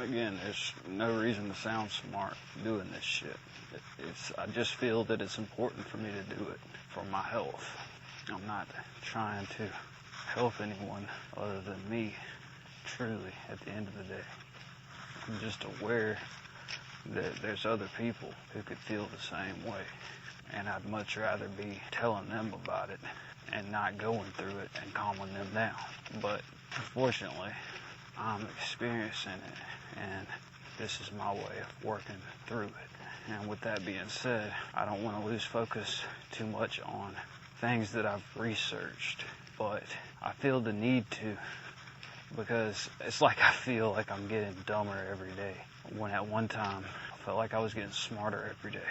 Again, there's no reason to sound smart doing this shit. I just feel that it's important for me to do it for my health. I'm not trying to help anyone other than me, truly, at the end of the day. I'm just aware that there's other people who could feel the same way. And I'd much rather be telling them about it and not going through it and calming them down. But unfortunately, I'm experiencing it, and this is my way of working through it. And with that being said, I don't want to lose focus too much on things that I've researched, but I feel the need to, because it's like I feel like I'm getting dumber every day, when at one time I felt like I was getting smarter every day.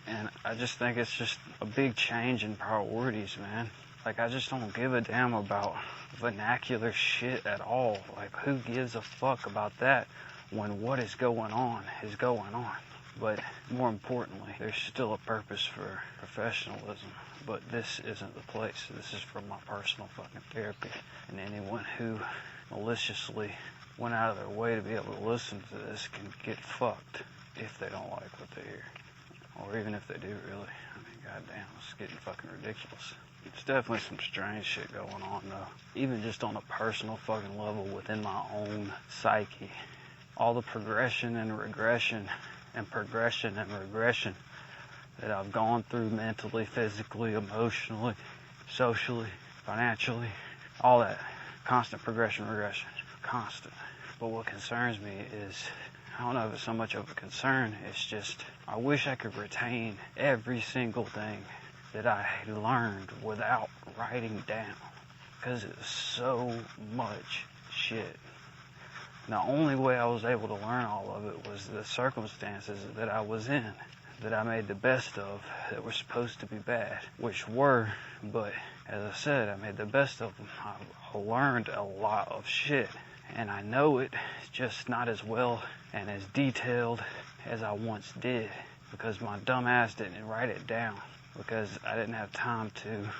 And I just think it's just a big change in priorities, man. Like, I just don't give a damn about vernacular shit at all. Like, who gives a fuck about that when what is going on is going on? But more importantly, there's still a purpose for professionalism. But this isn't the place. This is for my personal fucking therapy. And anyone who maliciously went out of their way to be able to listen to this can get fucked if they don't like what they hear. Or even if they do, really. I mean, goddamn, it's getting fucking ridiculous. It's definitely some strange shit going on, though. Even just on a personal fucking level within my own psyche. All the progression and regression and progression and regression that I've gone through mentally, physically, emotionally, socially, financially, all that. Constant progression, regression. Constant. But what concerns me is, I don't know if it's so much of a concern, it's just, I wish I could retain every single thing that I learned without writing down. Because it's so much shit. The only way I was able to learn all of it was the circumstances that I was in, that I made the best of, that were supposed to be bad, which were, but as I said, I made the best of them. I learned a lot of shit, and I know it, just not as well and as detailed as I once did, because my dumb ass didn't write it down, because I didn't have time to,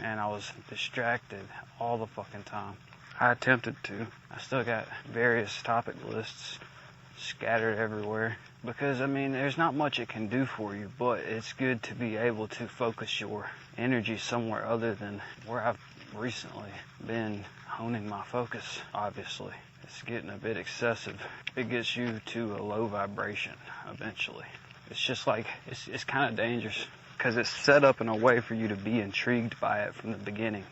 and I was distracted all the fucking time. I attempted to. I still got various topic lists scattered everywhere, because, I mean, there's not much it can do for you, but it's good to be able to focus your energy somewhere other than where I've recently been honing my focus, obviously. It's getting a bit excessive. It gets you to a low vibration eventually. It's just like, it's kind of dangerous, because it's set up in a way for you to be intrigued by it from the beginning.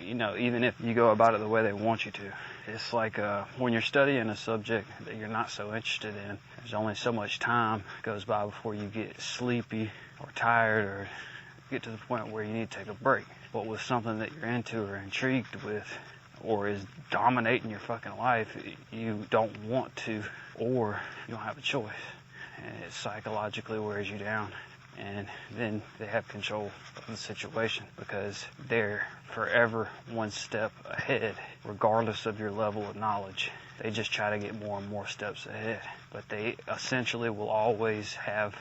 You know, even if you go about it the way they want you to. It's like when you're studying a subject that you're not so interested in, there's only so much time goes by before you get sleepy or tired or get to the point where you need to take a break. But with something that you're into or intrigued with or is dominating your fucking life, you don't want to, or you don't have a choice. And it psychologically wears you down. And then they have control of the situation because they're forever one step ahead, regardless of your level of knowledge. They just try to get more and more steps ahead. But they essentially will always have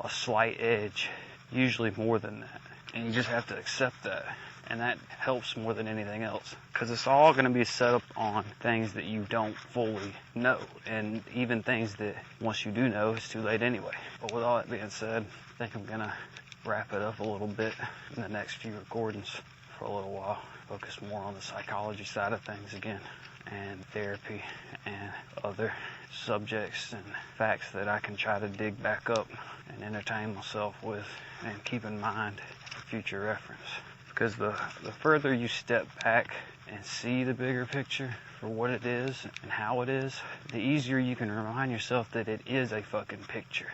a slight edge, usually more than that. And you just have to accept that. And that helps more than anything else. Because it's all going to be set up on things that you don't fully know. And even things that once you do know, it's too late anyway. But with all that being said, I think I'm going to wrap it up a little bit in the next few recordings for a little while. Focus more on the psychology side of things again. And therapy and other subjects and facts that I can try to dig back up and entertain myself with and keep in mind for future reference. Because the further you step back and see the bigger picture for what it is and how it is, the easier you can remind yourself that it is a fucking picture.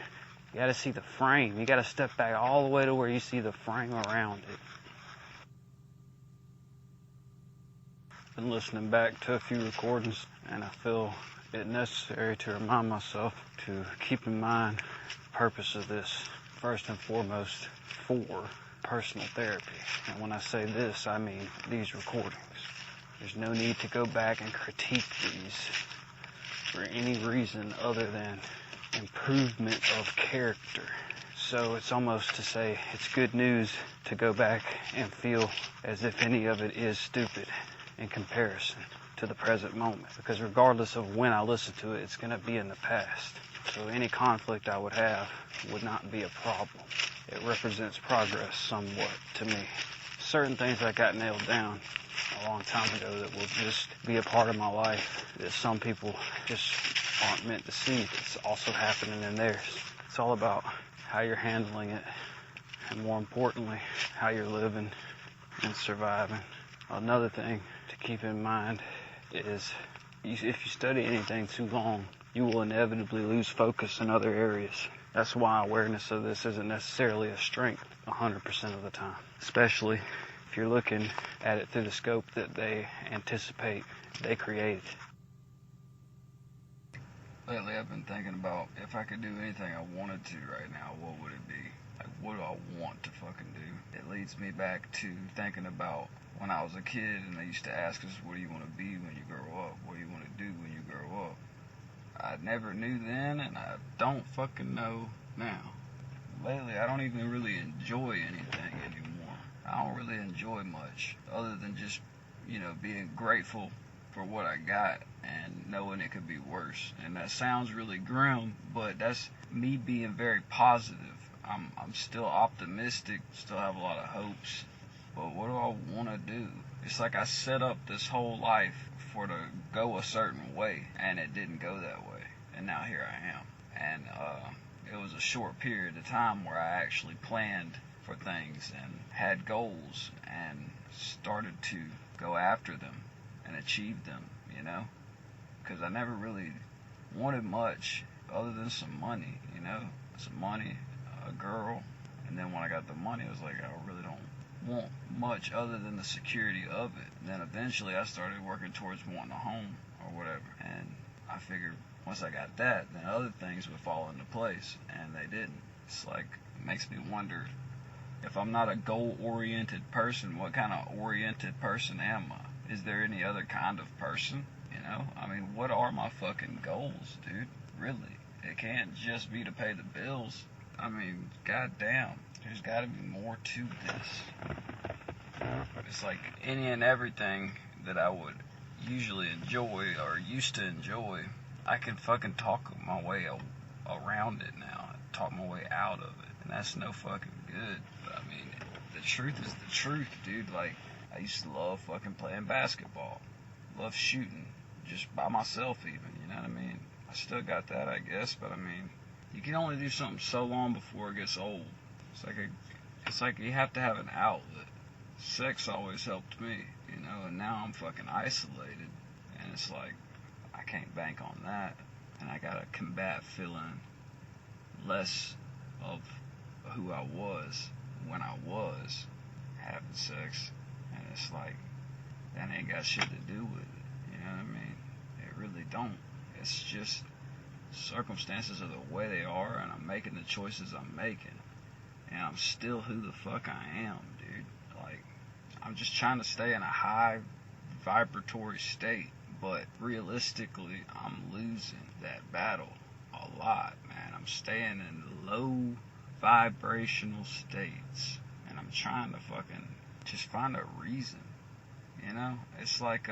You gotta see the frame. You gotta step back all the way to where you see the frame around it. Been listening back to a few recordings, and I feel it necessary to remind myself to keep in mind the purpose of this, first and foremost, for personal therapy. And when I say this, I mean these recordings. There's no need to go back and critique these for any reason other than improvement of character. So it's almost to say it's good news to go back and feel as if any of it is stupid in comparison. to the present moment. Because regardless of when I listen to it, it's going to be in the past. So any conflict I would have would not be a problem. It represents progress somewhat to me. Certain things I got nailed down a long time ago that will just be a part of my life that some people just aren't meant to see. It's also happening in theirs. It's all about how you're handling it, and more importantly, how you're living and surviving. Another thing to keep in mind is if you study anything too long, you will inevitably lose focus in other areas. That's why awareness of this isn't necessarily a strength 100% of the time, especially if you're looking at it through the scope that they anticipate they created. Lately I've been thinking about if I could do anything I wanted to right now, what would it be? Like, what do I want to fucking do? It leads me back to thinking about when I was a kid and they used to ask us, what do you want to be when you grow up? What do you want to do when you grow up? I never knew then, and I don't fucking know now. Lately, I don't even really enjoy anything anymore. I don't really enjoy much, other than just, being grateful for what I got and knowing it could be worse. And that sounds really grim, but that's me being very positive. I'm still optimistic, still have a lot of hopes, but what do I want to do? It's like I set up this whole life for to go a certain way, and it didn't go that way, and now here I am. And it was a short period of time where I actually planned for things and had goals and started to go after them and achieve them, because I never really wanted much other than some money, some money, a girl, and then when I got the money, I was like, I really don't want much other than the security of it. And then eventually I started working towards wanting a home or whatever, and I figured once I got that, then other things would fall into place, and they didn't. It's like, it makes me wonder, if I'm not a goal-oriented person, what kind of oriented person am I? Is there any other kind of person? What are my fucking goals, dude? Really? It can't just be to pay the bills. Goddamn. There's gotta be more to this. It's like any and everything that I would usually enjoy or used to enjoy, I can fucking talk my way around it now. Talk my way out of it. And that's no fucking good. But the truth is the truth, dude. Like, I used to love fucking playing basketball. Love shooting. Just by myself even, you know what I mean? I still got that, I guess, but you can only do something so long before it gets old. It's like you have to have an outlet. Sex always helped me, and now I'm fucking isolated, and it's like, I can't bank on that, and I gotta combat feeling less of who I was when I was having sex, and it's like, that ain't got shit to do with it, you know what I mean? It really don't. It's just circumstances are the way they are, and I'm making the choices I'm making, and I'm still who the fuck I am, dude. Like, I'm just trying to stay in a high vibratory state, but realistically, I'm losing that battle a lot, man. I'm staying in low vibrational states, and I'm trying to fucking just find a reason, It's like,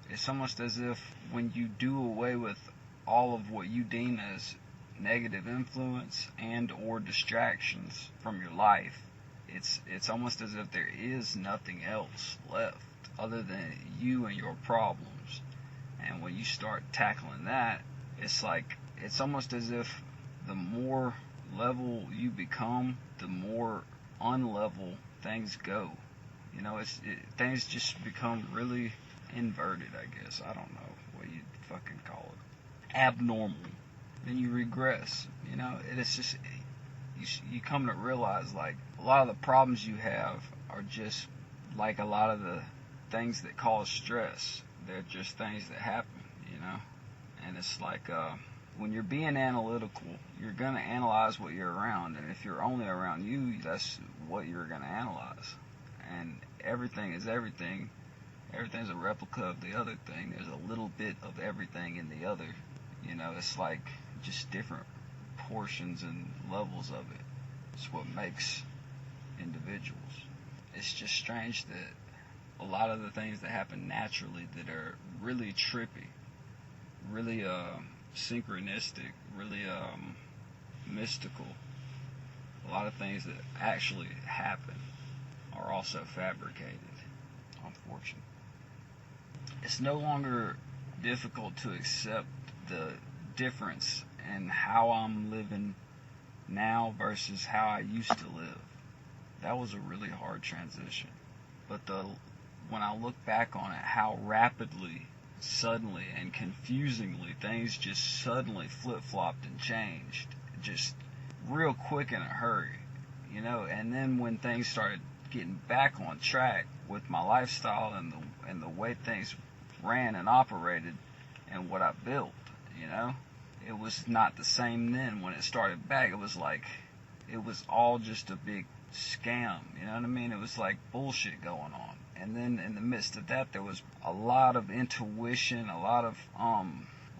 it's almost as if when you do away with all of what you deem as negative influence and or distractions from your life, it's almost as if there is nothing else left other than you and your problems. And when you start tackling that, it's like, it's almost as if the more level you become, the more unlevel things go. Things just become really inverted, I guess. I don't know what you'd fucking call it. Abnormal. Then you regress, and it's just, you come to realize, like, a lot of the problems you have are just like a lot of the things that cause stress. They're just things that happen, And it's like, when you're being analytical, you're going to analyze what you're around, and if you're only around you, that's what you're going to analyze. And everything is everything. Everything's a replica of the other thing. There's a little bit of everything in the other. It's like just different portions and levels of it. It's what makes individuals. It's just strange that a lot of the things that happen naturally that are really trippy, really synchronistic, really mystical. A lot of things that actually happen are also fabricated, unfortunately. It's no longer difficult to accept the difference in how I'm living now versus how I used to live. That was a really hard transition. But when I look back on it, how rapidly, suddenly, and confusingly things just suddenly flip-flopped and changed, just real quick in a hurry, you know. And then when things started getting back on track with my lifestyle and the way things ran and operated and what I built, you know, it was not the same then. When it started back, it was like it was all just a big scam, you know what I mean? It was like bullshit going on. And then in the midst of that, there was a lot of intuition, a lot of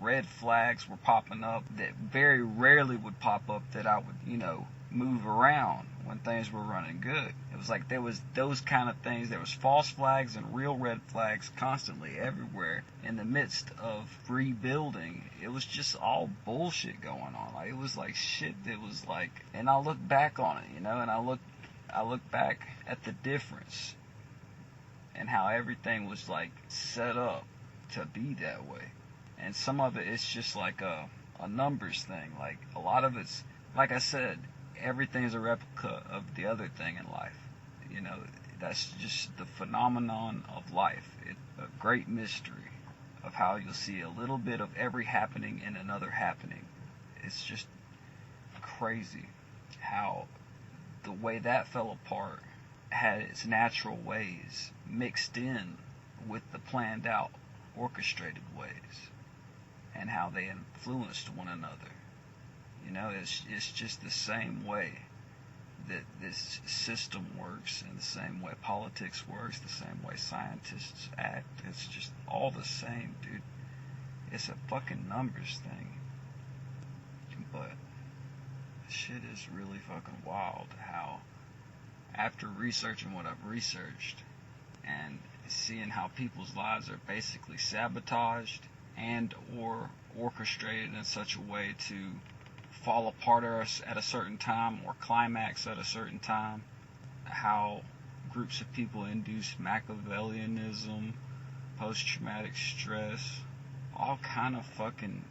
red flags were popping up that very rarely would pop up, that I would, you know, move around when things were running good. It was like there was those kind of things. There was false flags and real red flags constantly everywhere. In the midst of rebuilding, it was just all bullshit going on. Like, it was like shit that was like, and I look back on it, you know, and I look back at the difference and how everything was like set up to be that way. And some of it is just like a numbers thing. Like, a lot of it's, like I said, everything's a replica of the other thing in life. You know, that's just the phenomenon of life. It's a great mystery of how you'll see a little bit of every happening in another happening. It's just crazy how the way that fell apart had its natural ways mixed in with the planned out, orchestrated ways, and how they influenced one another. You know, it's just the same way that this system works, and the same way politics works, the same way scientists act. It's just all the same, dude. It's a fucking numbers thing. But shit is really fucking wild how, after researching what I've researched and seeing how people's lives are basically sabotaged and or orchestrated in such a way to fall apart at a certain time or climax at a certain time, how groups of people induce Machiavellianism, post-traumatic stress, all kind of fucking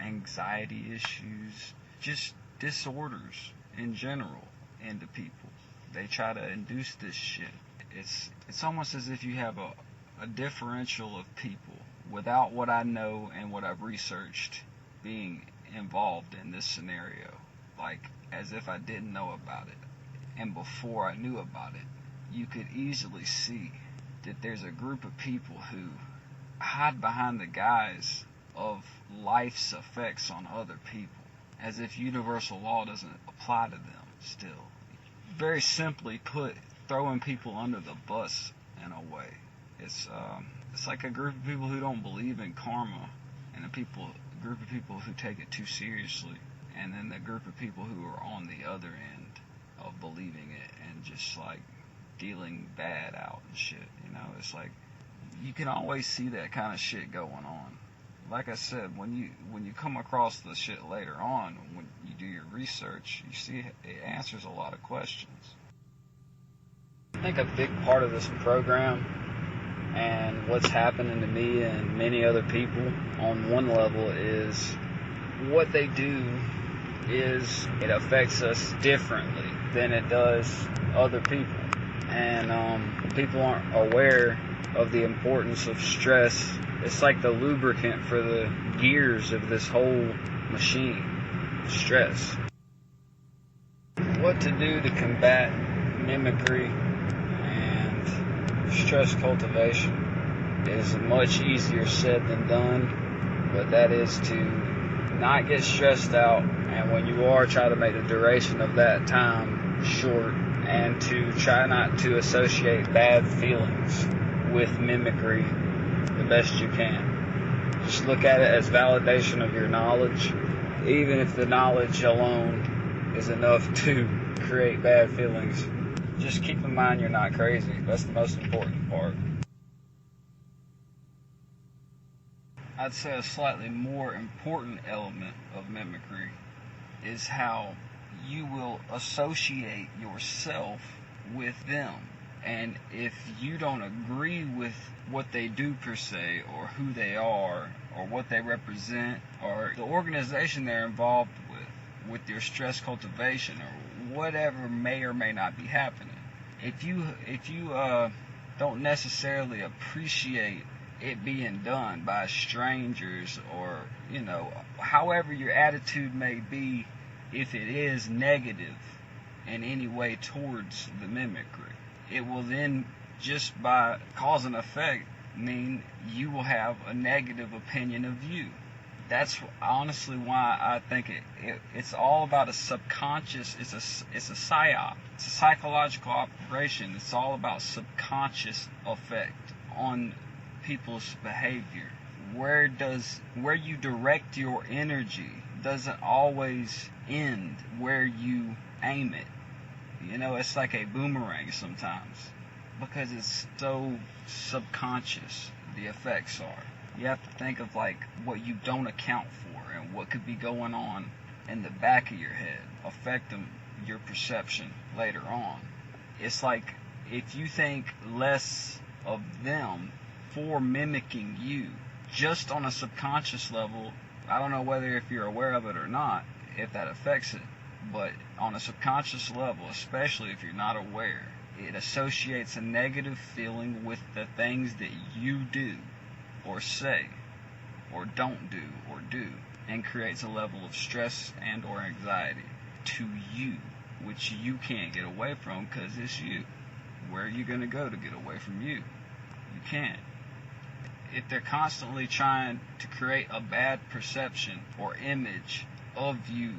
anxiety issues, just disorders in general into people. They try to induce this shit. It's almost as if you have a differential of people without what I know and what I've researched being involved in this scenario, like as if I didn't know about it. And before I knew about it, you could easily see that there's a group of people who hide behind the guise of life's effects on other people, as if universal law doesn't apply to them still. Very simply put, throwing people under the bus in a way. It's like a group of people who don't believe in karma, and a group of people who take it too seriously, and then the group of people who are on the other end of believing it and just like dealing bad out and shit. You know, it's like you can always see that kind of shit going on. Like I said, when you come across the shit later on, when you do your research, you see it answers a lot of questions. I think a big part of this program and what's happening to me and many other people on one level is what they do is it affects us differently than it does other people. And people aren't aware of the importance of stress. It's like the lubricant for the gears of this whole machine, stress. What to do to combat mimicry and stress cultivation is much easier said than done, but that is to not get stressed out, and when you are, try to make the duration of that time short, and to try not to associate bad feelings with mimicry the best you can. Just look at it as validation of your knowledge, even if the knowledge alone is enough to create bad feelings. Just keep in mind you're not crazy. That's the most important part. I'd say a slightly more important element of mimicry is how you will associate yourself with them. And if you don't agree with what they do per se, or who they are, or what they represent, or the organization they're involved with their stress cultivation, or whatever may or may not be happening, if you don't necessarily appreciate it being done by strangers, or, you know, however your attitude may be, if it is negative in any way towards the mimicry, it will then, just by cause and effect, mean you will have a negative opinion of you. That's honestly why I think it's all about a subconscious. It's a psyop. It's a psychological operation. It's all about subconscious effect on people's behavior. Where you direct your energy doesn't always end where you aim it. You know, it's like a boomerang sometimes, because it's so subconscious, the effects are. You have to think of like what you don't account for and what could be going on in the back of your head, affecting your perception later on. It's like if you think less of them for mimicking you, just on a subconscious level, I don't know whether if you're aware of it or not, if that affects it, but on a subconscious level, especially if you're not aware, it associates a negative feeling with the things that you do, or say, or don't do, or do, and creates a level of stress and or anxiety to you, which you can't get away from because it's you. Where are you going to go to get away from you? You can't. If they're constantly trying to create a bad perception or image of you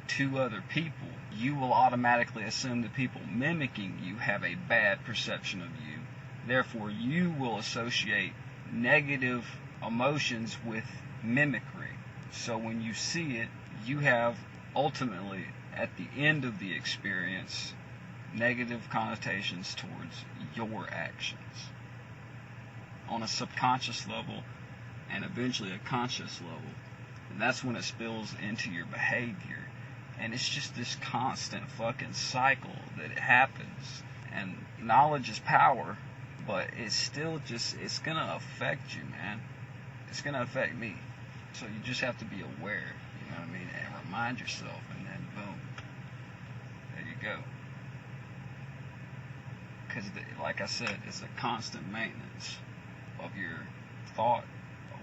to other people, you will automatically assume the people mimicking you have a bad perception of you. Therefore, you will associate negative emotions with mimicry. So when you see it, you have ultimately, at the end of the experience, negative connotations towards your actions on a subconscious level and eventually a conscious level. And that's when it spills into your behavior. And it's just this constant fucking cycle that it happens. And knowledge is power, but it's still just, it's gonna affect you, man. It's gonna affect me. So you just have to be aware, you know what I mean? And remind yourself, and then boom, there you go. Because, like I said, it's a constant maintenance of your thought,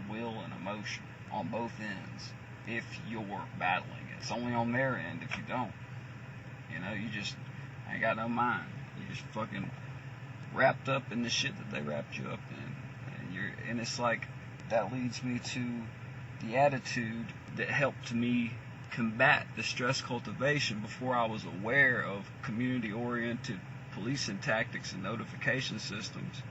will, and emotion on both ends if you're battling it. It's only on their end if you don't. You know, you just ain't got no mind. You just fucking wrapped up in the shit that they wrapped you up in. And it's like, that leads me to the attitude that helped me combat the stress cultivation before I was aware of community-oriented policing tactics and notification systems.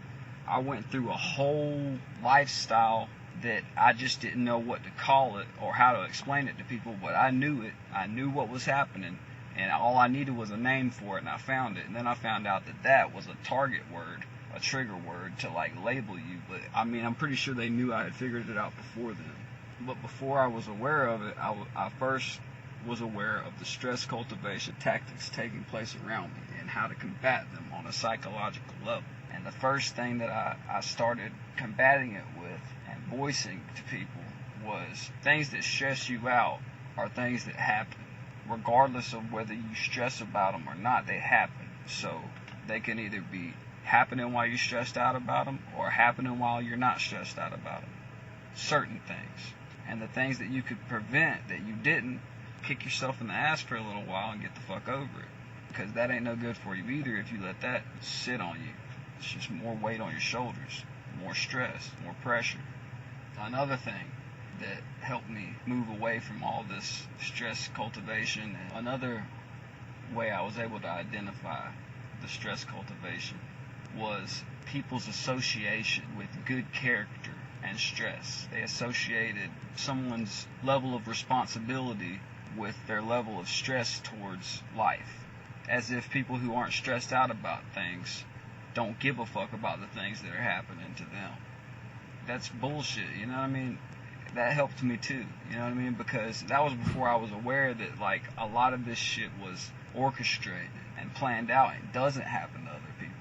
I went through a whole lifestyle that I just didn't know what to call it or how to explain it to people, but I knew it. I knew what was happening, and all I needed was a name for it, and I found it. And then I found out that that was a target word, a trigger word to like label you. But I mean, I'm pretty sure they knew I had figured it out before then. But before I was aware of it, I first was aware of the stress cultivation tactics taking place around me and how to combat them on a psychological level. And the first thing that I started combating it with and voicing to people was things that stress you out are things that happen. Regardless of whether you stress about them or not, they happen. So they can either be happening while you're stressed out about them or happening while you're not stressed out about them. Certain things. And the things that you could prevent that you didn't, kick yourself in the ass for a little while and get the fuck over it. Because that ain't no good for you either if you let that sit on you. It's just more weight on your shoulders, more stress, more pressure. Another thing that helped me move away from all this stress cultivation, and another way I was able to identify the stress cultivation was people's association with good character and stress. They associated someone's level of responsibility with their level of stress towards life, as if people who aren't stressed out about things don't give a fuck about the things that are happening to them. That's bullshit, you know what I mean? that helped me too, you know what I mean? Because that was before I was aware that, like, a lot of this shit was orchestrated and planned out and doesn't happen to other people.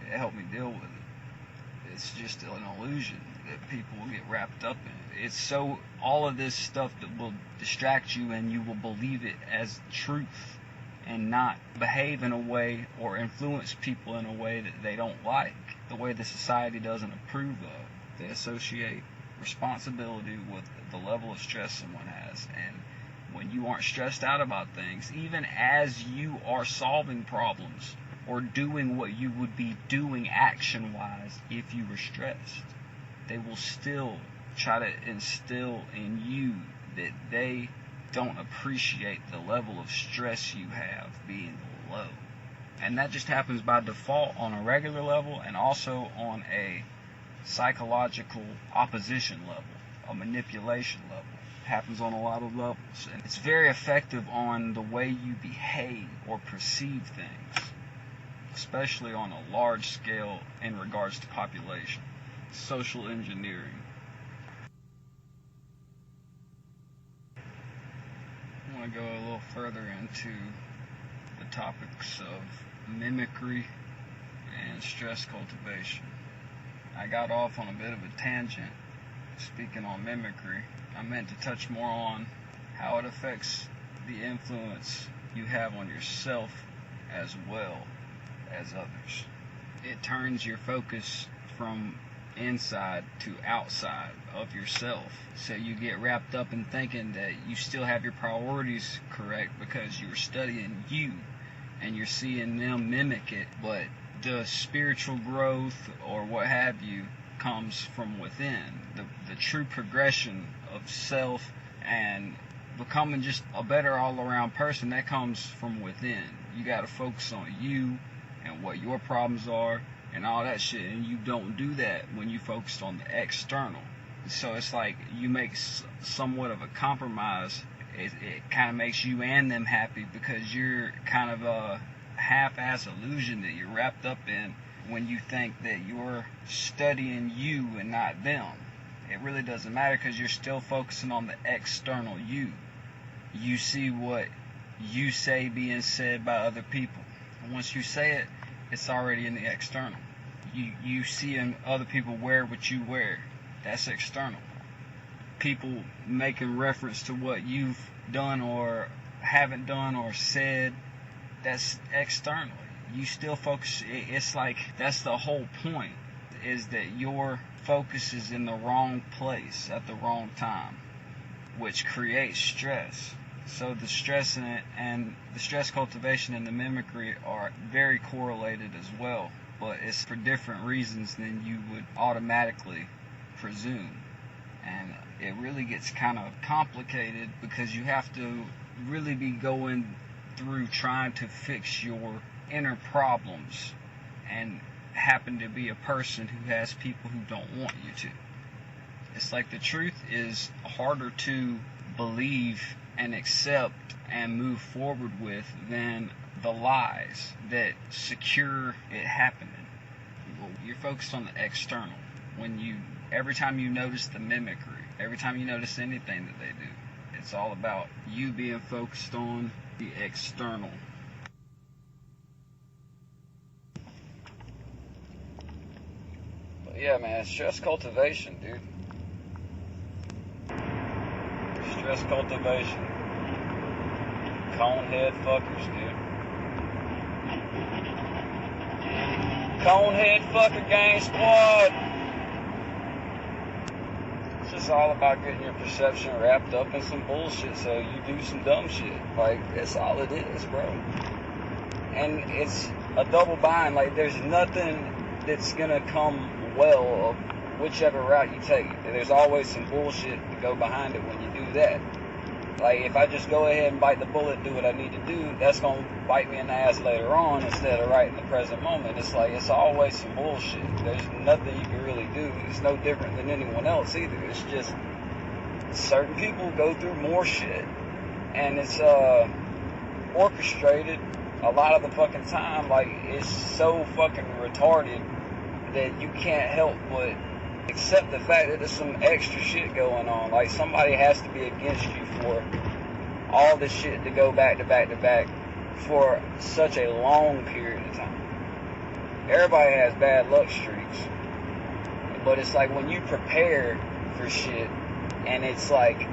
It helped me deal with it. It's just an illusion that people will get wrapped up in. It's so, all of this stuff that will distract you and you will believe it as truth and not behave in a way or influence people in a way that they don't like, the way the society doesn't approve of. They associate responsibility with the level of stress someone has, and when you aren't stressed out about things, even as you are solving problems or doing what you would be doing action-wise if you were stressed, they will still try to instill in you that they don't appreciate the level of stress you have being low. And that just happens by default on a regular level and also on a psychological opposition level, a manipulation level. It happens on a lot of levels. And it's very effective on the way you behave or perceive things, especially on a large scale in regards to population. Social engineering. I want to go a little further into the topics of mimicry and stress cultivation. I got off on a bit of a tangent speaking on mimicry. I meant to touch more on how it affects the influence you have on yourself as well as others. It turns your focus from inside to outside of yourself. So you get wrapped up in thinking that you still have your priorities correct because you're studying you and you're seeing them mimic it, but the spiritual growth or what have you comes from within. The true progression of self and becoming just a better all-around person, that comes from within. You got to focus on you and what your problems are and all that shit, and you don't do that when you focus on the external. So it's like you make somewhat of a compromise. It kind of makes you and them happy because you're kind of a half-ass illusion that you're wrapped up in when you think that you're studying you and not them. It really doesn't matter because you're still focusing on the external you. You see what you say being said by other people. And once you say it, it's already in the external. You see other people wear what you wear. That's external. People making reference to what you've done or haven't done or said, that's external. You still focus. It's like that's the whole point, is that your focus is in the wrong place at the wrong time, which creates stress. So the stress and the stress cultivation and the mimicry are very correlated as well, but it's for different reasons than you would automatically presume. And it really gets kind of complicated because you have to really be going through trying to fix your inner problems and happen to be a person who has people who don't want you to. It's like the truth is harder to believe and accept and move forward with than the lies that secure it happening. You're focused on the external. Every time you notice the mimicry, every time you notice anything that they do, it's all about you being focused on the external. But yeah, man, stress cultivation, dude. Stress cultivation. Conehead fuckers, dude. Conehead fucker gang squad. It's just all about getting your perception wrapped up in some bullshit so you do some dumb shit. Like, that's all it is, bro. And it's a double bind. Like, there's nothing that's gonna come well of whichever route you take. There's always some bullshit to go behind it when you do that. Like, if I just go ahead and bite the bullet, do what I need to do, that's going to bite me in the ass later on instead of right in the present moment. It's like, it's always some bullshit. There's nothing you can really do. It's no different than anyone else either. It's just certain people go through more shit. And it's orchestrated a lot of the fucking time. Like, it's so fucking retarded that you can't help but accept the fact that there's some extra shit going on. Like, somebody has to be against you for all this shit to go back to back to back for such a long period of time. Everybody has bad luck streaks, but it's like when you prepare for shit and it's like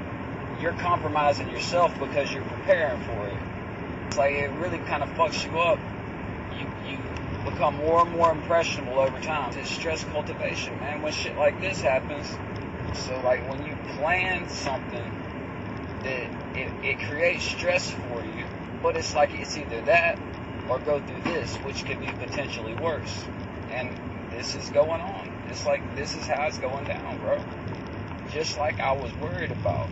you're compromising yourself because you're preparing for it. It's like it really kind of fucks you up. You become more and more impressionable over time. It's stress cultivation, man, when shit like this happens. So like when you plan something, that it creates stress for you, but it's like it's either that or go through this, which could be potentially worse. And this is going on. It's like this is how it's going down, bro. Just like I was worried about.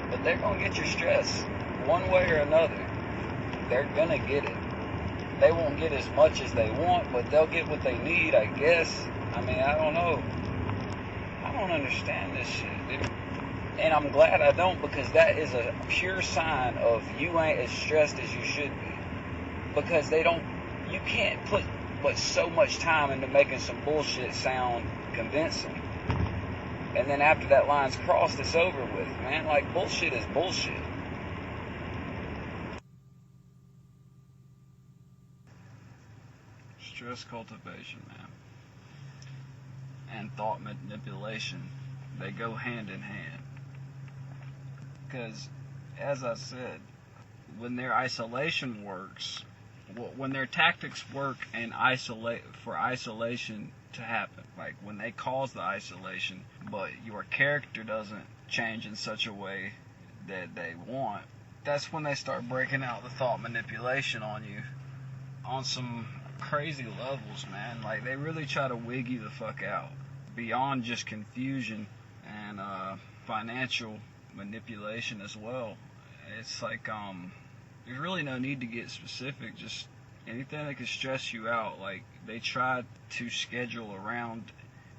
But they're gonna get your stress one way or another. They're gonna get it. They won't get as much as they want, but they'll get what they need, I guess. I mean, I don't know. I don't understand this shit, dude. And I'm glad I don't, because that is a pure sign of you ain't as stressed as you should be. Because you can't put but so much time into making some bullshit sound convincing. And then after that line's crossed, it's over with, man. Like, bullshit is bullshit. Stress cultivation, man, and thought manipulation, they go hand in hand. Because, as I said, when their isolation works, when their tactics work and for isolation to happen, like when they cause the isolation, but your character doesn't change in such a way that they want, that's when they start breaking out the thought manipulation on you on some crazy levels, man. Like, they really try to wig you the fuck out beyond just confusion and financial manipulation as well. It's like there's really no need to get specific. Just anything that can stress you out. Like, they try to schedule around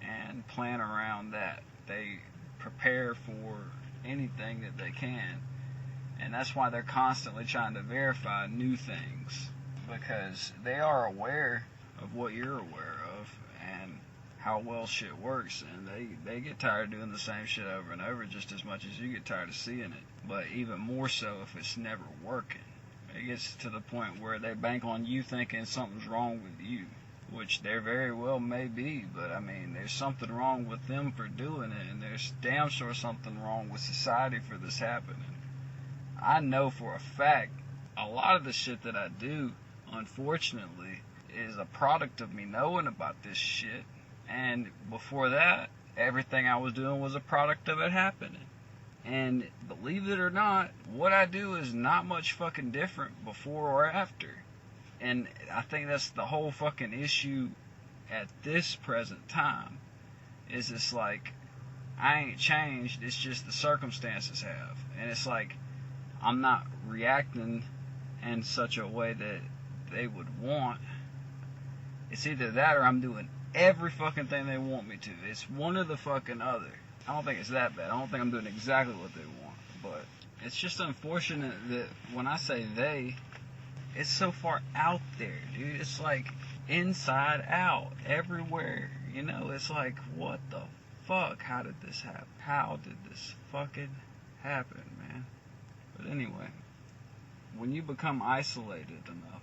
and plan around that. They prepare for anything that they can, and that's why they're constantly trying to verify new things, because they are aware of what you're aware of and how well shit works, and they get tired of doing the same shit over and over just as much as you get tired of seeing it, but even more so if it's never working. It gets to the point where they bank on you thinking something's wrong with you, which there very well may be, but I mean, there's something wrong with them for doing it, and there's damn sure something wrong with society for this happening. I know for a fact a lot of the shit that I do, unfortunately, is a product of me knowing about this shit. And before that, everything I was doing was a product of it happening. And believe it or not, what I do is not much fucking different before or after. And I think that's the whole fucking issue at this present time. Is it's like, I ain't changed, it's just the circumstances have. And it's like, I'm not reacting in such a way that they would want. It's either that or I'm doing every fucking thing they want me to. It's one or the fucking other. I don't think it's that bad. I don't think I'm doing exactly what they want. But it's just unfortunate that when I say they, it's so far out there, dude. It's like inside out, everywhere. You know, it's like, what the fuck? How did this happen? How did this fucking happen, man? But anyway, when you become isolated enough,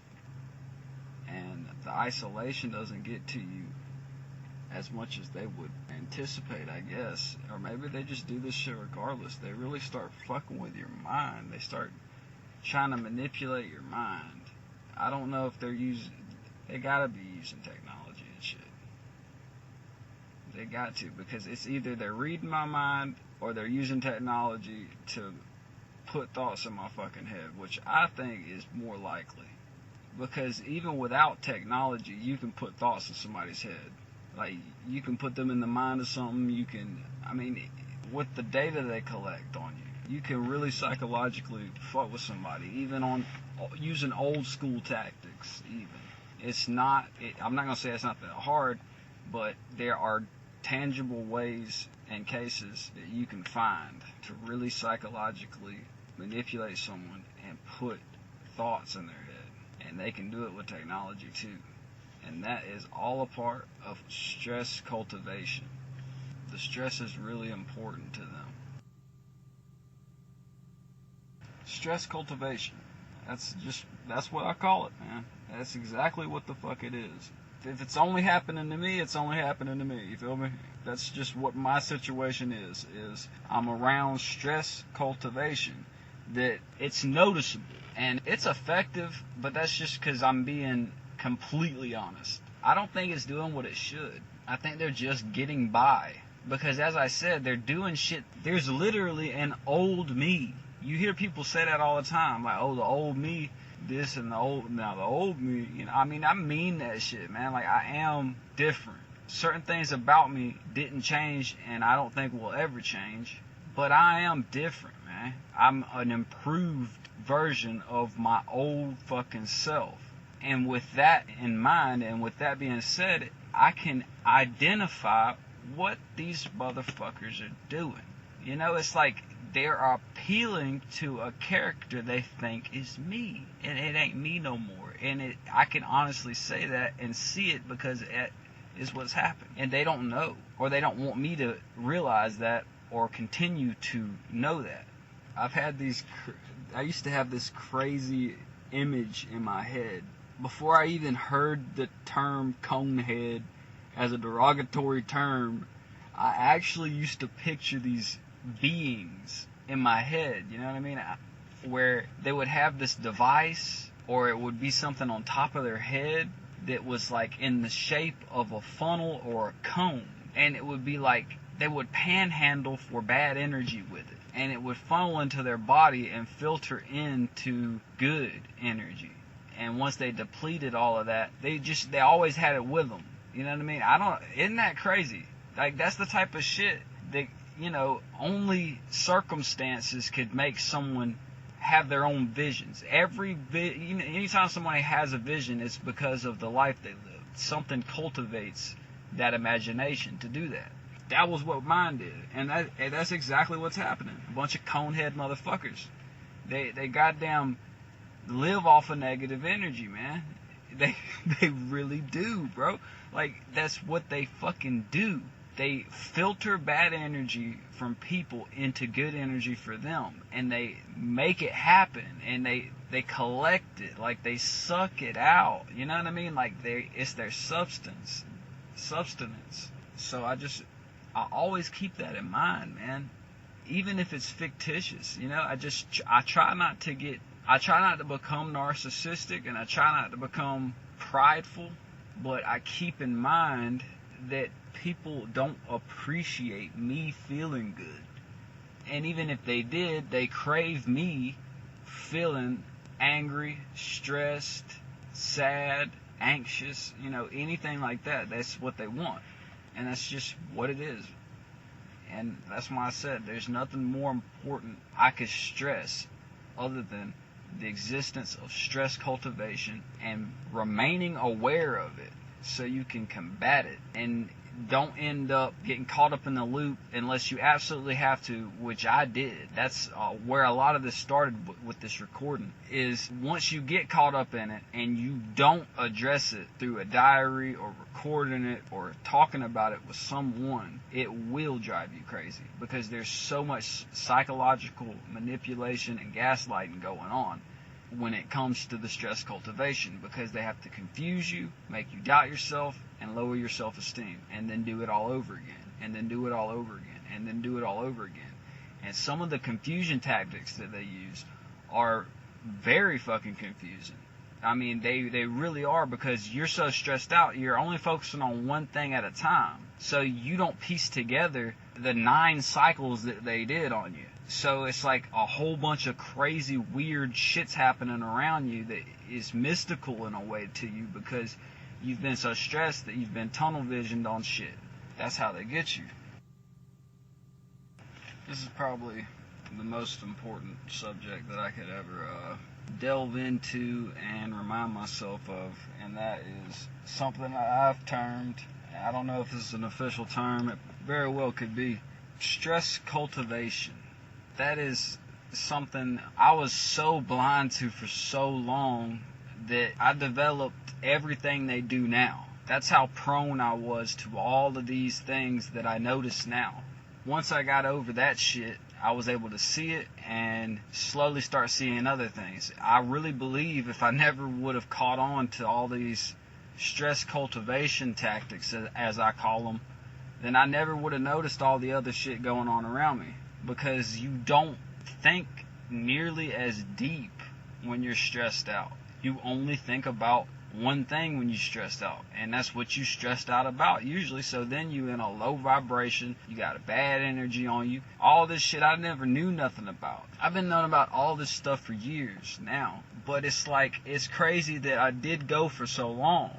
and the isolation doesn't get to you as much as they would anticipate, I guess, or maybe they just do this shit regardless, they really start fucking with your mind. They start trying to manipulate your mind. I don't know if they gotta be using technology and shit. They got to, because it's either they're reading my mind or they're using technology to put thoughts in my fucking head, which I think is more likely. Because even without technology, you can put thoughts in somebody's head. Like, you can put them in the mind of something. You can, I mean, with the data they collect on you, you can really psychologically fuck with somebody, even on using old school tactics. Even it's not. I'm not gonna say it's not that hard, but there are tangible ways and cases that you can find to really psychologically manipulate someone and put thoughts in their head, and they can do it with technology too. And that is all a part of stress cultivation. the stress is really important to them. Stress cultivation. That's what I call it, man. That's exactly what the fuck it is. If it's only happening to me, it's only happening to me. You feel me? That's just what my situation is I'm around stress cultivation that it's noticeable and it's effective, but that's just because I'm being completely honest. I don't think it's doing what it should. I think they're just getting by. Because as I said, they're doing shit. There's literally an old me. You hear people say that all the time, like, oh, the old me, this and the old me, you know, I mean that shit, man. Like, I am different. Certain things about me didn't change, and I don't think will ever change, but I am different, man. I'm an improved version of my old fucking self. And with that in mind, and with that being said, I can identify what these motherfuckers are doing. You know, it's like they're appealing to a character they think is me, and it ain't me no more. And I can honestly say that and see it because it is what's happened. And they don't know, or they don't want me to realize that or continue to know that. I used to have this crazy image in my head. Before I even heard the term conehead as a derogatory term, I actually used to picture these beings in my head, you know what I mean? Where they would have this device, or it would be something on top of their head that was like in the shape of a funnel or a cone. And it would be like they would panhandle for bad energy with it. And it would funnel into their body and filter into good energy. And once they depleted all of that, they always had it with them. You know what I mean? Isn't that crazy? Like, that's the type of shit that, you know, only circumstances could make someone have their own visions. Anytime somebody has a vision, it's because of the life they live. Something cultivates that imagination to do that. That was what mine did. And that's exactly what's happening. A bunch of conehead motherfuckers. They goddamn live off of negative energy, man. They really do, bro. Like, that's what they fucking do. They filter bad energy from people into good energy for them, and they make it happen, and they collect it, like they suck it out. You know what I mean? Like, it's their sustenance. So I always keep that in mind, man. Even if it's fictitious, you know, I try not to become narcissistic, and I try not to become prideful, but I keep in mind that people don't appreciate me feeling good. And even if they did, they crave me feeling angry, stressed, sad, anxious, you know, anything like that. That's what they want. And that's just what it is. And that's why I said there's nothing more important I could stress other than the existence of stress cultivation and remaining aware of it so you can combat it and don't end up getting caught up in the loop unless you absolutely have to, which I did. That's where a lot of this started with this recording, is once you get caught up in it and you don't address it through a diary or recording it or talking about it with someone, it will drive you crazy because there's so much psychological manipulation and gaslighting going on when it comes to the stress cultivation, because they have to confuse you, make you doubt yourself, and lower your self-esteem, and then do it all over again, and then do it all over again, and then do it all over again. And some of the confusion tactics that they use are very fucking confusing. I mean, they really are, because you're so stressed out, you're only focusing on one thing at a time. So you don't piece together the 9 cycles that they did on you. So it's like a whole bunch of crazy, weird shit's happening around you that is mystical in a way to you because you've been so stressed that you've been tunnel visioned on shit. That's how they get you. This is probably the most important subject that I could ever delve into and remind myself of, and that is something that I've termed, I don't know if this is an official term, it very well could be, stress cultivation. That is something I was so blind to for so long that I developed everything they do now. That's how prone I was to all of these things that I notice now. Once I got over that shit, I was able to see it and slowly start seeing other things. I really believe if I never would have caught on to all these stress cultivation tactics, as I call them, then I never would have noticed all the other shit going on around me. Because you don't think nearly as deep when you're stressed out. You only think about one thing when you're stressed out, and that's what you stressed out about usually. So then you in a low vibration, you got a bad energy on you, all this shit I never knew nothing about. I've been knowing about all this stuff for years now, but it's like, it's crazy that I did go for so long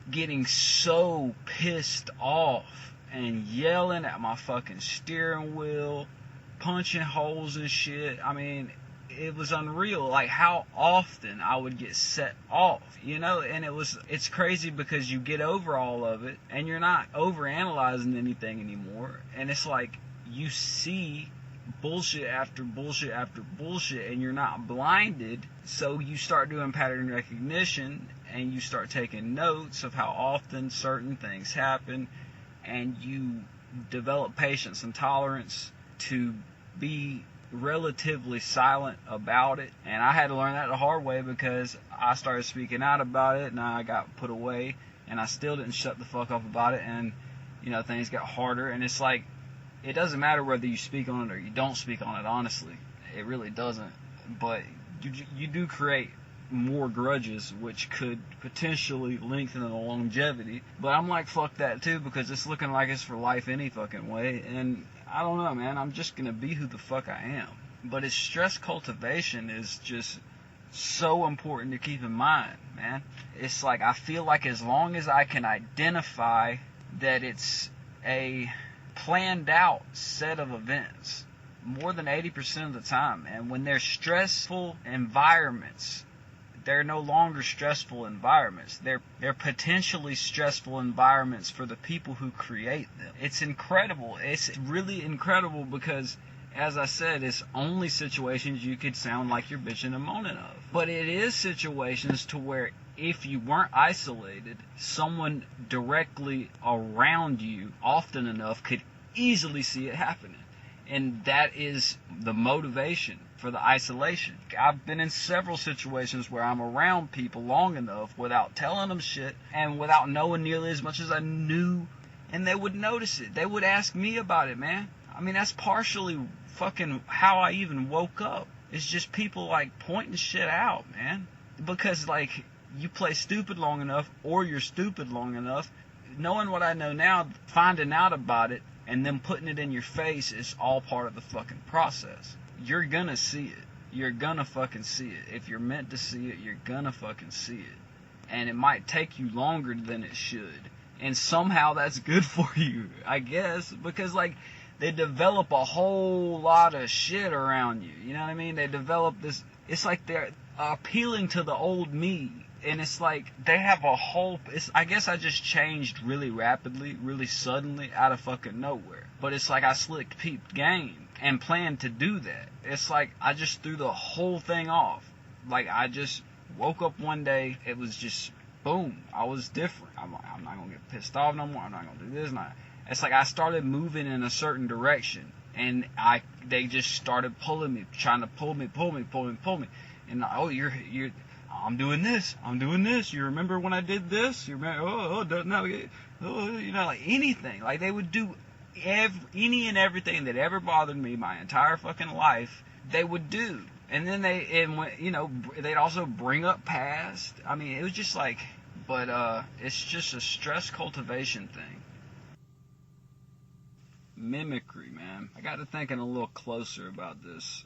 getting so pissed off and yelling at my fucking steering wheel, punching holes and shit. I mean, it was unreal, like how often I would get set off, you know. And it's crazy because you get over all of it and you're not overanalyzing anything anymore, and it's like you see bullshit after bullshit after bullshit and you're not blinded, so you start doing pattern recognition and you start taking notes of how often certain things happen, and you develop patience and tolerance to be relatively silent about it. And I had to learn that the hard way, because I started speaking out about it and I got put away, and I still didn't shut the fuck up about it, and you know, things got harder. And it's like, it doesn't matter whether you speak on it or you don't speak on it, honestly. It really doesn't. But you do create more grudges, which could potentially lengthen the longevity. But I'm like, fuck that too, because it's looking like it's for life any fucking way. And I don't know, man. I'm just going to be who the fuck I am. But it's stress cultivation is just so important to keep in mind, man. It's like, I feel like as long as I can identify that it's a planned out set of events, more than 80% of the time, and when they're stressful environments, they're no longer stressful environments. They're potentially stressful environments for the people who create them. It's incredible. It's really incredible because, as I said, it's only situations you could sound like you're bitching and moaning of. But it is situations to where if you weren't isolated, someone directly around you often enough could easily see it happening. And that is the motivation for the isolation. I've been in several situations where I'm around people long enough without telling them shit and without knowing nearly as much as I knew, and they would notice it. They would ask me about it, man. I mean, that's partially fucking how I even woke up. It's just people like pointing shit out, man. Because like, you play stupid long enough, or you're stupid long enough, knowing what I know now, finding out about it, and then putting it in your face is all part of the fucking process. You're gonna see it. You're gonna fucking see it. If you're meant to see it, you're gonna fucking see it. And it might take you longer than it should. And somehow that's good for you, I guess, because like, they develop a whole lot of shit around you. You know what I mean? They develop this, it's like they're appealing to the old me. And it's like, they have a whole, I guess I just changed really rapidly, really suddenly, out of fucking nowhere. But it's like I slick peeped game and planned to do that. It's like, I just threw the whole thing off. Like, I just woke up one day, it was just, boom, I was different. I'm not gonna get pissed off no more, I'm not gonna do this, It's like I started moving in a certain direction, and they just started pulling me, trying to pull me. And, oh, you're I'm doing this. You remember when I did this? You remember? You know, like anything. Like they would do any and everything that ever bothered me my entire fucking life. They would do, and then they'd also bring up past. I mean, it was just like, but it's just a stress cultivation thing. Mimicry, man. I got to thinking a little closer about this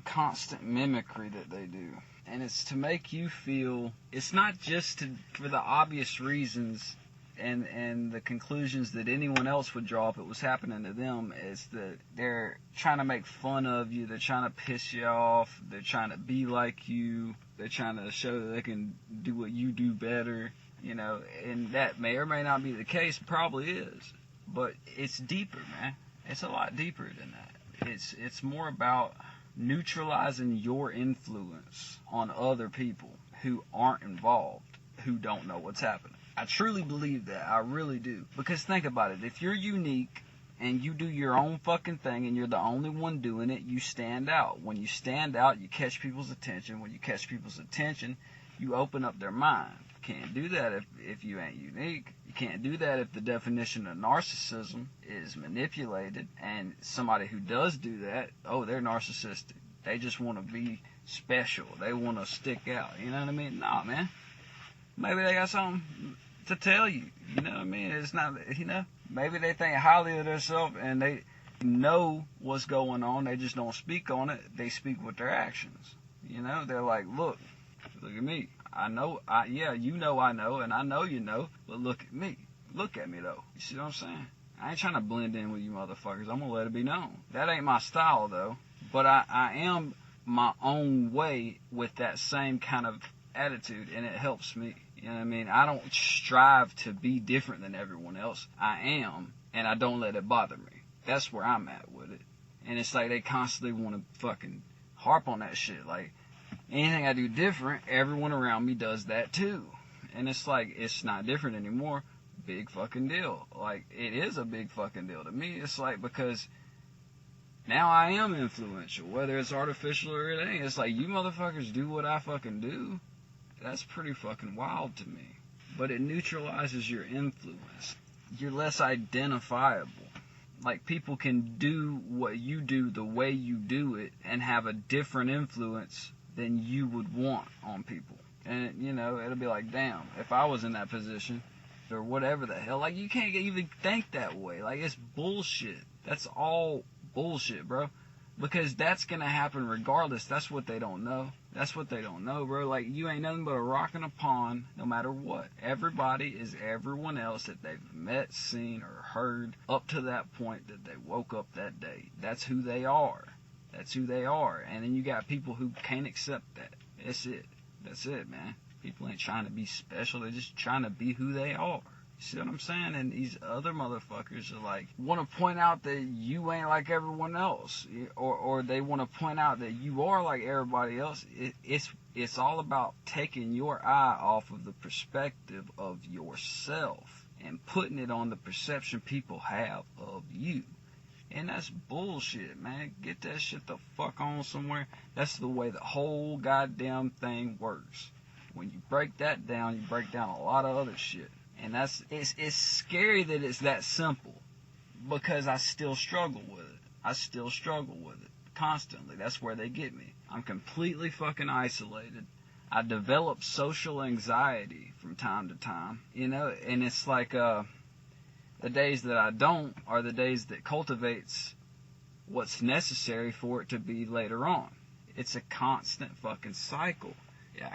constant mimicry that they do. And it's to make you feel, it's not just for the obvious reasons and the conclusions that anyone else would draw if it was happening to them. It's that they're trying to make fun of you, they're trying to piss you off, they're trying to be like you, they're trying to show that they can do what you do better, you know, and that may or may not be the case, probably is. But it's deeper, man. It's a lot deeper than that. It's more about neutralizing your influence on other people who aren't involved, who don't know what's happening. I truly believe that. I really do. Because think about it. If you're unique and you do your own fucking thing and you're the only one doing it, you stand out. When you stand out, you catch people's attention. When you catch people's attention, you open up their mind. You can't do that if you ain't unique. You can't do that if the definition of narcissism is manipulated. And somebody who does do that, oh, they're narcissistic. They just want to be special. They want to stick out. You know what I mean? Nah, man. Maybe they got something to tell you. You know what I mean? It's not, you know, maybe they think highly of themselves and they know what's going on. They just don't speak on it. They speak with their actions. You know, they're like, look at me. I know, you know I know, and I know you know, but look at me. Look at me, though. You see what I'm saying? I ain't trying to blend in with you motherfuckers. I'm going to let it be known. That ain't my style, though. But I am my own way with that same kind of attitude, and it helps me. You know what I mean? I don't strive to be different than everyone else. I am, and I don't let it bother me. That's where I'm at with it. And it's like they constantly want to fucking harp on that shit. Like, anything I do different, everyone around me does that too. And it's like, it's not different anymore. Big fucking deal. Like, it is a big fucking deal to me. It's like, because now I am influential, whether it's artificial or it ain't. It's like, you motherfuckers do what I fucking do. That's pretty fucking wild to me. But it neutralizes your influence. You're less identifiable. Like, people can do what you do the way you do it and have a different influence than you would want on people. And, you know, it'll be like, damn, if I was in that position, or whatever the hell, like, you can't even think that way. Like, it's bullshit. That's all bullshit, bro. Because that's gonna happen regardless. That's what they don't know. That's what they don't know, bro. Like, you ain't nothing but a rock in a pond, no matter what. Everybody is everyone else that they've met, seen, or heard up to that point that they woke up that day. That's who they are. That's who they are. And then you got people who can't accept that. That's it. That's it, man. People ain't trying to be special. They're just trying to be who they are. You see what I'm saying? And these other motherfuckers are like, want to point out that you ain't like everyone else. Or they want to point out that you are like everybody else. It's all about taking your eye off of the perspective of yourself and putting it on the perception people have of you. And that's bullshit, man. Get that shit the fuck on somewhere. That's the way the whole goddamn thing works. When you break that down, you break down a lot of other shit. And it's scary that it's that simple, because I still struggle with it. I still struggle with it constantly. That's where they get me. I'm completely fucking isolated. I develop social anxiety from time to time, you know, and it's like, the days that I don't are the days that cultivates what's necessary for it to be later on. It's a constant fucking cycle. Yeah,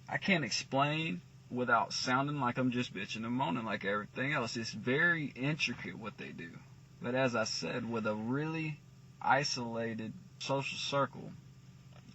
I can't explain without sounding like I'm just bitching and moaning like everything else. It's very intricate what they do. But as I said, with a really isolated social circle,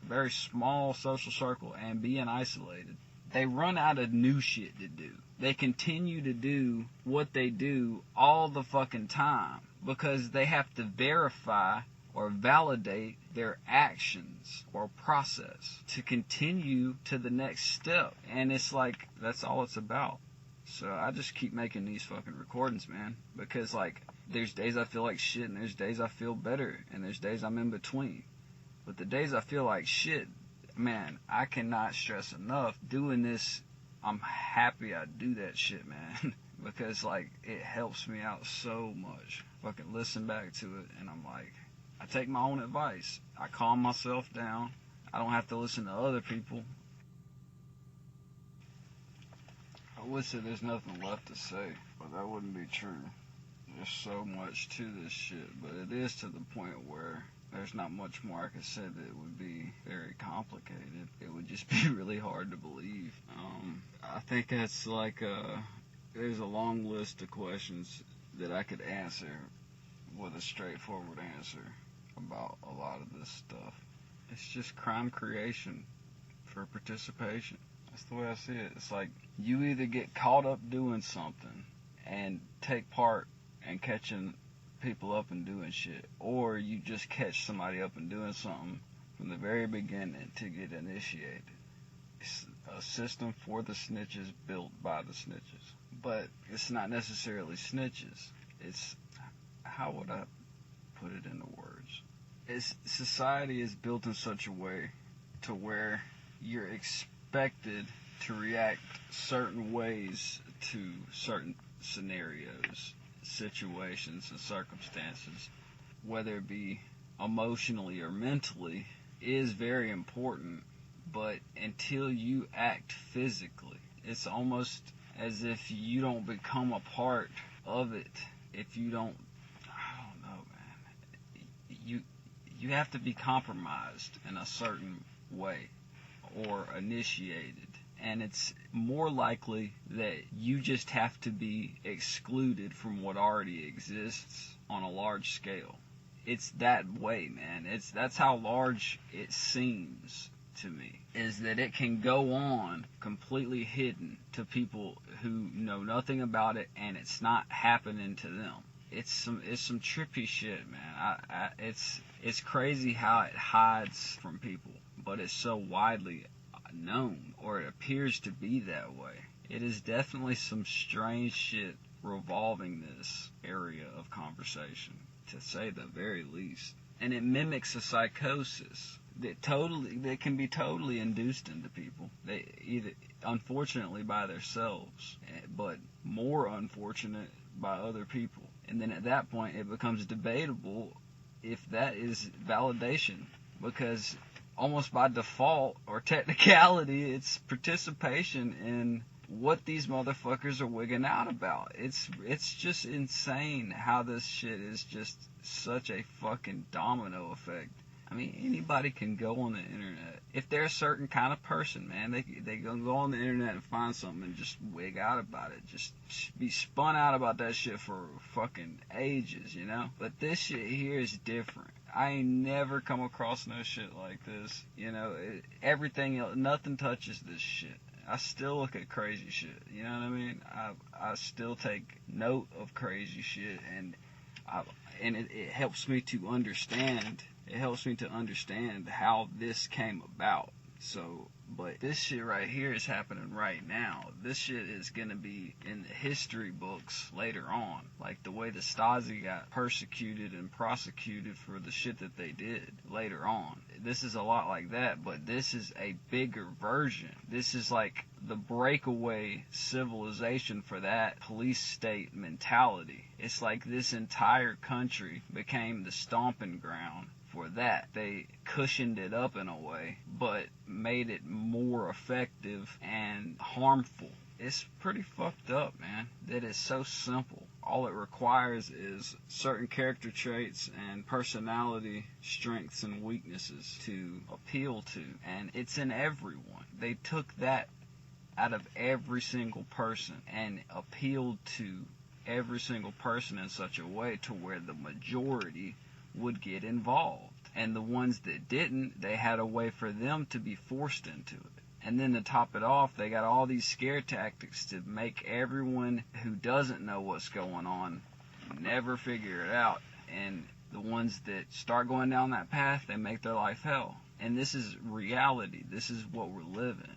very small social circle, and being isolated, they run out of new shit to do. They continue to do what they do all the fucking time because they have to verify or validate their actions or process to continue to the next step. And it's like, that's all it's about. So I just keep making these fucking recordings, man, because like, there's days I feel like shit and there's days I feel better and there's days I'm in between. But the days I feel like shit, man, I cannot stress enough, doing this, I'm happy I do that shit, man, because like, it helps me out so much. Fucking listen back to it and I'm like, I take my own advice. I calm myself down. I don't have to listen to other people. I would say there's nothing left to say, but that wouldn't be true. There's so much to this shit, but it is to the point where there's not much more I could say that it would be very complicated. It would just be really hard to believe. I think that's like there's a long list of questions that I could answer with a straightforward answer about a lot of this stuff. It's just crime creation for participation. That's the way I see it. It's like, you either get caught up doing something and take part in catching people up and doing shit, or you just catch somebody up and doing something from the very beginning to get initiated. a system for the snitches built by the snitches. But it's not necessarily snitches. It's, how would I put it into words? Society is built in such a way to where you're expected to react certain ways to certain scenarios, situations, and circumstances, whether it be emotionally or mentally, is very important. But until you act physically, it's almost as if you don't become a part of it. If you don't, I don't know, man. You have to be compromised in a certain way or initiated. And it's more likely that you just have to be excluded from what already exists on a large scale. It's that way, man. That's how large it seems to me, is that it can go on completely hidden to people who know nothing about it, and it's not happening to them. It's some trippy shit, man. It's crazy how it hides from people, but it's so widely known, or it appears to be that way. It is definitely some strange shit revolving this area of conversation, to say the very least. And it mimics a psychosis that can be totally induced into people. They either, unfortunately, by themselves, but more unfortunate by other people. And then at that point, it becomes debatable if that is validation, because almost by default or technicality, it's participation in what these motherfuckers are wigging out about. It's just insane how this shit is just such a fucking domino effect. I mean, anybody can go on the internet. If they're a certain kind of person, man, they can go on the internet and find something and just wig out about it. Just be spun out about that shit for fucking ages, you know? But this shit here is different. I ain't never come across no shit like this. You know, everything else, nothing touches this shit. I still look at crazy shit, you know what I mean? I still take note of crazy shit, and it helps me to understand. It helps me to understand how this came about. So, but this shit right here is happening right now. This shit is gonna be in the history books later on. Like the way the Stasi got persecuted and prosecuted for the shit that they did later on. This is a lot like that, but this is a bigger version. This is like the breakaway civilization for that police state mentality. It's like this entire country became the stomping ground for that. They cushioned it up in a way, but made it more effective and harmful. It's pretty fucked up, man. That is so simple. All it requires is certain character traits and personality strengths and weaknesses to appeal to, and it's in everyone. They took that out of every single person and appealed to every single person in such a way to where the majority would get involved. And the ones that didn't, they had a way for them to be forced into it. And then to top it off, they got all these scare tactics to make everyone who doesn't know what's going on never figure it out. And the ones that start going down that path, they make their life hell. And this is reality. This is what we're living.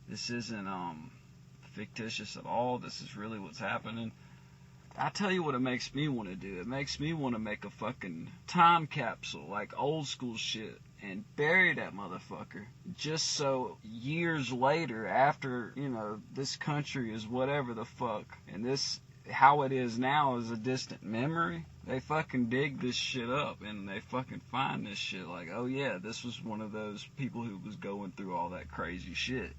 This isn't fictitious at all. This is really what's happening. I'll tell you what it makes me want to do. It makes me want to make a fucking time capsule, like old school shit, and bury that motherfucker. Just so years later, after, you know, this country is whatever the fuck, and this, how it is now is a distant memory, they fucking dig this shit up, and they fucking find this shit like, oh yeah, this was one of those people who was going through all that crazy shit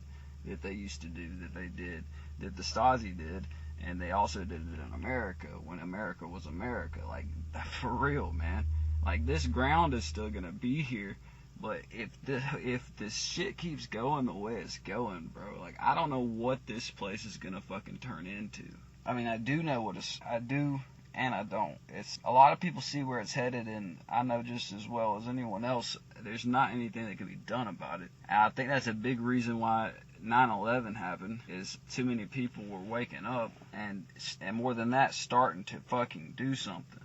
that they used to do, that they did, that the Stasi did. And they also did it in America, when America was America. Like, for real, man. Like, this ground is still gonna be here, but if this shit keeps going the way it's going, bro, like, I don't know what this place is gonna fucking turn into. I mean, I do know I do, and I don't. It's, a lot of people see where it's headed, and I know just as well as anyone else, there's not anything that can be done about it. And I think that's a big reason why 9/11 happened, is too many people were waking up and more than that, starting to fucking do something.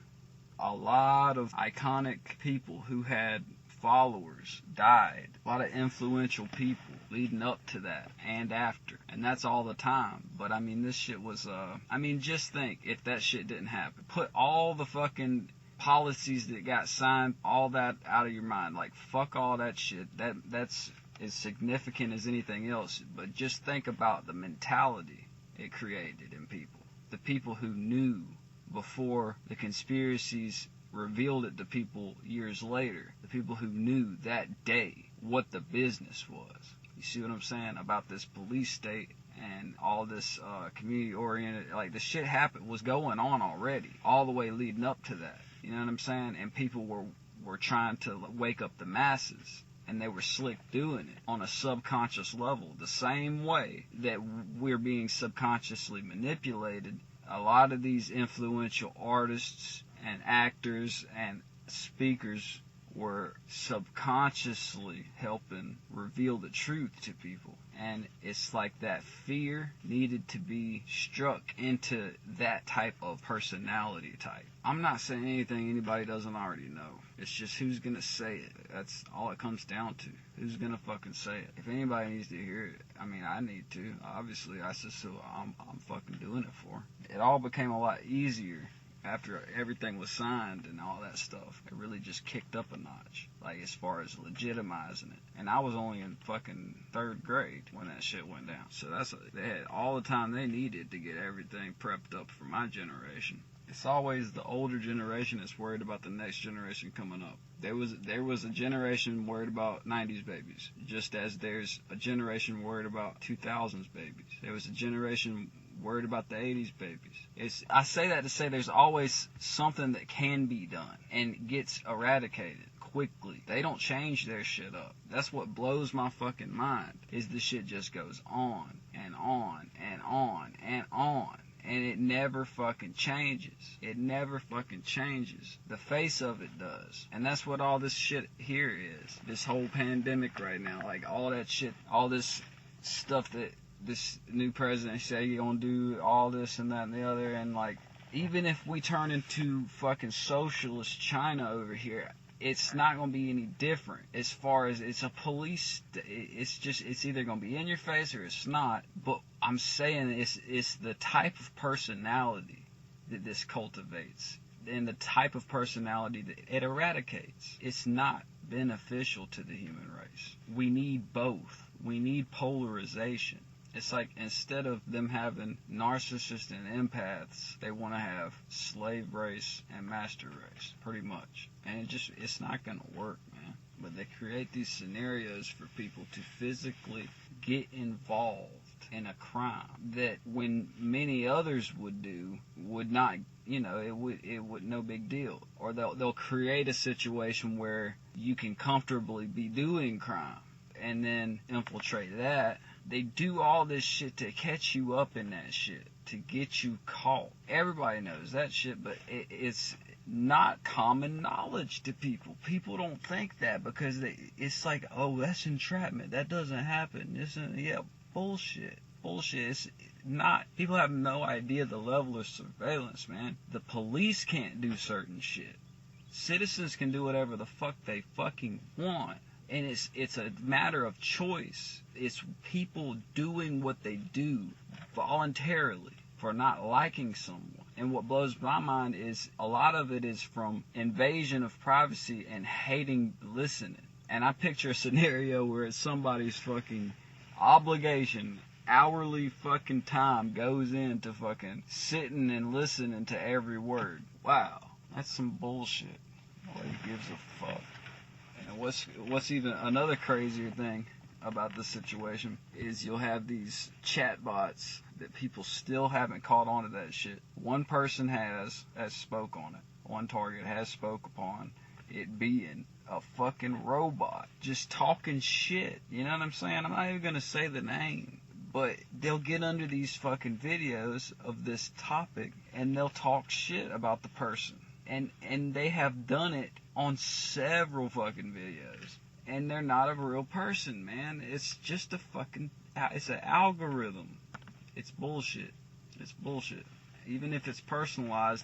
A lot of iconic people who had followers died. A lot of influential people leading up to that and after. And that's all the time. But I mean, this shit was, just think if that shit didn't happen. Put all the fucking policies that got signed, all that out of your mind. Like, fuck all that shit. That's as significant as anything else. But just think about the mentality it created in people. The people who knew before the conspiracies revealed it to people years later. The people who knew that day what the business was. You see what I'm saying? About this police state and all this community-oriented, like, the shit was going on already, all the way leading up to that. You know what I'm saying? And people were trying to wake up the masses, and they were slick doing it on a subconscious level. The same way that we're being subconsciously manipulated, a lot of these influential artists and actors and speakers were subconsciously helping reveal the truth to people. And it's like that fear needed to be struck into that type of personality type. I'm not saying anything anybody doesn't already know. It's just who's gonna say it. That's all it comes down to. Who's gonna fucking say it? If anybody needs to hear it, I mean, I need to. Obviously, that's just who I'm fucking doing it for. It all became a lot easier after everything was signed and all that stuff. It really just kicked up a notch, like, as far as legitimizing it. And I was only in fucking 3rd grade when that shit went down. So they had all the time they needed to get everything prepped up for my generation. It's always the older generation that's worried about the next generation coming up. There was a generation worried about 90s babies, just as there's a generation worried about 2000s babies. There was a generation worried about the 80s babies. I say that to say there's always something that can be done and gets eradicated quickly. They don't change their shit up. That's what blows my fucking mind, is the shit just goes on and on and on and on. And it never fucking changes. It never fucking changes. The face of it does. And that's what all this shit here is. This whole pandemic right now. Like, all that shit, all this stuff that this new president say you're gonna do, all this and that and the other. And, like, even if we turn into fucking socialist China over here, it's not going to be any different as far as it's a police. It's either going to be in your face or it's not. But I'm saying it's the type of personality that this cultivates and the type of personality that it eradicates. It's not beneficial to the human race. We need both. We need polarization. It's like, instead of them having narcissists and empaths, they want to have slave race and master race, pretty much. And it's not going to work, man. But they create these scenarios for people to physically get involved in a crime that, when many others would do, would not, it would no big deal. Or they'll create a situation where you can comfortably be doing crime and then infiltrate that. They do all this shit to catch you up in that shit, to get you caught. Everybody knows that shit, but it's not common knowledge to people. People don't think that because it's like, oh, that's entrapment. That doesn't happen. Bullshit. It's not. People have no idea the level of surveillance, man. The police can't do certain shit. Citizens can do whatever the fuck they fucking want. And it's a matter of choice. It's people doing what they do voluntarily for not liking someone. And what blows my mind is a lot of it is from invasion of privacy and hating listening. And I picture a scenario where it's somebody's fucking obligation, hourly fucking time goes into fucking sitting and listening to every word. Wow, that's some bullshit. Nobody gives a fuck. And what's even another crazier thing about this situation is you'll have these chatbots that people still haven't caught on to that shit. One person has spoke on it. One target has spoke upon it being a fucking robot just talking shit. You know what I'm saying? I'm not even gonna say the name, but they'll get under these fucking videos of this topic and they'll talk shit about the person. And they have done it on several fucking videos. And they're not a real person, man. It's just it's an algorithm. It's bullshit. It's bullshit. Even if it's personalized,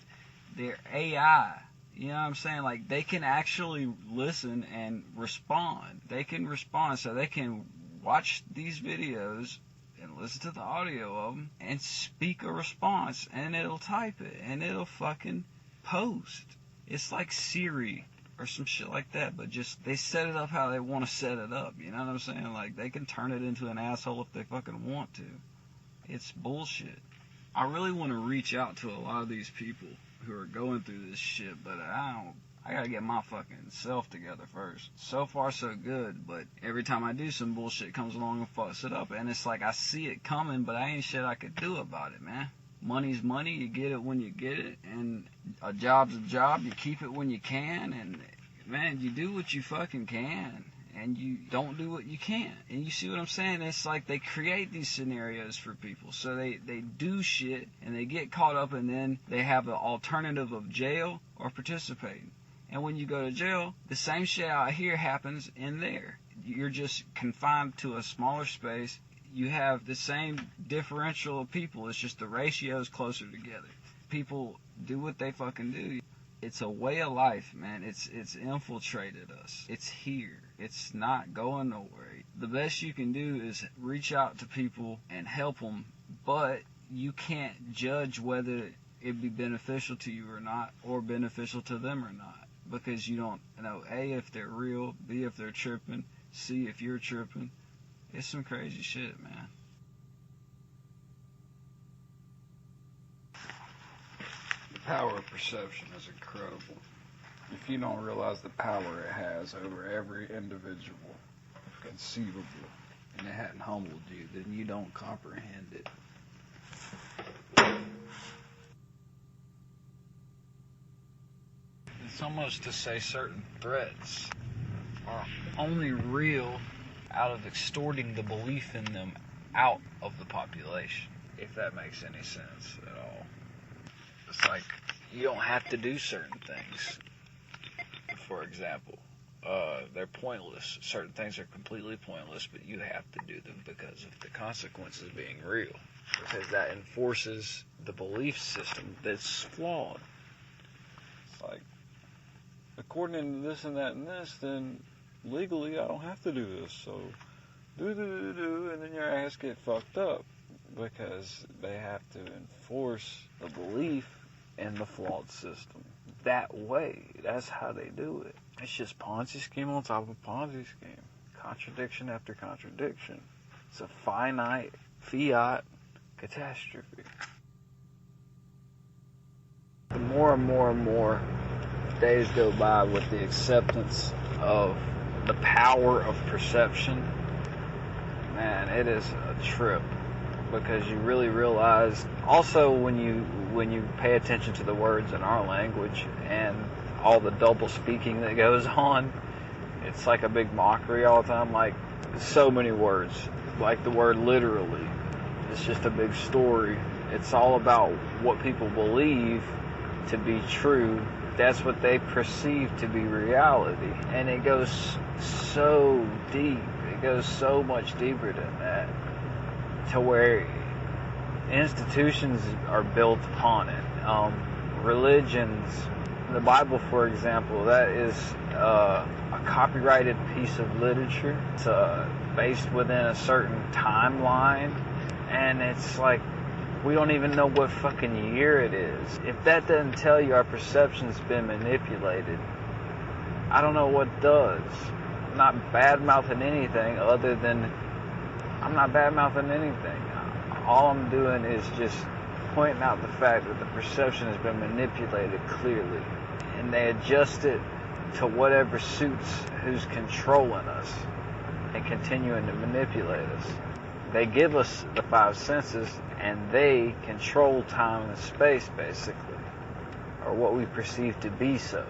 they're AI. You know what I'm saying? Like, they can actually listen and respond. They can respond, so they can watch these videos and listen to the audio of them and speak a response, and it'll type it and it'll fucking post. It's like Siri or some shit like that, but just they set it up how they want to set it up. You know what I'm saying? Like, they can turn it into an asshole if they fucking want to. It's bullshit. I really want to reach out to a lot of these people who are going through this shit, but I gotta get my fucking self together first. So far, so good, but every time I do, some bullshit comes along and fucks it up, and it's like I see it coming, but I ain't shit I could do about it, man. Money's money, you get it when you get it, and a job's a job, you keep it when you can, and man, you do what you fucking can, and you don't do what you can't. And you see what I'm saying? It's like they create these scenarios for people, so they do shit, and they get caught up, and then they have an alternative of jail or participating. And when you go to jail, the same shit out here happens in there. You're just confined to a smaller space. You have the same differential of people. It's just the ratio is closer together. People do what they fucking do. It's a way of life, man. It's infiltrated us. It's here. It's not going nowhere. The best you can do is reach out to people and help them, but you can't judge whether it'd be beneficial to you or not, or beneficial to them or not. Because you don't know, A, if they're real, B, if they're tripping, C, if you're tripping. It's some crazy shit, man. The power of perception is incredible. If you don't realize the power it has over every individual conceivable, and it hadn't humbled you, then you don't comprehend it. It's almost to say certain threats are only real out of extorting the belief in them out of the population, if that makes any sense at all. It's like, you don't have to do certain things. For example, they're pointless. Certain things are completely pointless, but you have to do them because of the consequences being real. Because that enforces the belief system that's flawed. It's like, according to this and that and this, then legally I don't have to do this. So do, and then your ass get fucked up because they have to enforce the belief in the flawed system that way. That's how they do it. It's just Ponzi scheme on top of Ponzi scheme. Contradiction after contradiction. It's a finite fiat catastrophe. The more and more days go by with the acceptance of the power of perception, man, it is a trip, because you really realize also when you pay attention to the words in our language and all the double speaking that goes on, it's like a big mockery all the time. Like, so many words, like the word literally, it's just a big story. It's all about what people believe to be true. That's what they perceive to be reality. And it goes so deep. It goes so much deeper than that, to where institutions are built upon it. Religions, the Bible, for example, that is a copyrighted piece of literature. It's based within a certain timeline, and it's like, we don't even know what fucking year it is. If that doesn't tell you our perception's been manipulated, I don't know what does. I'm not bad-mouthing anything other than, I'm not bad-mouthing anything. All I'm doing is just pointing out the fact that the perception has been manipulated clearly. And they adjust it to whatever suits who's controlling us and continuing to manipulate us. They give us the five senses, and they control time and space, basically, or what we perceive to be so,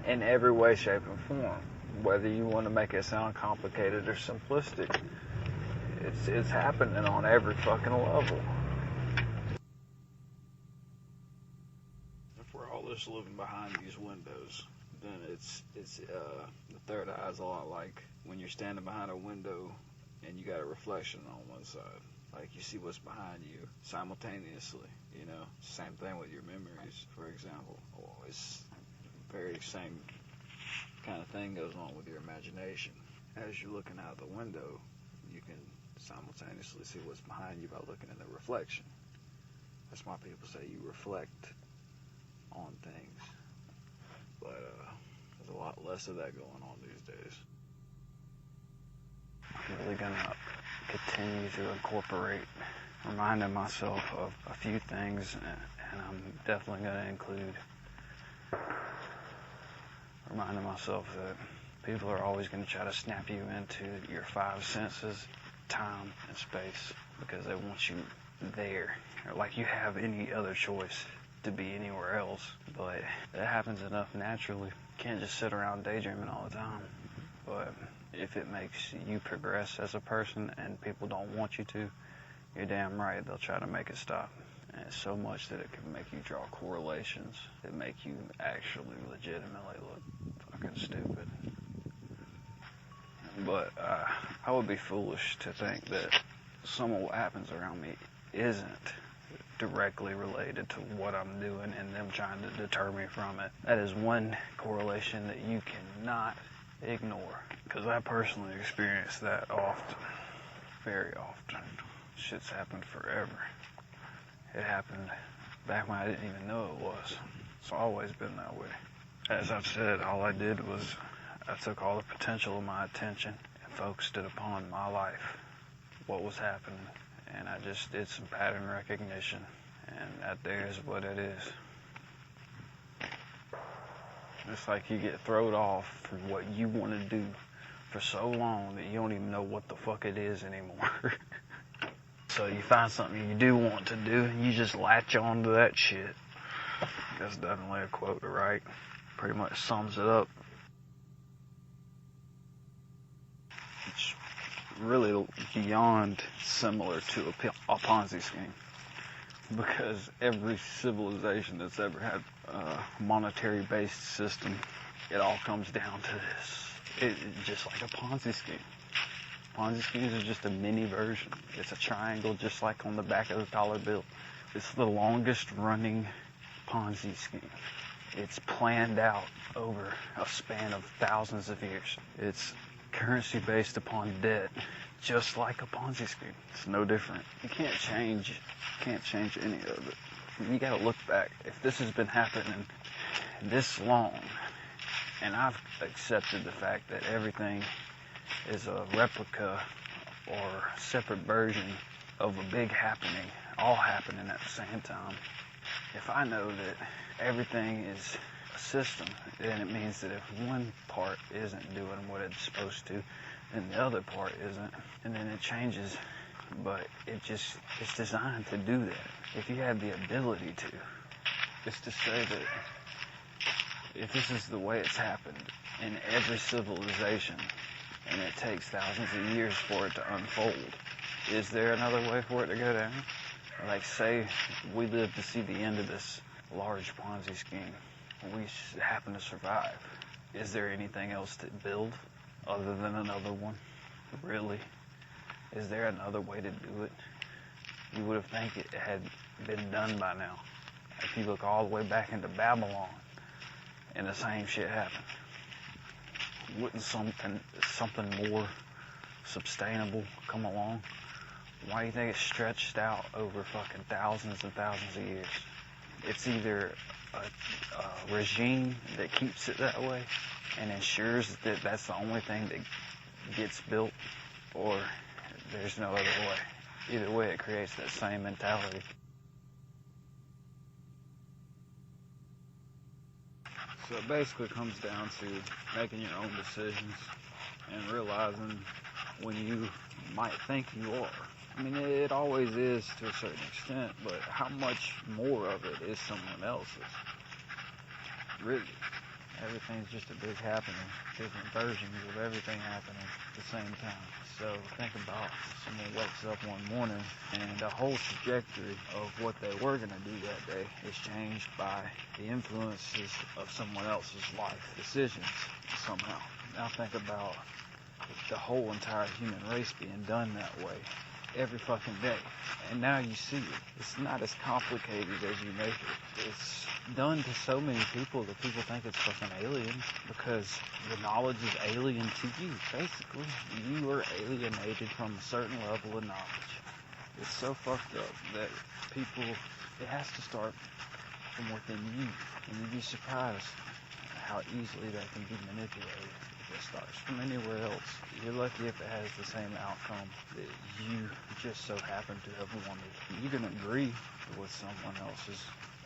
in every way, shape, and form. Whether you want to make it sound complicated or simplistic, it's happening on every fucking level. If we're all just living behind these windows, then it's the third eye is a lot like when you're standing behind a window and you got a reflection on one side. Like, you see what's behind you simultaneously, you know? Same thing with your memories, for example. It's the very same kind of thing goes on with your imagination. As you're looking out the window, you can simultaneously see what's behind you by looking in the reflection. That's why people say you reflect on things. But there's a lot less of that going on these days. I'm really gonna continue to incorporate reminding myself of a few things, and I'm definitely gonna include reminding myself that people are always going to try to snap you into your five senses, time and space, because they want you there, or like you have any other choice to be anywhere else. But it happens enough naturally. You can't just sit around daydreaming all the time. But if it makes you progress as a person and people don't want you to, you're damn right they'll try to make it stop. And it's so much that it can make you draw correlations that make you actually legitimately look fucking stupid. But I would be foolish to think that some of what happens around me isn't directly related to what I'm doing and them trying to deter me from it. That is one correlation that you cannot ignore, because I personally experience that often, very often. Shit's happened forever. It happened back when I didn't even know it was. It's always been that way. As I've said, all I did was I took all the potential of my attention and focused it upon my life, what was happening, and I just did some pattern recognition, and that there is what it is. It's like you get thrown off from what you want to do for so long that you don't even know what the fuck it is anymore. So you find something you do want to do, and you just latch on to that shit. That's definitely a quote to write. Pretty much sums it up. It's really beyond similar to a Ponzi scheme, because every civilization that's ever had a monetary-based system, it all comes down to this. It's just like a Ponzi scheme. Ponzi schemes are just a mini version. It's a triangle just like on the back of the dollar bill. It's the longest running Ponzi scheme. It's planned out over a span of thousands of years. It's currency based upon debt, just like a Ponzi scheme. It's no different. You can't change any of it. You gotta look back. If this has been happening this long, and I've accepted the fact that everything is a replica or separate version of a big happening, all happening at the same time. If I know that everything is a system, then it means that if one part isn't doing what it's supposed to, then the other part isn't, and then it changes. But it's designed to do that. If you have the ability to, it's to say that if this is the way it's happened in every civilization, and it takes thousands of years for it to unfold, is there another way for it to go down? Like, say we live to see the end of this large Ponzi scheme, we happen to survive. Is there anything else to build other than another one? Really? Is there another way to do it? You would have think it had been done by now. If you look all the way back into Babylon, and the same shit happened. Wouldn't something more sustainable come along? Why do you think it's stretched out over fucking thousands and thousands of years? It's either a regime that keeps it that way and ensures that that's the only thing that gets built, or there's no other way. Either way, it creates that same mentality. So it basically comes down to making your own decisions and realizing when you might think you are. I mean, it always is to a certain extent, but how much more of it is someone else's? Really, everything's just a big happening, different versions of everything happening at the same time. So think about someone wakes up one morning and the whole trajectory of what they were going to do that day is changed by the influences of someone else's life decisions somehow. Now think about the whole entire human race being done that way. every fucking day. And now you see it. It's not as complicated as you make it. It's done to so many people that people think it's fucking alien because the knowledge is alien to you, basically. You are alienated from a certain level of knowledge. It's so fucked up that people, it has to start from within you. And you'd be surprised how easily that can be manipulated. It starts from anywhere else. You're lucky if it has the same outcome that you just so happen to have wanted. You can agree with someone else's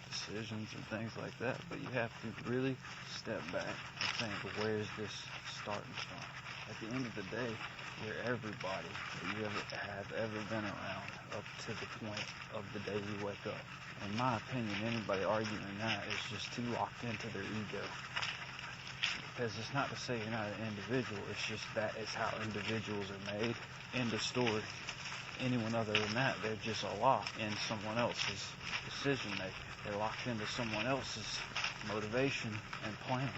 decisions and things like that, but you have to really step back and think, where is this starting from? At the end of the day, you're everybody that you have ever been around up to the point of the day you wake up. In my opinion, anybody arguing that is just too locked into their ego. Because it's not to say you're not an individual, it's just that is how individuals are made. End of story. Anyone other than that, they're just a lock in someone else's decision making. They're locked into someone else's motivation and plan.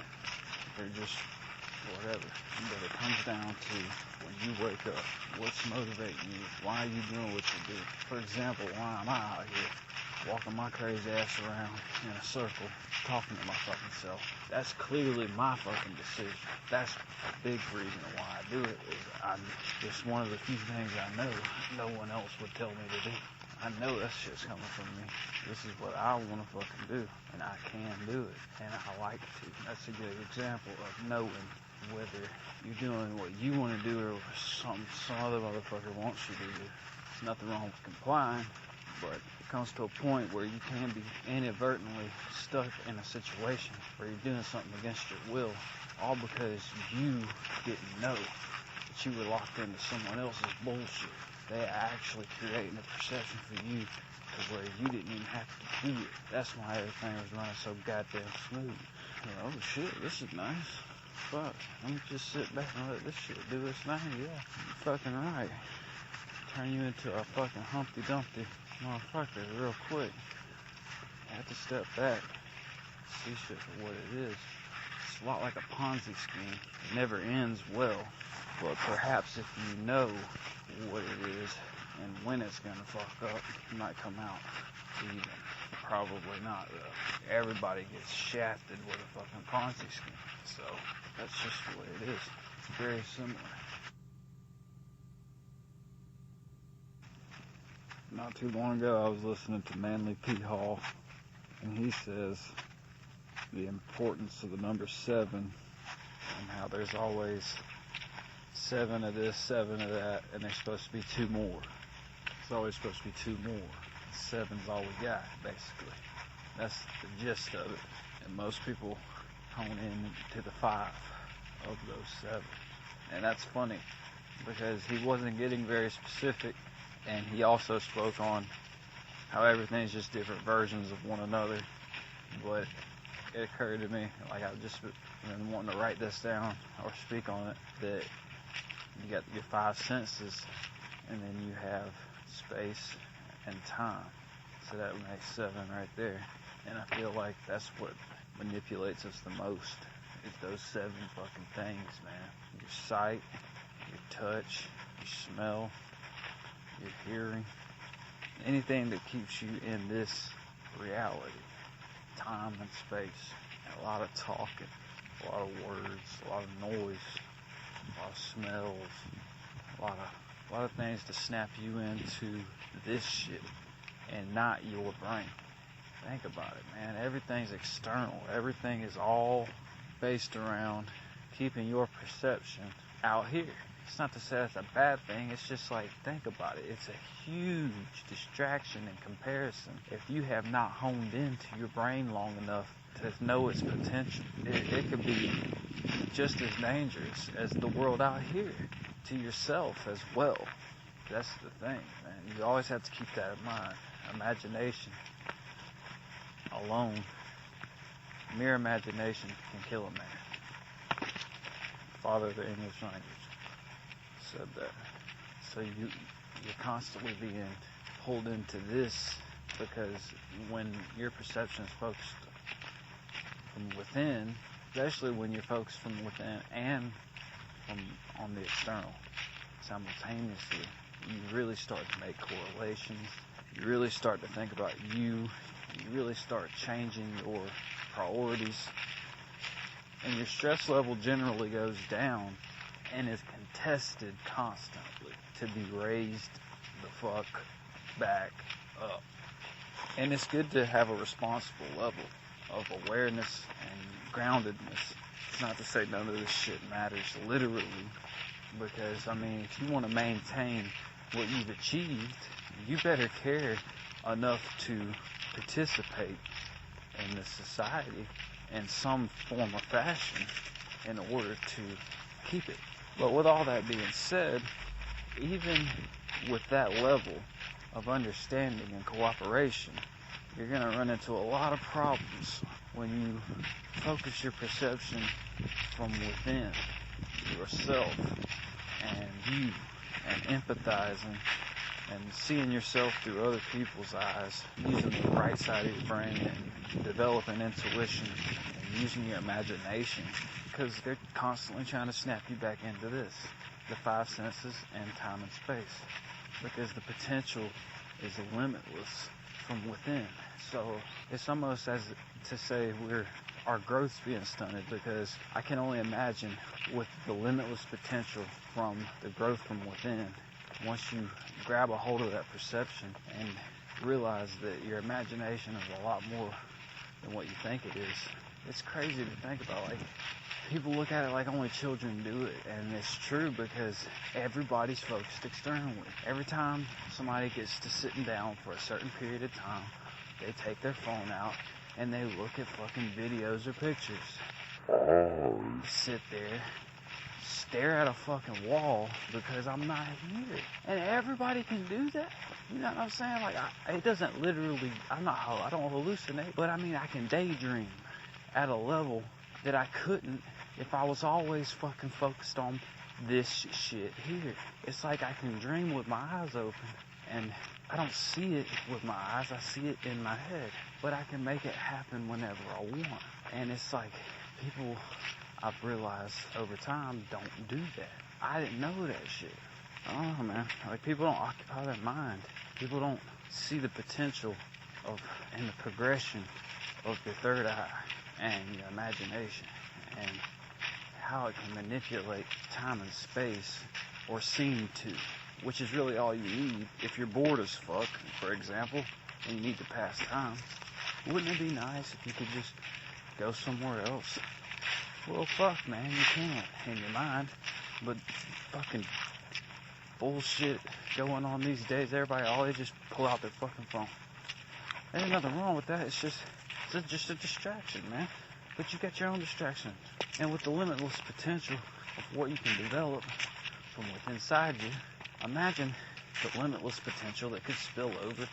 They're just whatever. But it comes down to when you wake up, what's motivating you? Why are you doing what you do? For example, why am I out here walking my crazy ass around in a circle, talking to my fucking self? That's clearly my fucking decision. That's a big reason why I do it. It's one of the few things I know no one else would tell me to do. I know that shit's coming from me. This is what I want to fucking do, and I can do it, and I like to. That's a good example of knowing whether you're doing what you want to do or some other motherfucker wants you to do. There's nothing wrong with complying, but it comes to a point where you can be inadvertently stuck in a situation where you're doing something against your will, all because you didn't know that you were locked into someone else's bullshit. They're actually creating a perception for you to where you didn't even have to do it. That's why everything was running so goddamn smooth. Oh shit, this is nice. Fuck, let me just sit back and let this shit do its thing. Yeah, you're fucking right. Turn you into a fucking Humpty Dumpty motherfucker real quick. You have to step back, see shit for what it is. It's a lot like a Ponzi scheme. It never ends well, but perhaps if you know what it is and when it's gonna fuck up, it might come out even. Probably not though. Everybody gets shafted with a fucking Ponzi scheme, so that's just the way it is. It's very similar. Not too long ago, I was listening to Manly P. Hall, and he says the importance of the number 7 and how there's always 7 of this, 7 of that, and there's supposed to be 2 more. It's always supposed to be 2 more. 7's all we got, basically. That's the gist of it. And most people hone in to the 5 of those 7. And that's funny, because he wasn't getting very specific. And he also spoke on how everything's just different versions of one another. But it occurred to me, like I've just been wanting to write this down or speak on it, that you got your 5 senses, and then you have space and time. So that makes 7 right there. And I feel like that's what manipulates us the most, is those 7 fucking things, man. Your sight, your touch, your smell, your hearing, anything that keeps you in this reality, time and space, and a lot of talking, a lot of words, a lot of noise, a lot of smells, a lot of things to snap you into this shit and not your brain. Think about it, man. Everything's external. Everything is all based around keeping your perception out here. It's not to say that's a bad thing. It's just like, think about it. It's a huge distraction in comparison. If you have not honed into your brain long enough to know its potential, it could be just as dangerous as the world out here to yourself as well. That's the thing, man. You always have to keep that in mind. Imagination alone, mere imagination can kill a man. Father of the English language said that. So you're constantly being pulled into this, because when your perception is focused from within, especially when you're focused from within and from on the external simultaneously, you really start to make correlations. You really start to think about you. You really start changing your priorities. And your stress level generally goes down and is contested constantly to be raised the fuck back up. And it's good to have a responsible level of awareness and groundedness. It's not to say none of this shit matters literally, because, I mean, if you want to maintain what you've achieved, you better care enough to participate in the society in some form or fashion in order to keep it. But with all that being said, even with that level of understanding and cooperation, you're going to run into a lot of problems when you focus your perception from within yourself and you, and empathizing and seeing yourself through other people's eyes, using the right side of your brain and developing intuition and using your imagination, because they're constantly trying to snap you back into this, the five senses and time and space, because the potential is limitless from within. So it's almost as to say our growth's being stunted, because I can only imagine with the limitless potential from the growth from within, once you grab a hold of that perception and realize that your imagination is a lot more than what you think it is. It's crazy to think about. Like, people look at it like only children do it, and it's true, because everybody's focused externally. Every time somebody gets to sitting down for a certain period of time, they take their phone out and they look at fucking videos or pictures. Sit there, stare at a fucking wall because I'm not here. And everybody can do that. You know what I'm saying? Like, it doesn't literally, I don't hallucinate, but I mean, I can daydream at a level that I couldn't if I was always fucking focused on this shit here. It's like I can dream with my eyes open, and I don't see it with my eyes, I see it in my head. But I can make it happen whenever I want. And it's like, people, I've realized over time, don't do that. I didn't know that shit. I don't know, man. Like, people don't occupy their mind. People don't see the potential of and the progression of your third eye and your imagination and how it can manipulate time and space, or seem to, which is really all you need. If you're bored as fuck, for example, and you need to pass time, wouldn't it be nice if you could just go somewhere else? Well, fuck, man, you can in your mind, but fucking bullshit going on these days. Everybody always just pull out their fucking phone. There's nothing wrong with that. It's just a distraction, man. But you got your own distractions. And with the limitless potential of what you can develop from within inside you, imagine the limitless potential that could spill over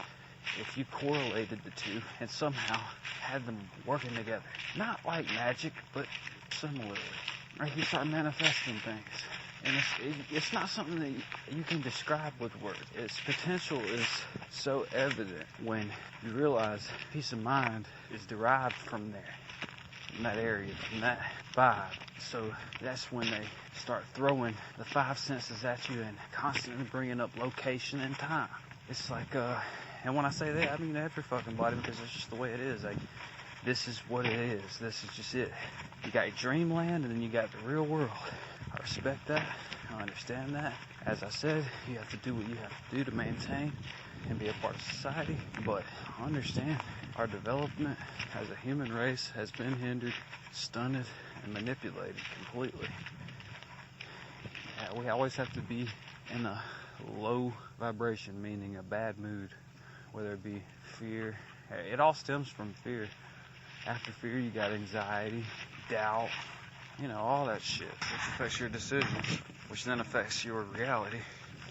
if you correlated the two and somehow had them working together. Not like magic, but similarly. Right? You start manifesting things. And it's not something that you can describe with words. Its potential is so evident when you realize peace of mind is derived from there, from that area, from that vibe. So that's when they start throwing the five senses at you and constantly bringing up location and time. It's like, and when I say that, I mean every fucking body, because it's just the way it is. Like, this is what it is. This is just it. You got your dreamland, and then you got the real world. I respect that. I understand that. As I said, you have to do what you have to do to maintain and be a part of society. But understand, our development as a human race has been hindered, stunted, and manipulated completely. Yeah, we always have to be in a low vibration, meaning a bad mood, whether it be fear. It all stems from fear. After fear, you got anxiety, doubt, you know, all that shit, which affects your decisions, which then affects your reality,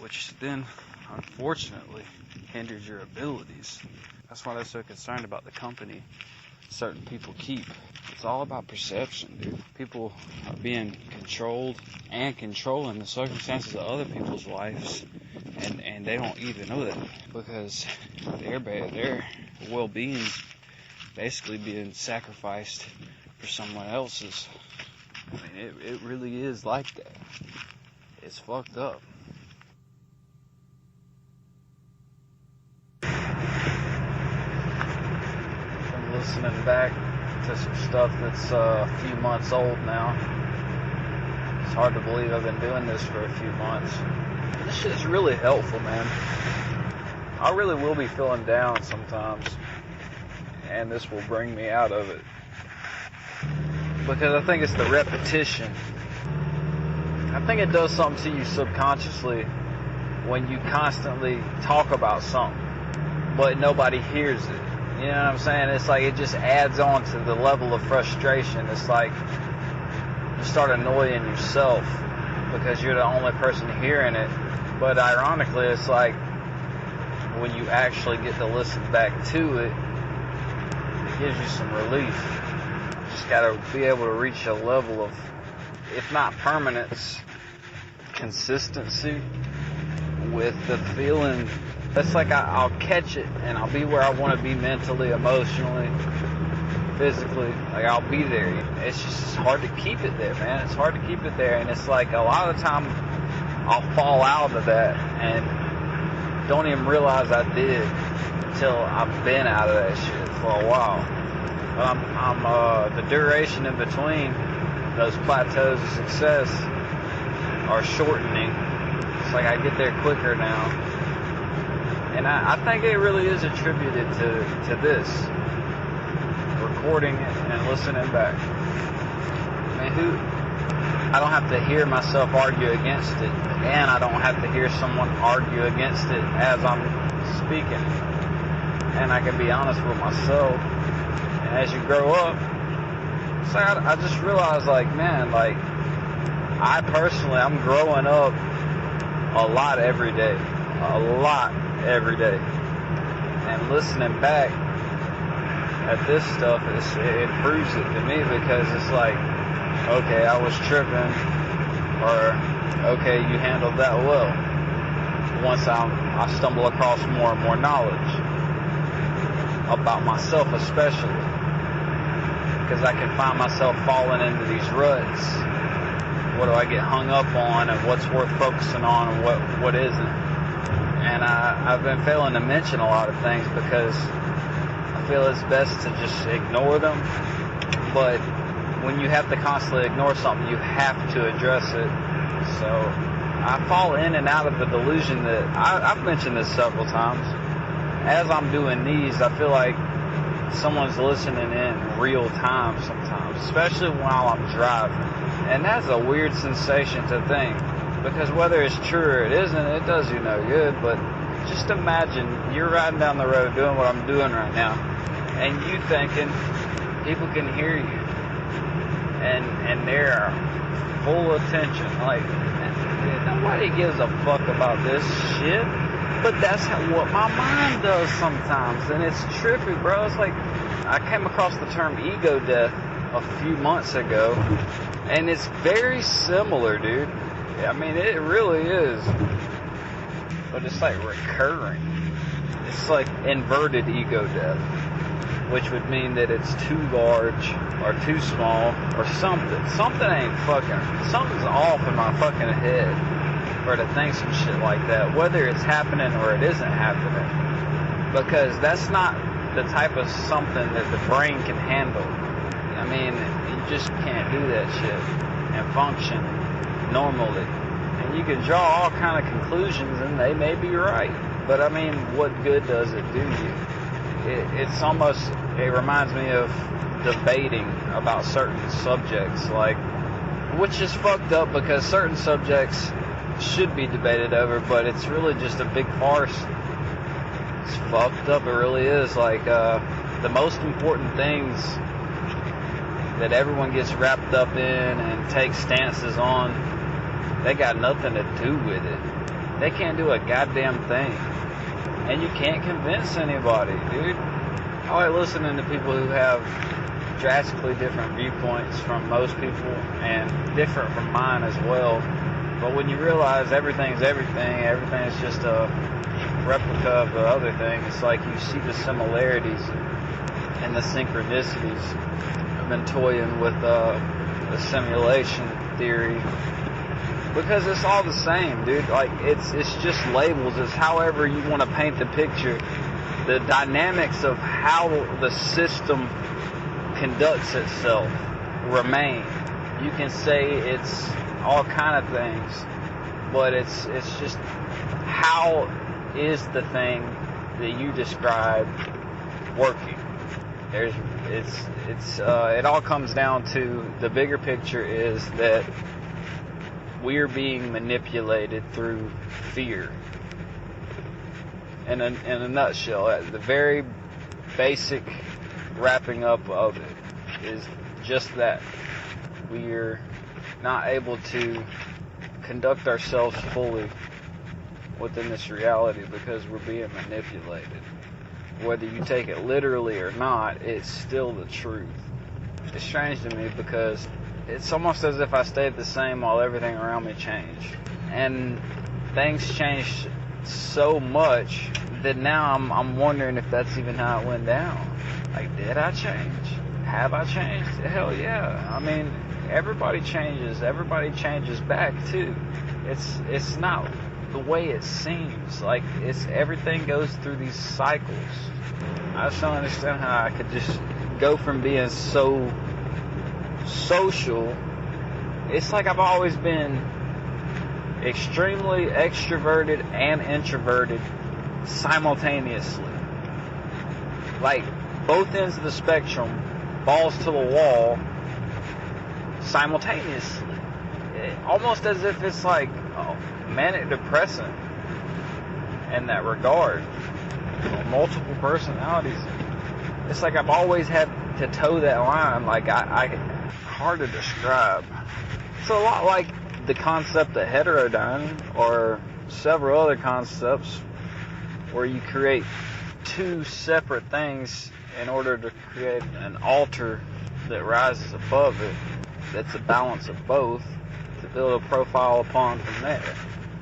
which then, unfortunately, hinders your abilities. That's why they're so concerned about the company certain people keep. It's all about perception, dude. People are being controlled and controlling the circumstances of other people's lives, and they don't even know that, because their well-being's basically being sacrificed for someone else's. I mean, it really is like that. It's fucked up. listening back to some stuff that's a few months old now. It's hard to believe I've been doing this for a few months. This shit's really helpful, man. I really will be feeling down sometimes, and this will bring me out of it. Because I think it's the repetition. I think it does something to you subconsciously when you constantly talk about something, but nobody hears it. You know what I'm saying? It's like it just adds on to the level of frustration. It's like you start annoying yourself because you're the only person hearing it. But ironically, it's like when you actually get to listen back to it, it gives you some relief. You just gotta be able to reach a level of, if not permanence, consistency with the feeling. It's like I'll catch it and I'll be where I want to be mentally, emotionally, physically. Like I'll be there. It's just hard to keep it there, man. It's hard to keep it there, and it's like a lot of the time I'll fall out of that and don't even realize I did until I've been out of that shit for a while. But I'm the duration in between those plateaus of success are shortening. It's like I get there quicker now. And I think it really is attributed to this. Recording it and listening back. I mean, I don't have to hear myself argue against it, and I don't have to hear someone argue against it as I'm speaking. And I can be honest with myself. And as you grow up, it's like I just realized, like, man, like, I personally, I'm growing up a lot every day. A lot every day. And listening back at this stuff, it proves it to me, because it's like, okay, I was tripping, or okay, you handled that well. Once I stumble across more and more knowledge about myself, especially, because I can find myself falling into these ruts. What do I get hung up on, and what's worth focusing on, and what isn't? And I've been failing to mention a lot of things because I feel it's best to just ignore them. But when you have to constantly ignore something, you have to address it. So I fall in and out of the delusion that I've mentioned this several times. As I'm doing these, I feel like someone's listening in real time sometimes, especially while I'm driving. And that's a weird sensation to think, because whether it's true or it isn't, it does you no good. But just imagine you're riding down the road doing what I'm doing right now, and you thinking people can hear you, and they're full attention. Like, nobody gives a fuck about this shit. But that's what my mind does sometimes, and it's trippy, bro. It's like I came across the term ego death a few months ago, and it's very similar, dude. I mean, it really is. But it's like recurring. It's like inverted ego death, which would mean that it's too large or too small or something. Something's off in my fucking head for to think some shit like that, whether it's happening or it isn't happening. Because that's not the type of something that the brain can handle. I mean, you just can't do that shit and function normally. And you can draw all kind of conclusions, and they may be right. But I mean, what good does it do you? It's almost, it reminds me of debating about certain subjects, like, which is fucked up because certain subjects should be debated over, but it's really just a big farce. It's fucked up, it really is. Like, the most important things that everyone gets wrapped up in and takes stances on, they got nothing to do with it. They can't do a goddamn thing. And you can't convince anybody, dude. I like listening to people who have drastically different viewpoints from most people, and different from mine as well. But when you realize everything's everything, everything's just a replica of the other thing, it's like you see the similarities and the synchronicities. I've been toying with the simulation theory, because it's all the same, dude. Like, it's just labels. It's however you want to paint the picture the dynamics of how the system conducts itself remain. You can say it's all kind of things, but it's just how is the thing that you describe working. It all comes down to the bigger picture is that we're being manipulated through fear. In a nutshell, the very basic wrapping up of it is just that. We're not able to conduct ourselves fully within this reality because we're being manipulated. Whether you take it literally or not, it's still the truth. It's strange to me because it's almost as if I stayed the same while everything around me changed. And things changed so much that now I'm wondering if that's even how it went down. Like, did I change? Have I changed? Hell yeah. I mean, everybody changes. Everybody changes back too. It's not the way it seems. Like, everything goes through these cycles. I just don't understand how I could just go from being so social. It's like I've always been extremely extroverted and introverted simultaneously. Like, both ends of the spectrum, balls to the wall, simultaneously. Almost as if it's like manic depressant in that regard. Multiple personalities. It's like I've always had to toe that line. Like, hard to describe. It's a lot like the concept of heterodyne or several other concepts where you create two separate things in order to create an altar that rises above it, that's a balance of both, to build a profile upon from there.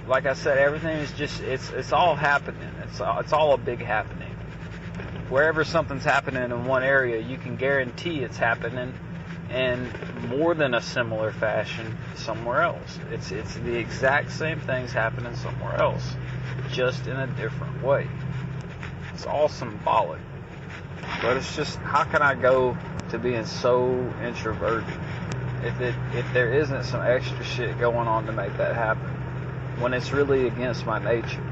Like I said, everything is just, it's all happening. It's all a big happening. Wherever something's happening in one area, you can guarantee it's happening in more than a similar fashion somewhere else. It's the exact same things happening somewhere else, just in a different way. It's all symbolic. But it's just, how can I go to being so introverted if there isn't some extra shit going on to make that happen? When it's really against my nature.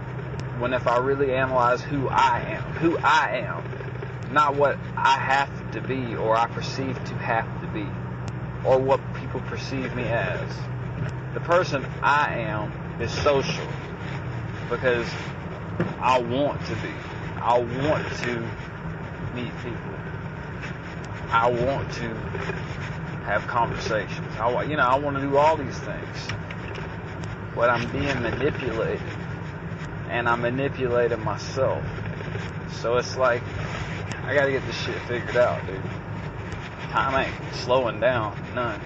When if I really analyze who I am, not what I have to be or I perceive to have to be, or what people perceive me as. The person I am is social because I want to be. I want to meet people. I want to have conversations. I want to do all these things. But I'm being manipulated. And I'm manipulating myself. So it's like, I gotta get this shit figured out, dude. Time ain't slowing down, none.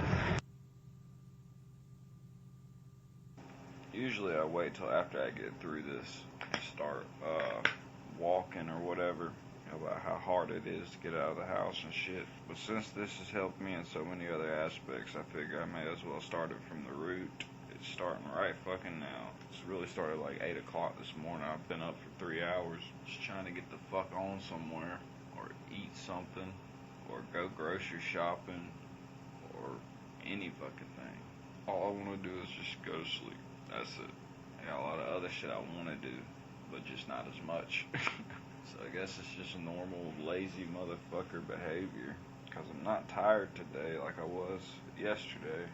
Usually I wait till after I get through this and start walking or whatever, about how hard it is to get out of the house and shit. But since this has helped me in so many other aspects, I figure I may as well start it from the root. It's starting right fucking now. It's really started like 8 o'clock this morning. I've been up for 3 hours just trying to get the fuck on somewhere, or eat something, or go grocery shopping, or any fucking thing. All I want to do is just go to sleep. That's it. I got a lot of other shit I want to do, but just not as much. So I guess it's just a normal lazy motherfucker behavior, because I'm not tired today like I was yesterday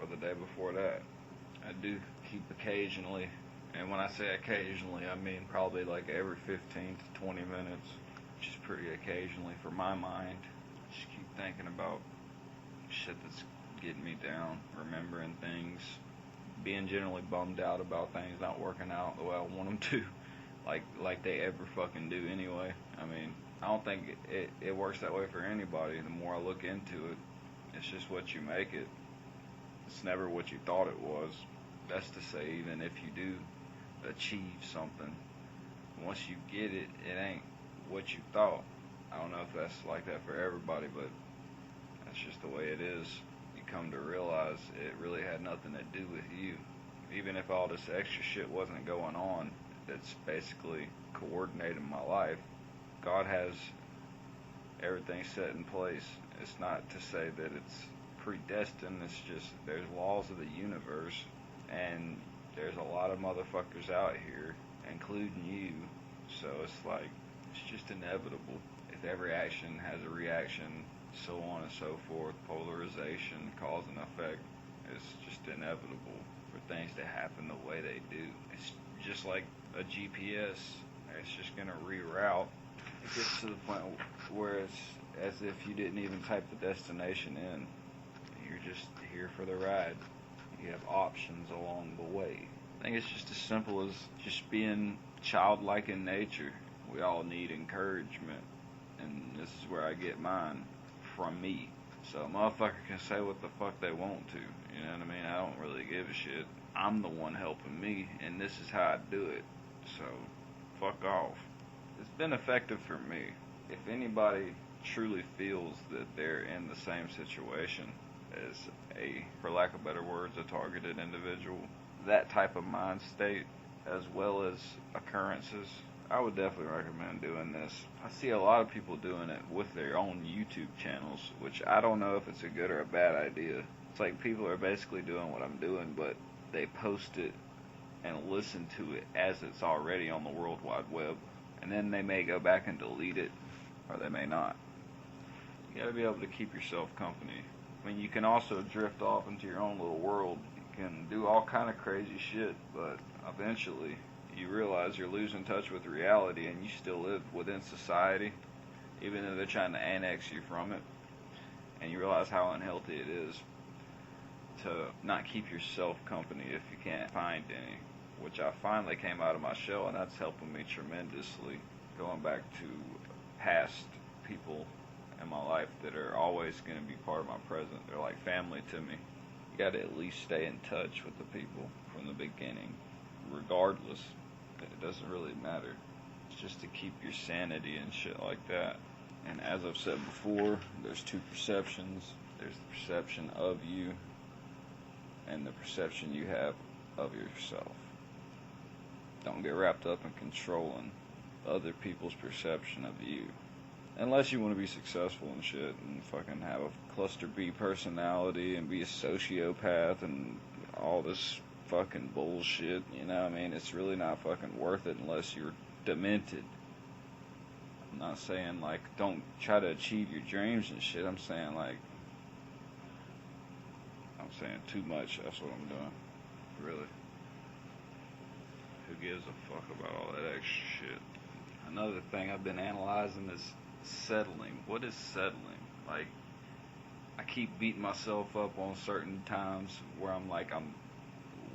or the day before that. I do keep occasionally, and when I say occasionally, I mean probably like every 15 to 20 minutes, which is pretty occasionally for my mind. I just keep thinking about shit that's getting me down, remembering things, being generally bummed out about things not working out the way I want them to, like they ever fucking do anyway. I mean, I don't think it works that way for anybody. The more I look into it, it's just what you make it. It's never what you thought it was. That's to say, even if you do achieve something, once you get it, it ain't what you thought. I don't know if that's like that for everybody, but that's just the way it is. You come to realize it really had nothing to do with you. Even if all this extra shit wasn't going on, that's basically coordinating my life, God has everything set in place. It's not to say that it's predestined, it's just there's laws of the universe, and there's a lot of motherfuckers out here, including you, so it's like, it's just inevitable. If every action has a reaction, so on and so forth, polarization, cause and effect, it's just inevitable for things to happen the way they do. It's just like a GPS, it's just going to reroute. It gets to the point where it's as if you didn't even type the destination in. You're just here for the ride. You have options along the way. I think it's just as simple as just being childlike in nature. We all need encouragement, and this is where I get mine from me. So a motherfucker can say what the fuck they want to, you know what I mean? I don't really give a shit. I'm the one helping me, and this is how I do it. So, fuck off. It's been effective for me. If anybody truly feels that they're in the same situation as for lack of better words, a targeted individual, that type of mind state, as well as occurrences, I would definitely recommend doing this. I see a lot of people doing it with their own YouTube channels, which I don't know if it's a good or a bad idea. It's like people are basically doing what I'm doing, but they post it and listen to it as it's already on the World Wide Web. And then they may go back and delete it, or they may not. You gotta be able to keep yourself company. I mean, you can also drift off into your own little world. You can do all kind of crazy shit, but eventually you realize you're losing touch with reality, and you still live within society, even though they're trying to annex you from it. And you realize how unhealthy it is to not keep yourself company if you can't find any, which I finally came out of my shell, and that's helping me tremendously. Going back to past people in my life that are always going to be part of my present. They're like family to me. You got to at least stay in touch with the people from the beginning, regardless. It doesn't really matter. It's just to keep your sanity and shit like that. And as I've said before, there's two perceptions. There's the perception of you and the perception you have of yourself. Don't get wrapped up in controlling other people's perception of you. Unless you want to be successful and shit and fucking have a cluster B personality and be a sociopath and all this fucking bullshit, you know what I mean? It's really not fucking worth it unless you're demented. I'm not saying, like, don't try to achieve your dreams and shit. I'm saying too much. That's what I'm doing. Really. Who gives a fuck about all that extra shit? Another thing I've been analyzing is settling. What is settling? Like, I keep beating myself up on certain times where I'm like,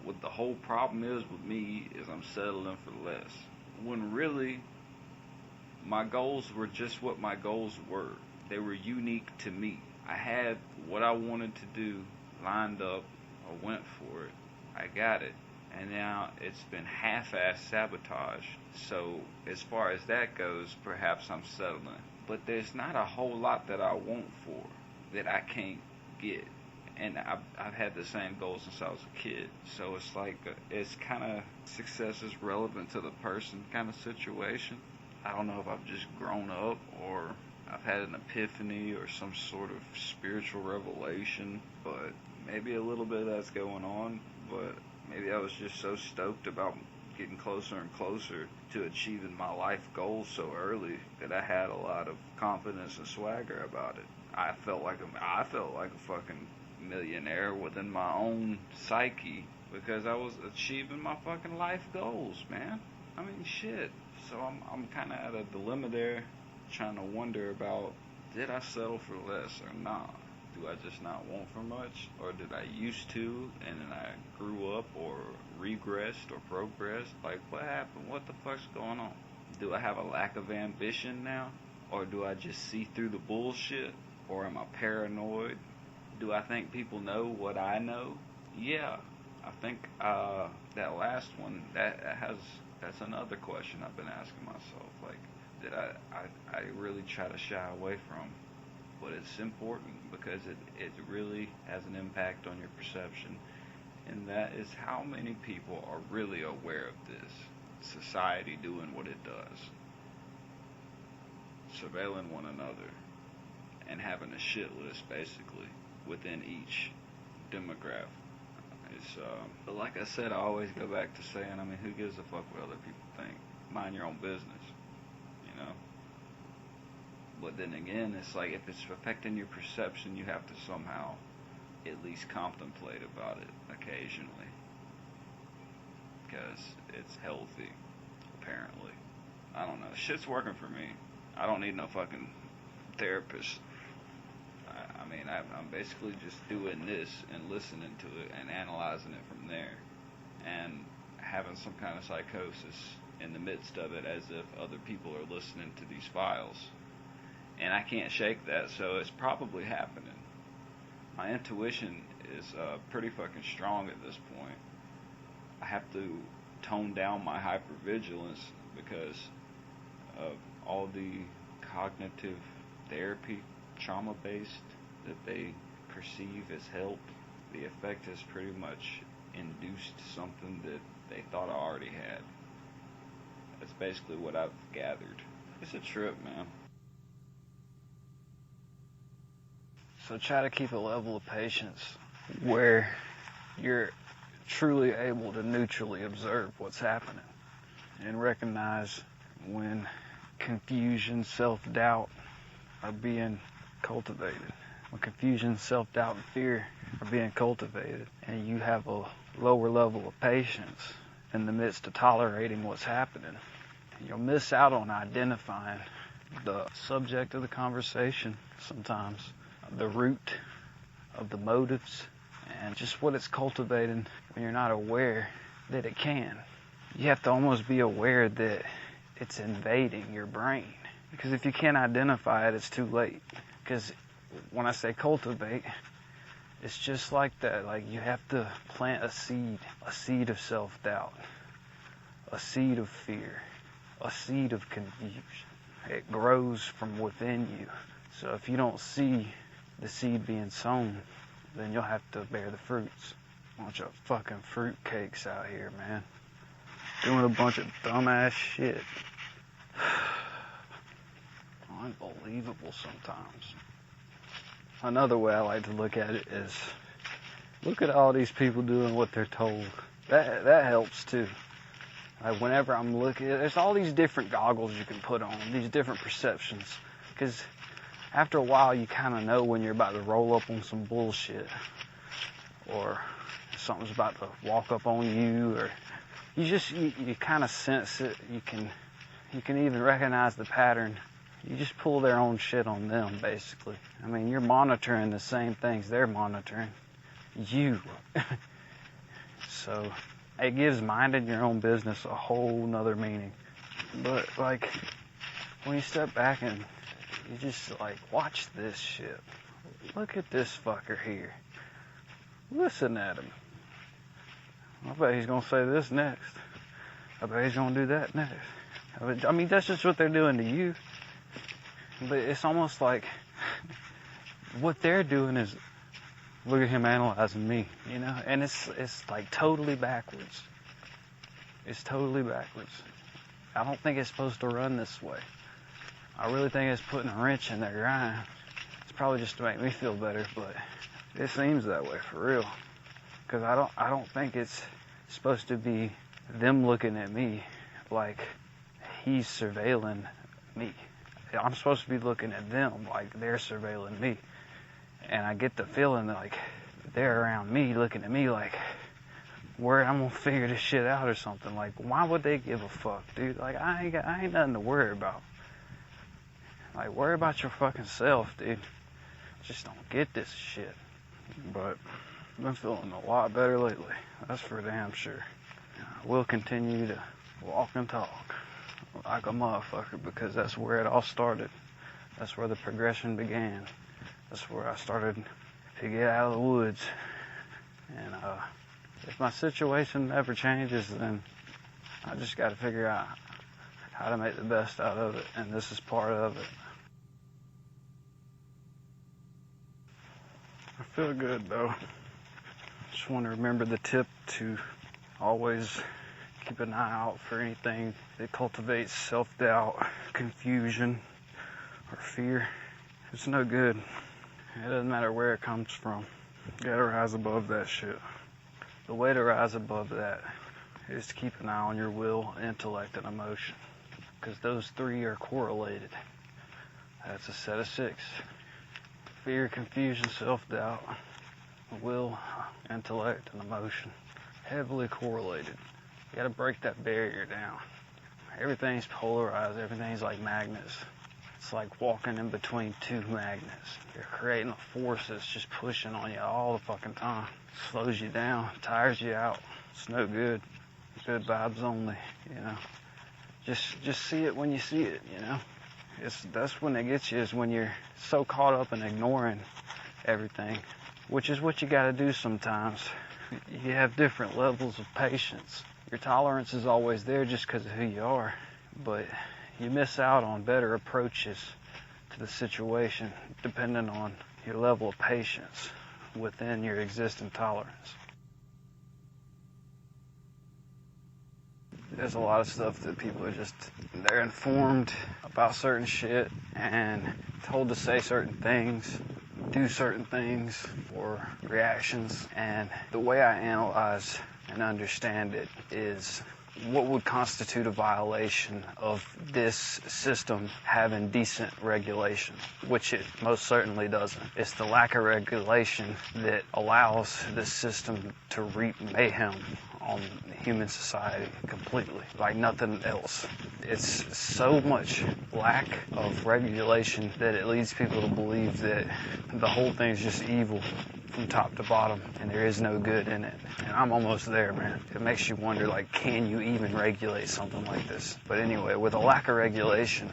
what the whole problem is with me is I'm settling for less. When really, my goals were just what my goals were. They were unique to me. I had what I wanted to do lined up. I went for it. I got it. And now it's been half-ass sabotaged. So as far as that goes, perhaps I'm settling. But there's not a whole lot that I want for that I can't get. And I've had the same goal since I was a kid. So it's like, it's kind of, success is relevant to the person kind of situation. I don't know if I've just grown up or I've had an epiphany or some sort of spiritual revelation. But maybe a little bit of that's going on. But maybe I was just so stoked about getting closer and closer to achieving my life goals so early that I had a lot of confidence and swagger about it. I felt like a fucking millionaire within my own psyche because I was achieving my fucking life goals, man. I mean, shit. So I'm kind of at a dilemma there, trying to wonder about, did I settle for less or not? Do I just not want for much? Or did I used to, and then I grew up or regressed or progressed? Like, what happened? What the fuck's going on? Do I have a lack of ambition now? Or do I just see through the bullshit? Or am I paranoid? Do I think people know what I know? Yeah. I think that last one, that's another question I've been asking myself. Like, did I really try to shy away from? But it's important because it really has an impact on your perception. And that is how many people are really aware of this society doing what it does. surveilling one another and having a shit list basically within each demographic. But like I said, I always go back to saying, I mean, who gives a fuck what other people think? Mind your own business, you know? But then again, it's like, if it's affecting your perception, you have to somehow at least contemplate about it occasionally. Because it's healthy, apparently. I don't know. Shit's working for me. I don't need no fucking therapist. I mean, I'm basically just doing this and listening to it and analyzing it from there, and having some kind of psychosis in the midst of it, as if other people are listening to these files. And I can't shake that, so it's probably happening. My intuition is pretty fucking strong at this point. I have to tone down my hypervigilance because of all the cognitive therapy, trauma-based, that they perceive as help. The effect has pretty much induced something that they thought I already had. That's basically what I've gathered. It's a trip, man. So try to keep a level of patience where you're truly able to neutrally observe what's happening and recognize when confusion, self-doubt are being cultivated. When confusion, self-doubt, and fear are being cultivated, and you have a lower level of patience in the midst of tolerating what's happening, you'll miss out on identifying the subject of the conversation sometimes, the root of the motives, and just what it's cultivating when you're not aware that it can. You have to almost be aware that it's invading your brain. Because if you can't identify it, it's too late. Because when I say cultivate, it's just like that. Like, you have to plant a seed of self-doubt, a seed of fear, a seed of confusion. It grows from within you. So if you don't see the seed being sown, then you'll have to bear the fruits. Bunch of fucking fruitcakes out here, man. Doing a bunch of dumbass shit. Unbelievable sometimes. Another way I like to look at it is, look at all these people doing what they're told. That helps too. Like, whenever I'm looking, there's all these different goggles you can put on, these different perceptions. Because after a while, you kind of know when you're about to roll up on some bullshit, or something's about to walk up on you, or you kind of sense it. You can even recognize the pattern. You just pull their own shit on them, basically. I mean, you're monitoring the same things they're monitoring. You. So it gives minding your own business a whole nother meaning. But, like, when you step back and you just, like, watch this shit. Look at this fucker here. Listen at him. I bet he's going to say this next. I bet he's going to do that next. I mean, that's just what they're doing to you. But it's almost like what they're doing is, look at him analyzing me, you know? And it's like totally backwards. It's totally backwards. I don't think it's supposed to run this way. I really think it's putting a wrench in their grind. It's probably just to make me feel better, but it seems that way for real. Because I don't think it's supposed to be them looking at me like he's surveilling me. I'm supposed to be looking at them like they're surveilling me. And I get the feeling like they're around me looking at me like, where I'm gonna figure this shit out or something. Like, why would they give a fuck, dude? Like, I ain't nothing to worry about. Like, worry about your fucking self, dude. Just don't get this shit. But I've been feeling a lot better lately. That's for damn sure. I will continue to walk and talk like a motherfucker, because that's where it all started. That's where the progression began. That's where I started to get out of the woods. And if my situation ever changes, then I just got to figure out how to make the best out of it, and this is part of it. I feel good though. Just want to remember the tip to always keep an eye out for anything that cultivates self-doubt, confusion, or fear, it's no good. It doesn't matter where it comes from. You gotta rise above that shit. The way to rise above that is to keep an eye on your will, intellect, and emotion. Because those three are correlated. That's a set of 6. Fear, confusion, self-doubt, will, intellect, and emotion. Heavily correlated. You gotta break that barrier down. Everything's polarized. Everything's like magnets. It's like walking in between 2 magnets. You're creating a force that's just pushing on you all the fucking time. Slows you down, tires you out. It's no good. Good vibes only, you know. Just see it when you see it, you know. That's when it gets you, is when you're so caught up in ignoring everything, which is what you gotta do sometimes. You have different levels of patience. Your tolerance is always there just because of who you are, but you miss out on better approaches to the situation depending on your level of patience within your existing tolerance. There's a lot of stuff that people are they're informed about certain shit and told to say certain things, do certain things, or reactions. And the way I analyze and understand it is what would constitute a violation of this system having decent regulation, which it most certainly doesn't. It's the lack of regulation that allows this system to reap mayhem on human society completely, like nothing else. It's so much lack of regulation that it leads people to believe that the whole thing's just evil from top to bottom, and there is no good in it. And I'm almost there, man. It makes you wonder, like, can you even regulate something like this? But anyway, with a lack of regulation,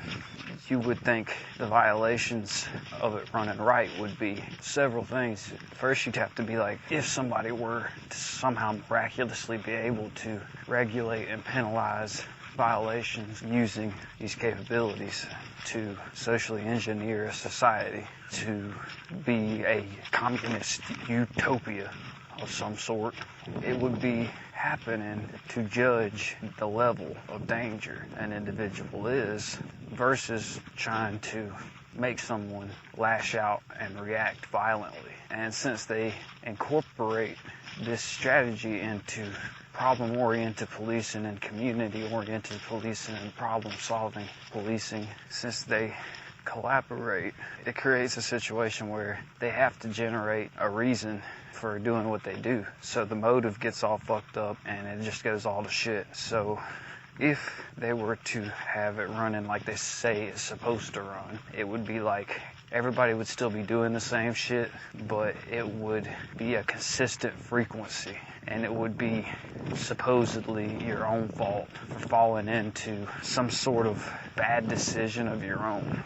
you would think the violations of it running right would be several things. First, you'd have to be like, if somebody were to somehow miraculously be able to regulate and penalize violations using these capabilities to socially engineer a society to be a communist utopia of some sort, it would be happening to judge the level of danger an individual is versus trying to make someone lash out and react violently. And since they incorporate this strategy into problem-oriented policing and community-oriented policing and problem-solving policing, since they collaborate, it creates a situation where they have to generate a reason for doing what they do. So the motive gets all fucked up and it just goes all to shit. So if they were to have it running like they say it's supposed to run, it would be like everybody would still be doing the same shit, but it would be a consistent frequency. And it would be supposedly your own fault for falling into some sort of bad decision of your own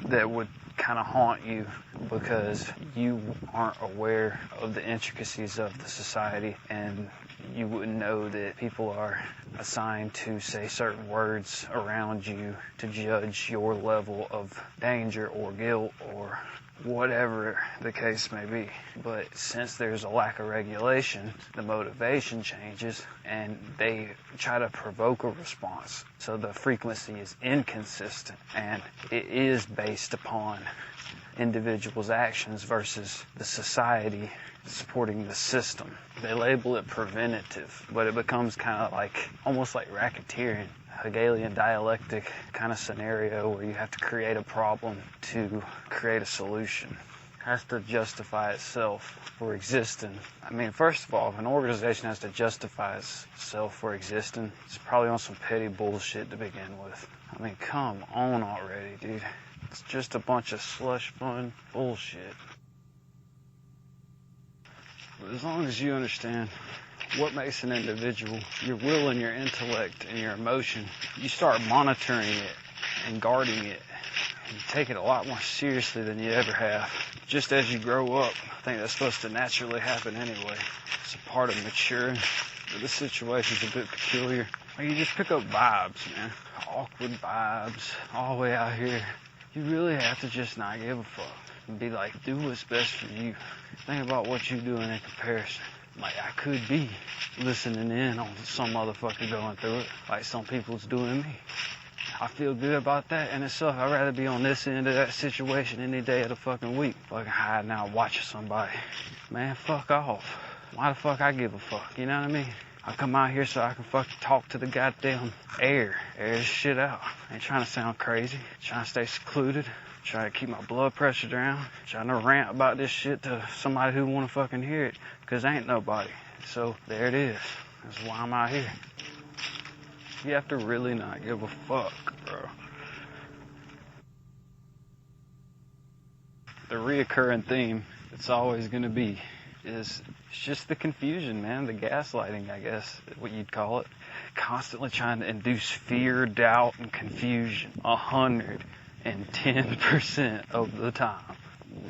that would kind of haunt you because you aren't aware of the intricacies of the society, and you wouldn't know that people are assigned to say certain words around you to judge your level of danger or guilt or whatever the case may be. But since there's a lack of regulation, the motivation changes and they try to provoke a response. So the frequency is inconsistent and it is based upon individuals' actions versus the society supporting the system. They label it preventative, but it becomes kind of like, almost like racketeering, Hegelian dialectic kind of scenario where you have to create a problem to create a solution. It has to justify itself for existing. I mean, first of all, if an organization has to justify itself for existing, it's probably on some petty bullshit to begin with. I mean, come on already, dude. It's just a bunch of slush fund bullshit. But as long as you understand what makes an individual, your will and your intellect and your emotion, you start monitoring it and guarding it and take it a lot more seriously than you ever have. Just as you grow up, I think that's supposed to naturally happen anyway. It's a part of maturing. But this situation's a bit peculiar. Like, you just pick up vibes, man. Awkward vibes all the way out here. You really have to just not give a fuck and be like, do what's best for you. Think about what you're doing in comparison. Like, I could be listening in on some motherfucker going through it, like some people's doing me. I feel good about that in itself. I'd rather be on this end of that situation any day of the fucking week. Fucking hiding out watching somebody. Man, fuck off. Why the fuck I give a fuck? You know what I mean? I come out here so I can fucking talk to the goddamn air this shit out. I ain't trying to sound crazy. Trying to stay secluded. Trying to keep my blood pressure down. Trying to rant about this shit to somebody who want to fucking hear it. Because ain't nobody. So there it is. That's why I'm out here. You have to really not give a fuck, bro. The reoccurring theme it's always going to be is it's just the confusion, man. The gaslighting, I guess, what you'd call it. Constantly trying to induce fear, doubt, and confusion 110% of the time.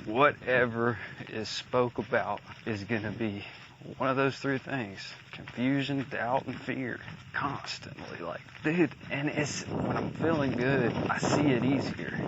Whatever is spoke about is going to be one of those three things. Confusion, doubt, and fear. Constantly. Like, dude, and it's, when I'm feeling good, I see it easier.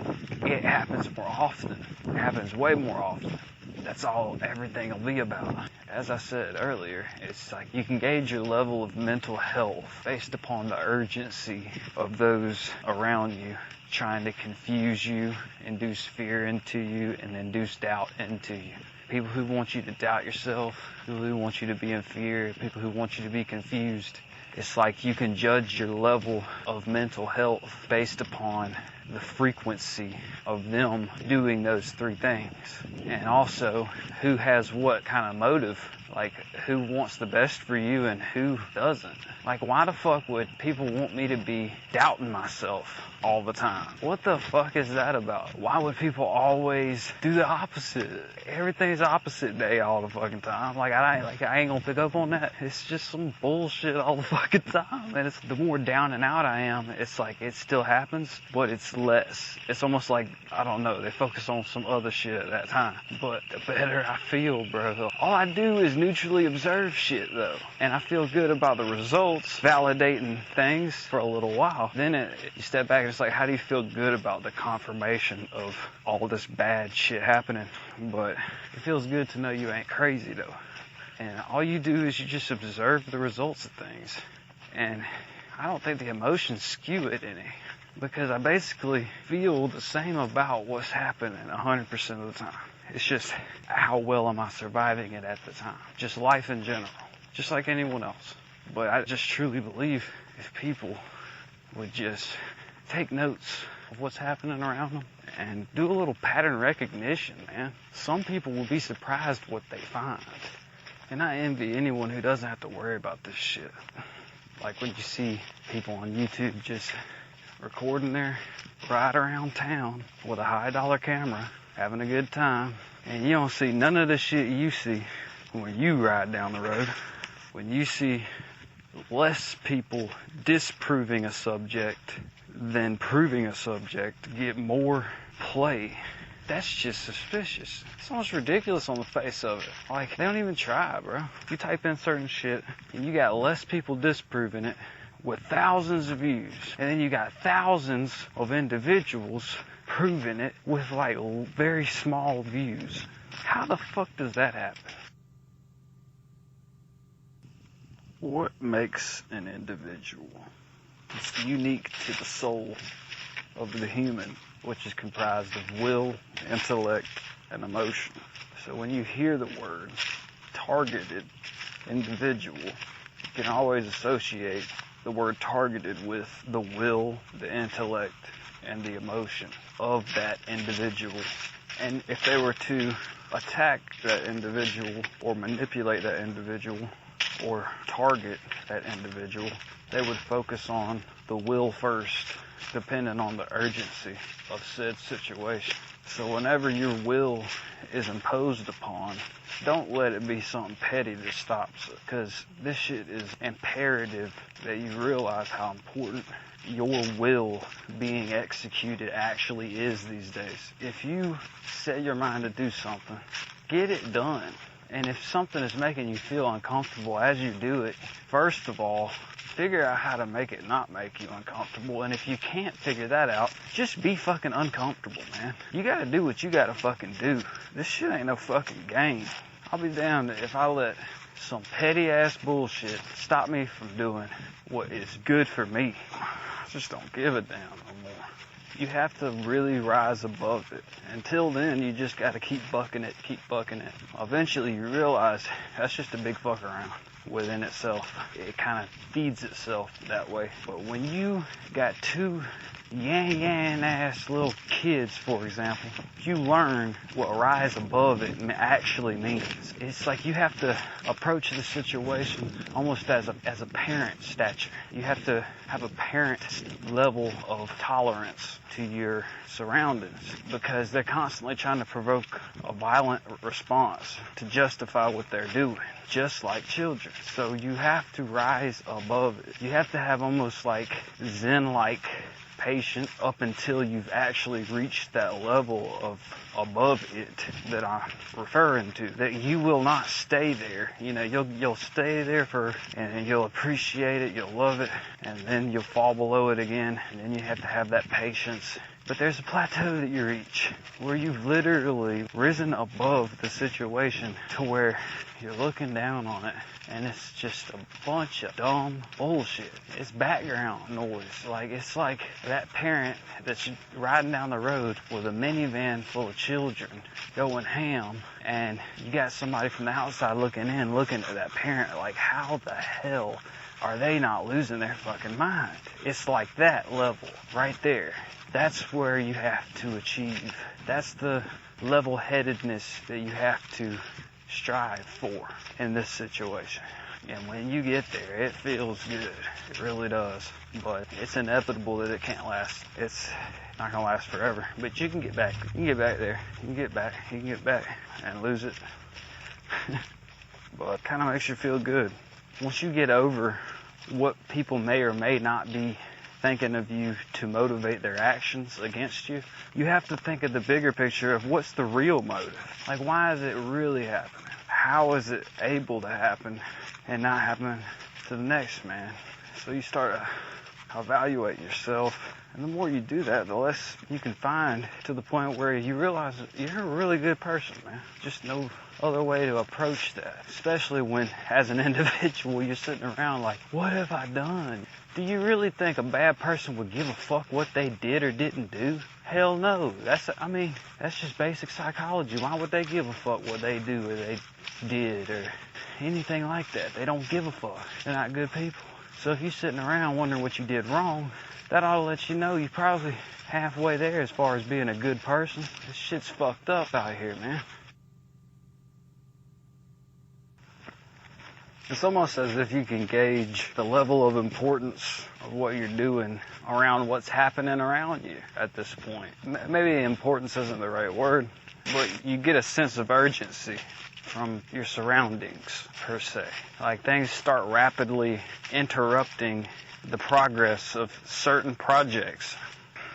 It happens more often. It happens way more often. That's all everything will be about. As I said earlier, it's like you can gauge your level of mental health based upon the urgency of those around you trying to confuse you, induce fear into you, and induce doubt into you. People who want you to doubt yourself, people who want you to be in fear, people who want you to be confused. It's like you can judge your level of mental health based upon the frequency of them doing those three things. And also, who has what kind of motive, like who wants the best for you and who doesn't. Like, why the fuck would people want me to be doubting myself all the time? What the fuck is that about? Why would people always do the opposite? Everything's opposite day all the fucking time. Like I ain't gonna pick up on that. It's just some bullshit all the fucking time. And it's the more down and out I am, it's like it still happens, but it's less. It's almost like, I don't know, they focus on some other shit at that time. But the better I feel, bro. All I do is neutrally observe shit, though. And I feel good about the results, validating things for a little while. Then you step back and it's like, how do you feel good about the confirmation of all this bad shit happening? But it feels good to know you ain't crazy, though. And all you do is you just observe the results of things. And I don't think the emotions skew it any. Because I basically feel the same about what's happening 100% of the time. It's just how well am I surviving it at the time. Just life in general. Just like anyone else. But I just truly believe if people would just take notes of what's happening around them and do a little pattern recognition, man. Some people will be surprised what they find. And I envy anyone who doesn't have to worry about this shit. Like when you see people on YouTube just recording their ride around town with a high-dollar camera, having a good time, and you don't see none of the shit you see when you ride down the road. When you see less people disproving a subject than proving a subject get more play, that's just suspicious. It's almost ridiculous on the face of it. Like, they don't even try, bro. You type in certain shit, and you got less people disproving it with thousands of views. And then you got thousands of individuals proving it with, like, very small views. How the fuck does that happen? What makes an individual? It's unique to the soul of the human, which is comprised of will, intellect, and emotion. So when you hear the word targeted individual, you can always associate the word targeted with the will, the intellect, and the emotion of that individual. And if they were to attack that individual or manipulate that individual or target that individual, they would focus on the will first, depending on the urgency of said situation. So whenever your will is imposed upon, don't let it be something petty that stops it, because this shit is imperative that you realize how important your will being executed actually is these days. If you set your mind to do something, get it done. And if something is making you feel uncomfortable as you do it, first of all, figure out how to make it not make you uncomfortable. And if you can't figure that out, just be fucking uncomfortable, man. You gotta do what you gotta fucking do. This shit ain't no fucking game. I'll be damned if I let some petty ass bullshit stop me from doing what is good for me. just don't give a damn no more. You have to really rise above it. Until then, you just got to keep bucking it. Eventually, you realize that's just a big fuck around within itself. It kind of feeds itself that way. But when you got two yang ass little kids, for example, you learn what rise above it actually means. It's like you have to approach the situation almost as a parent stature. You have to have a parent level of tolerance to your surroundings, because they're constantly trying to provoke a violent response to justify what they're doing, just like children. So you have to rise above it. You have to have almost like Zen-like patience up until you've actually reached that level of above it that I'm referring to. That you will not stay there. You know, you'll stay there and you'll appreciate it, you'll love it, and then you'll fall below it again, and then you have to have that patience. But there's a plateau that you reach where you've literally risen above the situation to where you're looking down on it, and it's just a bunch of dumb bullshit. It's background noise. It's like that parent that's riding down the road with a minivan full of children going ham, and you got somebody from the outside looking in, looking at that parent like, how the hell are they not losing their fucking mind? It's like that level right there. That's where you have to achieve. That's the level-headedness that you have to strive for in this situation. And when you get there, it feels good. It really does. But it's inevitable that it can't last. It's not going to last forever. But you can get back. You can get back there. You can get back. You can get back and lose it. But it kind of makes you feel good. Once you get over what people may or may not be thinking of you to motivate their actions against you, you have to think of the bigger picture of what's the real motive. Like, why is it really happening? How is it able to happen and not happen to the next man? So you start to evaluate yourself, and the more you do that, the less you can find, to the point where you realize that you're a really good person, man. Just no other way to approach that. Especially when, as an individual, you're sitting around like, what have I done? Do you really think a bad person would give a fuck what they did or didn't do? Hell no. That's just basic psychology. Why would they give a fuck what they do or they did or anything like that? They don't give a fuck. They're not good people. So if you're sitting around wondering what you did wrong, that ought to let you know you're probably halfway there as far as being a good person. This shit's fucked up out here, man. It's almost as if you can gauge the level of importance of what you're doing around what's happening around you at this point. Maybe importance isn't the right word, but you get a sense of urgency from your surroundings, per se. Like, things start rapidly interrupting the progress of certain projects.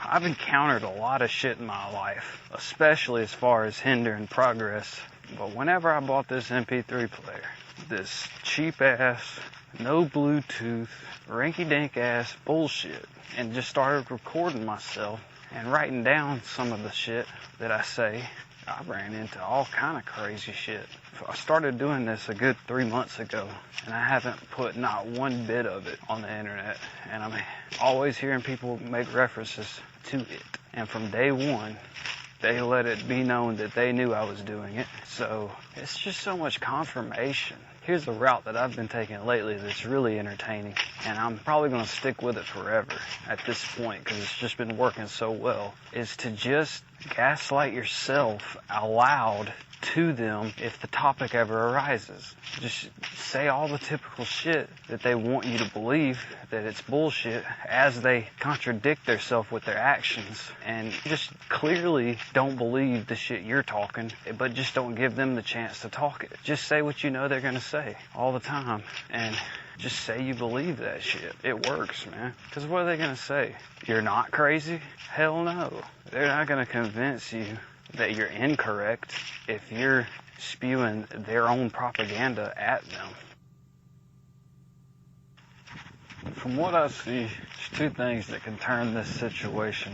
I've encountered a lot of shit in my life, especially as far as hindering progress. But whenever I bought this MP3 player, this cheap-ass, no Bluetooth, rinky-dink ass bullshit, and just started recording myself and writing down some of the shit that I say, I ran into all kind of crazy shit. I started doing this a good 3 months ago, and I haven't put not one bit of it on the internet. And I'm always hearing people make references to it. And from day one, they let it be known that they knew I was doing it. So it's just so much confirmation. Here's the route that I've been taking lately that's really entertaining, and I'm probably going to stick with it forever at this point because it's just been working so well, is to just gaslight yourself aloud to them if the topic ever arises. Just say all the typical shit that they want you to believe that it's bullshit as they contradict themselves with their actions, and just clearly don't believe the shit you're talking, but just don't give them the chance to talk it. Just say what you know they're going to say all the time, and just say you believe that shit. It works, man. Because what are they going to say? You're not crazy? Hell no. They're not going to convince you that you're incorrect if you're spewing their own propaganda at them. From what I see, there's two things that can turn this situation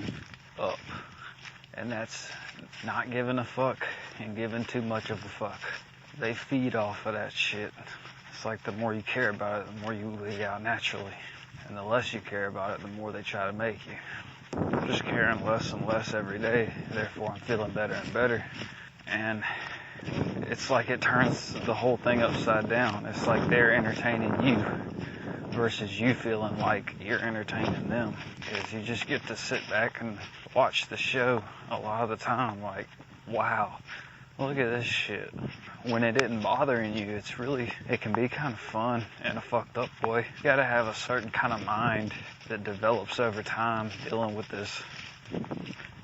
up. And that's not giving a fuck and giving too much of a fuck. They feed off of that shit. It's like the more you care about it, the more you leak out naturally. And the less you care about it, the more they try to make you. I'm just caring less and less every day, therefore I'm feeling better and better. And it's like it turns the whole thing upside down. It's like they're entertaining you versus you feeling like you're entertaining them. Because you just get to sit back and watch the show a lot of the time like, wow, look at this shit. When it isn't bothering you, it can be kind of fun in a fucked up way. You gotta have a certain kind of mind that develops over time dealing with this.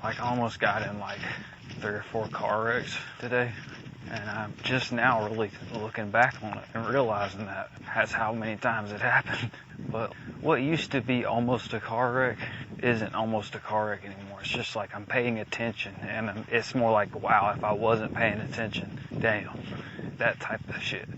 Like, I almost got in like 3 or 4 car wrecks today. And I'm just now really looking back on it and realizing that's how many times it happened. But what used to be almost a car wreck isn't almost a car wreck anymore. It's just like I'm paying attention, and it's more like, wow, if I wasn't paying attention, damn, that type of shit.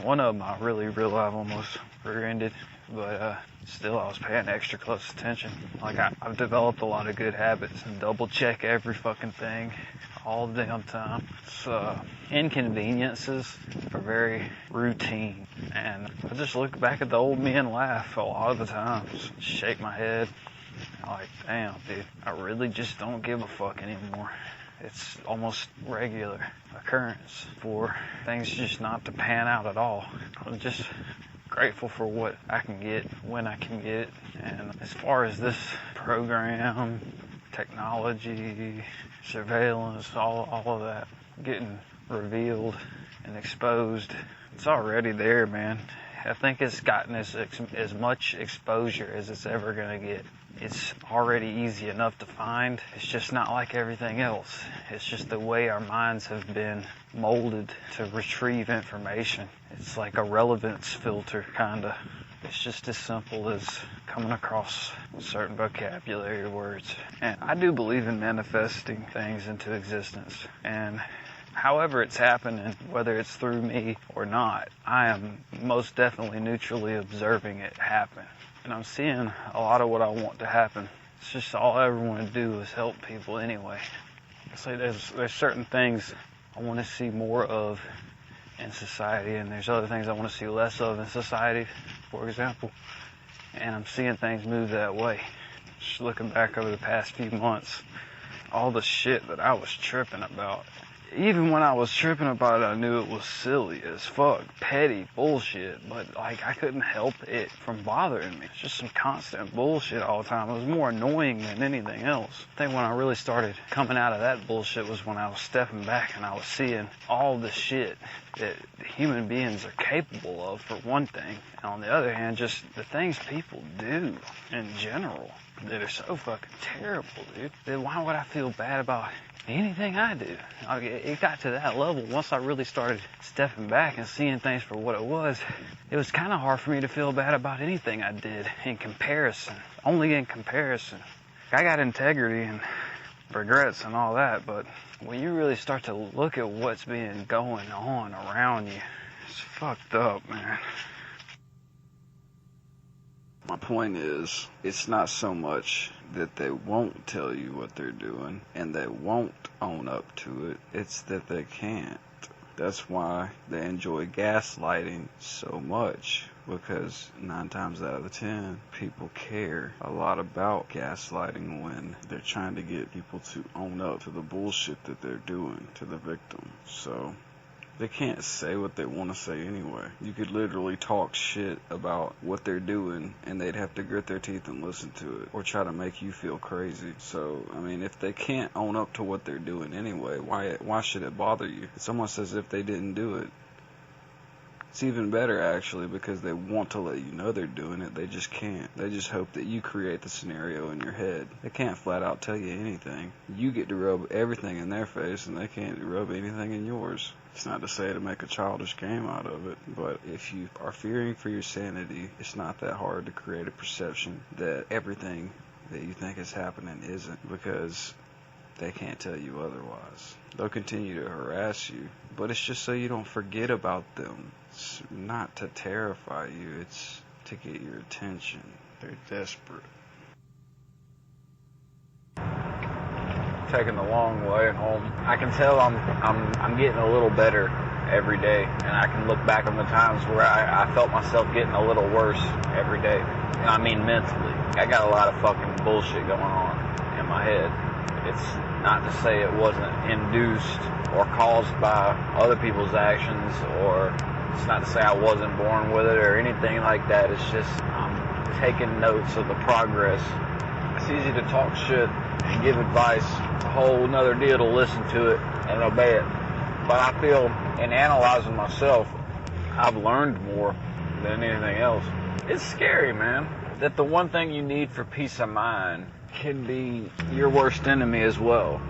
One of them I really realized almost rear-ended, but still I was paying extra close attention. Like, I've developed a lot of good habits and double check every fucking thing all the damn time. So inconveniences are very routine, and I just look back at the old me and laugh a lot of the times, shake my head like, damn dude, I really just don't give a fuck anymore. It's almost regular occurrence for things just not to pan out at all. I'm just grateful for what I can get when I can get it. And as far as this program, technology, surveillance, all of that getting revealed and exposed, it's already there, man. I think it's gotten as much exposure as it's ever going to get. It's already easy enough to find. It's just not like everything else. It's just the way our minds have been molded to retrieve information. It's like a relevance filter, kinda. It's just as simple as coming across certain vocabulary words. And I do believe in manifesting things into existence. And however it's happening, whether it's through me or not, I am most definitely neutrally observing it happen. And I'm seeing a lot of what I want to happen. It's just all I ever want to do is help people anyway. It's like there's certain things I want to see more of in society, and there's other things I want to see less of in society, for example. And I'm seeing things move that way. Just looking back over the past few months, all the shit that I was tripping about. Even when I was tripping about it, I knew it was silly as fuck, petty bullshit, but like I couldn't help it from bothering me. It's just some constant bullshit all the time. It was more annoying than anything else. I think when I really started coming out of that bullshit was when I was stepping back and I was seeing all the shit that human beings are capable of, for one thing. And on the other hand, just the things people do in general that are so fucking terrible, dude. Then why would I feel bad about anything I do? It got to that level. Once I really started stepping back and seeing things for what it was kind of hard for me to feel bad about anything I did in comparison. Only in comparison. I got integrity and regrets and all that, but when you really start to look at what's been going on around you, it's fucked up, man. My point is, it's not so much that they won't tell you what they're doing and they won't own up to it, it's that they can't. That's why they enjoy gaslighting so much, because 9 times out of 10, people care a lot about gaslighting when they're trying to get people to own up to the bullshit that they're doing to the victim. So they can't say what they want to say anyway. You could literally talk shit about what they're doing and they'd have to grit their teeth and listen to it or try to make you feel crazy. So, I mean, if they can't own up to what they're doing anyway, why should it bother you? It's almost as if they didn't do it. It's even better, actually, because they want to let you know they're doing it. They just can't. They just hope that you create the scenario in your head. They can't flat out tell you anything. You get to rub everything in their face, and they can't rub anything in yours. It's not to say to make a childish game out of it, but if you are fearing for your sanity, it's not that hard to create a perception that everything that you think is happening isn't, because they can't tell you otherwise. They'll continue to harass you, but it's just so you don't forget about them. It's not to terrify you, it's to get your attention. They're desperate. Taking the long way home. I can tell I'm getting a little better every day. And I can look back on the times where I felt myself getting a little worse every day. And I mean mentally. I got a lot of fucking bullshit going on in my head. It's not to say it wasn't induced or caused by other people's actions, or it's not to say I wasn't born with it or anything like that. It's just I'm taking notes of the progress. It's easy to talk shit and give advice. It's a whole nother deal to listen to it and obey it. But I feel in analyzing myself, I've learned more than anything else. It's scary, man, that the one thing you need for peace of mind can be your worst enemy as well.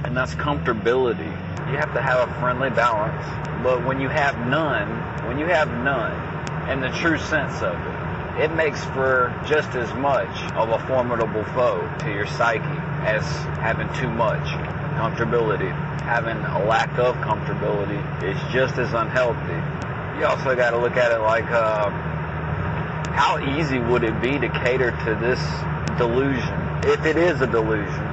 And that's comfortability. You have to have a friendly balance. But when you have none, in the true sense of it, it makes for just as much of a formidable foe to your psyche as having too much comfortability. Having a lack of comfortability is just as unhealthy. You also got to look at it like, how easy would it be to cater to this delusion, if it is a delusion?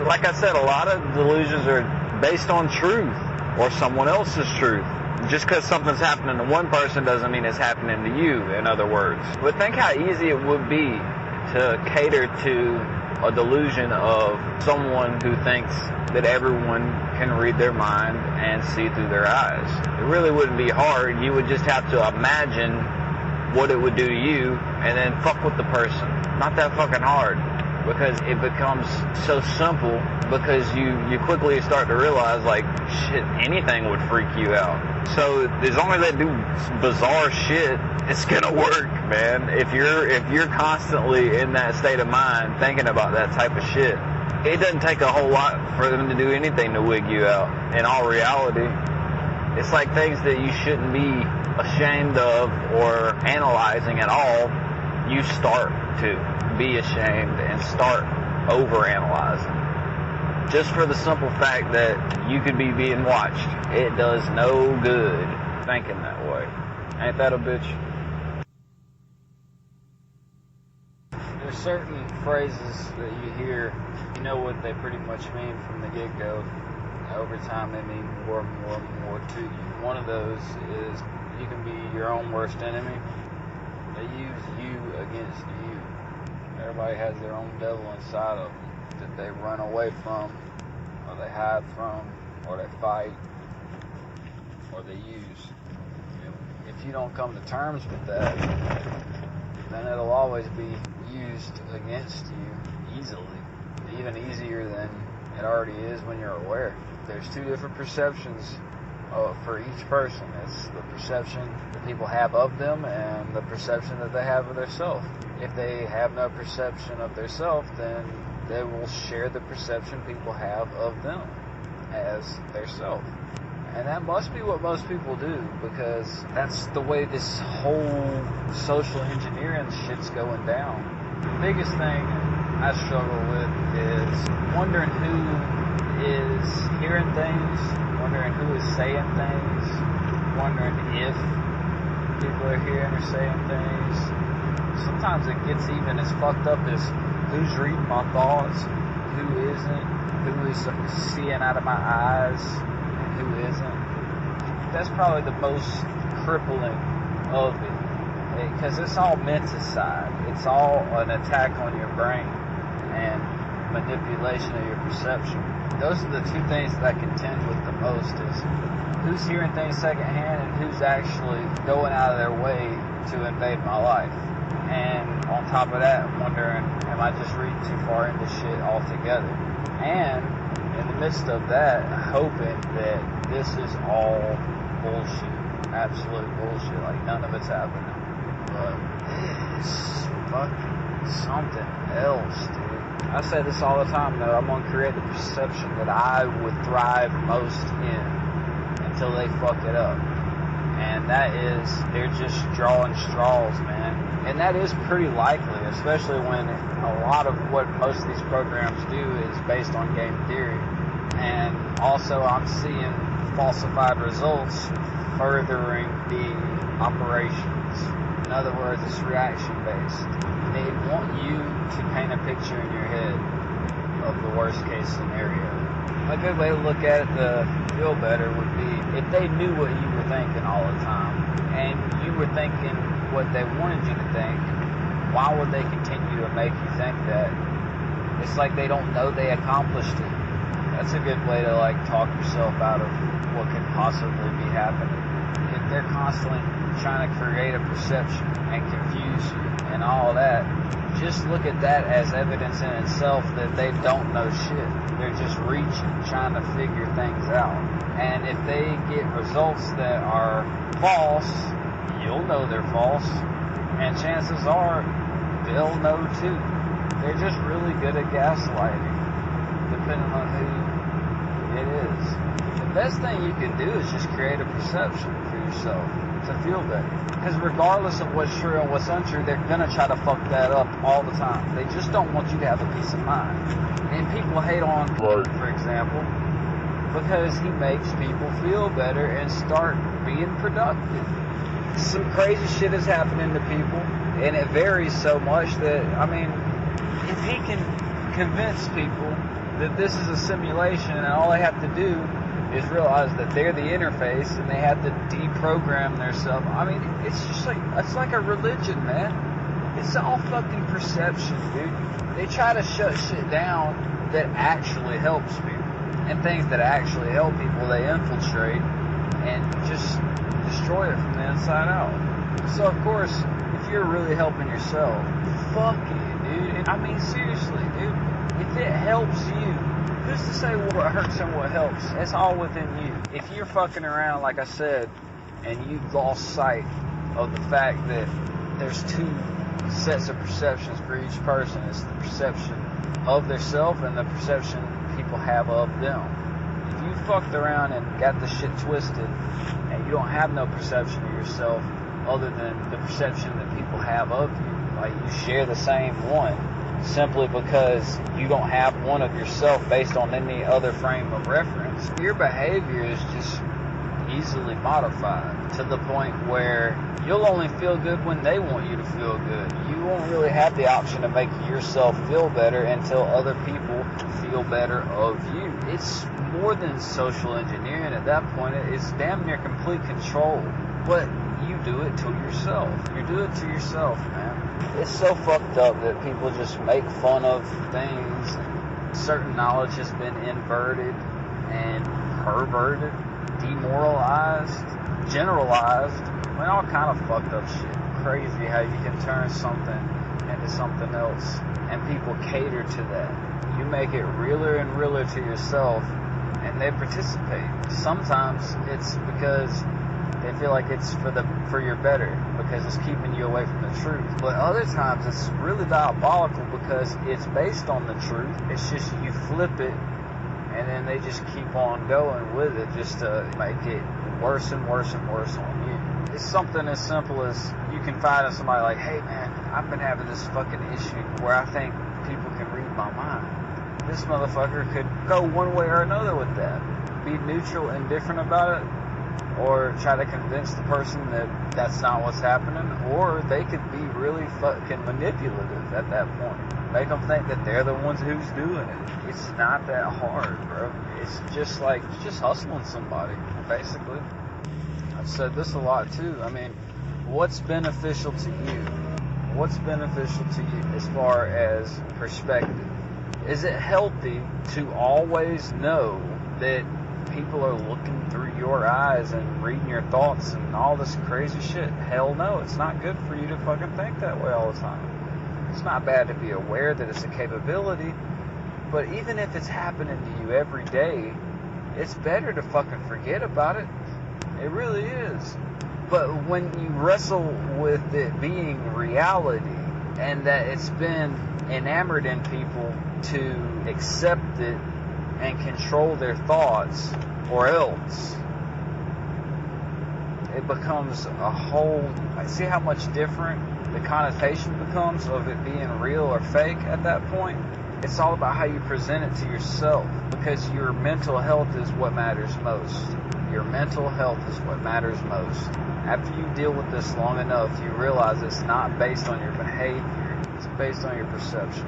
Like I said, a lot of delusions are based on truth or someone else's truth. Just because something's happening to one person doesn't mean it's happening to you, in other words. But think how easy it would be to cater to a delusion of someone who thinks that everyone can read their mind and see through their eyes. It really wouldn't be hard. You would just have to imagine what it would do to you and then fuck with the person. Not that fucking hard, because it becomes so simple, because you quickly start to realize, like, shit, anything would freak you out. So as long as they do bizarre shit, it's gonna work, man. If you're constantly in that state of mind thinking about that type of shit, it doesn't take a whole lot for them to do anything to wig you out. In all reality, it's like things that you shouldn't be ashamed of or analyzing at all. You start to be ashamed and start overanalyzing. Just for the simple fact that you could be being watched. It does no good thinking that way. Ain't that a bitch? There's certain phrases that you hear, you know what they pretty much mean from the get-go. Over time they mean more and more and more to you. One of those is you can be your own worst enemy. They use you against you. Everybody has their own devil inside of them that they run away from, or they hide from, or they fight, or they use. If you don't come to terms with that, then it'll always be used against you easily, even easier than it already is when you're aware. There's two different perceptions for each person. It's the perception that people have of them and the perception that they have of themselves. If they have no perception of themselves, then they will share the perception people have of them as theirself. And that must be what most people do, because that's the way this whole social engineering shit's going down. The biggest thing I struggle with is wondering who is hearing things, wondering who is saying things, wondering if people are hearing or saying things. Sometimes it gets even as fucked up as who's reading my thoughts, who isn't, who is seeing out of my eyes, and who isn't. That's probably the most crippling of it, because it's all menticide. It's all an attack on your brain and manipulation of your perception. Those are the two things that I contend with the most, is who's hearing things secondhand and who's actually going out of their way to invade my life. And on top of that, I'm wondering, am I just reading too far into shit altogether? And in the midst of that, hoping that this is all bullshit, absolute bullshit, like none of it's happening. But it's fucking something else, dude. I say this all the time, though. I'm gonna create the perception that I would thrive most in until they fuck it up. And that is, they're just drawing straws, man. And that is pretty likely, especially when a lot of what most of these programs do is based on game theory. And also I'm seeing falsified results furthering the operations. In other words, it's reaction based. They want you to paint a picture in your head of the worst case scenario. A good way to look at it to feel better would be if they knew what you were thinking all the time and you were thinking what they wanted you to think, why would they continue to make you think that? It's like they don't know they accomplished it. That's a good way to like talk yourself out of what could possibly be happening. If they're constantly trying to create a perception and confuse you and all that, just look at that as evidence in itself that they don't know shit. They're just reaching, trying to figure things out. And if they get results that are false, you'll know they're false. And chances are, they'll know too. They're just really good at gaslighting, depending on who it is. The best thing you can do is just create a perception for yourself to feel better. Because regardless of what's true and what's untrue, they're going to try to fuck that up all the time. They just don't want you to have a peace of mind. And people hate on Freud, for example, because he makes people feel better and start being productive. Some crazy shit is happening to people, and it varies so much that, I mean, if he can convince people that this is a simulation and all they have to do is realize that they're the interface and they have to deprogram themselves. I mean, it's just like, it's like a religion, man. It's all fucking perception, dude. They try to shut shit down that actually helps people. And things that actually help people, they infiltrate and just destroy it from the inside out. So, of course, if you're really helping yourself, fuck it, dude. I mean, seriously, dude. If it helps you, who's to say what hurts and what helps? It's all within you. If you're fucking around, like I said, and you've lost sight of the fact that there's two sets of perceptions for each person. It's the perception of their self and the perception people have of them. If you fucked around and got the shit twisted and you don't have no perception of yourself other than the perception that people have of you, like you share the same one, simply because you don't have one of yourself based on any other frame of reference, your behavior is just easily modified to the point where you'll only feel good when they want you to feel good. You won't really have the option to make yourself feel better until other people feel better of you. It's more than social engineering at that point. It's damn near complete control. But you do it to yourself. You do it to yourself, man. It's so fucked up that people just make fun of things. Certain knowledge has been inverted and perverted, demoralized, generalized. I mean, all kind of fucked up shit. Crazy how you can turn something into something else, and people cater to that. You make it realer and realer to yourself, and they participate. Sometimes it's because they feel like it's for your better, because it's keeping you away from the truth. But other times it's really diabolical because it's based on the truth. It's just you flip it, and then they just keep on going with it just to make it worse and worse and worse on you. It's something as simple as you confide in somebody like, hey man, I've been having this fucking issue where I think people can read my mind. This motherfucker could go one way or another with that. Be neutral, indifferent about it, or try to convince the person that that's not what's happening, or they could be really fucking manipulative at that point. Make them think that they're the ones who's doing it. It's not that hard, bro. It's just like, just hustling somebody, basically. I've said this a lot too. I mean, what's beneficial to you? What's beneficial to you as far as perspective? Is it healthy to always know that people are looking through your eyes and reading your thoughts and all this crazy shit? Hell no, it's not good for you to fucking think that way all the time. It's not bad to be aware that it's a capability, but even if it's happening to you every day, it's better to fucking forget about it. It really is. But when you wrestle with it being reality and that it's been enamored in people to accept it and control their thoughts, or else it becomes a whole, see how much different the connotation becomes of it being real or fake at that point? It's all about how you present it to yourself, because your mental health is what matters most. Your mental health is what matters most. After you deal with this long enough, you realize it's not based on your behavior, it's based on your perception.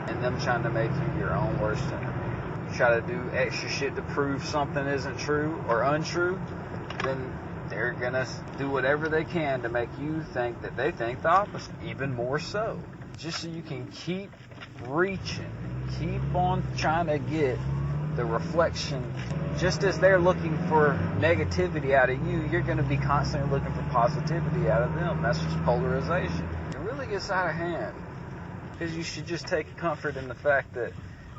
and them trying to make you your own worst enemy. You try to do extra shit to prove something isn't true or untrue, then they're gonna do whatever they can to make you think that they think the opposite, even more so. Just so you can keep reaching, keep on trying to get the reflection. Just as they're looking for negativity out of you, you're going to be constantly looking for positivity out of them. That's just polarization. It really gets out of hand, because you should just take comfort in the fact that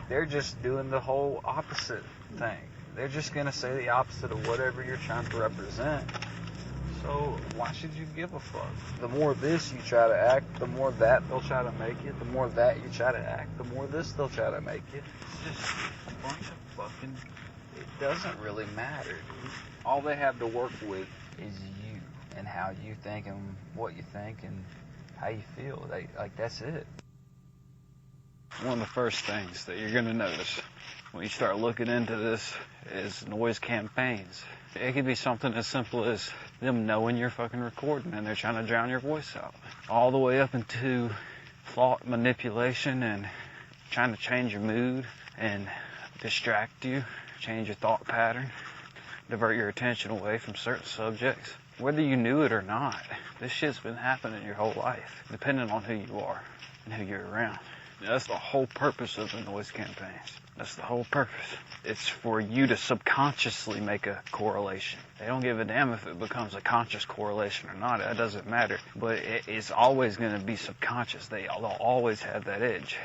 they're just doing the whole opposite thing. They're just going to say the opposite of whatever you're trying to represent. So why should you give a fuck? The more this you try to act, the more that they'll try to make it. The more that you try to act, the more this they'll try to make it. It's just a bunch of fucking... It doesn't really matter, dude. All they have to work with is you and how you think and what you think and how you feel. Like that's it. One of the first things that you're going to notice when you start looking into this is noise campaigns. It could be something as simple as them knowing you're fucking recording and they're trying to drown your voice out, all the way up into thought manipulation and trying to change your mood and distract you, change your thought pattern, divert your attention away from certain subjects. Whether you knew it or not, this shit's been happening your whole life, depending on who you are and who you're around. That's the whole purpose of the noise campaigns. That's the whole purpose. It's for you to subconsciously make a correlation. They don't give a damn if it becomes a conscious correlation or not. That doesn't matter. But it's always going to be subconscious. They'll always have that edge.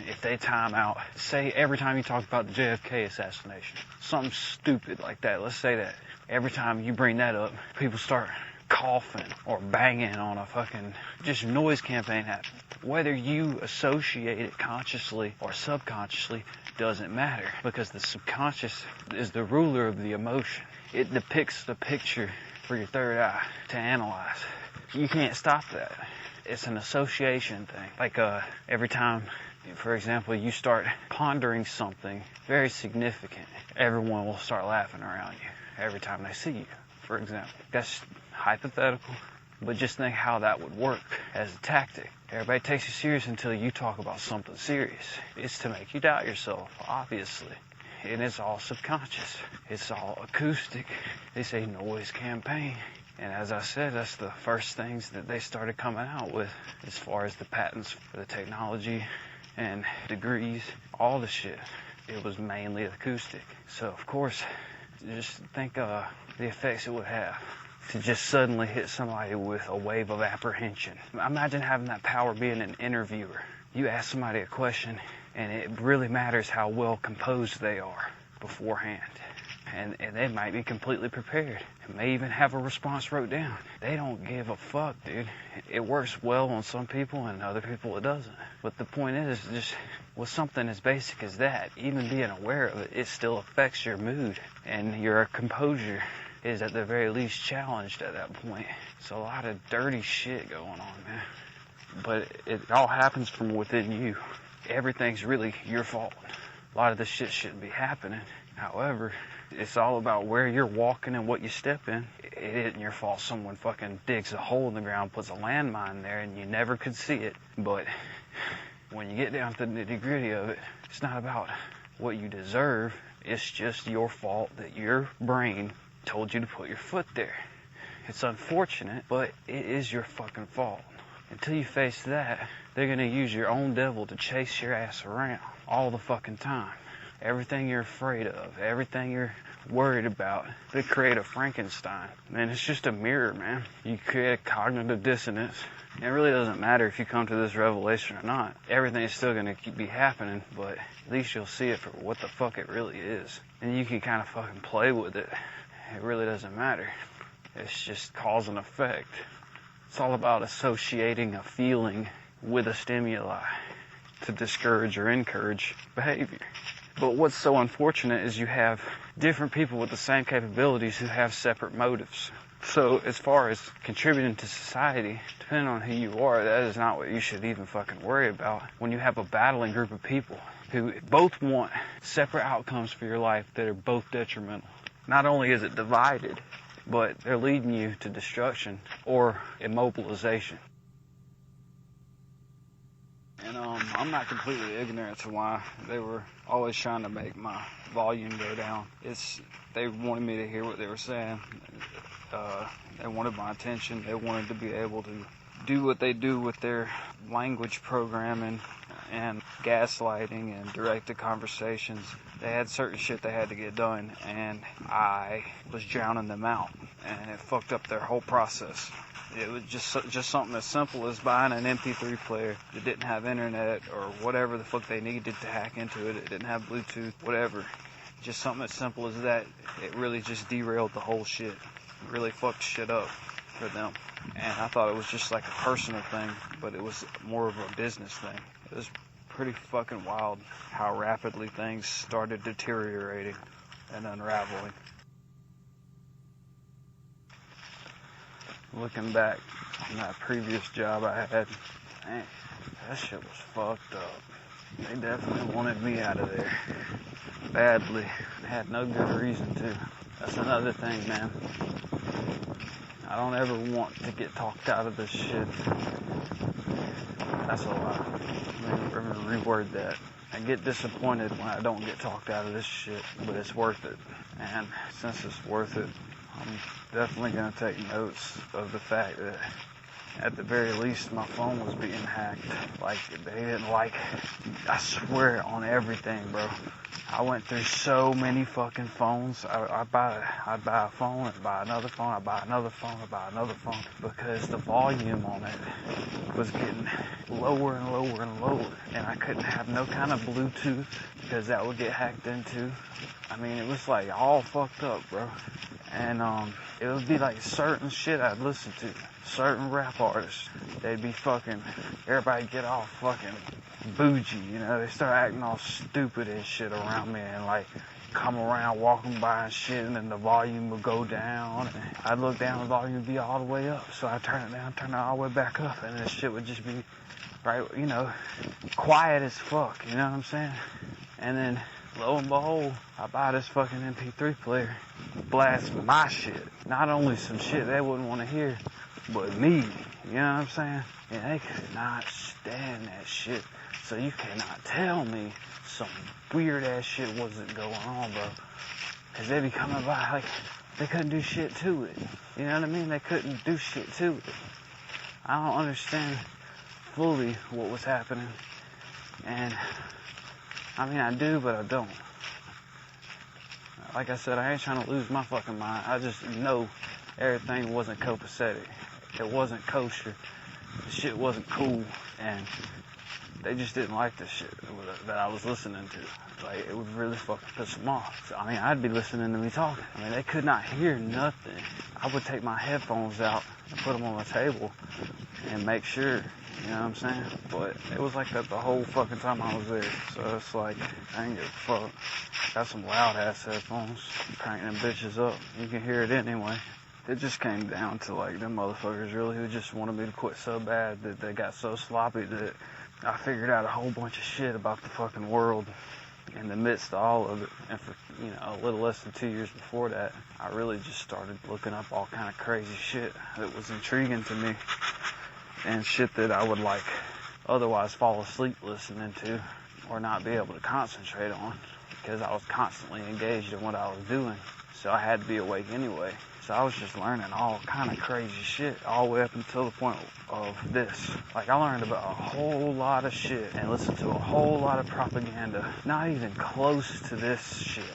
If they time out, say every time you talk about the JFK assassination, something stupid like that, let's say that every time you bring that up, people start coughing or banging on a fucking just noise campaign happen. Whether you associate it consciously or subconsciously doesn't matter, because the subconscious is the ruler of the emotion. It depicts the picture for your third eye to analyze. You can't stop that. It's an association thing. Like every time, for example, you start pondering something very significant, everyone will start laughing around you every time they see you, for example. That's hypothetical, but just think how that would work as a tactic. Everybody takes you serious until you talk about something serious. It's to make you doubt yourself, obviously. And it's all subconscious. It's all acoustic. It's a noise campaign. And as I said, that's the first things that they started coming out with as far as the patents for the technology and degrees, all the shit. It was mainly acoustic. So, of course, just think the effects it would have to just suddenly hit somebody with a wave of apprehension. Imagine having that power being an interviewer. You ask somebody a question, and it really matters how well composed they are beforehand. And they might be completely prepared. It may even have a response wrote down. They don't give a fuck, dude. It works well on some people, and other people it doesn't. But the point is, just with something as basic as that, even being aware of it, it still affects your mood. And your composure is at the very least challenged at that point. It's a lot of dirty shit going on, man. But it all happens from within you. Everything's really your fault. A lot of this shit shouldn't be happening. However, it's all about where you're walking and what you step in. It isn't your fault someone fucking digs a hole in the ground, puts a landmine there, and you never could see it. But when you get down to the nitty-gritty of it, it's not about what you deserve. It's just your fault that your brain told you to put your foot there. It's unfortunate, but it is your fucking fault. Until you face that, they're gonna use your own devil to chase your ass around all the fucking time. Everything you're afraid of, everything you're worried about, they create a Frankenstein. Man, it's just a mirror, man. You create a cognitive dissonance. It really doesn't matter if you come to this revelation or not. Everything is still gonna be happening, but at least you'll see it for what the fuck it really is. And you can kind of fucking play with it. It really doesn't matter. It's just cause and effect. It's all about associating a feeling with a stimuli to discourage or encourage behavior. But what's so unfortunate is you have different people with the same capabilities who have separate motives. So as far as contributing to society, depending on who you are, that is not what you should even fucking worry about. When you have a battling group of people who both want separate outcomes for your life that are both detrimental. Not only is it divided, but they're leading you to destruction or immobilization. And I'm not completely ignorant to why they were always trying to make my volume go down. They wanted me to hear what they were saying. They wanted my attention. They wanted to be able to do what they do with their language programming and gaslighting and directed conversations. They had certain shit they had to get done, and I was drowning them out, and it fucked up their whole process. It was just something as simple as buying an MP3 player that didn't have internet or whatever the fuck they needed to hack into it. It didn't have Bluetooth, whatever. Just something as simple as that. It really just derailed the whole shit. It really fucked shit up for them. And I thought it was just like a personal thing, but it was more of a business thing. It was pretty fucking wild how rapidly things started deteriorating and unraveling. Looking back on that previous job I had, man, that shit was fucked up. They definitely wanted me out of there. Badly. Had no good reason to. That's another thing, man. I don't ever want to get talked out of this shit. That's a lie. Let me reword that. I get disappointed when I don't get talked out of this shit, but it's worth it. And since it's worth it, I'm definitely going to take notes of the fact that at the very least my phone was being hacked. Like, they didn't like, I swear on everything, bro. I went through so many fucking phones. I'd buy a phone, I'd buy another phone, I'd buy another phone, I'd buy another phone, because the volume on it was getting lower and lower and lower, and I couldn't have no kind of Bluetooth because that would get hacked into. I mean, it was like all fucked up, bro. And it would be like certain shit I'd listen to, certain rap artists. They'd be fucking, everybody get all fucking bougie, you know. They start acting all stupid and shit around me, and like come around walking by and shit, and then the volume would go down. And I'd look down, the volume would be all the way up. So I'd turn it down, turn it all the way back up, and this shit would just be, right, you know, quiet as fuck, you know what I'm saying? And then, lo and behold, I buy this fucking MP3 player, blast my shit. Not only some shit they wouldn't want to hear, but me, you know what I'm saying? And they could not stand that shit. So you cannot tell me some weird ass shit wasn't going on, bro. Cause they be coming by like they couldn't do shit to it. You know what I mean? They couldn't do shit to it. I don't understand fully what was happening. And I mean, I do, but I don't. Like I said, I ain't trying to lose my fucking mind. I just know everything wasn't copacetic. It wasn't kosher. The shit wasn't cool. And they just didn't like the shit that I was listening to. Like, it would really fucking piss them off. So, I mean, I'd be listening to me talking. I mean, they could not hear nothing. I would take my headphones out and put them on the table and make sure, you know what I'm saying? But it was like that the whole fucking time I was there. So it's like, I ain't give a fuck. Got some loud ass headphones, cranking them bitches up. You can hear it anyway. It just came down to like them motherfuckers really who just wanted me to quit so bad that they got so sloppy that I figured out a whole bunch of shit about the fucking world in the midst of all of it. And for, you know, a little less than 2 years before that, I really just started looking up all kind of crazy shit that was intriguing to me and shit that I would like otherwise fall asleep listening to or not be able to concentrate on because I was constantly engaged in what I was doing. So I had to be awake anyway. So I was just learning all kind of crazy shit all the way up until the point of this. Like, I learned about a whole lot of shit and listened to a whole lot of propaganda, not even close to this shit,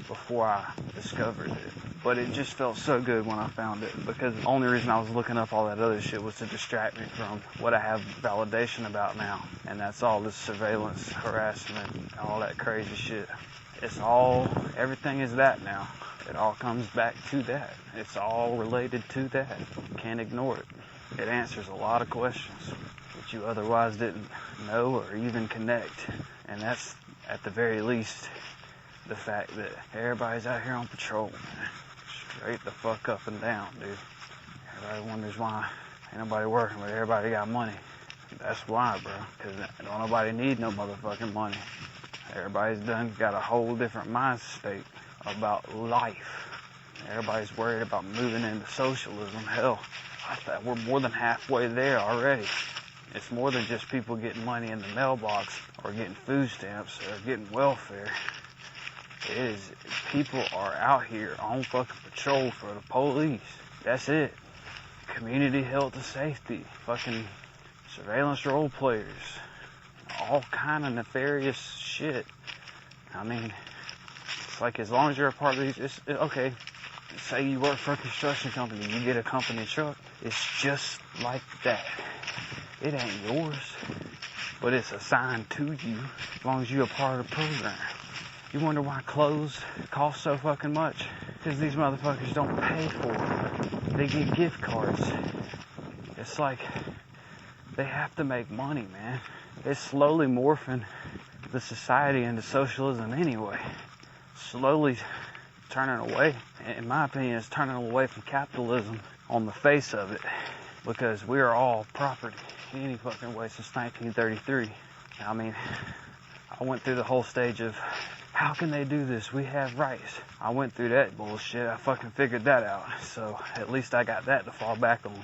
before I discovered it. But it just felt so good when I found it, because the only reason I was looking up all that other shit was to distract me from what I have validation about now. And that's all this surveillance, harassment, all that crazy shit. It's all, everything is that now. It all comes back to that. It's all related to that. Can't ignore it. It answers a lot of questions that you otherwise didn't know or even connect. And that's, at the very least, the fact that everybody's out here on patrol, man. Straight the fuck up and down, dude. Everybody wonders why ain't nobody working, but everybody got money. That's why, bro. Because don't nobody need no motherfucking money. Everybody's got a whole different mind state about life. Everybody's worried about moving into socialism. Hell, I thought we're more than halfway there already. It's more than just people getting money in the mailbox or getting food stamps or getting welfare. It is, people are out here on fucking patrol for the police. That's it. Community health and safety, fucking surveillance role players, all kind of nefarious shit. I mean, it's like as long as you're a part of these, okay, say you work for a construction company, you get a company truck, it's just like that. It ain't yours, but it's assigned to you as long as you're a part of the program. You wonder why clothes cost so fucking much? Because these motherfuckers don't pay for it. They get gift cards. It's like they have to make money, man. It's slowly morphing the society into socialism anyway. Slowly turning away, in my opinion, it's turning away from capitalism on the face of it. Because we are all property any fucking way since 1933. I mean, I went through the whole stage of, how can they do this? We have rights. I went through that bullshit. I fucking figured that out. So at least I got that to fall back on.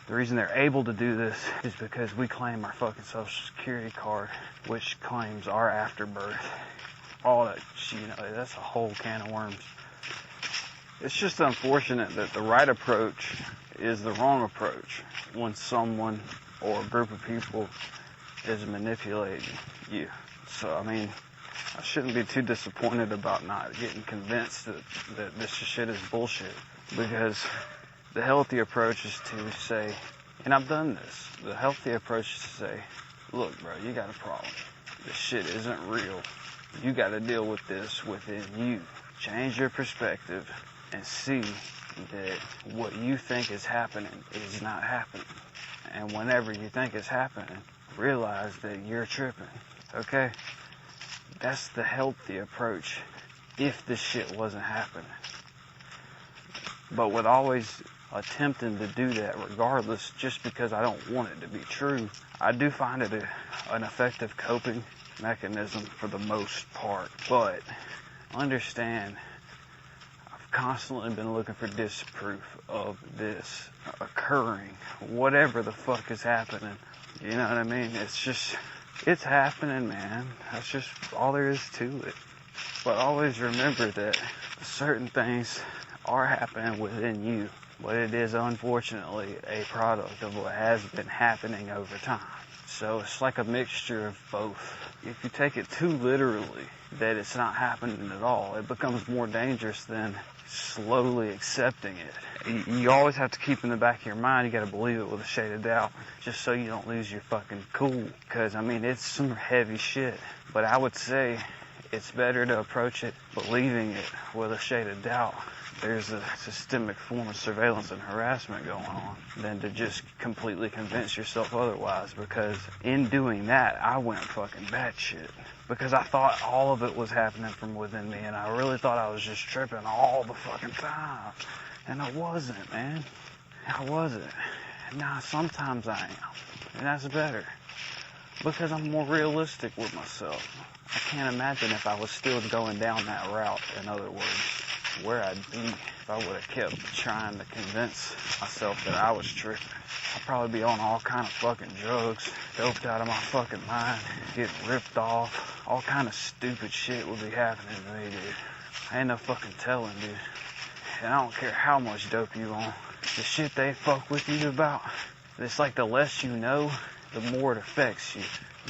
The reason they're able to do this is because we claim our fucking social security card, which claims our afterbirth. All that shit, that's a whole can of worms. It's just unfortunate that the right approach is the wrong approach when someone or a group of people is manipulating you. So, I mean, I shouldn't be too disappointed about not getting convinced that this shit is bullshit. Because the healthy approach is to say, and I've done this, the healthy approach is to say, look, bro, you got a problem. This shit isn't real. You got to deal with this within you. Change your perspective and see that what you think is happening is not happening. And whenever you think it's happening, realize that you're tripping. Okay? That's the healthy approach if this shit wasn't happening. But with always attempting to do that regardless, just because I don't want it to be true, I do find it an effective coping mechanism for the most part. But understand, I've constantly been looking for disproof of this occurring, whatever the fuck is happening. You know what I mean? It's happening, man. That's just all there is to it. But always remember that certain things are happening within you, but it is unfortunately a product of what has been happening over time. So it's like a mixture of both. If you take it too literally that it's not happening at all, it becomes more dangerous than slowly accepting it. You always have to keep in the back of your mind, you gotta believe it with a shade of doubt, just so you don't lose your fucking cool. Because, I mean, it's some heavy shit. But I would say it's better to approach it believing it with a shade of doubt. There's a systemic form of surveillance and harassment going on than to just completely convince yourself otherwise. Because in doing that, I went fucking batshit. Because I thought all of it was happening from within me, and I really thought I was just tripping all the fucking time. And I wasn't, man. I wasn't. Nah, sometimes I am. And that's better. Because I'm more realistic with myself. I can't imagine if I was still going down that route, in other words, where I'd be if I would have kept trying to convince myself that I was tripping. I'd probably be on all kind of fucking drugs, doped out of my fucking mind, getting ripped off. All kind of stupid shit would be happening to me, dude. I ain't no fucking telling, dude. And I don't care how much dope you on. The shit they fuck with you about, it's like the less you know, the more it affects you.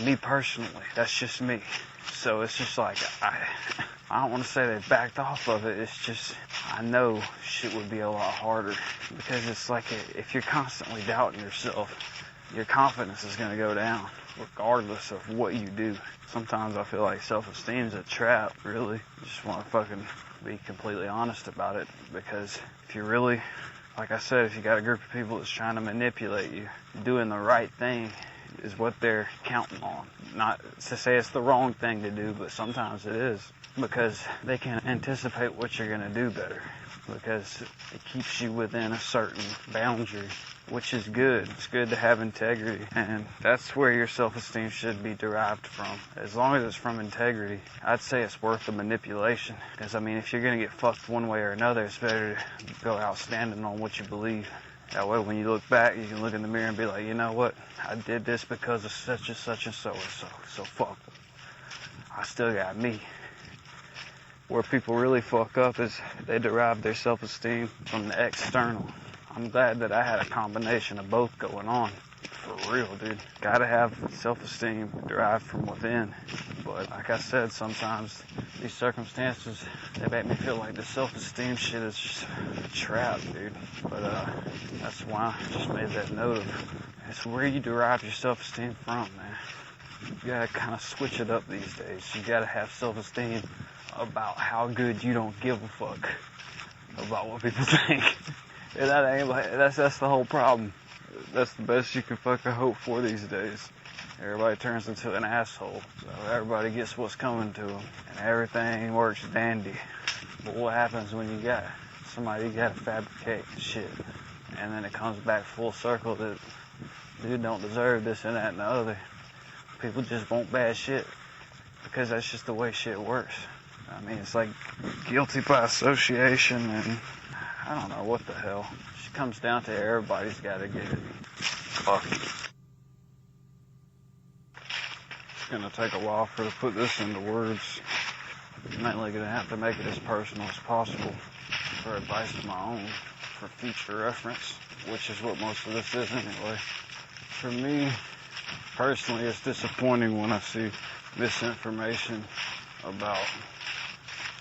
Me personally, that's just me. So it's just like, I don't want to say they backed off of it. It's just, I know shit would be a lot harder. Because it's like, if you're constantly doubting yourself, your confidence is going to go down, regardless of what you do. Sometimes I feel like self-esteem's a trap, really. You just want to fucking be completely honest about it. Because if you really, like I said, if you got a group of people that's trying to manipulate you, doing the right thing is what they're counting on. Not to say it's the wrong thing to do, but sometimes it is. Because they can anticipate what you're going to do better. Because it keeps you within a certain boundary, which is good. It's good to have integrity. And that's where your self-esteem should be derived from. As long as it's from integrity, I'd say it's worth the manipulation. Because, I mean, if you're going to get fucked one way or another, it's better to go out standing on what you believe That way when you look back, you can look in the mirror and be like, you know what? I did this because of such and such and so and so. So fuck them. I still got me. Where people really fuck up is they derive their self-esteem from the external. I'm glad that I had a combination of both going on. For real, dude. Gotta have self-esteem derived from within. But like I said, sometimes these circumstances, they make me feel like the self-esteem shit is just a trap, dude. But that's why I just made that note of it's where you derive your self-esteem from, man. You gotta kind of switch it up these days. You gotta have self-esteem about how good you don't give a fuck about what people think. And that ain't like, that's the whole problem. That's the best you can fucking hope for these days. Everybody turns into an asshole. So everybody gets what's coming to them. And everything works dandy. But what happens when you got somebody you gotta fabricate shit? And then it comes back full circle that dude don't deserve this and that and the other. People just want bad shit. Because that's just the way shit works. I mean, it's like guilty by association and I don't know what the hell. It just comes down to everybody's got to get it. Fuck. It's going to take a while to put this into words. I'm mainly going to have to make it as personal as possible for advice of my own, for future reference, which is what most of this is anyway. For me, personally, it's disappointing when I see misinformation about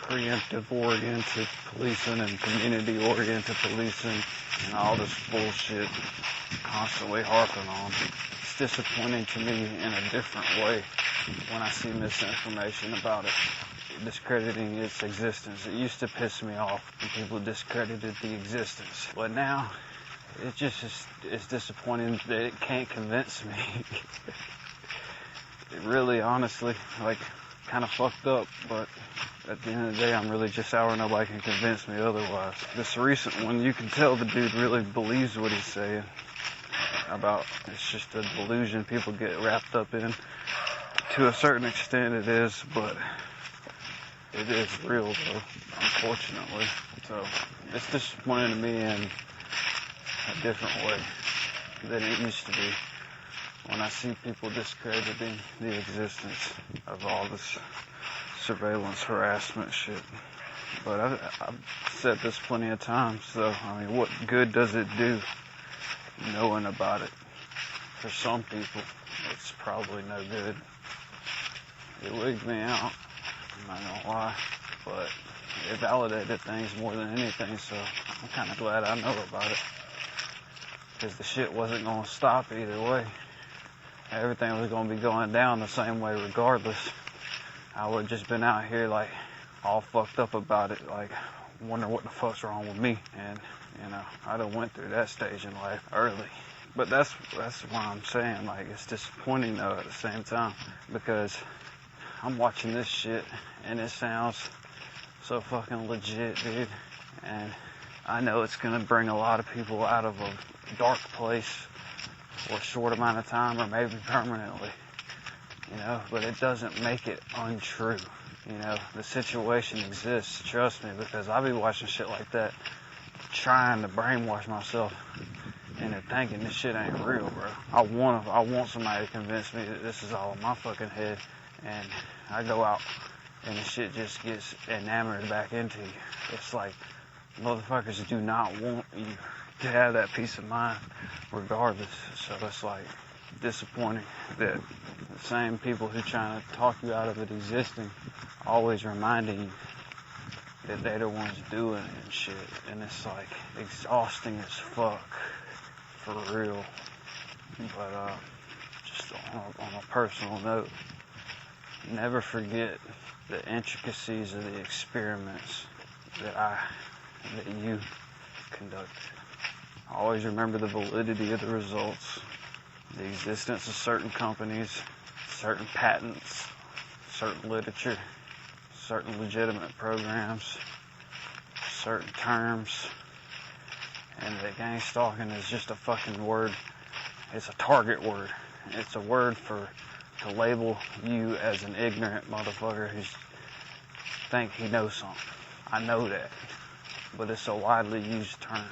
preemptive-oriented policing and community-oriented policing and all this bullshit constantly harping on. It's disappointing to me in a different way when I see misinformation about it, discrediting its existence. It used to piss me off when people discredited the existence, but now it just it's disappointing that it can't convince me. It really, honestly, like, kind of fucked up, but at the end of the day, I'm really just sour. Nobody can convince me otherwise. This recent one, you can tell the dude really believes what he's saying about it's just a delusion people get wrapped up in. To a certain extent it is, but it is real though, unfortunately. So it's disappointing to me in a different way than it used to be when I see people discrediting the existence of all this surveillance harassment shit. But I've said this plenty of times, so I mean, what good does it do knowing about it? For some people, it's probably no good. It wigged me out, I'm not gonna lie, but it validated things more than anything, so I'm kind of glad I know about it. Because the shit wasn't gonna stop either way. Everything was gonna be going down the same way regardless. I would have just been out here like all fucked up about it, like wondering what the fuck's wrong with me. And you know, I done went through that stage in life early. But that's why I'm saying, like, it's disappointing though at the same time, because I'm watching this shit and it sounds so fucking legit, dude. And I know it's gonna bring a lot of people out of a dark place for a short amount of time or maybe permanently, you know, but it doesn't make it untrue. You know, the situation exists, trust me, because I be watching shit like that, trying to brainwash myself into thinking this shit ain't real, bro. I want somebody to convince me that this is all in my fucking head, and I go out and the shit just gets enamored back into you. It's like motherfuckers do not want you to have that peace of mind regardless. So it's like disappointing that the same people who trying to talk you out of it existing always reminding you that they're the ones doing it and shit. And it's like exhausting as fuck, for real. But just on a personal note, never forget the intricacies of the experiments that you conduct. Always remember the validity of the results, the existence of certain companies, certain patents, certain literature, certain legitimate programs, certain terms, and that gang stalking is just a fucking word. It's a target word. It's a word to label you as an ignorant motherfucker who think he knows something. I know that, but it's a widely used term.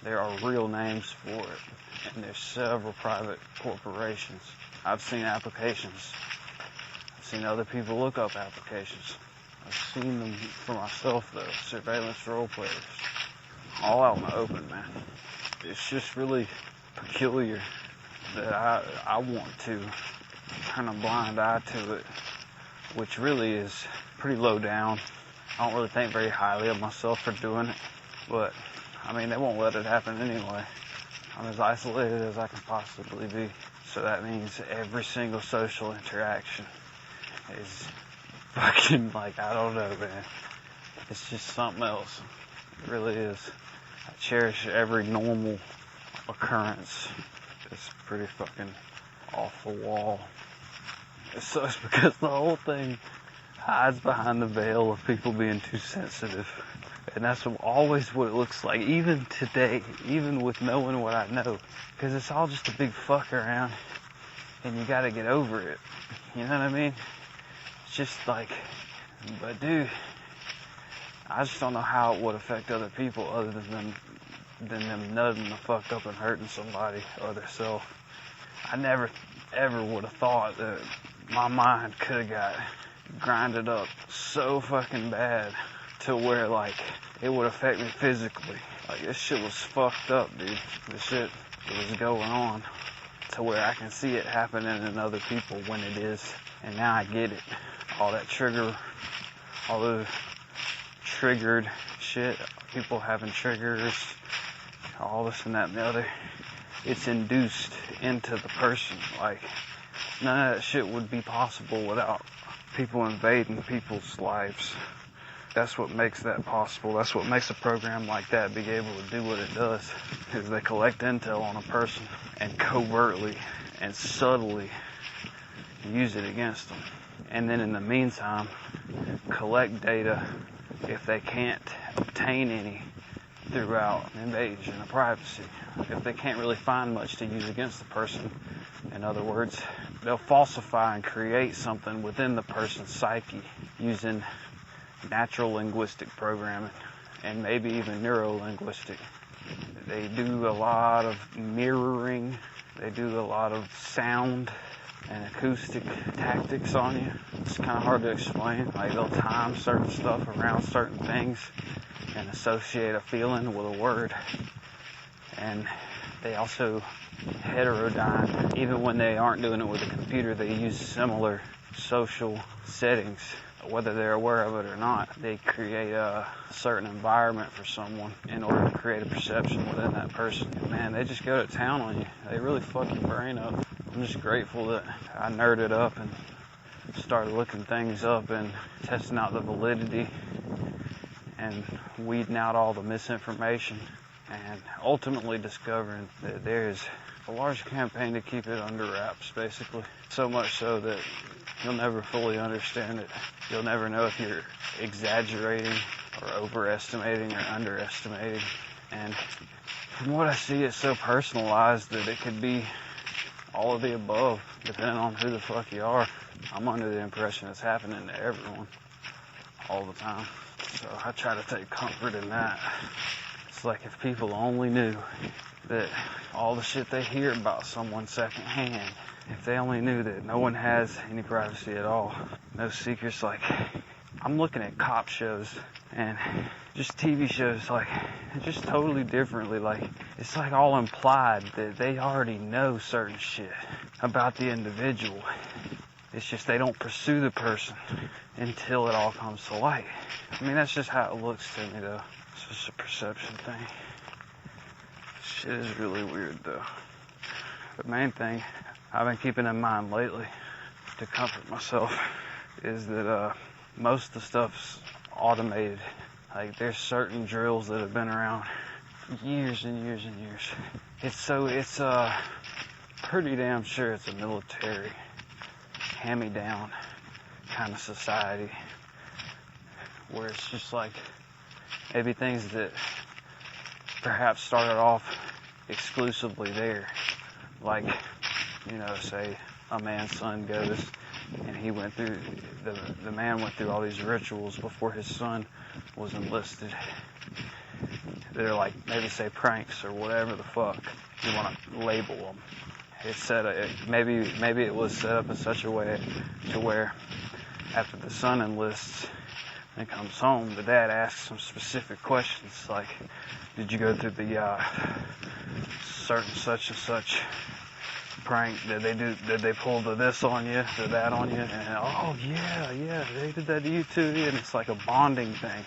There are real names for it, and there's several private corporations. I've seen applications. I've seen other people look up applications. I've seen them for myself, though. Surveillance role players. All out in the open, man. It's just really peculiar that I want to turn a blind eye to it, which really is pretty low down. I don't really think very highly of myself for doing it, but I mean, they won't let it happen anyway. I'm as isolated as I can possibly be, so that means every single social interaction is fucking like, I don't know, man. It's just something else. It really is. I cherish every normal occurrence. It's pretty fucking off the wall. It sucks because the whole thing hides behind the veil of people being too sensitive. And that's always what it looks like, even today, even with knowing what I know. Because it's all just a big fuck around, and you gotta get over it. You know what I mean? It's just like, but dude, I just don't know how it would affect other people other than them nutting the fuck up and hurting somebody or themselves. I never, ever would have thought that my mind could have got grinded up so fucking bad to where, like, it would affect me physically. Like, this shit was fucked up, dude. The shit that was going on to where I can see it happening in other people when it is. And now I get it. All that all the triggered shit, people having triggers, all this and that and the other. It's induced into the person. Like, none of that shit would be possible without people invading people's lives. That's what makes that possible. That's what makes a program like that be able to do what it does, is they collect intel on a person and covertly and subtly use it against them. And then in the meantime, collect data if they can't obtain any throughout invasion of privacy. If they can't really find much to use against the person, in other words, they'll falsify and create something within the person's psyche using natural linguistic programming and maybe even neuro-linguistic. They do a lot of mirroring. They do a lot of sound and acoustic tactics on you. It's kind of hard to explain. Like, they'll time certain stuff around certain things and associate a feeling with a word. And they also heterodyne. Even when they aren't doing it with a computer, they use similar social settings. Whether they're aware of it or not, they create a certain environment for someone in order to create a perception within that person. Man, they just go to town on you. They really fuck your brain up. I'm just grateful that I nerded up and started looking things up and testing out the validity and weeding out all the misinformation and ultimately discovering that there's a large campaign to keep it under wraps, basically. So much so that you'll never fully understand it. You'll never know if you're exaggerating or overestimating or underestimating. And from what I see, it's so personalized that it could be all of the above, depending on who the fuck you are. I'm under the impression it's happening to everyone all the time. So I try to take comfort in that. It's like if people only knew that all the shit they hear about someone secondhand, if they only knew that no one has any privacy at all, no secrets. Like, I'm looking at cop shows and just TV shows, like, just totally differently. Like, it's like all implied that they already know certain shit about the individual. It's just they don't pursue the person until it all comes to light. I mean, that's just how it looks to me, though. It's just a perception thing. Shit is really weird, though. The main thing I've been keeping in mind lately to comfort myself is that most of the stuff's automated. Like, there's certain drills that have been around for years and years and years. It's pretty damn sure it's a military hand-me-down kind of society where it's just like maybe things that perhaps started off exclusively there. Like, you know, say a man's son goes and he went through, the man went through all these rituals before his son was enlisted. they're like, maybe say pranks or whatever the fuck you want to label them. It's maybe it was set up in such a way to where after the son enlists and comes home, the dad asks some specific questions like, did you go through the certain such and such prank? Did they pull the this on you, the that on you? And oh yeah, they did that to you too. And it's like a bonding thing.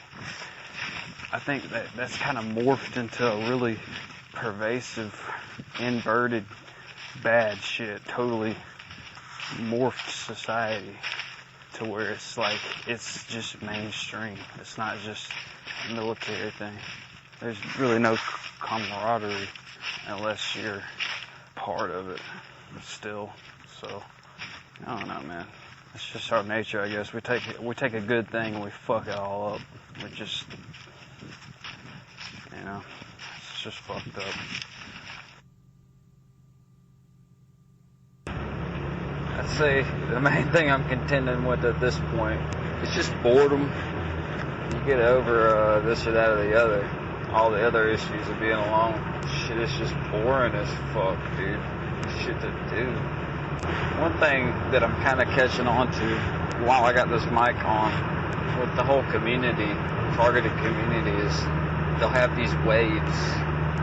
I think that's kind of morphed into a really pervasive, inverted, bad shit. Totally morphed society to where it's like, it's just mainstream. It's not just a military thing. There's really no camaraderie unless you're part of it still. So, I don't know, man. It's just our nature, I guess. We take a good thing and we fuck it all up. We just, you know, it's just fucked up. I'd say the main thing I'm contending with at this point is just boredom. You get over this or that or the other. All the other issues of being alone. Shit is just boring as fuck, dude. Shit to do. One thing that I'm kind of catching on to while I got this mic on with the whole community, targeted community, is they'll have these waves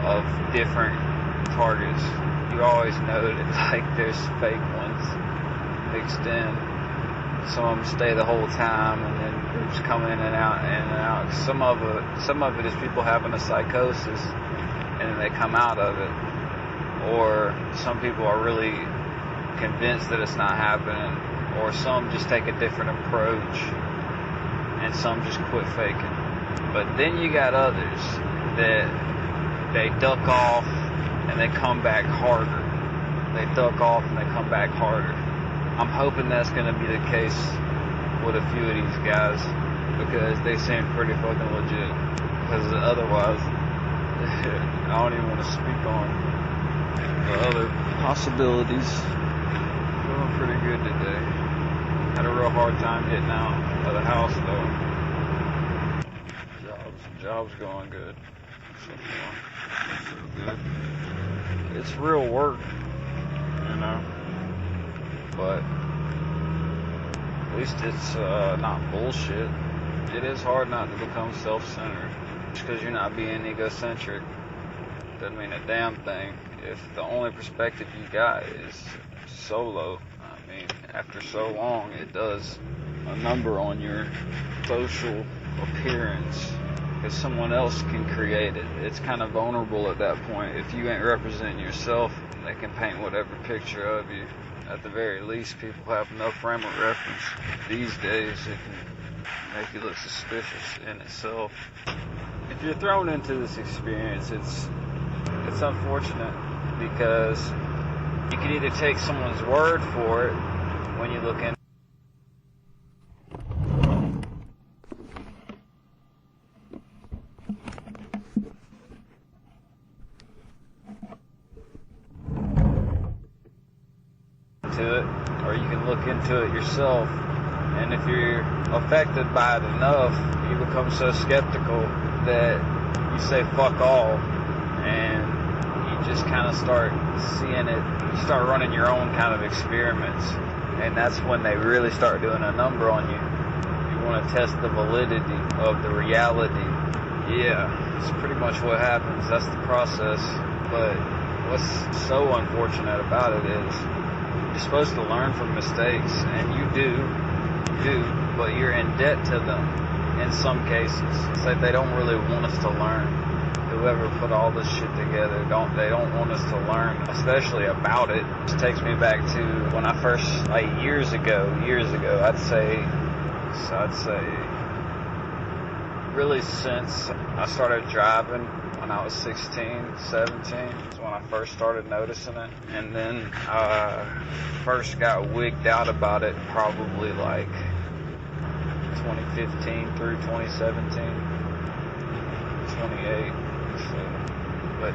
of different targets. You always know that like there's fake ones mixed in. Some of them stay the whole time, and then groups come in and out, in and out. Some of it is people having a psychosis, and then they come out of it. Or some people are really convinced that it's not happening. Or some just take a different approach, and some just quit faking. But then you got others that they duck off and they come back harder. They duck off and they come back harder. I'm hoping that's going to be the case with a few of these guys, because they seem pretty fucking legit. Because otherwise, I don't even want to speak on the other possibilities. Feeling pretty good today. Had a real hard time getting out of the house though. Job's going good. So good. It's real work, you know. But at least it's not bullshit. It is hard not to become self-centered. Just because you're not being egocentric doesn't mean a damn thing. If the only perspective you got is solo, I mean, after so long, it does a number on your social appearance. Because someone else can create it. It's kind of vulnerable at that point. If you ain't representing yourself, they can paint whatever picture of you. At the very least, people have no frame of reference. These days, it can make you look suspicious in itself. If you're thrown into this experience, it's unfortunate, because you can either take someone's word for it when you look in. To it, or you can look into it yourself, and if you're affected by it enough, you become so skeptical that you say fuck all, and you just kind of start seeing it. You start running your own kind of experiments, and that's when they really start doing a number on you. You want to test the validity of the reality. Yeah, it's pretty much what happens. That's the process. But what's so unfortunate about it is you're supposed to learn from mistakes, and you do, but you're in debt to them in some cases. It's like they don't really want us to learn. Whoever put all this shit together, they don't want us to learn, especially about it. It takes me back to when I first, like years ago, I'd say really since I started driving when I was 16, 17, is when I first started noticing it. And then I first got wigged out about it probably like 2015 through 2017, 28. So, but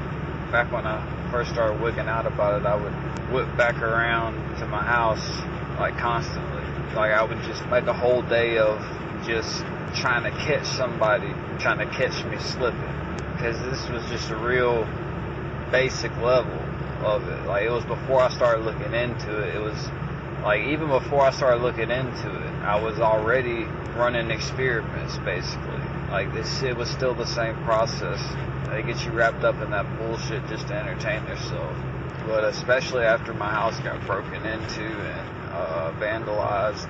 back when I first started wigging out about it, I would whip back around to my house like constantly. Like, I would just make a whole day of just trying to catch somebody, trying to catch me slipping. Because this was just a real basic level of it. Like, it was before I started looking into it. It was, like, even before I started looking into it, I was already running experiments, basically. Like, this shit was still the same process. They get you wrapped up in that bullshit just to entertain yourself. But especially after my house got broken into and vandalized,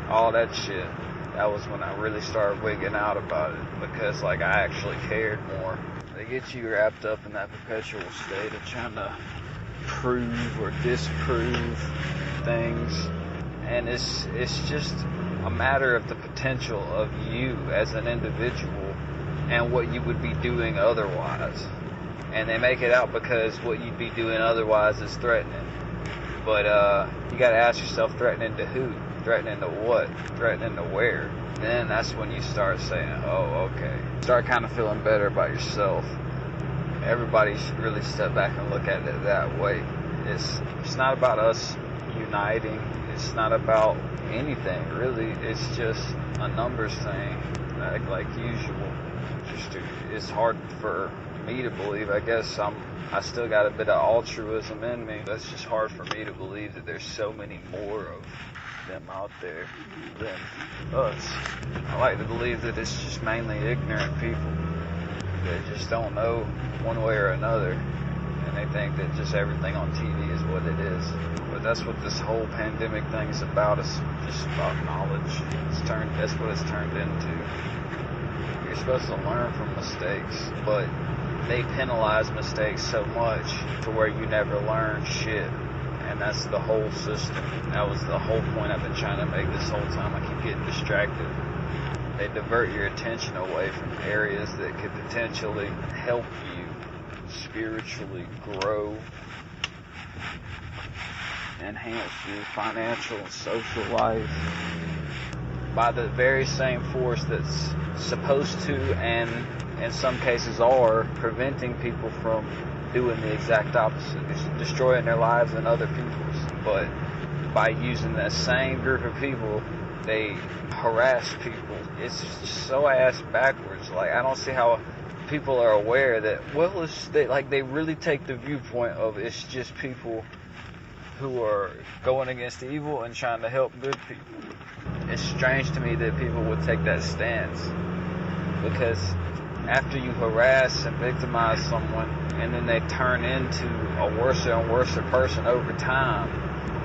all that shit, that was when I really started wigging out about it, because like I actually cared more. They get you wrapped up in that perpetual state of trying to prove or disprove things, and it's just a matter of the potential of you as an individual and what you would be doing otherwise. And they make it out because what you'd be doing otherwise is threatening. But you gotta ask yourself, threatening to who? Threatening to what? Threatening to where? And then that's when you start saying, oh, okay. Start kind of feeling better about yourself. Everybody should really step back and look at it that way. It's not about us uniting. It's not about anything, really. It's just a numbers thing, like usual. It's hard for me to believe. I guess I still got a bit of altruism in me. That's just hard for me to believe that there's so many more of them out there than us. I like to believe that it's just mainly ignorant people that just don't know one way or another, and they think that just everything on TV is what it is. But that's what this whole pandemic thing is about. It's just about knowledge. That's what it's turned into. You're supposed to learn from mistakes, but they penalize mistakes so much to where you never learn shit. And that's the whole system. That was the whole point I've been trying to make this whole time. I keep getting distracted. They divert your attention away from areas that could potentially help you spiritually grow, enhance your financial and social life, by the very same force that's supposed to, and in some cases are, preventing people from doing the exact opposite. It's destroying their lives and other people's. But by using that same group of people, they harass people. It's just so ass backwards. Like, I don't see how people are aware that, well, they really take the viewpoint of it's just people who are going against evil and trying to help good people. It's strange to me that people would take that stance, because after you harass and victimize someone, and then they turn into a worse and worse person over time,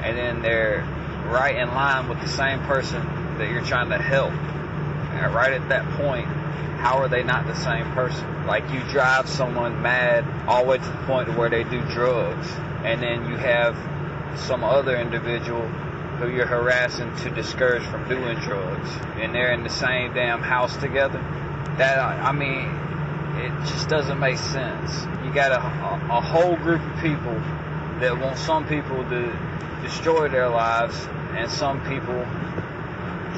and then they're right in line with the same person that you're trying to help, and right at that point, how are they not the same person? Like, you drive someone mad all the way to the point where they do drugs, and then you have some other individual who you're harassing to discourage from doing drugs, and they're in the same damn house together. That, I mean, it just doesn't make sense. You got a whole group of people that want some people to destroy their lives and some people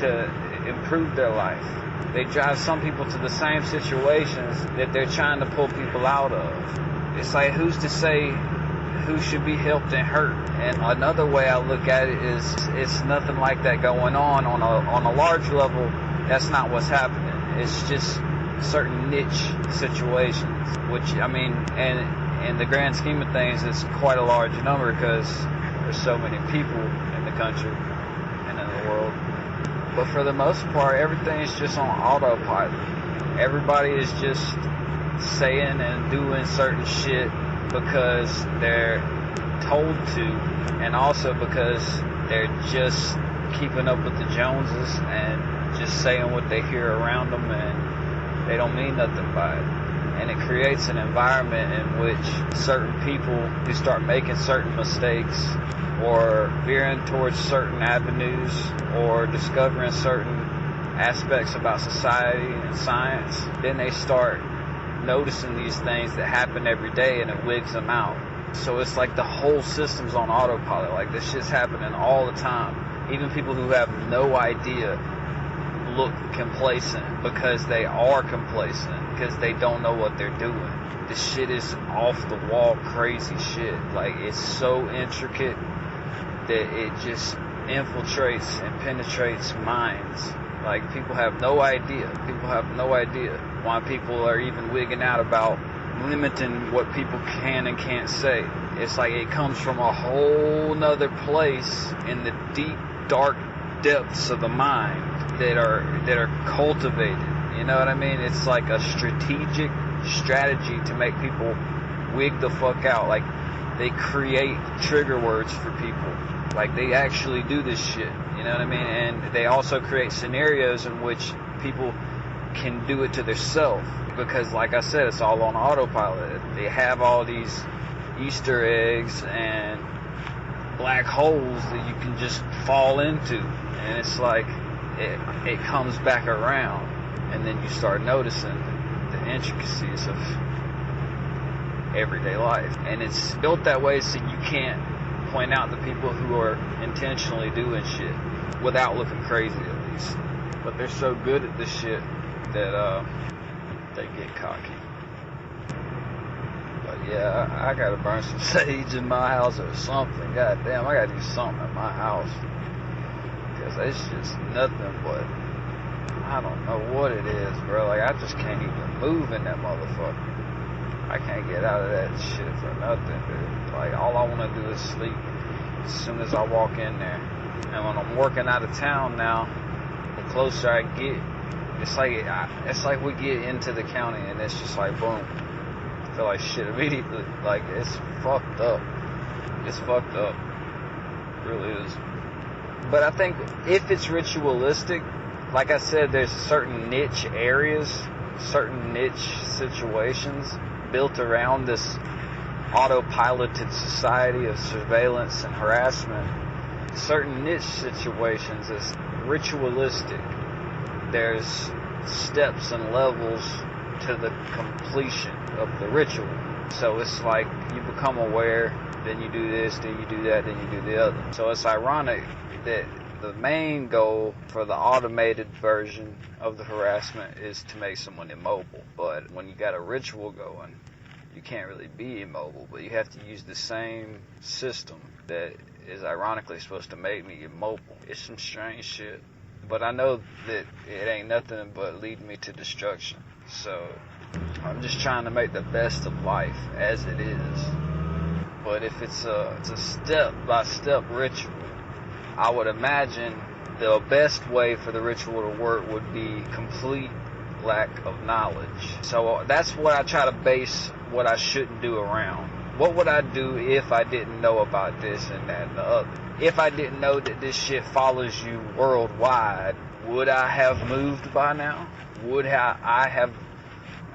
to improve their life. They drive some people to the same situations that they're trying to pull people out of. It's like, who's to say who should be helped and hurt? And another way I look at it is, it's nothing like that going on a large level. That's not what's happening. It's just certain niche situations, which, I mean, and in the grand scheme of things, it's quite a large number because there's so many people in the country and in the world. But for the most part, everything's just on autopilot. Everybody is just saying and doing certain shit because they're told to, and also because they're just keeping up with the Joneses and just saying what they hear around them, and they don't mean nothing by it. And it creates an environment in which certain people who start making certain mistakes or veering towards certain avenues or discovering certain aspects about society and science, then they start noticing these things that happen every day, and it wigs them out. So it's like the whole system's on autopilot. Like, this shit's happening all the time. Even people who have no idea look complacent because they are complacent, because they don't know what they're doing. This shit is off the wall crazy shit. Like, it's so intricate that it just infiltrates and penetrates minds. Like, people have no idea. People have no idea why people are even wigging out about limiting what people can and can't say. It's like it comes from a whole nother place in the deep, dark depths of the mind that are cultivated. You know what I mean? It's like a strategy to make people wig the fuck out. Like, they create trigger words for people. Like, they actually do this shit. You know what I mean? And they also create scenarios in which people can do it to themselves. Because, like I said, it's all on autopilot. They have all these Easter eggs and black holes that you can just fall into. And it's like, it comes back around. And then you start noticing the intricacies of everyday life. And it's built that way so you can't point out the people who are intentionally doing shit without looking crazy, at least. But they're so good at this shit that they get cocky. But yeah, I gotta burn some sage in my house or something. God damn, I gotta do something at my house, because it's just nothing but, I don't know what it is, bro. Like, I just can't even move in that motherfucker. I can't get out of that shit for nothing, dude. Like, all I want to do is sleep as soon as I walk in there. And when I'm working out of town now, the closer I get, it's like we get into the county and it's just like, boom. I feel like shit immediately. Like, it's fucked up. It's fucked up. It really is. But I think if it's ritualistic, like I said, there's certain niche areas, certain niche situations built around this autopiloted society of surveillance and harassment. Certain niche situations is ritualistic. There's steps and levels to the completion of the ritual. So it's like you become aware, then you do this, then you do that, then you do the other. So it's ironic that the main goal for the automated version of the harassment is to make someone immobile. But when you got a ritual going, you can't really be immobile, but you have to use the same system that is ironically supposed to make me immobile. It's some strange shit. But I know that it ain't nothing but leading me to destruction. So I'm just trying to make the best of life as it is. But if it's a step-by-step ritual, I would imagine the best way for the ritual to work would be complete lack of knowledge. So that's what I try to base what I shouldn't do around. What would I do if I didn't know about this and that and the other? If I didn't know that this shit follows you worldwide, would I have moved by now? Would I have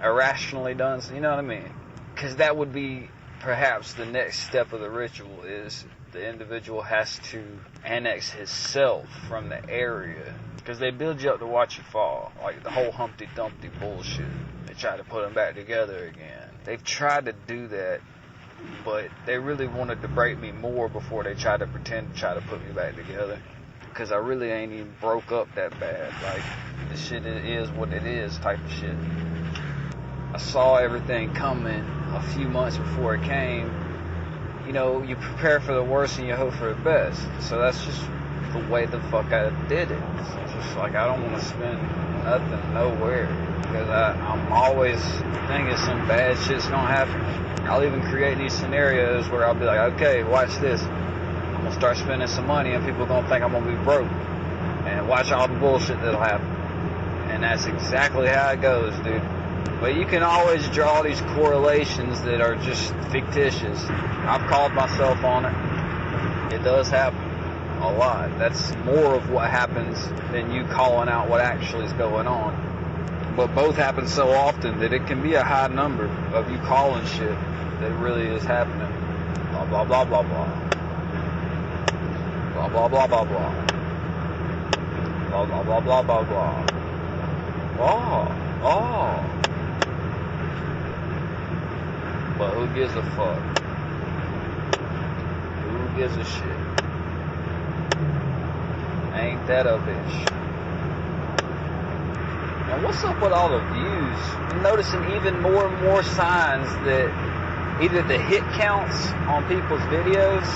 irrationally done, you know what I mean? Because that would be perhaps the next step of the ritual, is the individual has to annex himself from the area. Because they build you up to watch you fall. Like the whole Humpty Dumpty bullshit. They try to put them back together again. They've tried to do that, but they really wanted to break me more before they tried to pretend to try to put me back together. Because I really ain't even broke up that bad. Like, the shit is what it is type of shit. I saw everything coming a few months before it came. You know, you prepare for the worst and you hope for the best. So that's just the way the fuck I did it. It's just like, I don't want to spend nothing nowhere, because I'm always thinking some bad shit's gonna happen. I'll even create these scenarios where I'll be like, okay, watch this. I'm gonna start spending some money and people are gonna think I'm gonna be broke. And watch all the bullshit that'll happen. And that's exactly how it goes, dude. But you can always draw these correlations that are just fictitious. I've called myself on it. It does happen a lot. That's more of what happens than you calling out what actually is going on. But both happen so often that it can be a high number of you calling shit that really is happening. Blah, blah, blah, blah, blah. Blah, blah, blah, blah, blah. Blah, blah, blah, blah, blah, blah. Oh. But who gives a fuck? Who gives a shit? Ain't that a bitch? And what's up with all the views? I'm noticing even more and more signs that either the hit counts on people's videos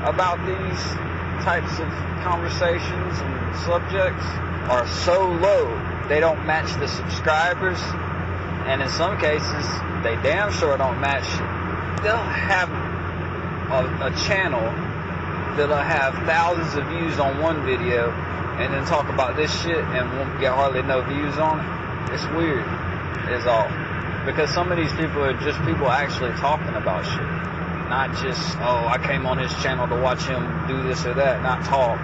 about these types of conversations and subjects are so low, they don't match the subscribers, and in some cases, they damn sure don't match. They'll have a channel that'll have thousands of views on one video, and then talk about this shit and won't get hardly no views on it. It's weird, is all. Because some of these people are just people actually talking about shit. Not just, oh, I came on his channel to watch him do this or that, not talk.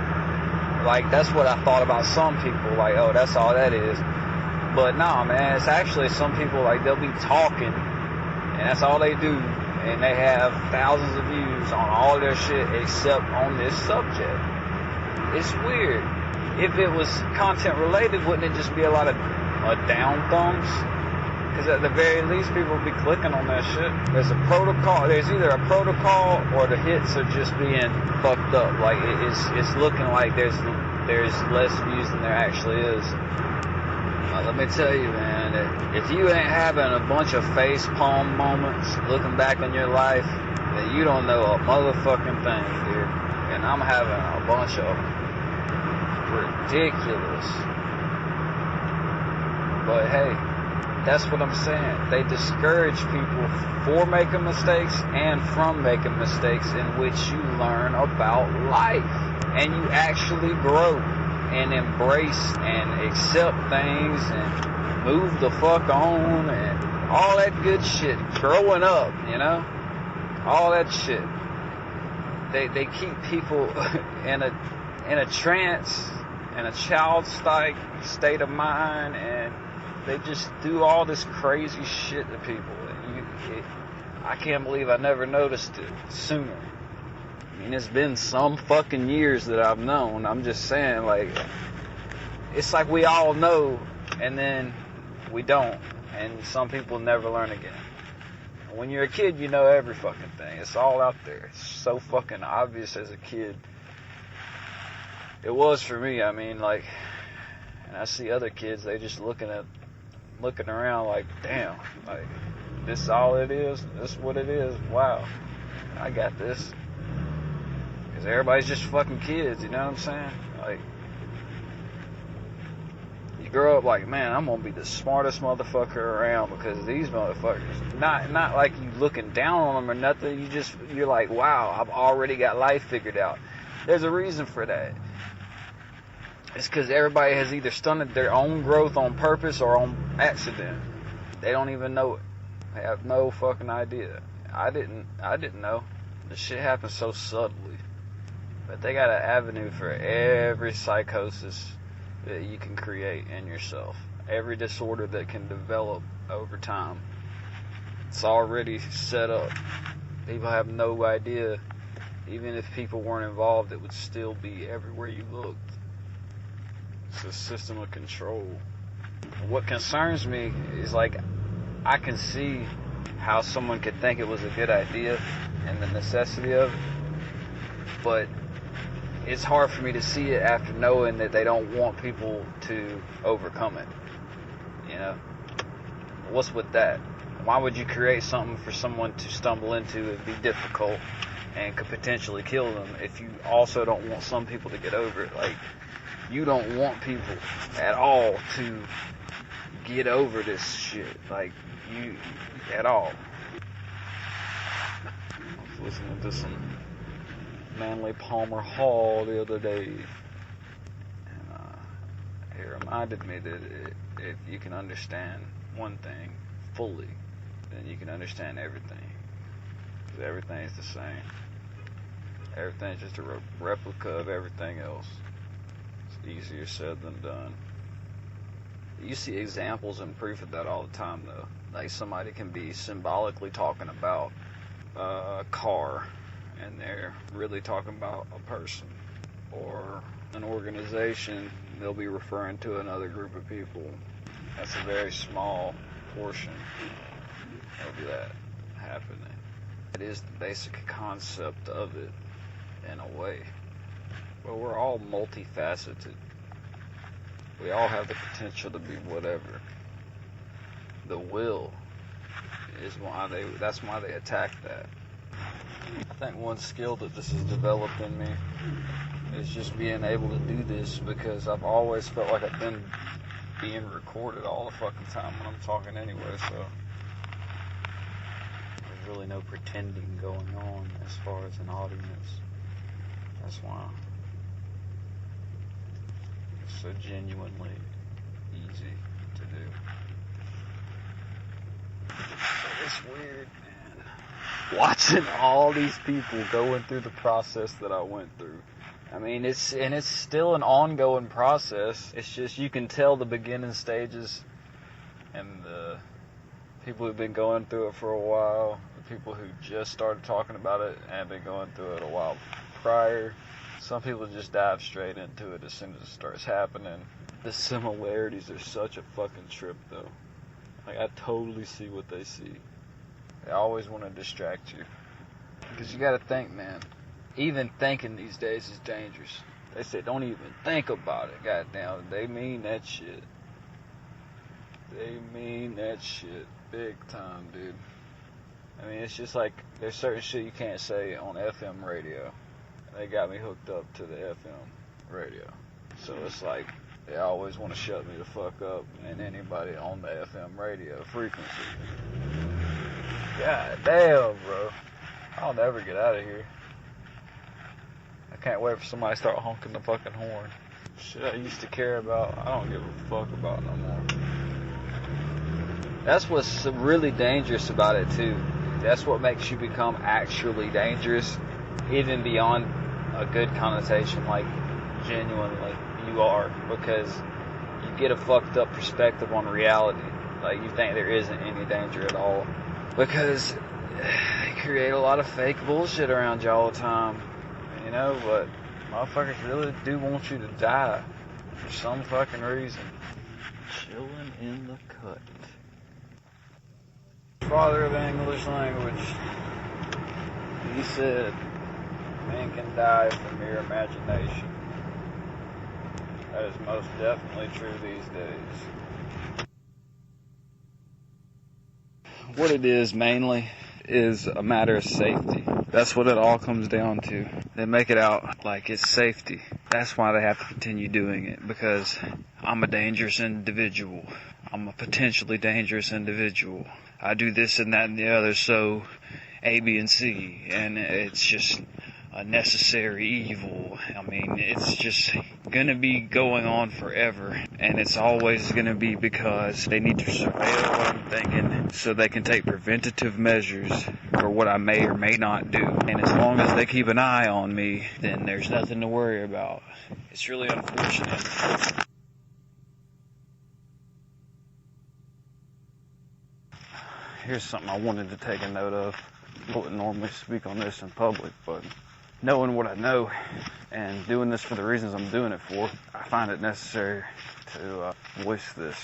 Like, that's what I thought about some people, like, oh, that's all that is. But nah, man, it's actually some people, like, they'll be talking, and that's all they do, and they have thousands of views on all their shit except on this subject. It's weird. If it was content related, wouldn't it just be a lot of down thumbs? Because at the very least, people would be clicking on that shit. There's a protocol. There's either a protocol or the hits are just being fucked up. Like, it's looking like there's less views than there actually is. Let me tell you, man, if you ain't having a bunch of face palm moments looking back on your life, then you don't know a motherfucking thing, dude. And I'm having a bunch of ridiculous. But hey, that's what I'm saying. They discourage people for making mistakes and from making mistakes, in which you learn about life and you actually grow and embrace and accept things and move the fuck on and all that good shit. Growing up, you know, all that shit. They keep people in a trance, in a childlike state of mind, and they just do all this crazy shit to people. I can't believe I never noticed it sooner. I mean, it's been some fucking years that I've known. I'm just saying, like, it's like we all know, and then we don't. And some people never learn again. When you're a kid, you know every fucking thing. It's all out there. It's so fucking obvious as a kid. It was for me. I mean, like, and I see other kids, they just looking around like, damn, like, this is all it is? This is what it is? Wow, I got this. Because everybody's just fucking kids, you know what I'm saying? Like, you grow up like, man, I'm going to be the smartest motherfucker around because these motherfuckers, not like you looking down on them or nothing, you're like, wow, I've already got life figured out. There's a reason for that. It's because everybody has either stunted their own growth on purpose or on accident. They don't even know it. They have no fucking idea. I didn't know. This shit happens so subtly. But they got an avenue for every psychosis that you can create in yourself. Every disorder that can develop over time. It's already set up. People have no idea. Even if people weren't involved, it would still be everywhere you looked. It's a system of control. What concerns me is, like, I can see how someone could think it was a good idea and the necessity of it, but it's hard for me to see it after knowing that they don't want people to overcome it. You know? What's with that? Why would you create something for someone to stumble into and be difficult and could potentially kill them if you also don't want some people to get over it? Like, you don't want people at all to get over this shit. Like, you, at all. I was listening to some Manly Palmer Hall the other day, and it reminded me that if you can understand one thing fully, then you can understand everything. Because everything's the same. Everything's just a replica of everything else. It's easier said than done. You see examples and proof of that all the time, though. Like, somebody can be symbolically talking about a car, and they're really talking about a person. Or an organization, they'll be referring to another group of people. That's a very small portion of that happening. It is the basic concept of it, in a way. But we're all multifaceted. We all have the potential to be whatever. The will is that's why they attack that. I think one skill that this has developed in me is just being able to do this, because I've always felt like I've been being recorded all the fucking time when I'm talking anyway, so there's really no pretending going on as far as an audience. That's why it's so genuinely easy to do. So it's weird, man, watching all these people going through the process that I went through. I mean, it's still an ongoing process. It's just, you can tell the beginning stages, and the people who've been going through it for a while, the people who just started talking about it and have been going through it a while prior. Some people just dive straight into it as soon as it starts happening. The similarities are such a fucking trip, though. Like, I totally see what they see. They always want to distract you. Because you gotta think, man. Even thinking these days is dangerous. They say don't even think about it. Goddamn, they mean that shit. They mean that shit big time, dude. I mean, it's just like, there's certain shit you can't say on FM radio. They got me hooked up to the FM radio. So it's like, they always want to shut me the fuck up, and anybody on the FM radio frequency. God damn, bro. I'll never get out of here. I can't wait for somebody to start honking the fucking horn. Shit I used to care about, I don't give a fuck about no more. That's what's really dangerous about it, too. That's what makes you become actually dangerous, even beyond a good connotation, like genuinely you are, because you get a fucked up perspective on reality. Like, you think there isn't any danger at all, because they create a lot of fake bullshit around you all the time, you know, but motherfuckers really do want you to die for some fucking reason. Chilling in the cut. Father of the English language, he said, man can die from mere imagination. That is most definitely true these days. What it is mainly is a matter of safety. That's what it all comes down to. They make it out like it's safety. That's why they have to continue doing it, because I'm a dangerous individual. I'm a potentially dangerous individual. I do this and that and the other, so A, B, and C, and it's just a necessary evil. I mean, it's just gonna be going on forever, and it's always gonna be because they need to surveil what I'm thinking so they can take preventative measures for what I may or may not do. And as long as they keep an eye on me, then there's nothing to worry about. It's really unfortunate. Here's something I wanted to take a note of. I wouldn't normally speak on this in public, but knowing what I know and doing this for the reasons I'm doing it for, I find it necessary to voice this.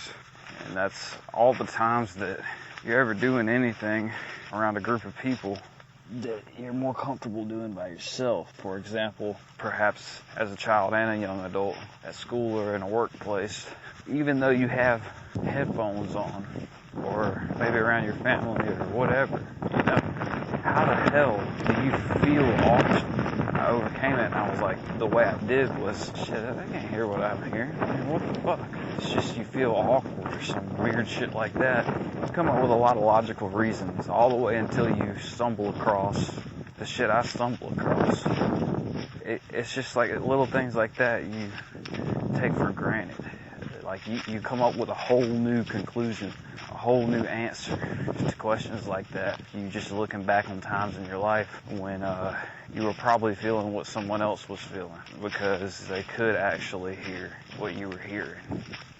And that's all the times that you're ever doing anything around a group of people that you're more comfortable doing by yourself. For example, perhaps as a child and a young adult, at school or in a workplace, even though you have headphones on, or maybe around your family or whatever, you know, how the hell do you feel awesome? I overcame it, and I was like, the way I did was, shit, I can't hear what I'm hearing. I mean, what the fuck? It's just you feel awkward or some weird shit like that. You come up with a lot of logical reasons, all the way until you stumble across the shit I stumble across. It's just like little things like that you take for granted. Like, you come up with a whole new conclusion, a whole new answer to questions like that. You just looking back on times in your life when you were probably feeling what someone else was feeling, because they could actually hear what you were hearing.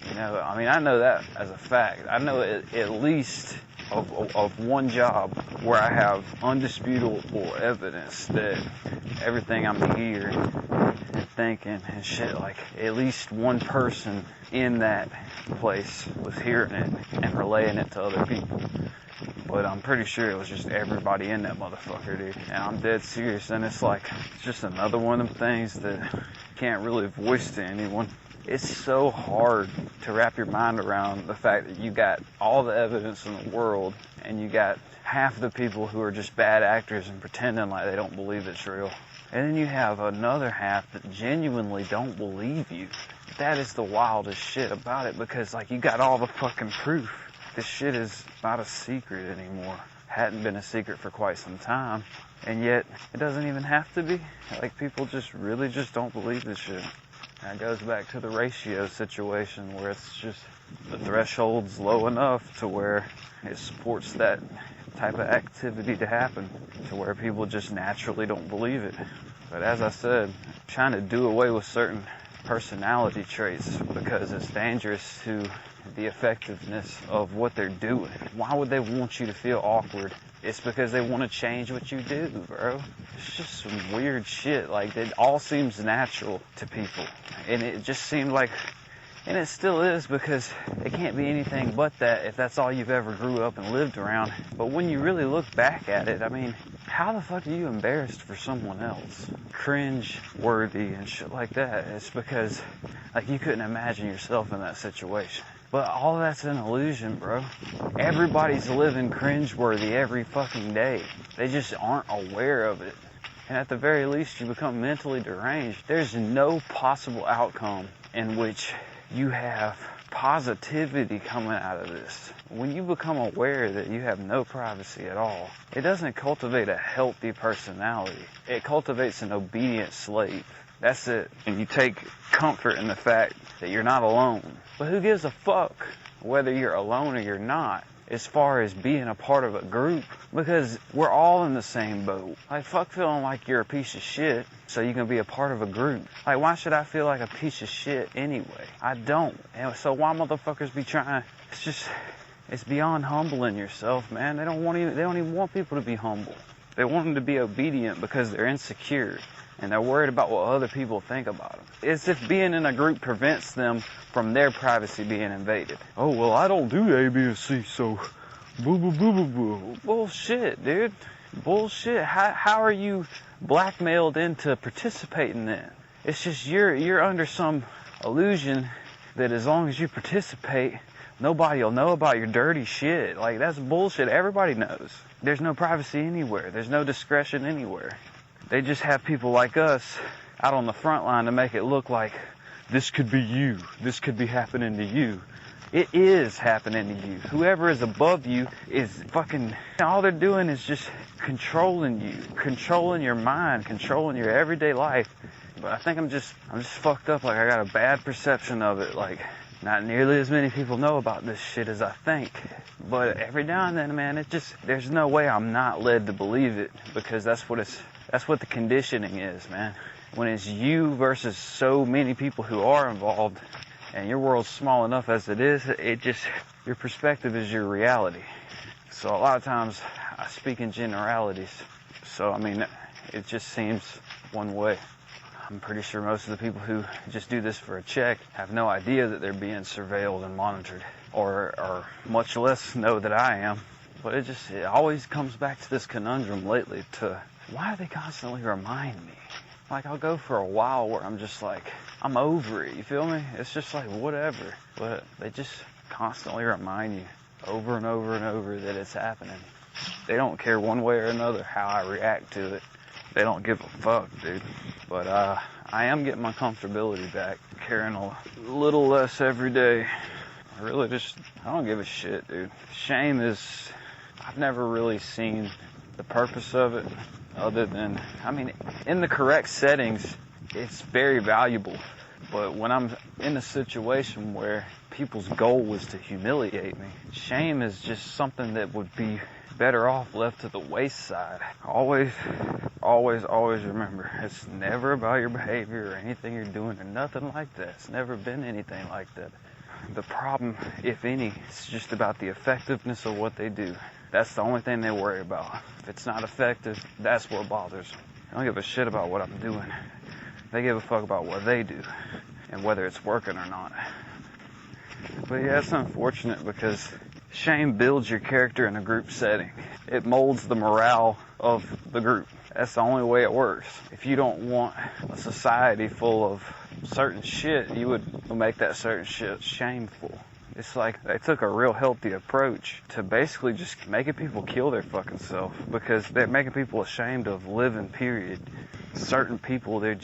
You know, I mean, I know that as a fact. I know at least of one job where I have undisputable evidence that everything I'm hearing and thinking and shit, like, at least one person in that place was hearing it and relaying it to other people. But I'm pretty sure it was just everybody in that motherfucker, dude. And I'm dead serious. And it's like, it's just another one of them things that you can't really voice to anyone. It's so hard to wrap your mind around the fact that you got all the evidence in the world, and you got half the people who are just bad actors and pretending like they don't believe it's real. And then you have another half that genuinely don't believe you. That is the wildest shit about it, because like you got all the fucking proof. This shit is not a secret anymore. Hadn't been a secret for quite some time. And yet, it doesn't even have to be. Like, people just really just don't believe this shit. And it goes back to the ratio situation where it's just the threshold's low enough to where it supports that type of activity to happen, to where people just naturally don't believe it. But as I said, trying to do away with certain personality traits because it's dangerous to the effectiveness of what they're doing. Why would they want you to feel awkward? It's because they want to change what you do, bro. It's just some weird shit. Like, it all seems natural to people. And it just seemed like, and it still is, because it can't be anything but that if that's all you've ever grew up and lived around. But when you really look back at it, I mean, how the fuck are you embarrassed for someone else? Cringe-worthy and shit like that. It's because, like, you couldn't imagine yourself in that situation. But all that's an illusion, bro. Everybody's living cringeworthy every fucking day. They just aren't aware of it. And at the very least, you become mentally deranged. There's no possible outcome in which you have positivity coming out of this. When you become aware that you have no privacy at all, it doesn't cultivate a healthy personality. It cultivates an obedient slave. That's it. And you take comfort in the fact that you're not alone. But who gives a fuck whether you're alone or you're not, as far as being a part of a group? Because we're all in the same boat. Like, fuck feeling like you're a piece of shit so you can be a part of a group. Like, why should I feel like a piece of shit anyway? I don't. And so why motherfuckers be trying? It's beyond humbling yourself, man. They don't even want people to be humble. They want them to be obedient because they're insecure. And they're worried about what other people think about them. It's if being in a group prevents them from their privacy being invaded. Oh, well, I don't do A, B, and C, so boo, boo, boo, boo, boo. Bullshit, dude. Bullshit. How are you blackmailed into participating then? It's just you're under some illusion that as long as you participate, nobody will know about your dirty shit. Like, that's bullshit. Everybody knows. There's no privacy anywhere. There's no discretion anywhere. They just have people like us out on the front line to make it look like this could be you. This could be happening to you. It is happening to you. Whoever is above you is fucking, all they're doing is just controlling you, controlling your mind, controlling your everyday life. But I think I'm just fucked up. Like, I got a bad perception of it. Like, not nearly as many people know about this shit as I think. But every now and then, man, there's no way I'm not led to believe it, because that's what the conditioning is, man. When it's you versus so many people who are involved, and your world's small enough as it is, your perspective is your reality. So a lot of times I speak in generalities. So, I mean, it just seems one way. I'm pretty sure most of the people who just do this for a check have no idea that they're being surveilled and monitored, or much less know that I am. But it always comes back to this conundrum lately to, why do they constantly remind me? Like, I'll go for a while where I'm just like, I'm over it, you feel me? It's just like, whatever. But they just constantly remind you over and over and over that it's happening. They don't care one way or another how I react to it. They don't give a fuck, dude. But I am getting my comfortability back, caring a little less every day. I don't give a shit, dude. Shame I've never really seen the purpose of it, other than, I mean, in the correct settings, it's very valuable. But when I'm in a situation where people's goal was to humiliate me, shame is just something that would be better off left to the wayside. Always remember, it's never about your behavior or anything you're doing or nothing like that. It's never been anything like that. The problem, if any, is just about the effectiveness of what they do. That's the only thing they worry about. If it's not effective, that's what bothers them. They don't give a shit about what I'm doing. They give a fuck about what they do and whether it's working or not. But yeah, it's unfortunate because shame builds your character in a group setting. It molds the morale of the group. That's the only way it works. If you don't want a society full of certain shit, you would make that certain shit shameful. It's like they took a real healthy approach to basically just making people kill their fucking self, because they're making people ashamed of living, period. certain people, they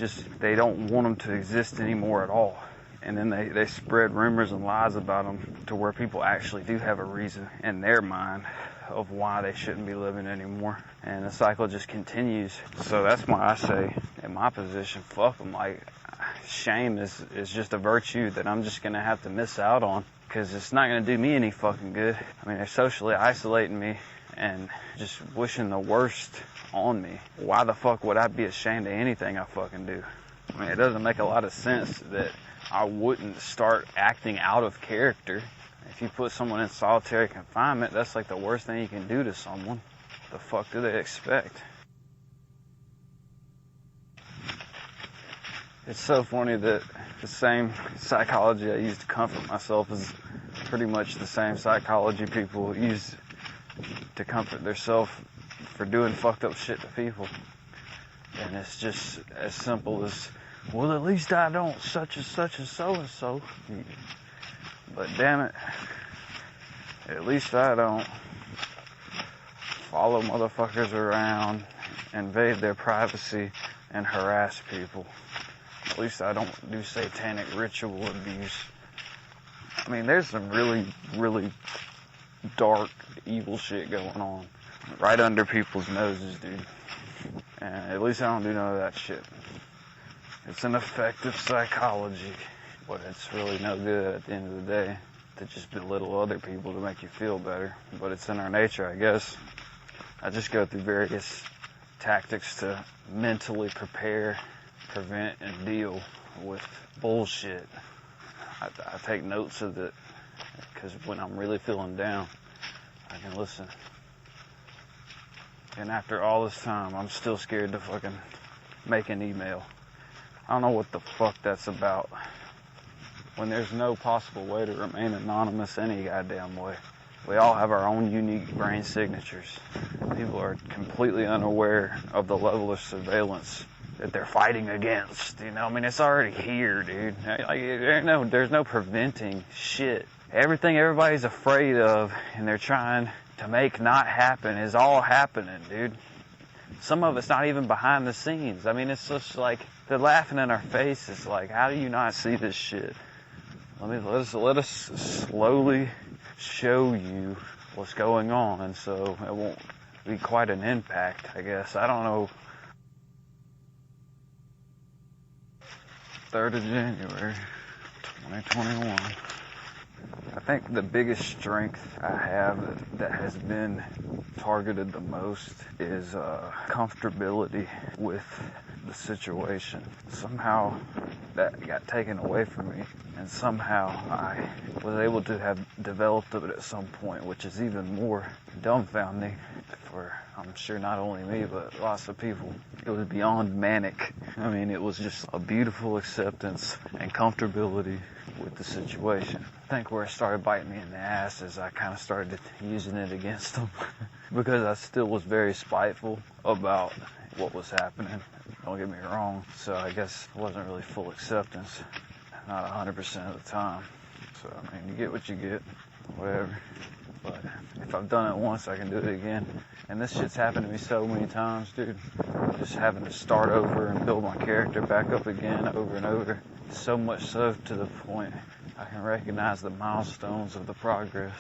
don't want them to exist anymore at all. And then they spread rumors and lies about them to where people actually do have a reason in their mind of why they shouldn't be living anymore. And the cycle just continues. So that's why I say, in my position, fuck them. Like, shame is just a virtue that I'm just going to have to miss out on, because it's not going to do me any fucking good. I mean, they're socially isolating me and just wishing the worst on me. Why the fuck would I be ashamed of anything I fucking do? I mean, it doesn't make a lot of sense that I wouldn't start acting out of character. If you put someone in solitary confinement, that's like the worst thing you can do to someone. The fuck do they expect? It's so funny that the same psychology I use to comfort myself is pretty much the same psychology people use to comfort themselves for doing fucked up shit to people. And it's just as simple as, well, at least I don't such and so-and-so. But damn it, at least I don't follow motherfuckers around, invade their privacy, and harass people. At least I don't do satanic ritual abuse. I mean, there's some really, really dark, evil shit going on right under people's noses, dude. And at least I don't do none of that shit. It's an effective psychology, but it's really no good at the end of the day to just belittle other people to make you feel better. But it's in our nature, I guess. I just go through various tactics to mentally prepare, prevent, and deal with bullshit. I take notes of it, because when I'm really feeling down, I can listen. And after all this time, I'm still scared to fucking make an email. I don't know what the fuck that's about. When there's no possible way to remain anonymous any goddamn way. We all have our own unique brain signatures. People are completely unaware of the level of surveillance that they're fighting against. You know, I mean, it's already here, dude. Like, there's no preventing shit. Everything everybody's afraid of and they're trying to make not happen is all happening, dude. Some of it's not even behind the scenes. I mean, it's just like, they're laughing in our faces. Like, how do you not see this shit? Let us slowly show you what's going on, and so it won't be quite an impact, I guess. I don't know. 3rd of January, 2021. I think the biggest strength I have that has been targeted the most is comfortability with the situation. Somehow that got taken away from me, and somehow I was able to have developed it at some point, which is even more dumbfounding for, I'm sure, not only me, but lots of people. It was beyond manic. I mean, it was just a beautiful acceptance and comfortability with the situation. I think where it started biting me in the ass is I kind of started using it against them because I still was very spiteful about what was happening. Don't get me wrong. So I guess it wasn't really full acceptance. Not 100% of the time. So, I mean, you get what you get. Whatever. But if I've done it once, I can do it again. And this shit's happened to me so many times, dude. Just having to start over and build my character back up again over and over. So much so to the point I can recognize the milestones of the progress.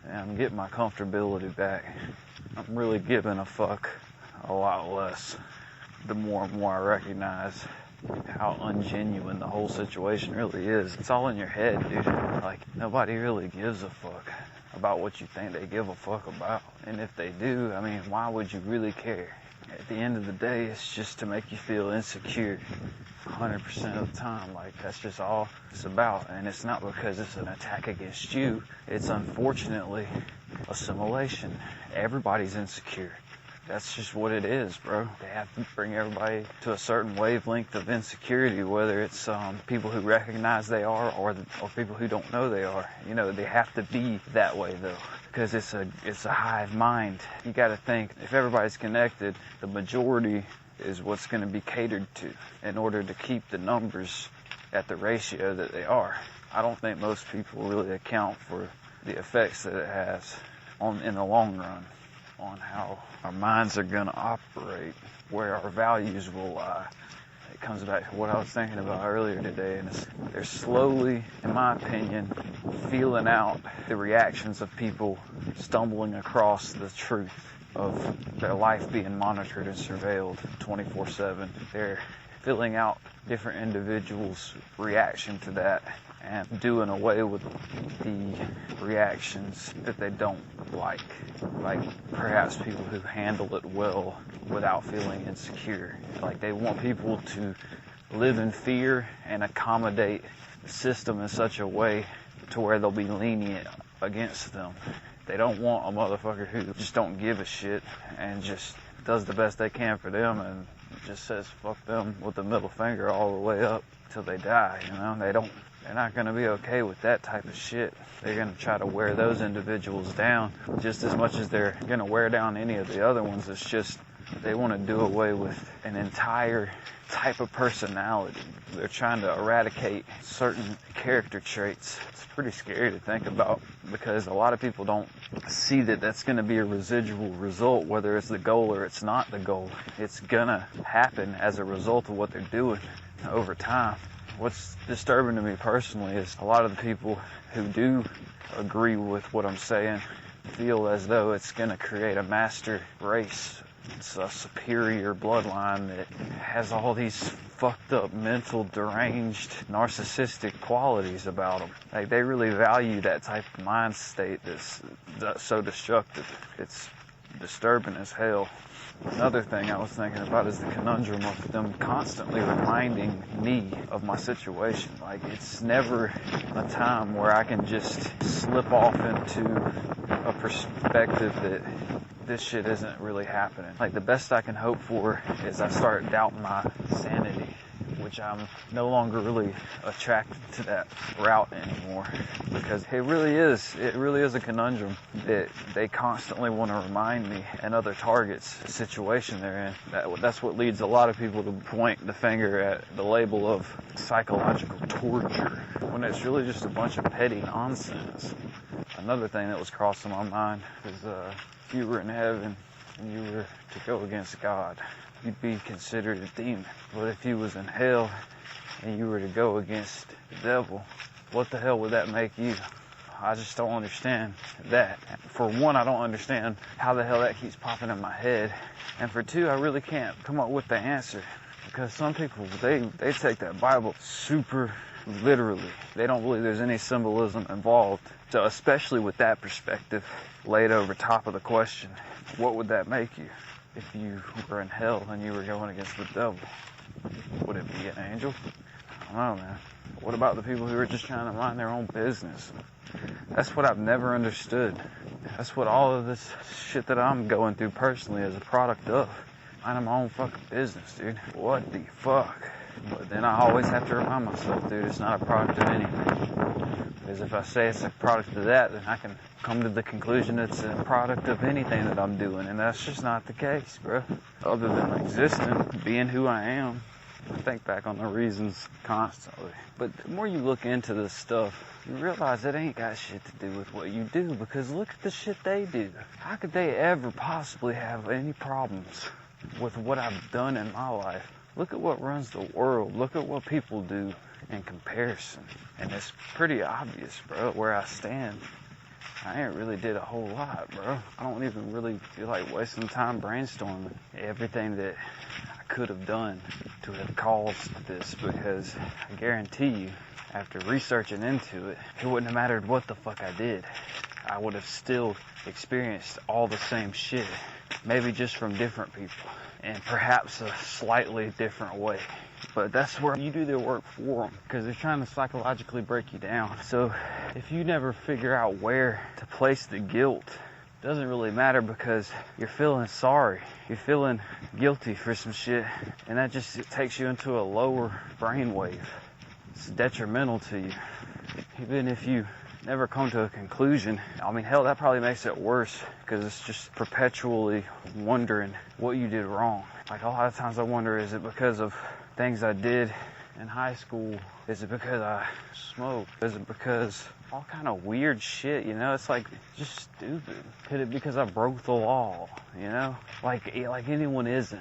And I'm getting my comfortability back. I'm really giving a fuck a lot less. The more and more I recognize how ungenuine the whole situation really is. It's all in your head, dude. Like, nobody really gives a fuck about what you think they give a fuck about. And if they do, I mean, why would you really care? At the end of the day, it's just to make you feel insecure 100% of the time. Like, that's just all it's about. And it's not because it's an attack against you. It's unfortunately assimilation. Everybody's insecure. That's just what it is, bro. They have to bring everybody to a certain wavelength of insecurity, whether it's people who recognize they are or people who don't know they are. You know, they have to be that way, though, because it's a hive mind. You got to think, if everybody's connected, the majority is what's going to be catered to in order to keep the numbers at the ratio that they are. I don't think most people really account for the effects that it has in the long run. on how our minds are going to operate, where our values will lie. It comes back to what I was thinking about earlier today, and they're slowly, in my opinion, feeling out the reactions of people stumbling across the truth of their life being monitored and surveilled 24/7. They're filling out different individuals' reaction to that and doing away with the reactions that they don't like perhaps people who handle it well without feeling insecure. Like they want people to live in fear and accommodate the system in such a way to where they'll be lenient against them. They don't want a motherfucker who just don't give a shit and just does the best they can for them and just says fuck them with the middle finger all the way up till they die, you know? They're not going to be okay with that type of shit. They're going to try to wear those individuals down just as much as they're going to wear down any of the other ones. It's just they want to do away with an entire type of personality. They're trying to eradicate certain character traits. It's pretty scary to think about because a lot of people don't see that that's going to be a residual result, whether it's the goal or it's not the goal. It's going to happen as a result of what they're doing over time. What's disturbing to me personally is a lot of the people who do agree with what I'm saying feel as though it's going to create a master race. It's a superior bloodline that has all these fucked up, mental, deranged, narcissistic qualities about them. Like, they really value that type of mind state that's so destructive. It's disturbing as hell. Another thing I was thinking about is the conundrum of them constantly reminding me of my situation. Like, it's never a time where I can just slip off into a perspective that this shit isn't really happening. Like, the best I can hope for is I start doubting my sanity, which I'm no longer really attracted to that route anymore, because it really is a conundrum that they constantly want to remind me and other targets the situation they're in. That's what leads a lot of people to point the finger at the label of psychological torture, when it's really just a bunch of petty nonsense. Another thing that was crossing my mind is if you were in heaven and you were to go against God, you'd be considered a demon. But if you was in hell and you were to go against the devil, what the hell would that make you? I just don't understand that. For one, I don't understand how the hell that keeps popping in my head. And for two, I really can't come up with the answer. Because some people, they take that Bible super literally. They don't believe there's any symbolism involved. So especially with that perspective laid over top of the question, what would that make you if you were in hell and you were going against the devil? Would it be an angel? I don't know, man. What about the people who are just trying to mind their own business? That's what I've never understood. That's what all of this shit that I'm going through personally is a product of. Minding my own fucking business, dude. What the fuck? But then I always have to remind myself, dude, it's not a product of anything. Because if I say it's a product of that, then I can come to the conclusion it's a product of anything that I'm doing. And that's just not the case, bro. Other than existing, being who I am, I think back on the reasons constantly. But the more you look into this stuff, you realize it ain't got shit to do with what you do. Because look at the shit they do. How could they ever possibly have any problems with what I've done in my life? Look at what runs the world. Look at what people do in comparison. And it's pretty obvious, bro, where I stand. I ain't really did a whole lot, bro. I don't even really feel like wasting time brainstorming everything that I could have done to have caused this, because I guarantee you, after researching into it, it wouldn't have mattered what the fuck I did. I would have still experienced all the same shit, maybe just from different people, and perhaps a slightly different way. But that's where you do their work for them, because they're trying to psychologically break you down. So if you never figure out where to place the guilt, it doesn't really matter, because you're feeling sorry. You're feeling guilty for some shit, and that just takes you into a lower brainwave. It's detrimental to you. Even if you never come to a conclusion, I mean, hell, that probably makes it worse, because it's just perpetually wondering what you did wrong. Like, a lot of times I wonder, is it because of things I did in high school? Is it because I smoked? Is it because all kind of weird shit, you know? It's like, just stupid. Could it be because I broke the law, you know? Like anyone isn't.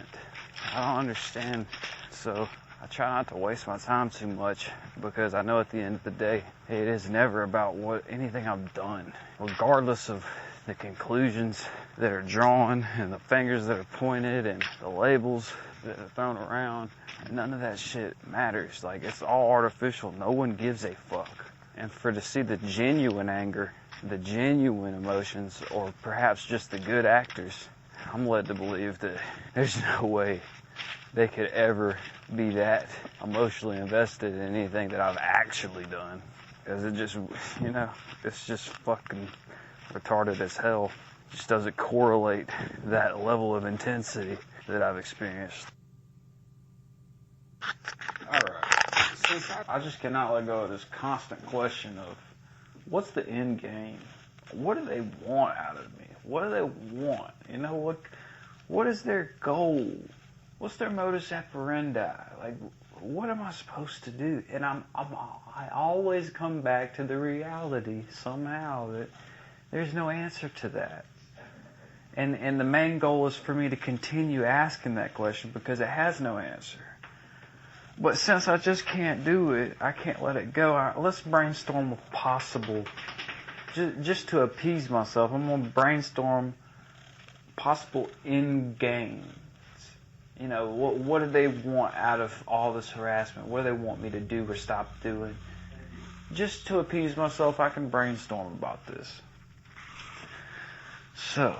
I don't understand. So I try not to waste my time too much, because I know at the end of the day, it is never about anything I've done. Regardless of the conclusions that are drawn and the fingers that are pointed and the labels that are thrown around, none of that shit matters. Like, it's all artificial. No one gives a fuck. And to see the genuine anger, the genuine emotions, or perhaps just the good actors, I'm led to believe that there's no way they could ever be that emotionally invested in anything that I've actually done. Because it just, you know, it's just fucking retarded as hell. It just doesn't correlate that level of intensity that I've experienced. Alright, since I just cannot let go of this constant question of, what's the end game? What do they want out of me? What do they want? You know, what is their goal? What's their modus operandi? Like, what am I supposed to do? And I always come back to the reality somehow that there's no answer to that. And the main goal is for me to continue asking that question, because it has no answer. But since I just can't do it, I can't let it go. Let's brainstorm a possible, just to appease myself, I'm going to brainstorm possible end games. You know, what do they want out of all this harassment? What do they want me to do or stop doing? Just to appease myself, I can brainstorm about this. So,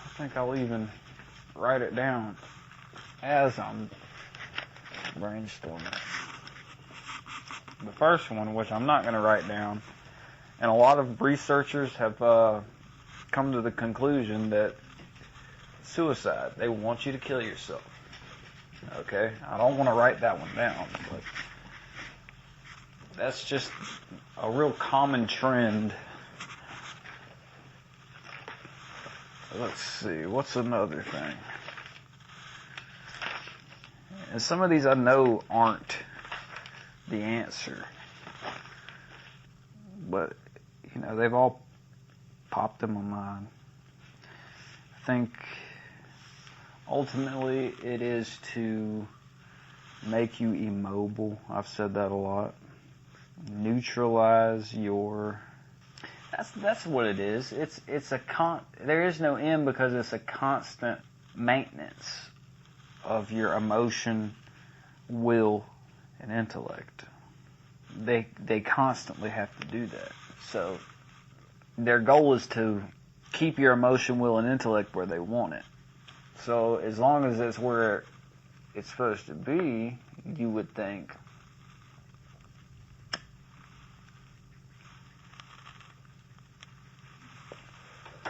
I think I'll even write it down as I'm brainstorming. The first one, which I'm not going to write down, and a lot of researchers have come to the conclusion that suicide, they want you to kill yourself. Okay? I don't want to write that one down, but that's just a real common trend. Let's see, what's another thing? And some of these I know aren't the answer, but, you know, they've all popped in my mind. I think ultimately it is to make you immobile. I've said that a lot. Neutralize your... That's what it is. There is no end, because it's a constant maintenance of your emotion, will, and intellect. They constantly have to do that. So their goal is to keep your emotion, will, and intellect where they want it. So as long as it's where it's supposed to be, you would think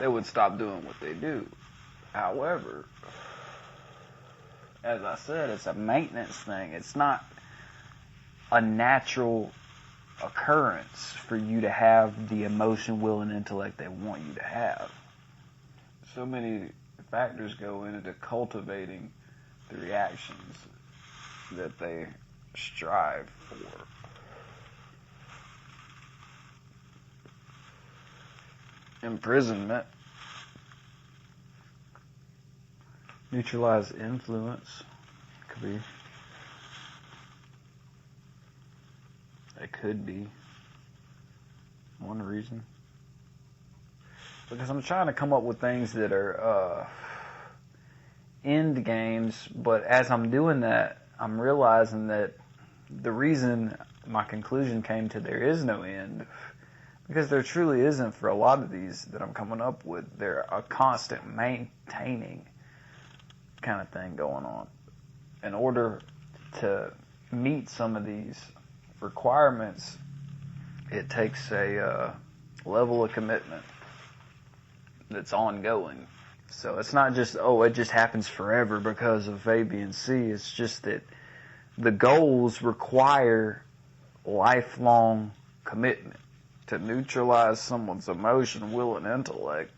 they would stop doing what they do. However, as I said, it's a maintenance thing. It's not a natural occurrence for you to have the emotion, will, and intellect they want you to have. So many factors go into cultivating the reactions that they strive for. Imprisonment. Neutralize influence. Could be. It could be one reason. Because I'm trying to come up with things that are end games, but as I'm doing that, I'm realizing that the reason my conclusion came to there is no end, because there truly isn't for a lot of these that I'm coming up with. They're a constant maintaining kind of thing going on. In order to meet some of these requirements, it takes a level of commitment that's ongoing. So it's not just, it just happens forever because of A, B, and C. It's just that the goals require lifelong commitment. To neutralize someone's emotion, will, and intellect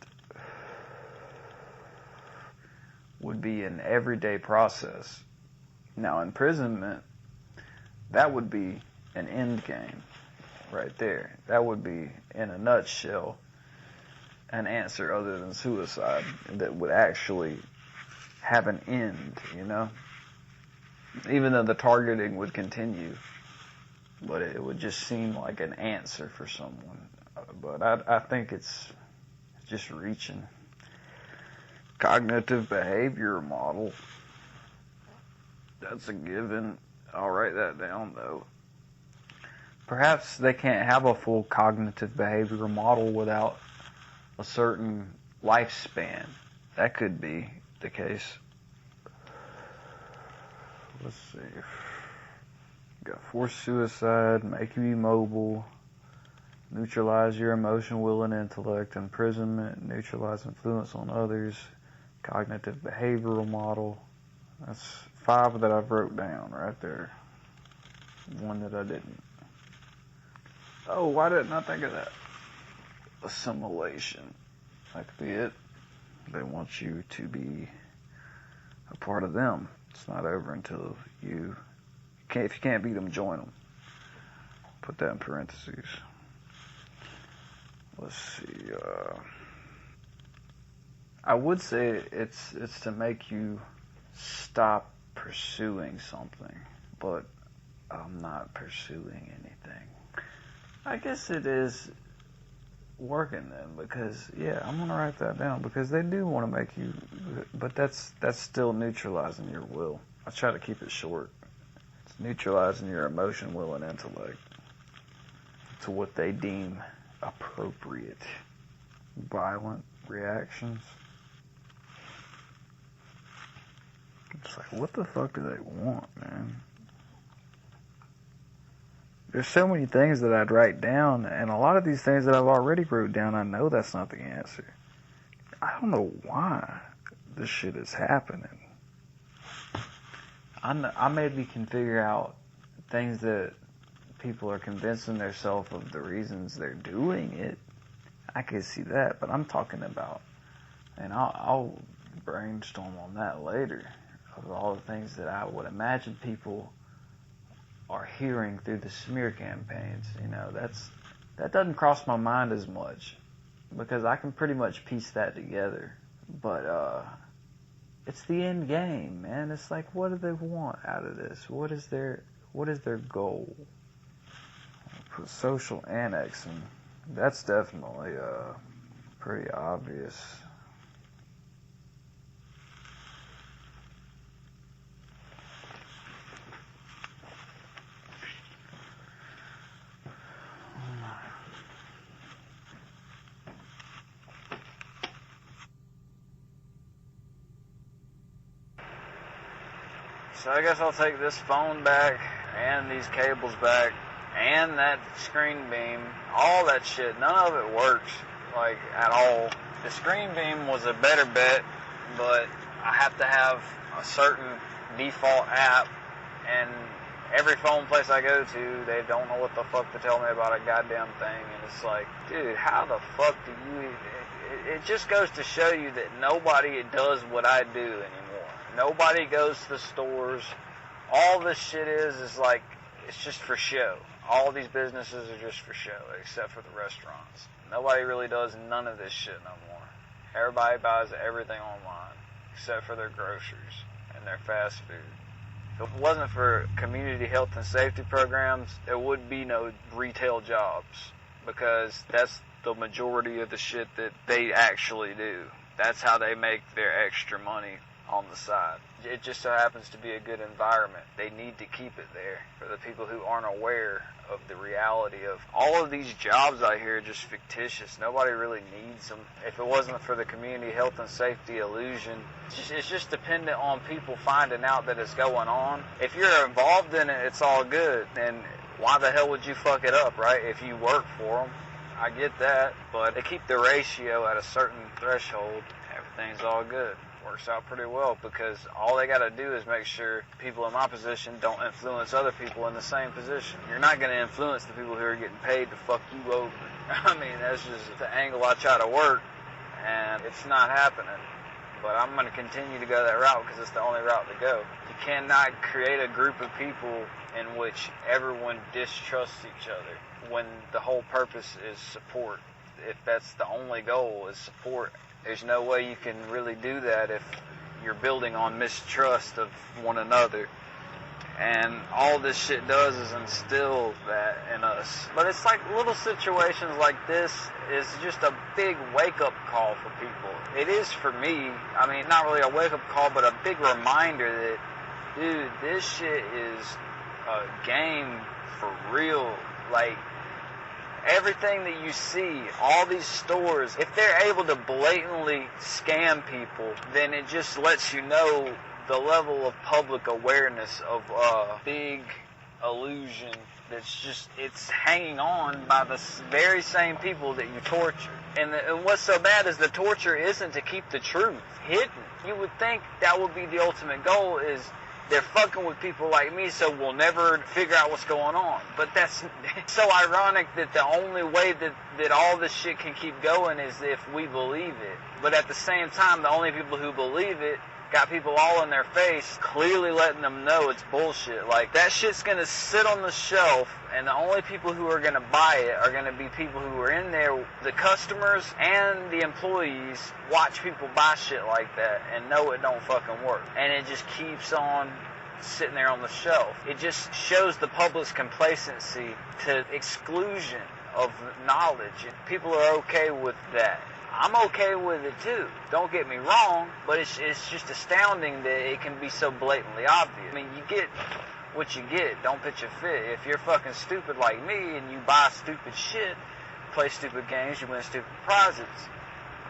would be an everyday process. Now, imprisonment, that would be an end game. right there. That would be, in a nutshell, an answer other than suicide that would actually have an end, you know? Even though the targeting would continue, but it would just seem like an answer for someone. But I think it's just reaching. Cognitive behavior model. That's a given. I'll write that down, though. Perhaps they can't have a full cognitive behavioral model without a certain lifespan. That could be the case. Let's see. Got forced suicide, make you immobile, neutralize your emotion, will, and intellect, imprisonment, neutralize influence on others, cognitive behavioral model. That's 5 that I've wrote down right there. One that I didn't. Oh, why didn't I think of that? Assimilation. That could be it. They want you to be a part of them. It's not over until if you can't beat them, join them. Put that in parentheses. Let's see. I would say it's to make you stop pursuing something, but I'm not pursuing anything. I guess it is working then, because I'm gonna write that down, because they do want to make you, but that's still neutralizing your will. I try to keep it short. It's neutralizing your emotion, will, and intellect to what they deem appropriate. Violent reactions. It's like, what the fuck do they want, man? There's so many things that I'd write down, and a lot of these things that I've already wrote down, I know that's not the answer. I don't know why this shit is happening. I maybe can figure out things that people are convincing themselves of the reasons they're doing it. I can see that, but I'm talking about, and I'll brainstorm on that later, of all the things that I would imagine people are hearing through the smear campaigns. You know, that doesn't cross my mind as much, because I can pretty much piece that together. But it's the end game, man. It's like, what do they want out of this? What is their goal? Put social annexing. That's definitely pretty obvious. So I guess I'll take this phone back, and these cables back, and that screen beam, all that shit. None of it works, like, at all. The screen beam was a better bet, but I have to have a certain default app, and every phone place I go to, they don't know what the fuck to tell me about a goddamn thing, and it's like, dude, how the fuck do you... It just goes to show you that nobody does what I do anymore. Nobody goes to the stores. All this shit is like, it's just for show. All these businesses are just for show, except for the restaurants. Nobody really does none of this shit no more. Everybody buys everything online, except for their groceries and their fast food. If it wasn't for community health and safety programs, there would be no retail jobs, because that's the majority of the shit that they actually do. That's how they make their extra money on the side. It just so happens to be a good environment. They need to keep it there for the people who aren't aware of the reality of all of these jobs out here are just fictitious. Nobody really needs them. If it wasn't for the community health and safety illusion, it's just dependent on people finding out that it's going on. If you're involved in it, it's all good. And why the hell would you fuck it up, right? If you work for them. I get that, but they keep the ratio at a certain threshold. Everything's all good. Works out pretty well, because all they got to do is make sure people in my position don't influence other people in the same position. You're not going to influence the people who are getting paid to fuck you over. I mean, that's just the angle I try to work, and it's not happening. But I'm going to continue to go that route, because it's the only route to go. You cannot create a group of people in which everyone distrusts each other when the whole purpose is support. If that's the only goal is support, there's no way you can really do that if you're building on mistrust of one another. And all this shit does is instill that in us. But it's like little situations like this is just a big wake-up call for people. It is for me. I mean, not really a wake-up call, but a big reminder that, dude, this shit is a game for real. Like, everything that you see, all these stores, if they're able to blatantly scam people, then it just lets you know the level of public awareness of a big illusion that's just, it's hanging on by the very same people that you torture. And what's so bad is the torture isn't to keep the truth hidden. You would think that would be the ultimate goal, is they're fucking with people like me so we'll never figure out what's going on. But that's so ironic that the only way that all this shit can keep going is if we believe it. But at the same time, the only people who believe it got people all in their face, clearly letting them know it's bullshit. Like, that shit's gonna sit on the shelf, and the only people who are gonna buy it are gonna be people who are in there. The customers and the employees watch people buy shit like that and know it don't fucking work. And it just keeps on sitting there on the shelf. It just shows the public's complacency to exclusion of knowledge. And people are okay with that. I'm okay with it too. Don't get me wrong, but it's just astounding that it can be so blatantly obvious. I mean, you get what you get. Don't pitch a fit. If you're fucking stupid like me and you buy stupid shit, play stupid games, you win stupid prizes.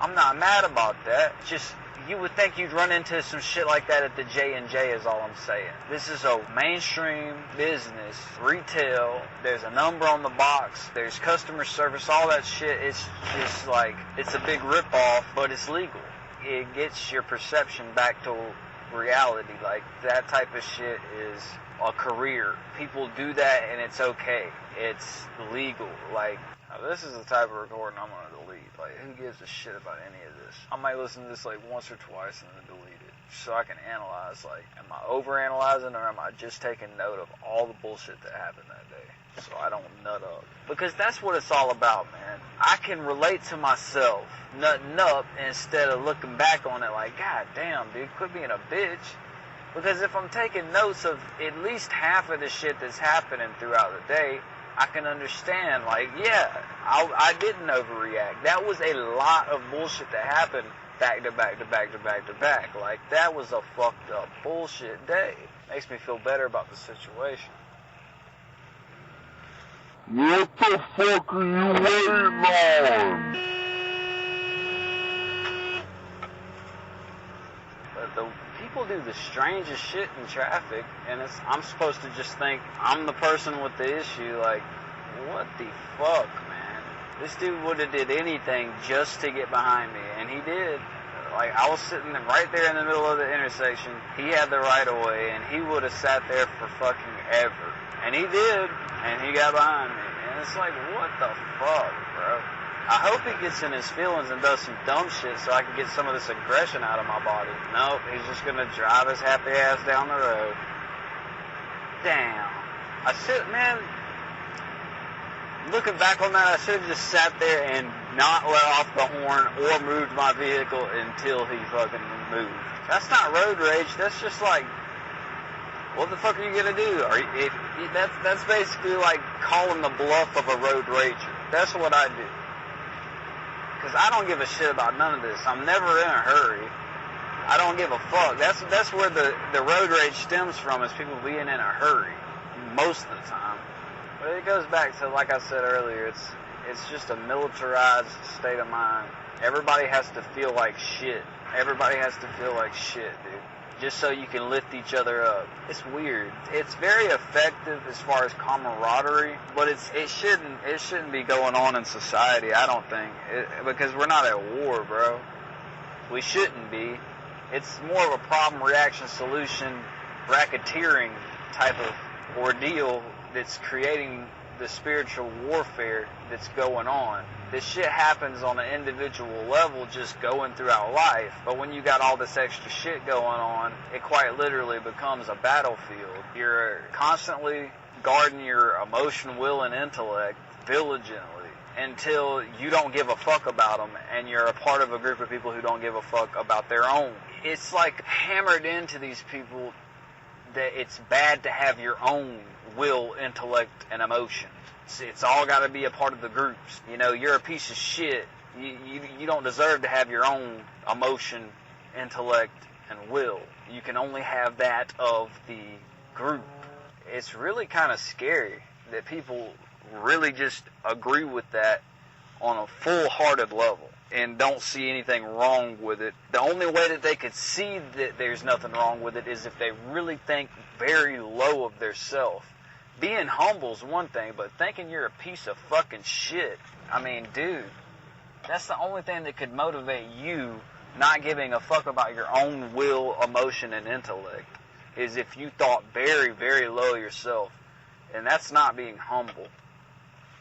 I'm not mad about that. Just, you would think you'd run into some shit like that at the J&J is all I'm saying. This is a mainstream business, retail, there's a number on the box, there's customer service, all that shit. It's just like, it's a big ripoff, but it's legal. It gets your perception back to reality. Like, that type of shit is a career. People do that and it's okay. It's legal. Like, now this is the type of recording I'm going to delete. Like, who gives a shit about any of this? I might listen to this like once or twice and then delete it, so I can analyze, like, am I overanalyzing or am I just taking note of all the bullshit that happened that day so I don't nut up? Because that's what it's all about, man. I can relate to myself nutting up instead of looking back on it like, God damn, dude, quit being a bitch. Because if I'm taking notes of at least half of the shit that's happening throughout the day, I can understand, like, yeah, I didn't overreact. That was a lot of bullshit that happened back to back to back to back to back. Like, that was a fucked up bullshit day. Makes me feel better about the situation. What the fuck are you waiting on? But the people do the strangest shit in traffic, and I'm supposed to just think I'm the person with the issue. Like, what the fuck, man? This dude would have did anything just to get behind me, and he did. Like, I was sitting right there in the middle of the intersection. He had the right of way, and he would have sat there for fucking ever. And he did, and he got behind me. And it's like, what the fuck, bro? I hope he gets in his feelings and does some dumb shit so I can get some of this aggression out of my body. Nope, he's just gonna drive his happy ass down the road. Damn. Man, looking back on that, I should have just sat there and not let off the horn or moved my vehicle until he fucking moved. That's not road rage, that's just like, what the fuck are you gonna do? That's basically like calling the bluff of a road rager. That's what I do. Because I don't give a shit about none of this. I'm never in a hurry. I don't give a fuck. That's where the road rage stems from, is people being in a hurry most of the time. But it goes back to, like I said earlier, it's just a militarized state of mind. Everybody has to feel like shit. Everybody has to feel like shit, dude. Just so you can lift each other up. It's weird. It's very effective as far as camaraderie, but it shouldn't be going on in society, I don't think. Because we're not at war, bro. We shouldn't be. It's more of a problem, reaction, solution, racketeering type of ordeal that's creating the spiritual warfare that's going on. This shit happens on an individual level just going throughout life, but when you got all this extra shit going on, it quite literally becomes a battlefield. You're constantly guarding your emotion, will, and intellect diligently until you don't give a fuck about them and you're a part of a group of people who don't give a fuck about their own. It's like hammered into these people that it's bad to have your own will, intellect, and emotion. It's all got to be a part of the groups. You know, you're a piece of shit. You don't deserve to have your own emotion, intellect, and will. You can only have that of the group. It's really kind of scary that people really just agree with that on a full-hearted level and don't see anything wrong with it. The only way that they could see that there's nothing wrong with it is if they really think very low of their self. Being humble's one thing, but thinking you're a piece of fucking shit, I mean, dude, that's the only thing that could motivate you not giving a fuck about your own will, emotion, and intellect, is if you thought very, very low of yourself. And that's not being humble.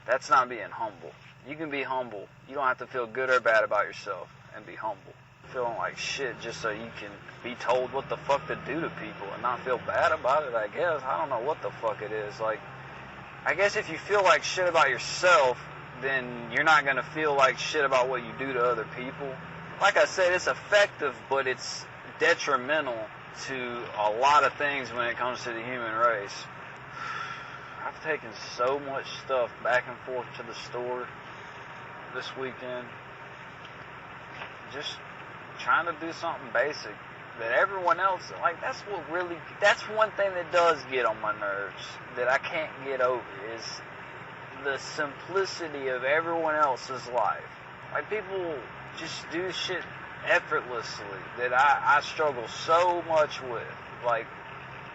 That's not being humble. You can be humble. You don't have to feel good or bad about yourself and be humble. Feeling like shit just so you can be told what the fuck to do to people and not feel bad about it, I guess. I don't know what the fuck it is. Like, I guess if you feel like shit about yourself, then you're not going to feel like shit about what you do to other people. Like I said, it's effective, but it's detrimental to a lot of things when it comes to the human race. I've taken so much stuff back and forth to the store this weekend. Just trying to do something basic that everyone else, like, that's one thing that does get on my nerves, that I can't get over, is the simplicity of everyone else's life. Like, people just do shit effortlessly that I struggle so much with. Like,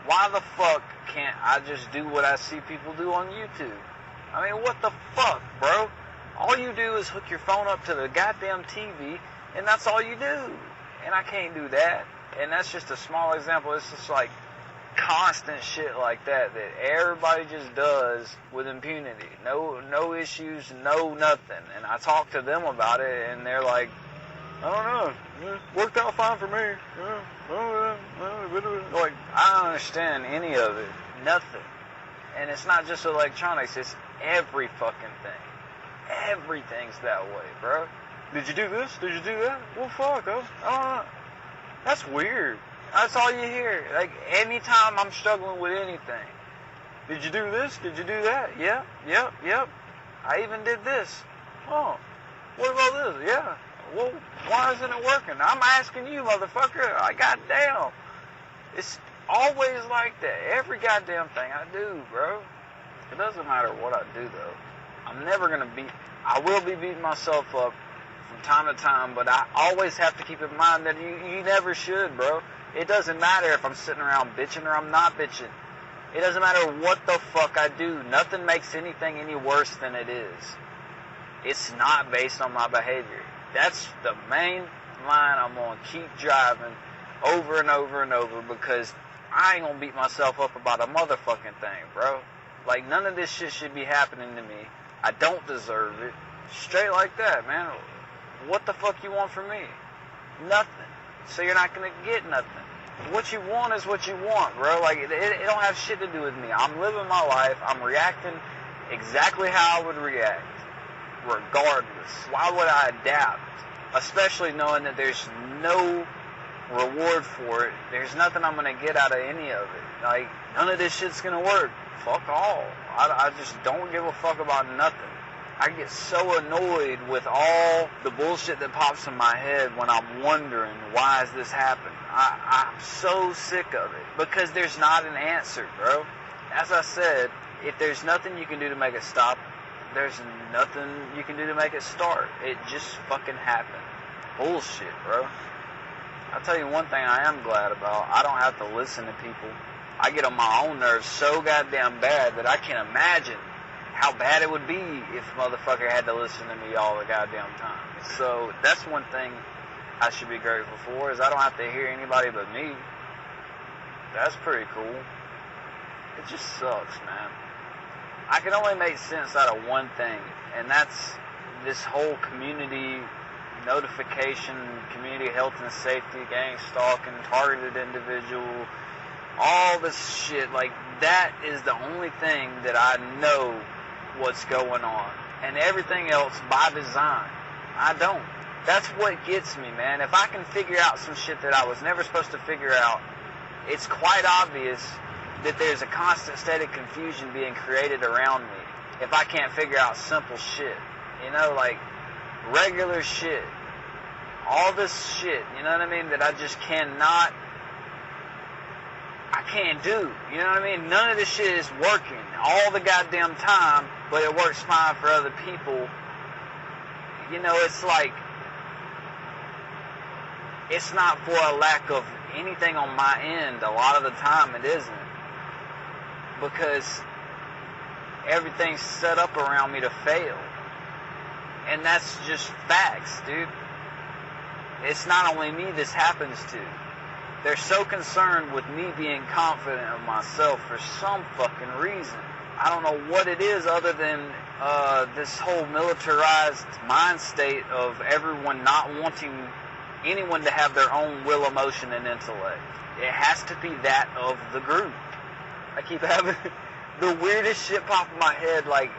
why the fuck can't I just do what I see people do on YouTube? I mean, what the fuck, bro? All you do is hook your phone up to the goddamn TV, and that's all you do. And I can't do that. And that's just a small example. It's just like constant shit like that everybody just does with impunity. No issues, no nothing. And I talk to them about it, and they're like, I don't know. It worked out fine for me. Like, I don't understand any of it. Nothing. And it's not just electronics. It's every fucking thing. Everything's that way, bro. Did you do this? Did you do that? Well, fuck. I don't know. That's weird. That's all you hear. Like, anytime I'm struggling with anything. Did you do this? Did you do that? Yep. I even did this. Oh, what about this? Yeah. Well, why isn't it working? I'm asking you, motherfucker. Goddamn. It's always like that. Every goddamn thing I do, bro. It doesn't matter what I do, though. I'm never going to I will be beating myself up from time to time, but I always have to keep in mind that you never should, bro. It doesn't matter if I'm sitting around bitching or I'm not bitching. It doesn't matter what the fuck I do. Nothing makes anything any worse than it is. It's not based on my behavior. That's the main line I'm going to keep driving over and over and over, because I ain't going to beat myself up about a motherfucking thing, bro. Like, none of this shit should be happening to me. I don't deserve it. Straight like that, man. What the fuck you want from me? Nothing. So you're not going to get nothing. What you want is what you want, bro. Like, it don't have shit to do with me. I'm living my life. I'm reacting exactly how I would react, regardless. Why would I adapt? Especially knowing that there's no reward for it. There's nothing I'm going to get out of any of it. Like, none of this shit's going to work. Fuck all. I just don't give a fuck about nothing. I get so annoyed with all the bullshit that pops in my head when I'm wondering, why is this happening? I'm so sick of it, because there's not an answer, bro. As I said, if there's nothing you can do to make it stop, there's nothing you can do to make it start. It just fucking happened. Bullshit, bro. I'll tell you one thing I am glad about. I don't have to listen to people. I get on my own nerves so goddamn bad that I can't imagine how bad it would be if a motherfucker had to listen to me all the goddamn time. So that's one thing I should be grateful for, is I don't have to hear anybody but me. That's pretty cool. It just sucks, man. I can only make sense out of one thing, and that's this whole community notification, community health and safety, gang stalking, targeted individual, all this shit. Like, that is the only thing that I know what's going on. And everything else by design, I don't. That's what gets me, man. If I can figure out some shit that I was never supposed to figure out, it's quite obvious that there's a constant state of confusion being created around me. If I can't figure out simple shit, you know, like regular shit, all this shit, you know what I mean, that I just can't do, you know what I mean? None of this shit is working all the goddamn time, but it works fine for other people. You know, it's like, it's not for a lack of anything on my end. A lot of the time it isn't. Because everything's set up around me to fail. And that's just facts, dude. It's not only me this happens to. They're so concerned with me being confident of myself for some fucking reason. I don't know what it is other than this whole militarized mind state of everyone not wanting anyone to have their own will, emotion, and intellect. It has to be that of the group. I keep having the weirdest shit pop in my head, like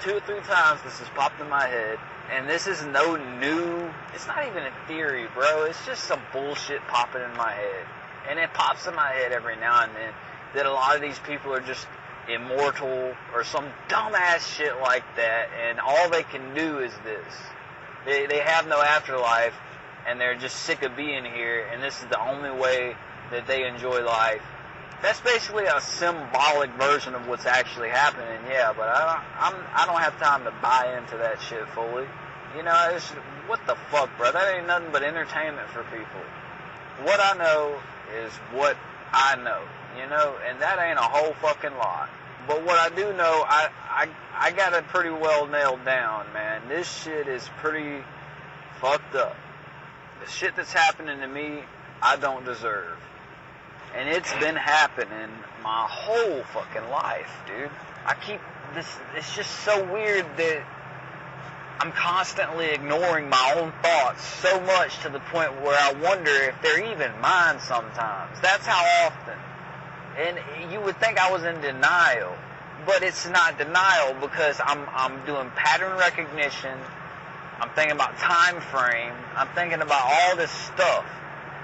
2 or 3 times this has popped in my head, and this is no new, it's not even a theory, bro, it's just some bullshit popping in my head. And it pops in my head every now and then that a lot of these people are just immortal or some dumbass shit like that, and all they can do is this. They have no afterlife, and they're just sick of being here, and this is the only way that they enjoy life. That's basically a symbolic version of what's actually happening, yeah, but I don't have time to buy into that shit fully. You know, it's, what the fuck, bro? That ain't nothing but entertainment for people. What I know is what I know, you know, and that ain't a whole fucking lot. But what I do know, I got it pretty well nailed down, man. This shit is pretty fucked up. The shit that's happening to me, I don't deserve. And it's been happening my whole fucking life, dude. It's just so weird that I'm constantly ignoring my own thoughts so much to the point where I wonder if they're even mine sometimes. That's how often. And you would think I was in denial, but it's not denial because I'm doing pattern recognition. I'm thinking about time frame. I'm thinking about all this stuff.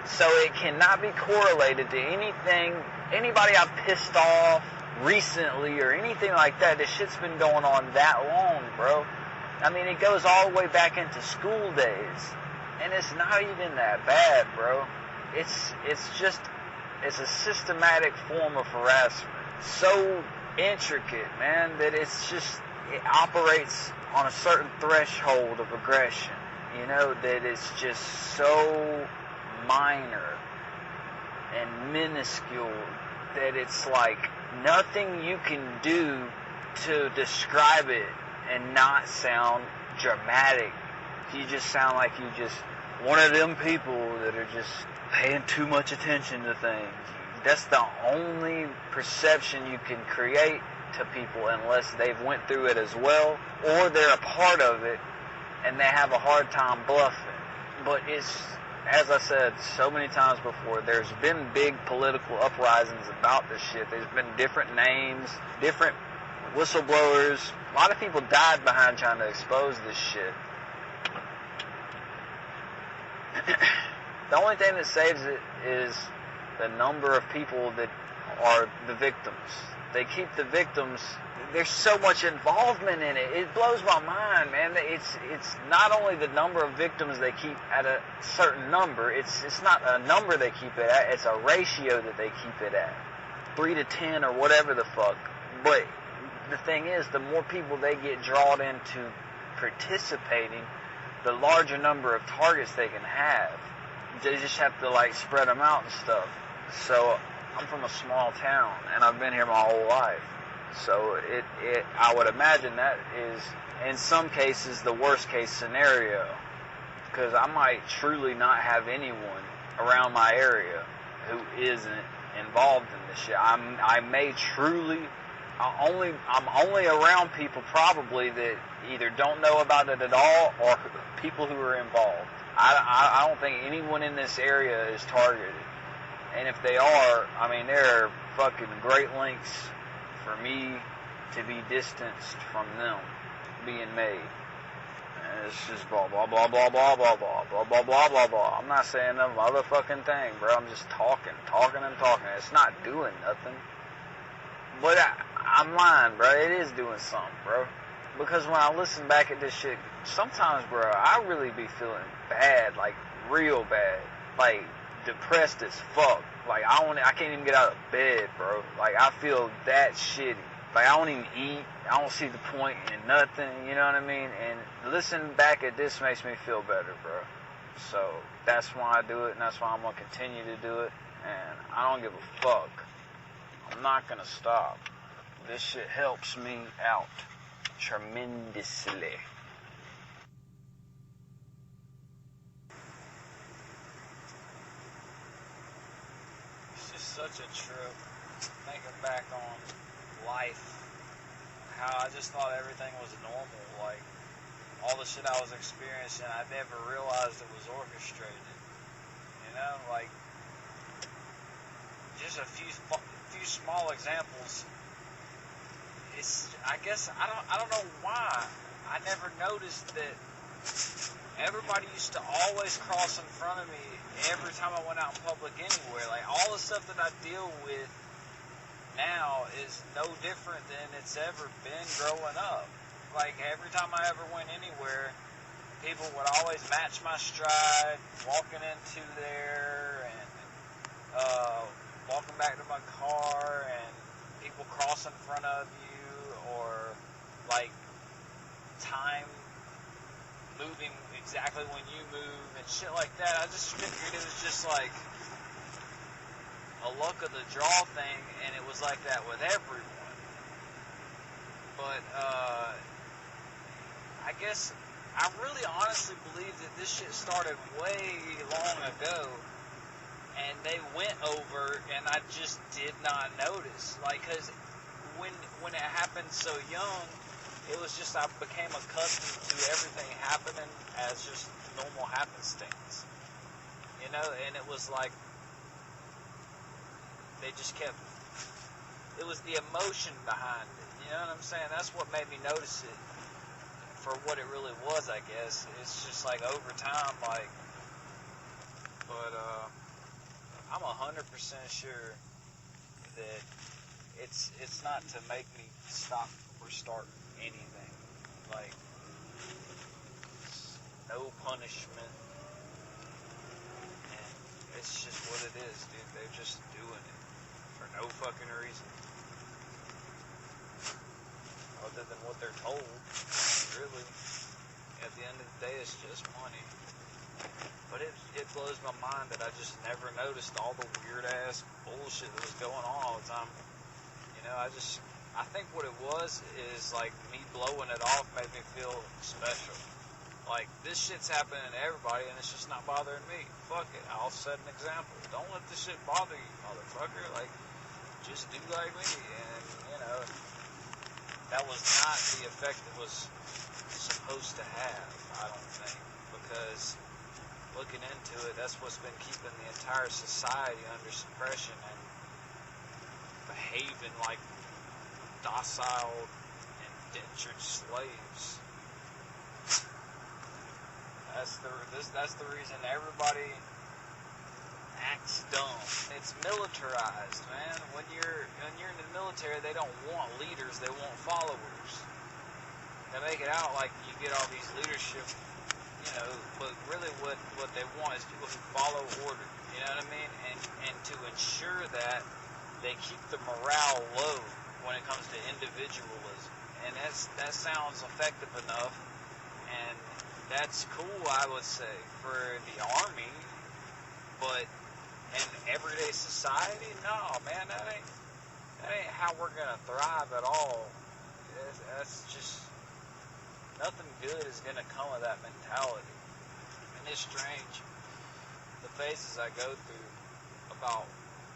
So it cannot be correlated to anything, anybody I've pissed off recently or anything like that. This shit's been going on that long, bro. I mean, it goes all the way back into school days. And it's not even that bad, bro. It's a systematic form of harassment. So intricate, man, that it operates on a certain threshold of aggression. You know, that it's just so minor and minuscule that it's like nothing you can do to describe it and not sound dramatic. You just sound like you just one of them people that are just paying too much attention to things. That's the only perception you can create to people unless they've went through it as well, or they're a part of it and they have a hard time bluffing. But it's, as I said so many times before, there's been big political uprisings about this shit. There's been different names, different whistleblowers. A lot of people died behind trying to expose this shit. The only thing that saves it is the number of people that are the victims. They keep the victims. There's so much involvement in it. It blows my mind, man. It's not only the number of victims they keep at a certain number. It's not a number they keep it at. It's a ratio that they keep it at. 3 to 10 or whatever the fuck. But the thing is, the more people they get drawn into participating, the larger number of targets they can have. They just have to, like, spread them out and stuff. So I'm from a small town, and I've been here my whole life. So I would imagine that is, in some cases, the worst case scenario. Because I might truly not have anyone around my area who isn't involved in this shit. I may truly I'm only around people probably that either don't know about it at all or people who are involved. I don't think anyone in this area is targeted. And if they are, I mean, there are fucking great lengths for me to be distanced from them being made. And it's just blah, blah, blah, blah, blah, blah, blah, blah, blah, blah, blah, blah. I'm not saying a motherfucking thing, bro. I'm just talking. It's not doing nothing. But I'm lying, bro. It is doing something, bro. Because when I listen back at this shit, sometimes, bro, I really be feeling bad, like real bad, like depressed as fuck. Like I can't even get out of bed, bro. Like I feel that shitty. Like I don't even eat. I don't see the point in nothing. You know what I mean? And listening back at this makes me feel better, bro. So that's why I do it, and that's why I'm gonna continue to do it. And I don't give a fuck. I'm not gonna stop. This shit helps me out tremendously. It's just such a trip thinking back on life, how I just thought everything was normal, like all the shit I was experiencing, I never realized it was orchestrated, you know, like just a few small examples. I guess I don't know why I never noticed that everybody used to always cross in front of me every time I went out in public anywhere. Like all the stuff that I deal with now is no different than it's ever been growing up. Like every time I ever went anywhere, people would always match my stride, walking into there and walking back to my car, and people cross in front of you, or like time moving exactly when you move and shit like that. I just figured it was just like a luck of the draw thing, and it was like that with everyone. But I guess I really honestly believe that this shit started way long ago, and they went over, and I just did not notice. Like, cause when it happened so young, it was just I became accustomed to everything happening as just normal happenstance, you know. And it was like they just kept. It was the emotion behind it, you know what I'm saying? That's what made me notice it for what it really was, I guess. It's just like over time, like. But I'm 100% sure that it's not to make me stop or start anything. Like, no punishment. And it's just what it is, dude. They're just doing it for no fucking reason. Other than what they're told. Really. At the end of the day, it's just money. But it blows my mind that I just never noticed all the weird-ass bullshit that was going on all the time. You know, I think what it was is, like, me blowing it off made me feel special. Like, this shit's happening to everybody, and it's just not bothering me. Fuck it, I'll set an example. Don't let this shit bother you, motherfucker. Like, just do like me. And, you know, that was not the effect it was supposed to have, I don't think. Because looking into it, that's what's been keeping the entire society under suppression and behaving like docile, indentured slaves. That's the reason everybody acts dumb. It's militarized, man. When you're in the military, they don't want leaders, they want followers. They make it out like you get all these leadership, you know, but really what they want is people who follow order, you know what I mean? And to ensure that, they keep the morale low when it comes to individualism. And that sounds effective enough, and that's cool, I would say, for the Army, but in everyday society, no, man, that ain't how we're gonna thrive at all. That's just, nothing good is gonna come of that mentality. And it's strange, the phases I go through about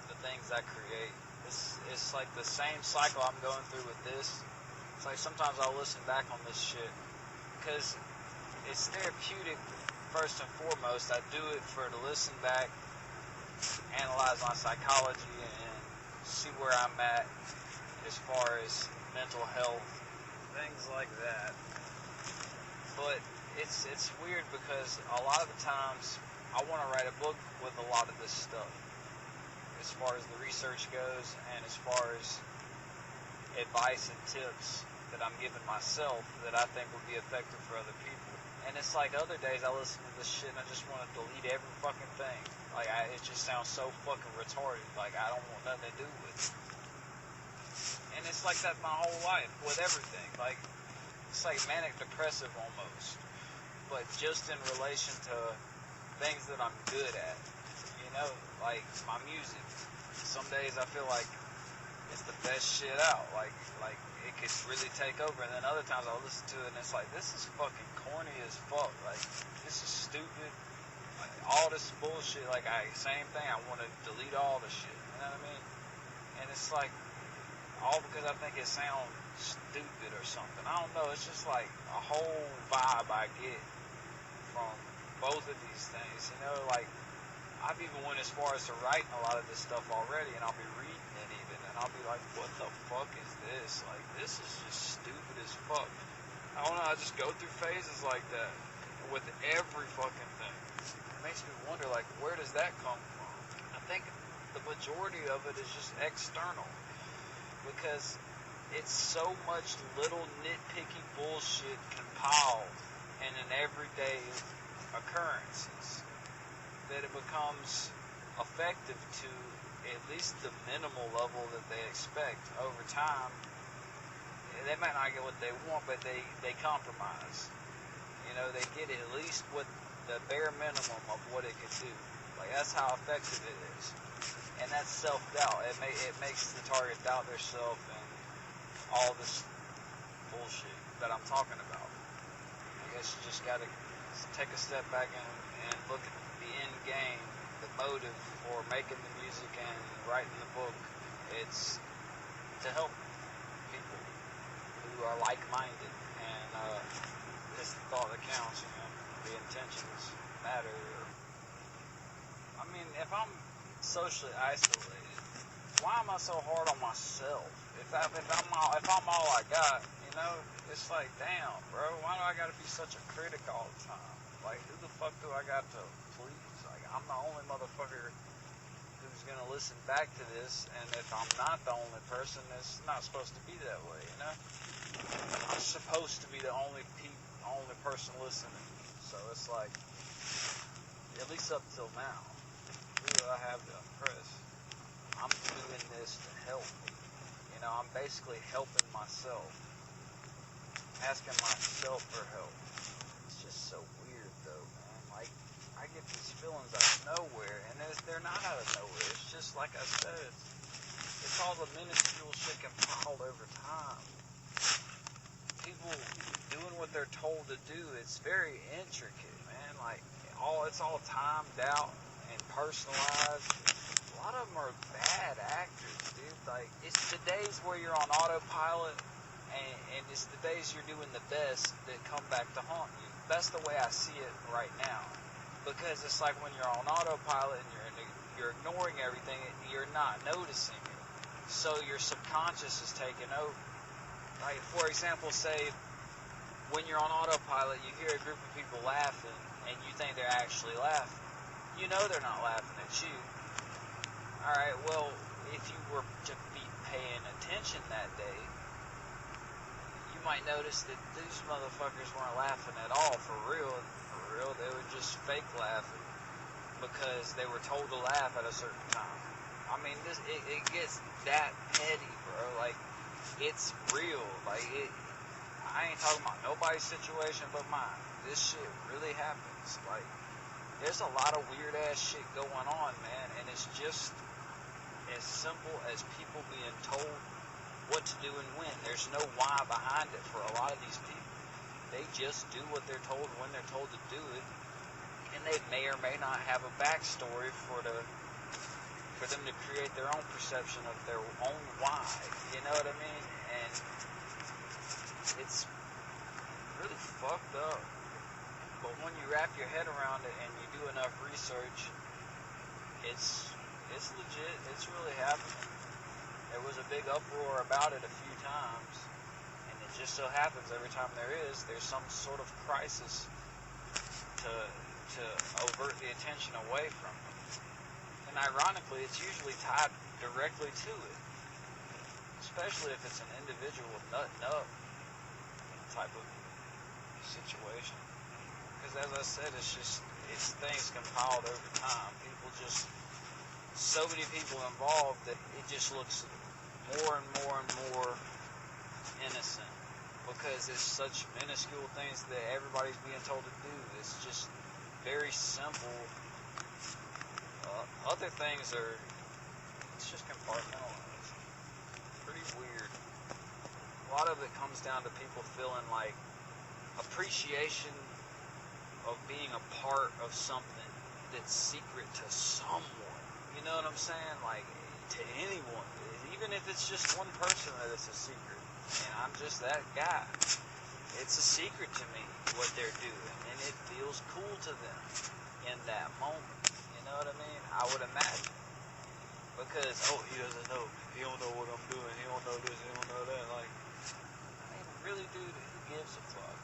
the things I create. It's like the same cycle I'm going through with this. It's like sometimes I'll listen back on this shit because it's therapeutic first and foremost. I do it to listen back, analyze my psychology, and see where I'm at as far as mental health, things like that. But it's weird because a lot of the times I want to write a book with a lot of this stuff, as far as the research goes, and as far as advice and tips that I'm giving myself that I think would be effective for other people. And it's like other days I listen to this shit and I just want to delete every fucking thing. Like, it just sounds so fucking retarded. Like, I don't want nothing to do with it. And it's like that my whole life, with everything. Like, it's like manic depressive almost. But just in relation to things that I'm good at. You know, like my music. Some days I feel like it's the best shit out. Like it could really take over. And then other times I'll listen to it and it's like, this is fucking corny as fuck. Like, this is stupid. Like, all this bullshit. Like, same thing. I want to delete all the shit. You know what I mean? And it's like, all because I think it sounds stupid or something. I don't know. It's just like a whole vibe I get from both of these things. You know, like, I've even went as far as to writing a lot of this stuff already, and I'll be reading it even, and I'll be like, what the fuck is this? Like, this is just stupid as fuck. I don't know, I just go through phases like that with every fucking thing. It makes me wonder, like, where does that come from? I think the majority of it is just external, because it's so much little nitpicky bullshit compiled in an everyday occurrences that it becomes effective to at least the minimal level that they expect. Over time, they might not get what they want, but they compromise. You know, they get at least what the bare minimum of what it could do. Like, that's how effective it is. And that's self-doubt. It makes the target doubt themselves and all this bullshit that I'm talking about. I guess you just gotta take a step back and look at the end game, the motive for making the music and writing the book. It's to help people who are like-minded, and it's the thought that counts, you know. The intentions matter. I mean, if I'm socially isolated, why am I so hard on myself? If I'm all I got, you know, it's like, damn, bro, why do I gotta be such a critic all the time? Like, who the fuck do I got to please? Like, I'm the only motherfucker who's gonna listen back to this, and if I'm not the only person, it's not supposed to be that way, you know? I'm supposed to be the only person listening. So it's like, at least up till now, who do I have to impress? I'm doing this to help me. You know, I'm basically helping myself, asking myself for help. It's just so weird, though, man. Like, I get these feelings out of nowhere, and they're not out of nowhere. It's just, like I said, it's all the minuscule shit compiled over time. People doing what they're told to do, it's very intricate, man. Like, it's all timed out and personalized. A lot of them are bad actors, dude. Like, it's the days where you're on autopilot, and it's the days you're doing the best that come back to haunt you. That's the way I see it right now. Because it's like when you're on autopilot and you're ignoring everything, you're not noticing it. So your subconscious is taking over. Like, for example, say when you're on autopilot, you hear a group of people laughing, and you think they're actually laughing. You know they're not laughing at you. Alright, well, if you were to be paying attention that day, you might notice that these motherfuckers weren't laughing at all, for real. They were just fake laughing because they were told to laugh at a certain time. I mean, it gets that petty, bro. Like, it's real. Like, I ain't talking about nobody's situation but mine. This shit really happens. Like, there's a lot of weird-ass shit going on, man, and it's just as simple as people being told what to do and when. There's no why behind it for a lot of these people. They just do what they're told when they're told to do it, and they may or may not have a backstory for the for them to create their own perception of their own why. You know what I mean? And it's really fucked up. But when you wrap your head around it and you do enough research, it's legit. It's really happening. There was a big uproar about it a few times, and it just so happens every time there's some sort of crisis to avert the attention away from it. And ironically, it's usually tied directly to it, especially if it's an individual nutting up type of situation. Because as I said, it's things compiled over time. So many people involved that it just looks more and more innocent, because it's such minuscule things that everybody's being told to do. It's just very simple. Other things it's just compartmentalized. Pretty weird. A lot of it comes down to people feeling like appreciation of being a part of something that's secret to someone. You know what I'm saying? Like, to anyone. Even if it's just one person that it's a secret. And I'm just that guy. It's a secret to me what they're doing. And it feels cool to them in that moment. You know what I mean? I would imagine. Because, he doesn't know. He don't know what I'm doing. He don't know this. He don't know that. Like, I mean, really, dude, who gives a fuck?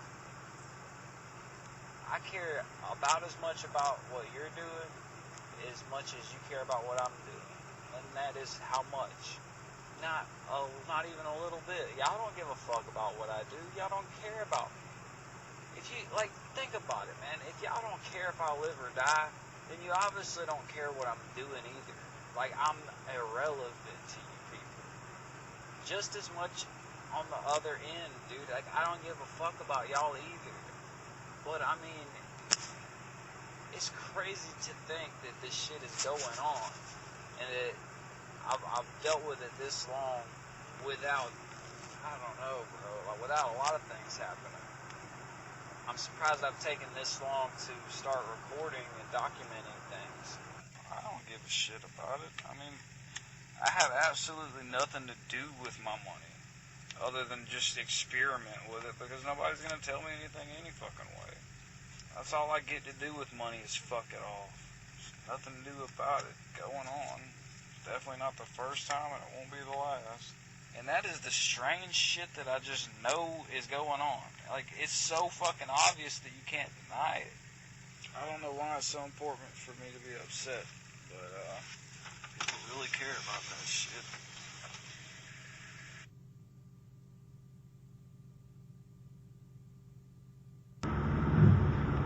I care about as much about what you're doing as much as you care about what I'm doing. And that is how much. Not even a little bit. Y'all don't give a fuck about what I do. Y'all don't care about me. If you, think about it, man. If y'all don't care if I live or die, then you obviously don't care what I'm doing either. I'm irrelevant to you people. Just as much on the other end, dude. I don't give a fuck about y'all either. But, I mean, it's crazy to think that this shit is going on. And that I've dealt with it this long without, I don't know, bro, without a lot of things happening. I'm surprised I've taken this long to start recording and documenting things. I don't give a shit about it. I mean, I have absolutely nothing to do with my money other than just experiment with it, because nobody's going to tell me anything any fucking way. That's all I get to do with money is fuck it off. There's nothing to do about it going on. It's definitely not the first time, and it won't be the last. And that is the strange shit that I just know is going on. It's so fucking obvious that you can't deny it. I don't know why it's so important for me to be upset, but people really care about that shit.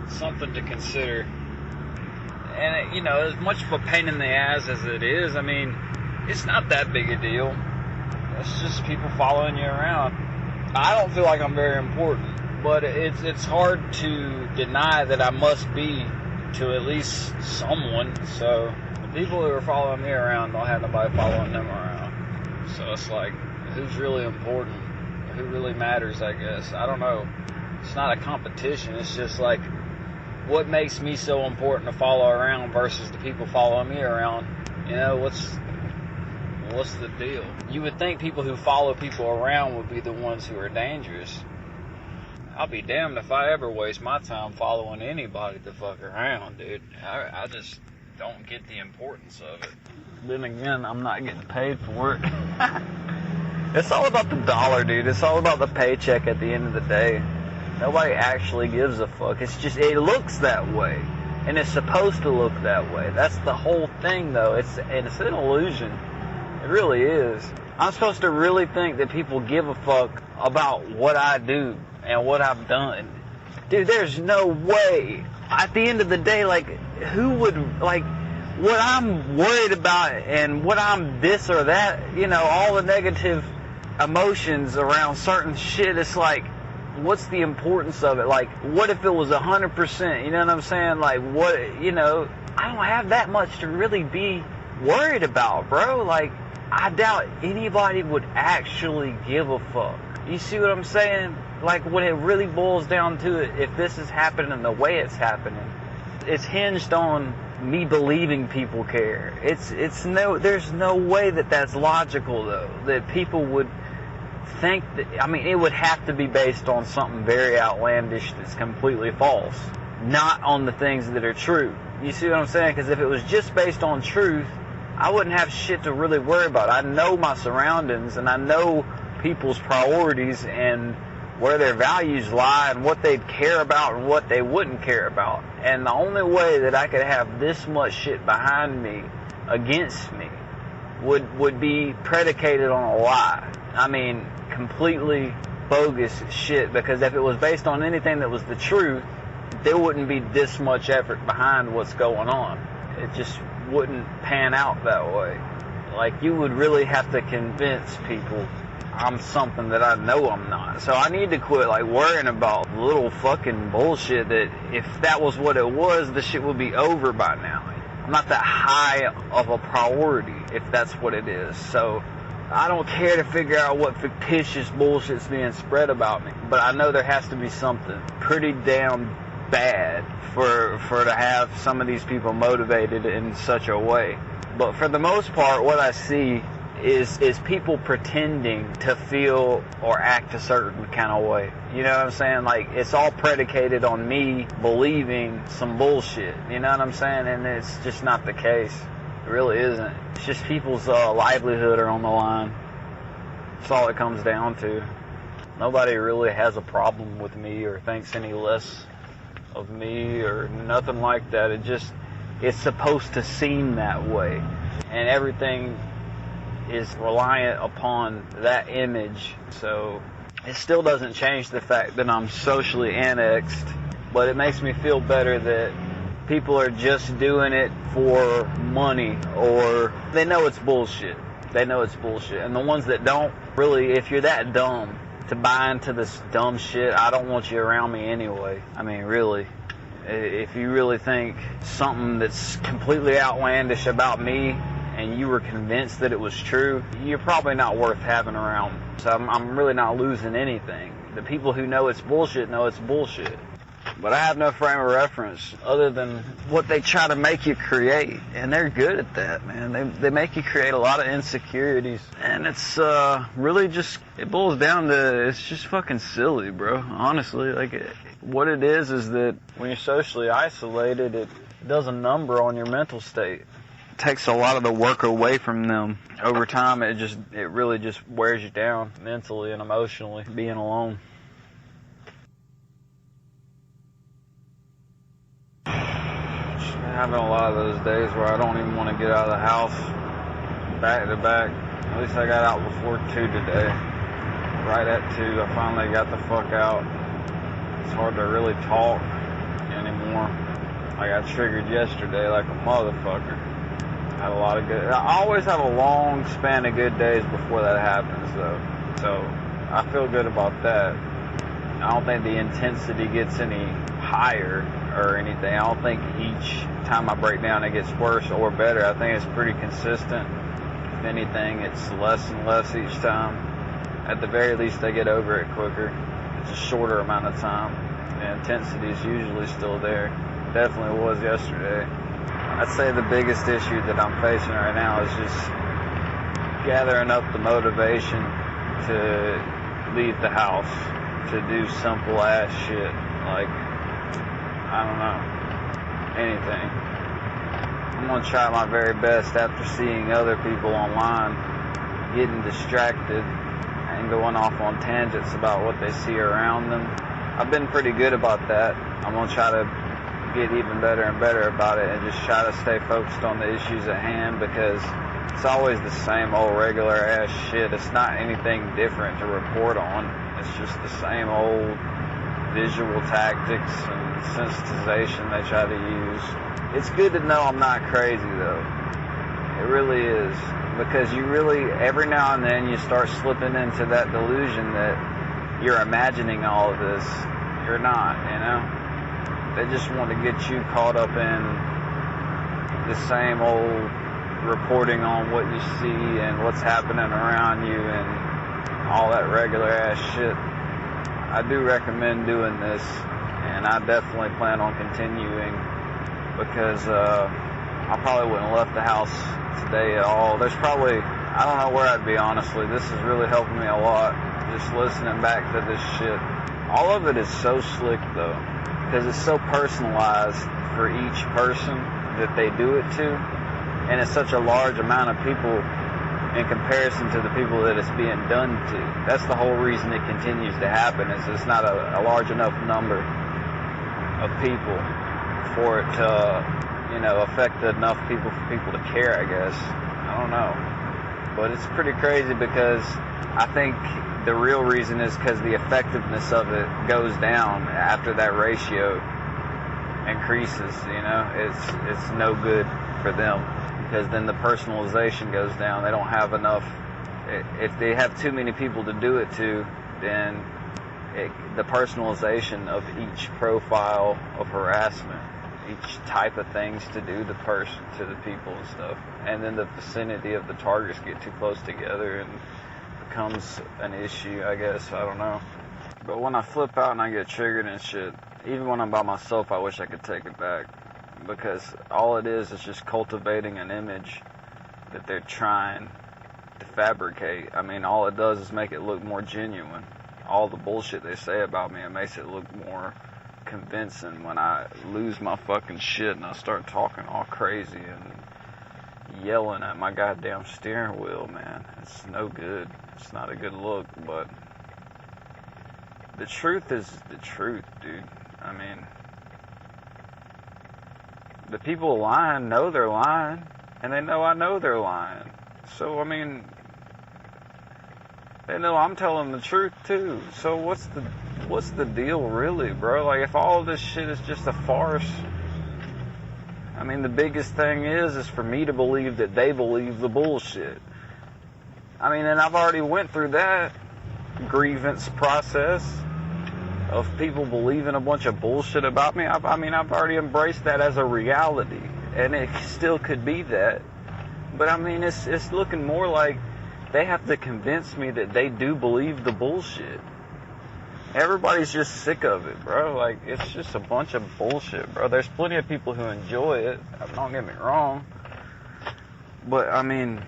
Something to consider. And, as much of a pain in the ass as it is, I mean, it's not that big a deal. It's just people following you around. I don't feel like I'm very important, but it's hard to deny that I must be to at least someone. So the people who are following me around don't have nobody following them around. So it's like, who's really important? Who really matters, I guess? I don't know. It's not a competition. It's just like, what makes me so important to follow around versus the people following me around? What's the deal? You would think people who follow people around would be the ones who are dangerous. I'll be damned if I ever waste my time following anybody the fuck around, dude. I just don't get the importance of it. Then again, I'm not getting paid for it. It's all about the dollar, dude. It's all about the paycheck at the end of the day. Nobody actually gives a fuck. It's just, it looks that way. And it's supposed to look that way. That's the whole thing, though. It's an illusion. It really is. I'm supposed to really think that people give a fuck about what I do and what I've done. Dude, there's no way. At the end of the day, who would, what I'm worried about and what I'm this or that, all the negative emotions around certain shit, it's like, what's the importance of it? What if it was 100%? You know what I'm saying? I don't have that much to really be worried about, bro. I doubt anybody would actually give a fuck. You see what I'm saying? When it really boils down to it, if this is happening the way it's happening, it's hinged on me believing people care. There's no way that that's logical, though, that people would think that, I mean, it would have to be based on something very outlandish that's completely false, not on the things that are true. You see what I'm saying? Because if it was just based on truth, I wouldn't have shit to really worry about. I know my surroundings, and I know people's priorities and where their values lie and what they'd care about and what they wouldn't care about. And the only way that I could have this much shit behind me against me would be predicated on a lie. I mean, completely bogus shit, because if it was based on anything that was the truth, there wouldn't be this much effort behind what's going on. It just wouldn't pan out that way. Like, you would really have to convince people I'm something that I know I'm not. So I need to quit, like, worrying about little fucking bullshit that if that was what it was, the shit would be over by now. I'm not that high of a priority if that's what it is. So I don't care to figure out what fictitious bullshit's being spread about me. But I know there has to be something pretty damn bad for to have some of these people motivated in such a way. But for the most part, what I see is people pretending to feel or act a certain kind of way. You know what I'm saying? Like, it's all predicated on me believing some bullshit. You know what I'm saying? And it's just not the case. It really isn't. It's just people's livelihood are on the line. That's all it comes down to. Nobody really has a problem with me or thinks any less of me or nothing like that. It's supposed to seem that way. And everything is reliant upon that image. So it still doesn't change the fact that I'm socially annexed, but it makes me feel better that people are just doing it for money, or they know it's bullshit. They know it's bullshit. And the ones that don't, really, if you're that dumb to buy into this dumb shit, I don't want you around me anyway. I mean, really. If you really think something that's completely outlandish about me and you were convinced that it was true, you're probably not worth having around. So I'm really not losing anything. The people who know it's bullshit know it's bullshit. But I have no frame of reference other than what they try to make you create. And they're good at that, man. They make you create a lot of insecurities. And it's really just, it boils down to, it's just fucking silly, bro. Honestly, like, what it is that when you're socially isolated, it does a number on your mental state. It takes a lot of the work away from them. Over time, it really just wears you down mentally and emotionally, being alone. Just having a lot of those days where I don't even want to get out of the house back to back. At least I got out before 2 today. Right at 2, I finally got the fuck out. It's hard to really talk anymore. I got triggered yesterday like a motherfucker. Had a lot of good. I always have a long span of good days before that happens, though. So I feel good about that. I don't think the intensity gets any higher or anything. I don't think each time I break down it gets worse or better. I think it's pretty consistent. If anything, it's less and less each time. At the very least, I get over it quicker. It's a shorter amount of time. The intensity is usually still there. Definitely was yesterday. I'd say the biggest issue that I'm facing right now is just gathering up the motivation to leave the house, to do simple ass shit, like, I don't know, anything. I'm gonna try my very best after seeing other people online getting distracted and going off on tangents about what they see around them. I've been pretty good about that. I'm gonna try to get even better and better about it and just try to stay focused on the issues at hand, because it's always the same old regular ass shit. It's not anything different to report on. It's just the same old visual tactics and sensitization they try to use. It's good to know I'm not crazy, though. It really is. Because you really, every now and then, you start slipping into that delusion that you're imagining all of this. You're not, you know? They just want to get you caught up in the same old reporting on what you see and what's happening around you and all that regular ass shit. I do recommend doing this, and I definitely plan on continuing, because I probably wouldn't have left the house today at all. There's probably, I don't know where I'd be, honestly. This is really helping me a lot, just listening back to this shit. All of it is so slick, though, because it's so personalized for each person that they do it to, and it's such a large amount of people in comparison to the people that it's being done to. That's the whole reason it continues to happen, is it's not a large enough number of people for it to, affect enough people for people to care, I guess. I don't know. But it's pretty crazy because I think the real reason is because the effectiveness of it goes down after that ratio increases, It's no good for them because then the personalization goes down. They don't have enough. If they have too many people to do it to, then the personalization of each profile of harassment, each type of things to do to the people and stuff, and then the vicinity of the targets get too close together and becomes an issue, I guess. I don't know. But when I flip out and I get triggered and shit, even when I'm by myself, I wish I could take it back, because all it is just cultivating an image that they're trying to fabricate. I mean, all it does is make it look more genuine. All the bullshit they say about me, it makes it look more convincing when I lose my fucking shit and I start talking all crazy and yelling at my goddamn steering wheel, man. It's no good. It's not a good look, but the truth is the truth, dude. I mean, the people lying know they're lying, and they know I know they're lying. So, I mean, they know I'm telling the truth too. So what's the deal really, bro? Like, if all of this shit is just a farce, I mean, the biggest thing is for me to believe that they believe the bullshit. I mean, and I've already went through that grievance process of people believing a bunch of bullshit about me. I've already embraced that as a reality, and it still could be that. But I mean, it's looking more like they have to convince me that they do believe the bullshit. Everybody's just sick of it, bro. Like, it's just a bunch of bullshit, bro. There's plenty of people who enjoy it. Don't get me wrong. But, I mean,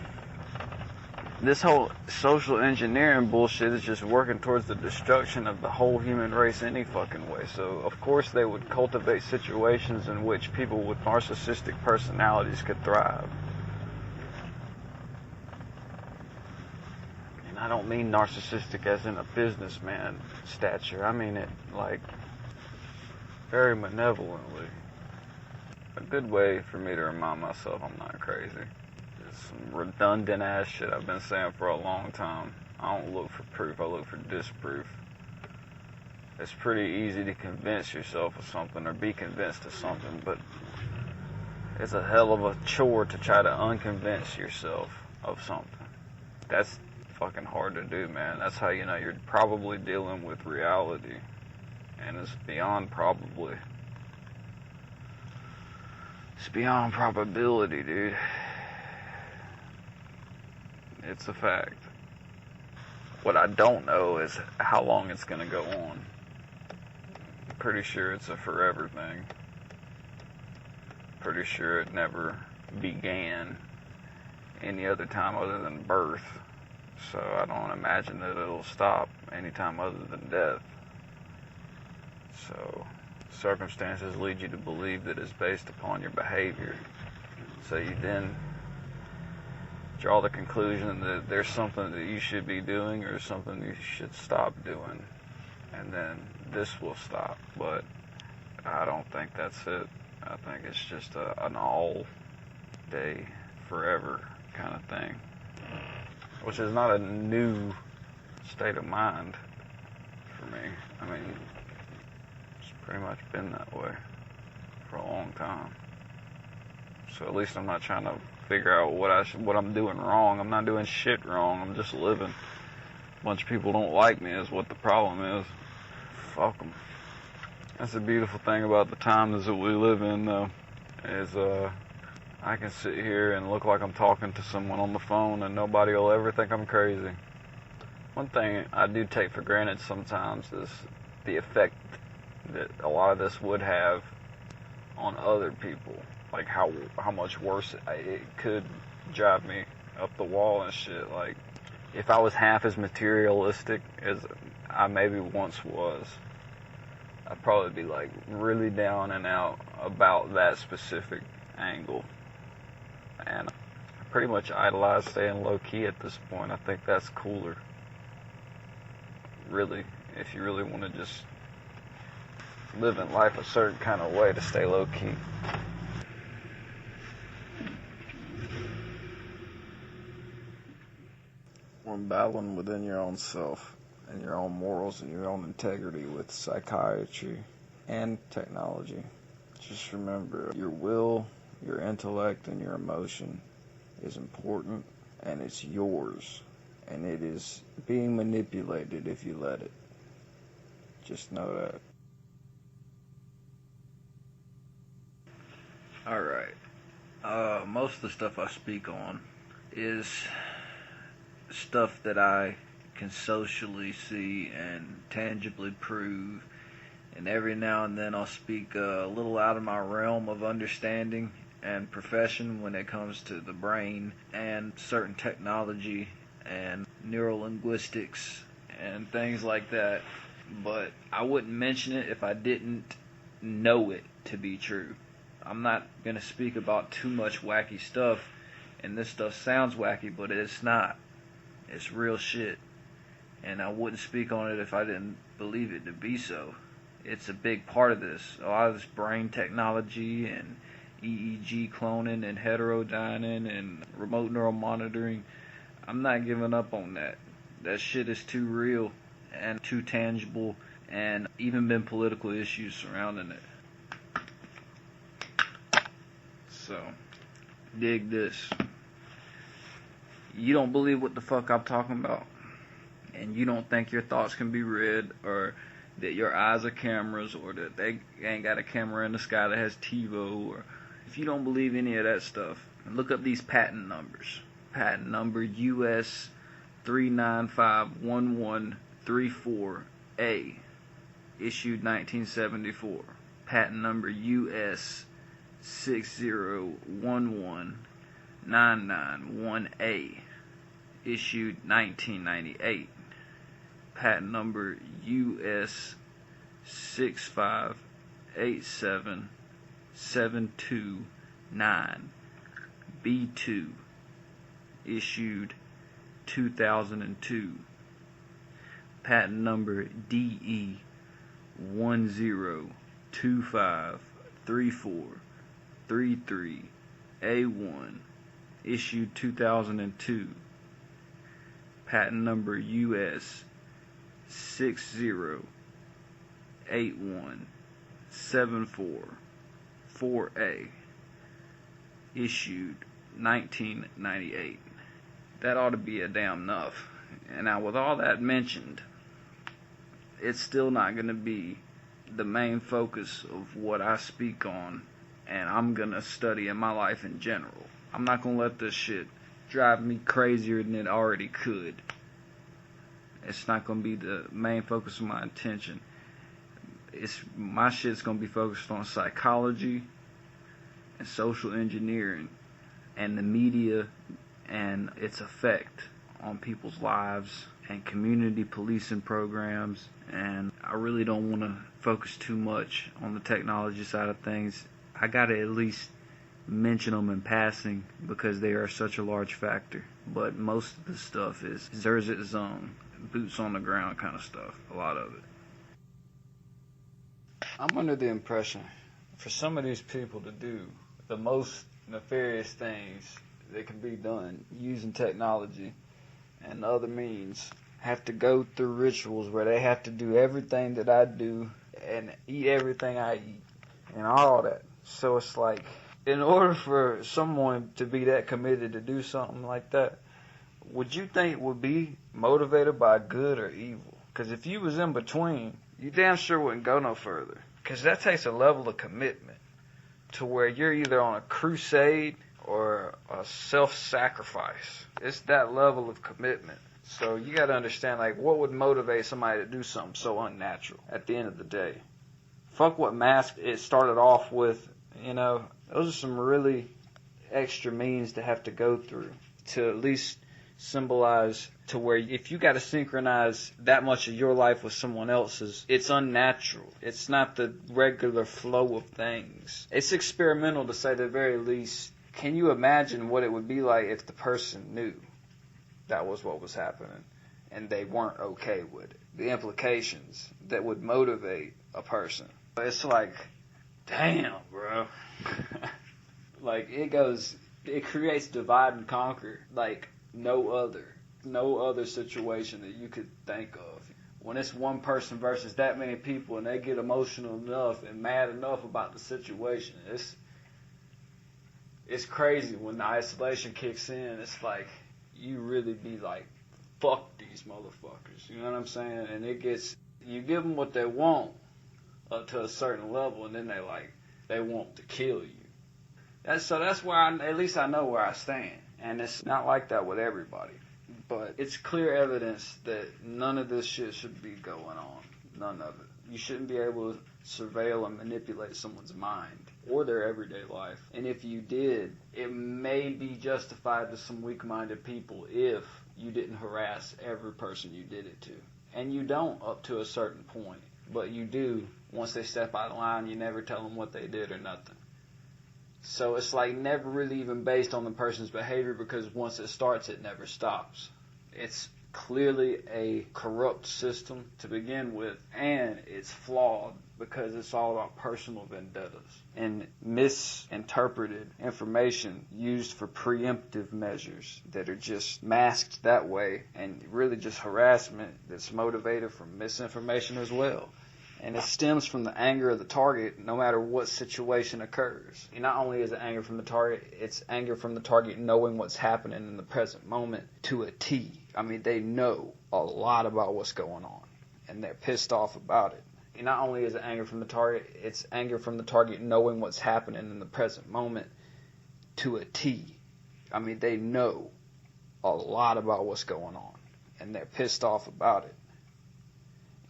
this whole social engineering bullshit is just working towards the destruction of the whole human race any fucking way. So, of course, they would cultivate situations in which people with narcissistic personalities could thrive. I don't mean narcissistic as in a businessman stature. I mean it, like, very malevolently. A good way for me to remind myself I'm not crazy. It's some redundant ass shit I've been saying for a long time. I don't look for proof, I look for disproof. It's pretty easy to convince yourself of something or be convinced of something, but it's a hell of a chore to try to unconvince yourself of something. That's fucking hard to do, man. That's how you know you're probably dealing with reality, and it's beyond probably. It's beyond probability, dude. It's a fact. What I don't know is how long it's gonna go on. I'm pretty sure it's a forever thing. Pretty sure it never began any other time other than birth. So I don't imagine that it'll stop anytime other than death. So circumstances lead you to believe that it's based upon your behavior. So you then draw the conclusion that there's something that you should be doing or something you should stop doing. And then this will stop. But I don't think that's it. I think it's just an all day, forever kind of thing. Which is not a new state of mind for me. I mean, it's pretty much been that way for a long time. So at least I'm not trying to figure out what I'm doing wrong. I'm not doing shit wrong. I'm just living. A bunch of people don't like me is what the problem is. Fuck them. That's the beautiful thing about the times that we live in, though, is I can sit here and look like I'm talking to someone on the phone and nobody will ever think I'm crazy. One thing I do take for granted sometimes is the effect that a lot of this would have on other people. like how much worse it could drive me up the wall and shit. Like, if I was half as materialistic as I maybe once was, I'd probably be like really down and out about that specific angle. And I pretty much idolize staying low key at this point. I think that's cooler. Really, if you really want to just live in life a certain kind of way, to stay low key. When battling within your own self and your own morals and your own integrity with psychiatry and technology, just remember your will, your intellect, and your emotion is important, and it's yours, and it is being manipulated if you let it. Just know that. Alright. Most of the stuff I speak on is stuff that I can socially see and tangibly prove, and every now and then I'll speak a little out of my realm of understanding and profession when it comes to the brain and certain technology and neurolinguistics and things like that, but I wouldn't mention it if I didn't know it to be true. I'm not going to speak about too much wacky stuff, and this stuff sounds wacky, but it's not. It's real shit, and I wouldn't speak on it if I didn't believe it to be so. It's a big part of this. A lot of this brain technology and EEG cloning and heterodyning and remote neural monitoring, I'm not giving up on that. That shit is too real and too tangible, and even been political issues surrounding it. So, dig this. You don't believe what the fuck I'm talking about, and you don't think your thoughts can be read, or that your eyes are cameras, or that they ain't got a camera in the sky that has TiVo, or if you don't believe any of that stuff, look up these patent numbers. Patent number US 3951134A, issued 1974. Patent number US 6011991A, issued 1998. Patent number US 6587729 B2, issued 2002. Patent number DE 10253433A1, issued 2002. Patent number US 6081744A, issued 1998. That ought to be a damn enough. And now, with all that mentioned, it's still not going to be the main focus of what I speak on and I'm going to study in my life in general. I'm not going to let this shit drive me crazier than it already could. It's not going to be the main focus of my attention. My shit's going to be focused on psychology and social engineering and the media and its effect on people's lives and community policing programs. And I really don't want to focus too much on the technology side of things. I got to at least mention them in passing because they are such a large factor. But most of the stuff is Zerzit zone, boots on the ground kind of stuff, a lot of it. I'm under the impression for some of these people to do the most nefarious things that can be done using technology and other means have to go through rituals where they have to do everything that I do and eat everything I eat and all that. So it's like, in order for someone to be that committed to do something like that, would you think it would be motivated by good or evil? Because if you was in between, you damn sure wouldn't go no further. Because that takes a level of commitment to where you're either on a crusade or a self-sacrifice. It's that level of commitment. So you got to understand, like, what would motivate somebody to do something so unnatural at the end of the day? Fuck what mask it started off with, you know. Those are some really extra means to have to go through to at least symbolize to where if you got to synchronize that much of your life with someone else's, it's unnatural. It's not the regular flow of things. It's experimental to say the very least. Can you imagine what it would be like if the person knew that was what was happening and they weren't okay with it? The implications that would motivate a person. It's like, damn, bro. Like, it creates divide and conquer like no other situation that you could think of. When it's one person versus that many people and they get emotional enough and mad enough about the situation, it's crazy when the isolation kicks in. It's like, you really be like, fuck these motherfuckers. You know what I'm saying? And you give them what they want up to a certain level, and then they want to kill you. That's where at least I know where I stand. And it's not like that with everybody. But it's clear evidence that none of this shit should be going on. None of it. You shouldn't be able to surveil and manipulate someone's mind or their everyday life. And if you did, it may be justified to some weak-minded people if you didn't harass every person you did it to. And you don't up to a certain point. But you do. Once they step out of line, you never tell them what they did or nothing. So it's like never really even based on the person's behavior, because once it starts, it never stops. It's clearly a corrupt system to begin with, and it's flawed because it's all about personal vendettas and misinterpreted information used for preemptive measures that are just masked that way, and really just harassment that's motivated from misinformation as well. And it stems from the anger of the target no matter what situation occurs. And not only is it anger from the target, it's anger from the target knowing what's happening in the present moment to a T. I mean, they know a lot about what's going on, and they're pissed off about it. And not only is it anger from the target, it's anger from the target knowing what's happening in the present moment to a T. I mean, they know a lot about what's going on, and they're pissed off about it.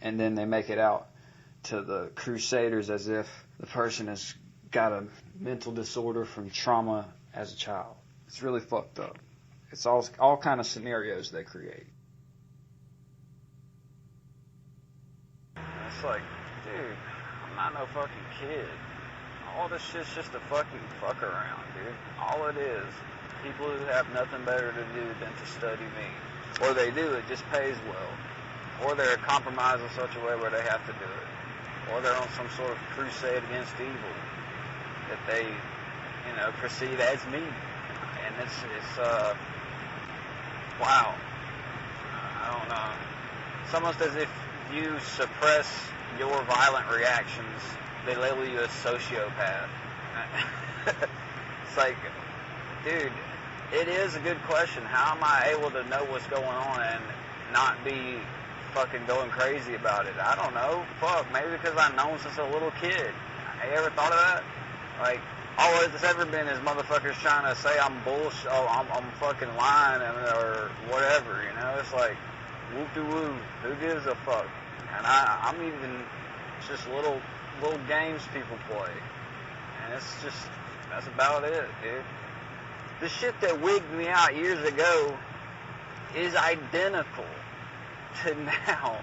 And then they make it out to the crusaders as if the person has got a mental disorder from trauma as a child. It's really fucked up. It's all kind of scenarios they create. It's like, dude, I'm not no fucking kid. All this shit's just a fucking fuck around, dude. All it is, people who have nothing better to do than to study me. Or they do, it just pays well. Or they're compromised in such a way where they have to do it. Or they're on some sort of crusade against evil that they, perceive as me. And it's wow. I don't know. It's almost as if you suppress your violent reactions, they label you a sociopath. It's like, dude, it is a good question. How am I able to know what's going on and not be fucking going crazy about it? I don't know. Fuck, maybe because I've known since a little kid. Have you ever thought of that? Like, all it's ever been is motherfuckers trying to say I'm bullshit, I'm fucking lying, or whatever, It's like, whoop-de-woo, who gives a fuck? And I'm even, it's just little games people play. And it's just, that's about it, dude. The shit that wigged me out years ago is identical to now.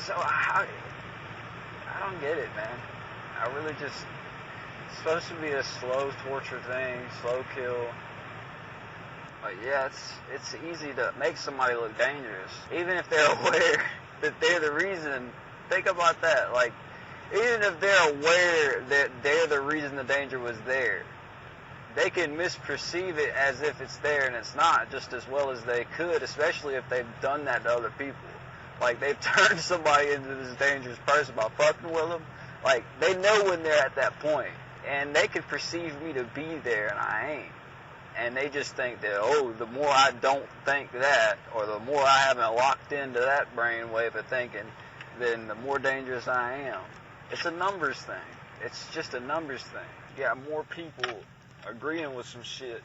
So I don't get it, man. I really just, it's supposed to be a slow torture thing, slow kill. But yeah, it's easy to make somebody look dangerous, even if they're aware that they're the reason. Think about that. Like, even if they're aware that they're the reason the danger was there, they can misperceive it as if it's there and it's not, just as well as they could, especially if they've done that to other people. Like, they've turned somebody into this dangerous person by fucking with them. Like, they know when they're at that point, and they could perceive me to be there, and I ain't. And they just think that, oh, the more I don't think that, or the more I haven't locked into that brain wave of thinking, then the more dangerous I am. It's a numbers thing. It's just a numbers thing. You got more people agreeing with some shit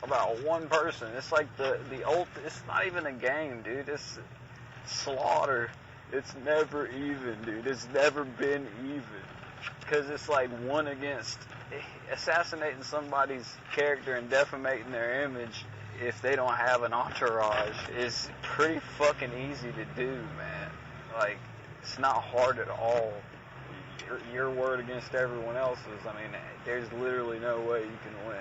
about one person. It's like it's not even a game, dude. It's slaughter. It's never even, dude. It's never been even. because it's like one against assassinating somebody's character and defamating their image if they don't have an entourage is pretty fucking easy to do, man. Like, it's not hard at all. Your word against everyone else's, I mean, there's literally no way you can win.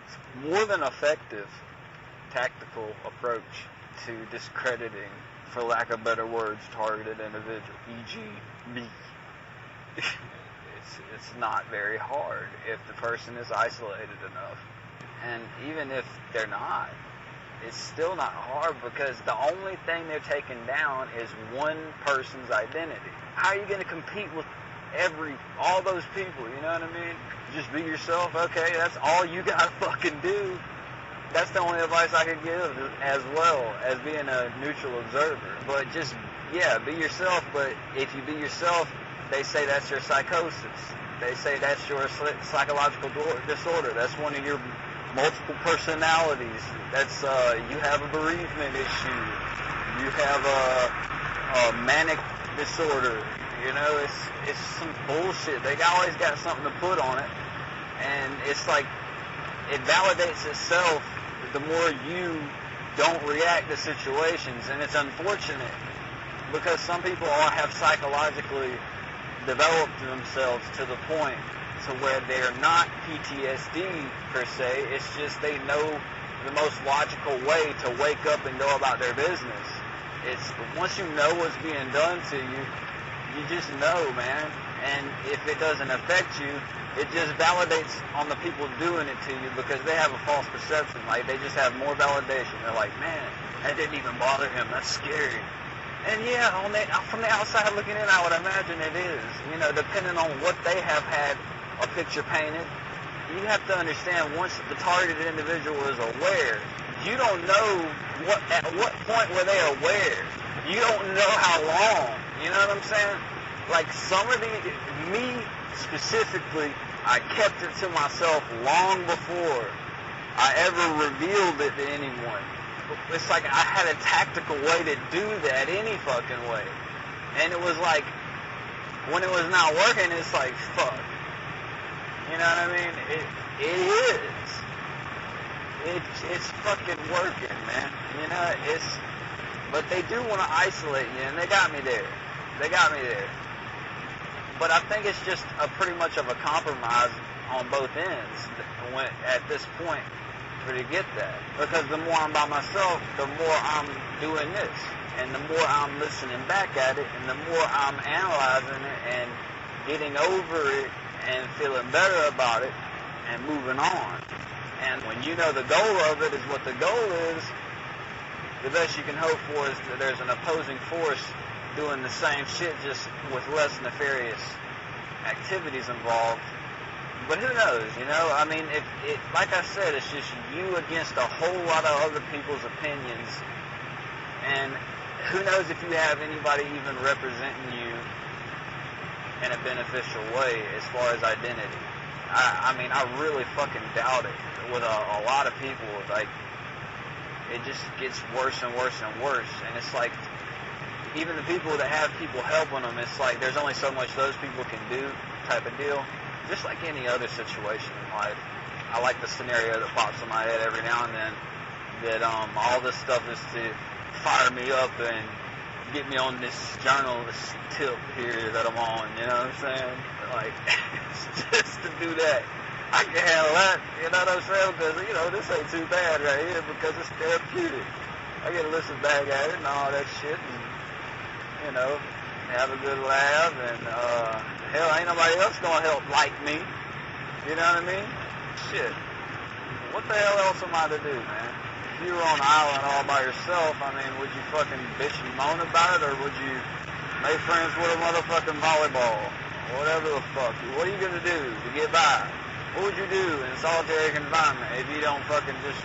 It's more than effective tactical approach to discrediting, for lack of better words, targeted individual, e.g. me. It's not very hard if the person is isolated enough. And even if they're not, it's still not hard because the only thing they're taking down is one person's identity. How are you going to compete with all those people, you know what I mean? Just be yourself, okay, that's all you gotta fucking do. That's the only advice I could give, as well as being a neutral observer. But just, yeah, be yourself, but if you be yourself, they say that's your psychosis. They say that's your psychological disorder. That's one of your multiple personalities. That's, you have a bereavement issue. You have a manic disorder. You know, it's some bullshit. They always got something to put on it. And it's like, it validates itself the more you don't react to situations. And it's unfortunate because some people have psychologically developed themselves to the point to where they're not PTSD per se. It's just they know the most logical way to wake up and go about their business. It's once you know what's being done to you, you just know, man. And if it doesn't affect you, it just validates on the people doing it to you because they have a false perception. Like, they just have more validation. They're like, man, that didn't even bother him. That's scary. And yeah, from the outside looking in, I would imagine it is. You know, depending on what they have had a picture painted, you have to understand once the targeted individual is aware, you don't know at what point were they aware. You don't know how long. You know what I'm saying? Like, some of me specifically, I kept it to myself long before I ever revealed it to anyone. It's like I had a tactical way to do that any fucking way. And it was like, when it was not working, it's like, fuck. You know what I mean? It is. It's fucking working, man. You know, but they do want to isolate you, and they got me there. But I think it's just pretty much of a compromise on both ends at this point to get that. Because the more I'm by myself, the more I'm doing this. And the more I'm listening back at it, and the more I'm analyzing it and getting over it and feeling better about it and moving on. And when you know the goal of it is what the goal is, the best you can hope for is that there's an opposing force doing the same shit, just with less nefarious activities involved. But who knows, you know? I mean, like I said, it's just you against a whole lot of other people's opinions. And who knows if you have anybody even representing you in a beneficial way as far as identity. I mean, I really fucking doubt it with a lot of people. Like, it just gets worse and worse and worse. And it's like, even the people that have people helping them, it's like there's only so much those people can do type of deal. Just like any other situation in life. I like the scenario that pops in my head every now and then, that all this stuff is to fire me up and get me on this journalist tip here that I'm on, you know what I'm saying? Like, just to do that. I can handle that, you know what I'm saying? Because, you know, this ain't too bad right here because it's therapeutic. I get to listen back at it and all that shit and, you know, have a good laugh and, hell, ain't nobody else gonna help like me. You know what I mean? Shit. What the hell else am I to do, man? If you were on an island all by yourself, I mean, would you fucking bitch and moan about it, or would you make friends with a motherfucking volleyball? Whatever the fuck. What are you gonna do to get by? What would you do in a solitary confinement if you don't fucking just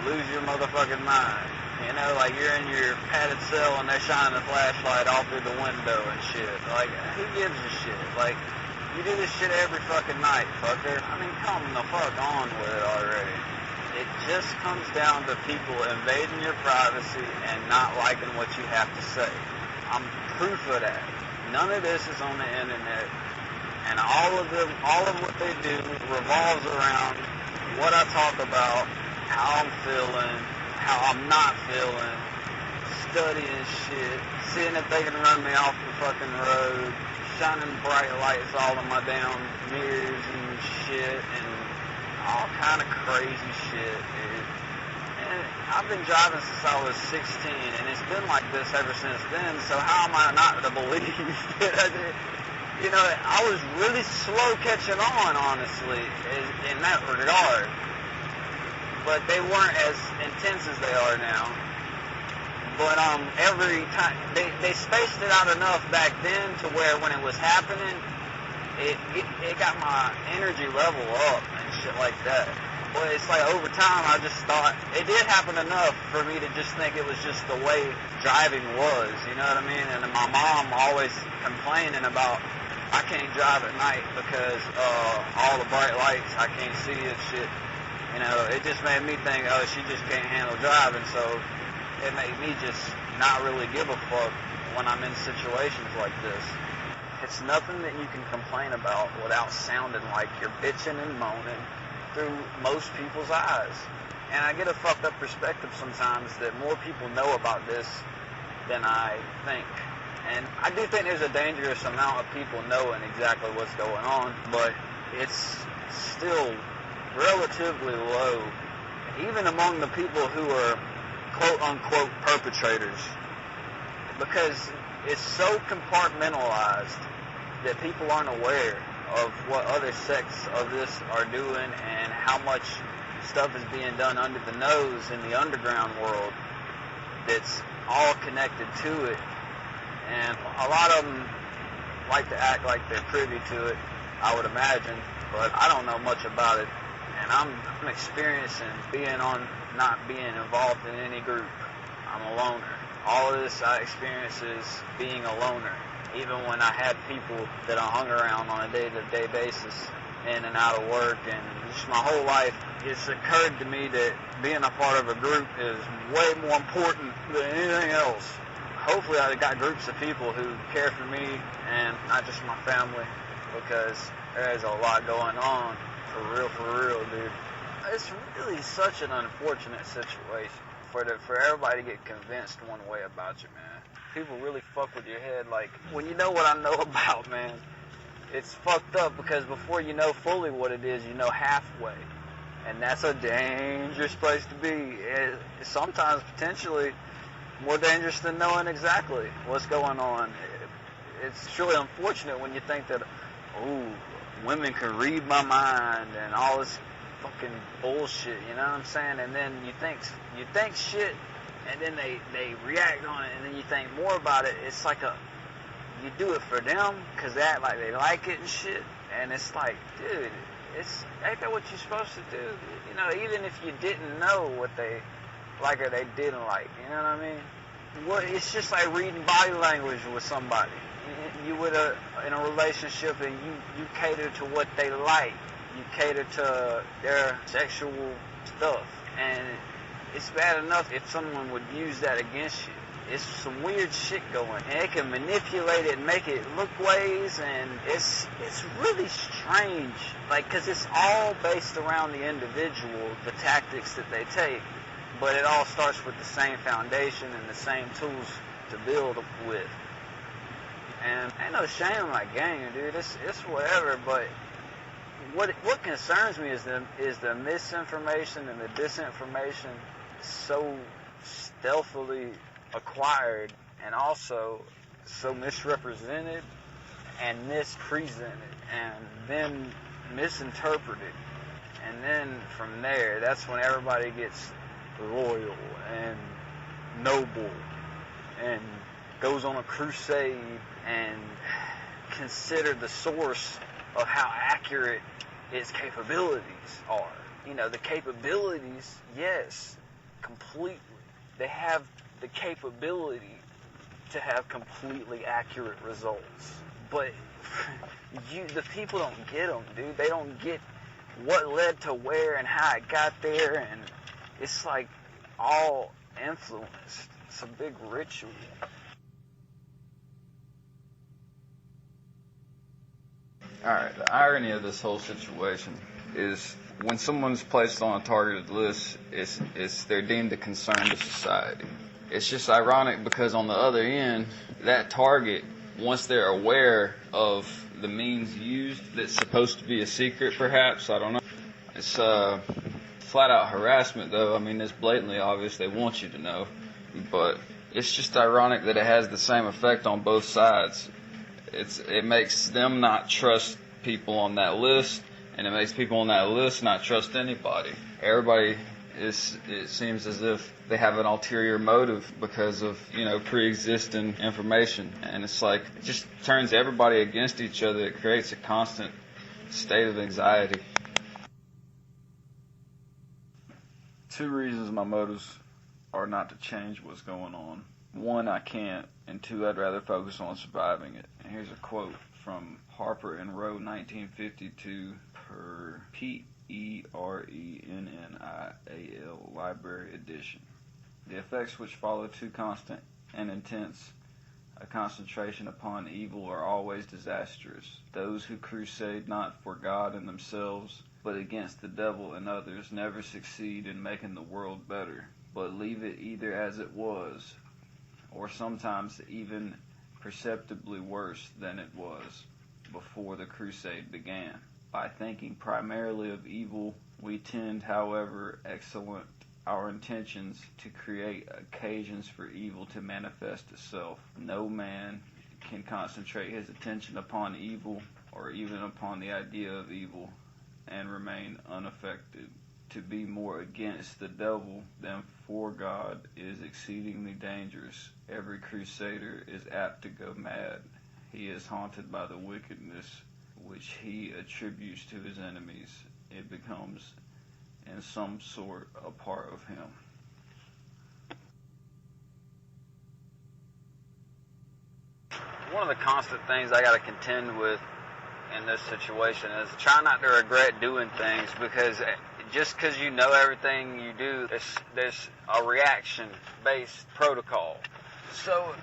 lose your motherfucking mind? You know, like you're in your padded cell and they're shining a flashlight all through the window and shit. Like, who gives a shit? Like, you do this shit every fucking night, fucker. I mean, come the fuck on with it already. It just comes down to people invading your privacy and not liking what you have to say. I'm proof of that. None of this is on the internet. And all of what they do revolves around what I talk about, how I'm feeling, how I'm not feeling, studying shit, seeing if they can run me off the fucking road, shining bright lights all in my damn mirrors and shit, and all kind of crazy shit, dude. And I've been driving since I was 16, and it's been like this ever since then, so how am I not to believe that I did? You know, I was really slow catching on, honestly, in that regard. But they weren't as intense as they are now. But every time, they spaced it out enough back then to where when it was happening, it got my energy level up and shit like that. But it's like over time, I just thought, it did happen enough for me to just think it was just the way driving was, you know what I mean? And my mom always complaining about, I can't drive at night because all the bright lights, I can't see and shit. You know, it just made me think, oh, she just can't handle driving, so it made me just not really give a fuck when I'm in situations like this. It's nothing that you can complain about without sounding like you're bitching and moaning through most people's eyes. And I get a fucked up perspective sometimes that more people know about this than I think. And I do think there's a dangerous amount of people knowing exactly what's going on, but it's still relatively low, even among the people who are quote-unquote perpetrators, because it's so compartmentalized that people aren't aware of what other sects of this are doing and how much stuff is being done under the nose in the underground world that's all connected to it. And a lot of them like to act like they're privy to it, I would imagine, but I don't know much about it. And I'm experiencing not being involved in any group. I'm a loner. All of this I experience is being a loner. Even when I had people that I hung around on a day-to-day basis, in and out of work, and just my whole life, it's occurred to me that being a part of a group is way more important than anything else. Hopefully I got groups of people who care for me and not just my family, because there's a lot going on. For real, dude. It's really such an unfortunate situation for everybody to get convinced one way about you, man. People really fuck with your head. Like, when you know what I know about, man, it's fucked up because before you know fully what it is, you know halfway. And that's a dangerous place to be. It's sometimes potentially more dangerous than knowing exactly what's going on. It's truly unfortunate when you think that, ooh, women can read my mind and all this fucking bullshit, you know what I'm saying? And then you think shit, and then they react on it, and then you think more about it. It's like you do it for them because they act like they like it and shit. And it's like, dude, ain't that what you're supposed to do? You know, even if you didn't know what they like or they didn't like, you know what I mean? It's just like reading body language with somebody. You would in a relationship, and you cater to what they like. You cater to their sexual stuff, and it's bad enough if someone would use that against you. It's some weird shit going, and it can manipulate it and make it look ways, and it's really strange. Like, because it's all based around the individual, the tactics that they take, but it all starts with the same foundation and the same tools to build with. And ain't no shame in my game, dude. It's whatever. But what concerns me is the misinformation and the disinformation so stealthily acquired, and also so misrepresented and mispresented, and then misinterpreted. And then from there, that's when everybody gets loyal and noble and goes on a crusade and consider the source of how accurate its capabilities are. You know, the capabilities, yes, completely. They have the capability to have completely accurate results. But the people don't get them, dude. They don't get what led to where and how it got there, and it's like all influenced. It's a big ritual. Alright, the irony of this whole situation is when someone's placed on a targeted list, they're deemed a concern to society. It's just ironic because on the other end, that target, once they're aware of the means used, that's supposed to be a secret perhaps, I don't know. It's flat out harassment though. I mean, it's blatantly obvious they want you to know. But it's just ironic that it has the same effect on both sides. It makes them not trust people on that list, and it makes people on that list not trust anybody. Everybody it seems as if they have an ulterior motive because of, pre-existing information. And it's like, it just turns everybody against each other. It creates a constant state of anxiety. 2 reasons my motives are not to change what's going on. 1, I can't, and 2, I'd rather focus on surviving it. And here's a quote from Harper and Row, 1952, per Pete Erennial, Library Edition. The effects which follow too constant and intense a concentration upon evil are always disastrous. Those who crusade not for God and themselves, but against the devil and others, never succeed in making the world better, but leave it either as it was, or sometimes even perceptibly worse than it was before the crusade began. By thinking primarily of evil, we tend, however excellent our intentions, to create occasions for evil to manifest itself. No man can concentrate his attention upon evil, or even upon the idea of evil, and remain unaffected. To be more against the devil than for God is exceedingly dangerous. Every crusader is apt to go mad. He is haunted by the wickedness which he attributes to his enemies. It becomes, in some sort, a part of him. One of the constant things I got to contend with in this situation is try not to regret doing things, because just because you know everything you do, there's a reaction-based protocol. So,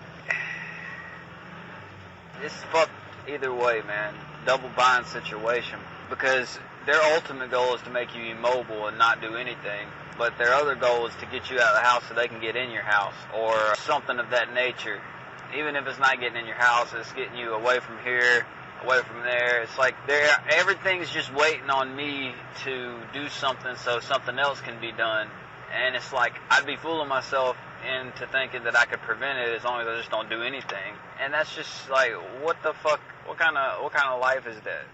it's fucked either way, man. Double bind situation. Because their ultimate goal is to make you immobile and not do anything, but their other goal is to get you out of the house so they can get in your house, or something of that nature. Even if it's not getting in your house, it's getting you away from here, away from there. It's like everything's just waiting on me to do something so something else can be done. And it's like, I'd be fooling myself into thinking that I could prevent it as long as I just don't do anything. And that's just like, what the fuck, what kind of life is that?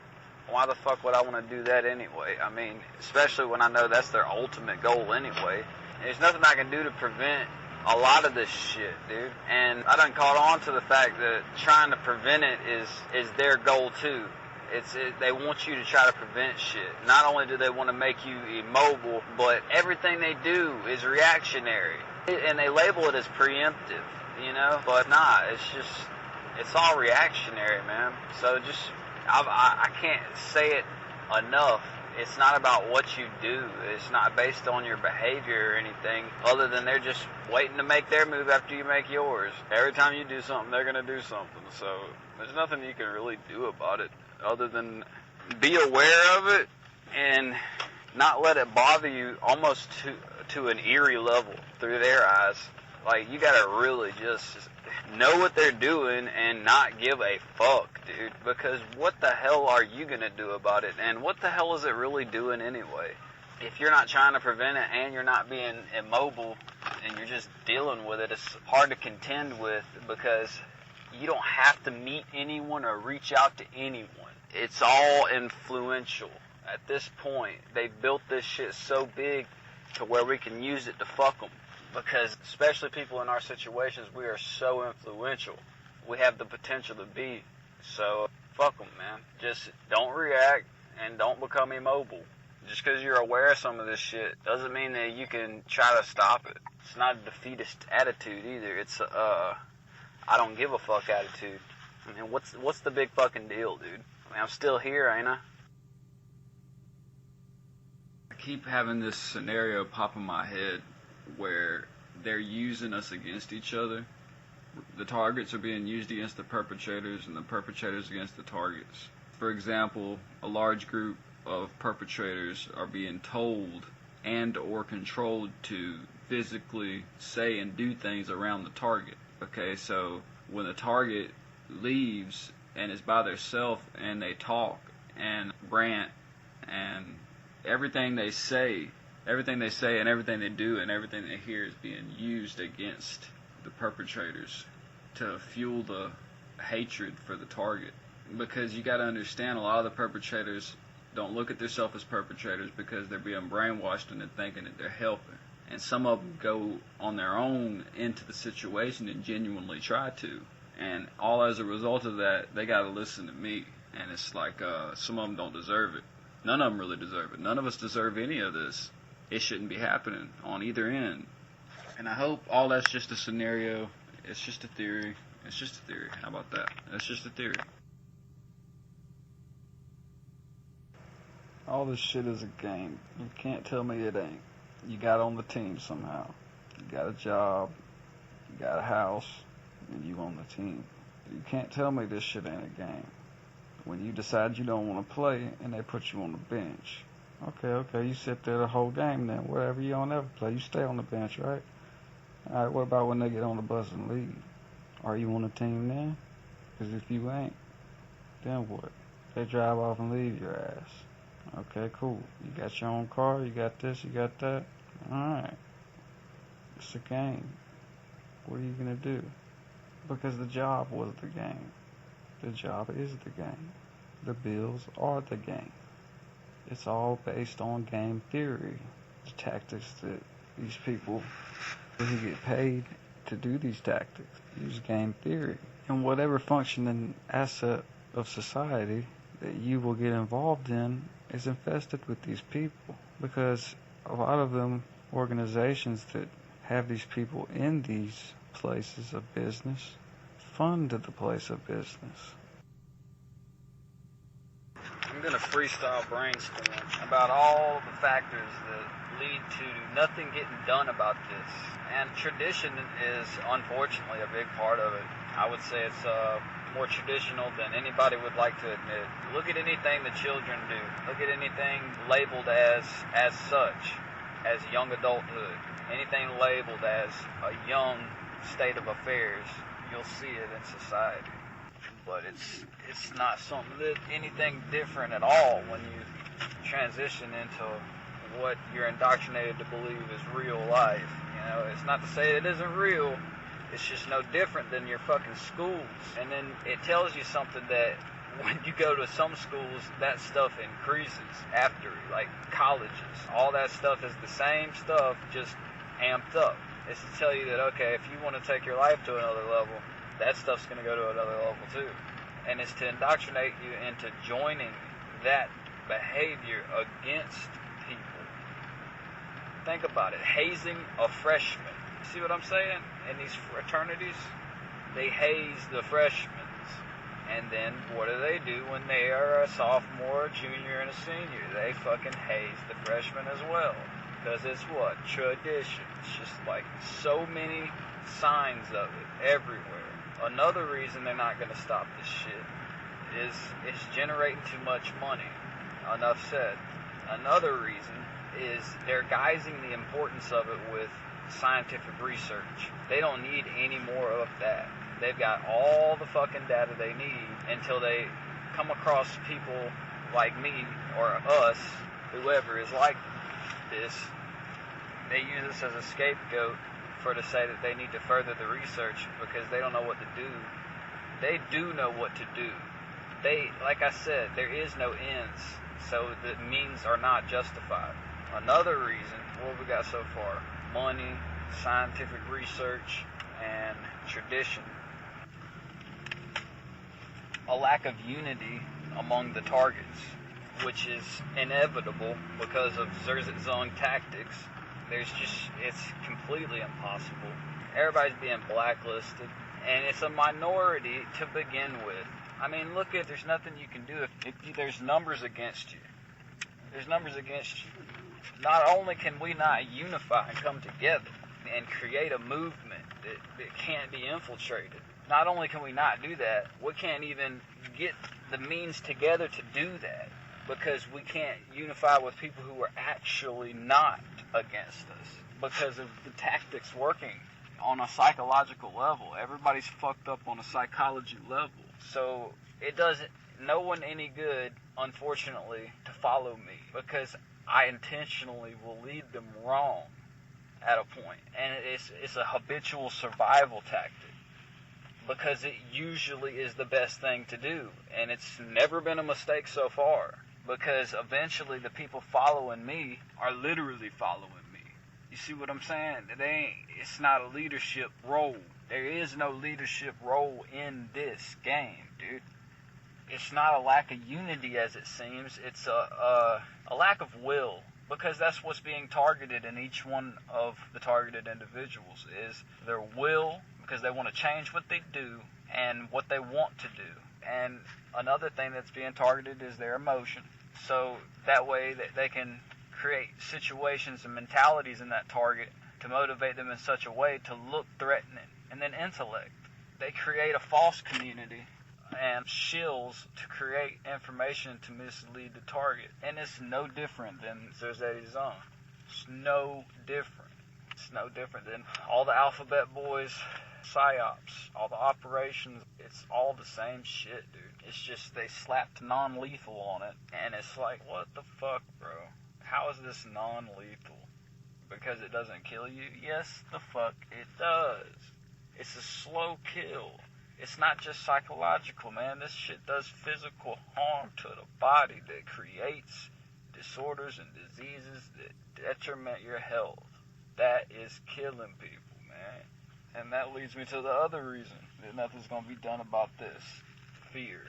Why the fuck would I want to do that anyway? I mean, especially when I know that's their ultimate goal anyway. There's nothing I can do to prevent a lot of this shit, dude. And I done caught on to the fact that trying to prevent it is their goal too. They want you to try to prevent shit. Not only do they want to make you immobile, but everything they do is reactionary. And they label it as preemptive, But nah, it's all reactionary, man. So just, I can't say it enough. It's not about what you do. It's not based on your behavior or anything, other than they're just waiting to make their move after you make yours. Every time you do something, they're going to do something. So there's nothing you can really do about it other than be aware of it and not let it bother you almost to an eerie level through their eyes. Like, you got to really just know what they're doing and not give a fuck, dude, because what the hell are you going to do about it, and what the hell is it really doing anyway? If you're not trying to prevent it and you're not being immobile and you're just dealing with it, it's hard to contend with, because you don't have to meet anyone or reach out to anyone. It's all influential. At this point, they built this shit so big to where we can use it to fuck them. Because, especially people in our situations, we are so influential. We have the potential to be. So, fuck them, man. Just don't react and don't become immobile. Just because you're aware of some of this shit doesn't mean that you can try to stop it. It's not a defeatist attitude either. It's I don't give a fuck attitude. I mean, what's the big fucking deal, dude? I mean, I'm still here, ain't I? I keep having this scenario pop in my head where they're using us against each other. The targets are being used against the perpetrators, and the perpetrators against the targets. For example, a large group of perpetrators are being told and or controlled to physically say and do things around the target. Okay, so when the target leaves and is by themselves and they talk and rant and everything they say and everything they do and everything they hear is being used against the perpetrators to fuel the hatred for the target. Because you got to understand, a lot of the perpetrators don't look at themselves as perpetrators because they're being brainwashed into thinking that they're helping. And some of them go on their own into the situation and genuinely try to. And all as a result of that, they got to listen to me. And it's like some of them don't deserve it. None of them really deserve it. None of us deserve any of this. It shouldn't be happening on either end. And I hope all that's just a scenario. It's just a theory. It's just a theory. How about that? That's just a theory. All this shit is a game. You can't tell me it ain't. You got on the team somehow. You got a job, you got a house, and you on the team. You can't tell me this shit ain't a game. When you decide you don't want to play and they put you on the bench. Okay, you sit there the whole game then. Whatever you don't ever play, you stay on the bench, right? Alright, what about when they get on the bus and leave? Are you on the team then? Because if you ain't, then what? They drive off and leave your ass. Okay, cool. You got your own car, you got this, you got that. Alright. It's a game. What are you going to do? Because the job was the game. The job is the game. The bills are the game. It's all based on game theory. The tactics that these people who get paid to do these tactics use game theory. And whatever functioning asset of society that you will get involved in is infested with these people, because a lot of them organizations that have these people in these places of business fund the place of business. I'm going to freestyle brainstorm about all the factors that lead to nothing getting done about this. And tradition is unfortunately a big part of it. I would say it's more traditional than anybody would like to admit. Look at anything the children do. Look at anything labeled as such, as young adulthood. Anything labeled as a young state of affairs, you'll see it in society. But it's not something that anything different at all when you transition into what you're indoctrinated to believe is real life. You know, it's not to say it isn't real. It's just no different than your fucking schools. And then it tells you something that when you go to some schools, that stuff increases after, like colleges. All that stuff is the same stuff, just amped up. It's to tell you that, okay, if you want to take your life to another level, that stuff's going to go to another level too. And it's to indoctrinate you into joining that behavior against people. Think about it. Hazing a freshman. See what I'm saying? In these fraternities, they haze the freshmen. And then what do when they are a sophomore, junior, and a senior? They fucking haze the freshmen as well. Because it's what? Tradition. It's just like so many signs of it everywhere. Another reason they're not going to stop this shit is it's generating too much money. Enough said. Another reason is they're guising the importance of it with scientific research. They don't need any more of that. They've got all the fucking data they need until they come across people like me or us, whoever is like this. They use this as a scapegoat to say that they need to further the research because they don't know what to do. They do know what to do. They, like I said, there is no ends, so the means are not justified. Another reason, what we got so far? Money, scientific research, and tradition. A lack of unity among the targets, which is inevitable because of Zong tactics. It's completely impossible. Everybody's being blacklisted, and it's a minority to begin with. I mean, there's nothing you can do if there's numbers against you. There's numbers against you. Not only can we not unify and come together and create a movement that can't be infiltrated, not only can we not do that, we can't even get the means together to do that, because we can't unify with people who are actually not against us because of the tactics working on a psychological level. Everybody's fucked up on a psychology level. So it doesn't no one any good, unfortunately, to follow me, because I intentionally will lead them wrong at a point. And it's a habitual survival tactic, because it usually is the best thing to do. And it's never been a mistake so far, because eventually the people following me are literally following me. You see what I'm saying? It's not a leadership role. There is no leadership role in this game, dude. It's not a lack of unity, as it seems. It's a lack of will, because that's what's being targeted in each one of the targeted individuals, is their will, because they want to change what they do and what they want to do. And another thing that's being targeted is their emotion. So that way that they can create situations and mentalities in that target to motivate them in such a way to look threatening. And then intellect. They create a false community and shills to create information to mislead the target. And it's no different than Zerzetti's Zone. It's no different. It's no different than all the alphabet boys, psyops, all the operations. It's all the same shit, dude. It's just they slapped non-lethal on it, and it's like, what the fuck, bro? How is this non-lethal? Because it doesn't kill you? Yes, the fuck it does. It's a slow kill. It's not just psychological, man. This shit does physical harm to the body that creates disorders and diseases that detriment your health. That is killing people, man. And that leads me to the other reason that nothing's going to be done about this. Fear.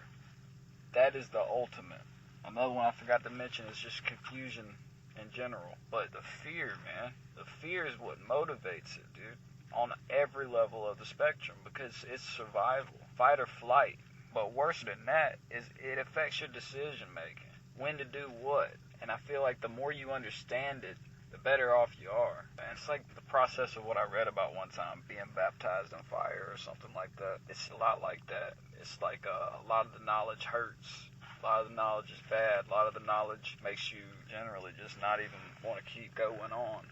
That is the ultimate. Another one I forgot to mention is just confusion in general. But the fear, man. The fear is what motivates it, dude. On every level of the spectrum, because it's survival, fight or flight. But worse than that is it affects your decision making, when to do what. And I feel like the more you understand it, the better off you are. And it's like the process of what I read about one time, being baptized in fire or something like that. It's a lot like that. It's like a lot of the knowledge hurts. A lot of the knowledge is bad. A lot of the knowledge makes you generally just not even want to keep going on.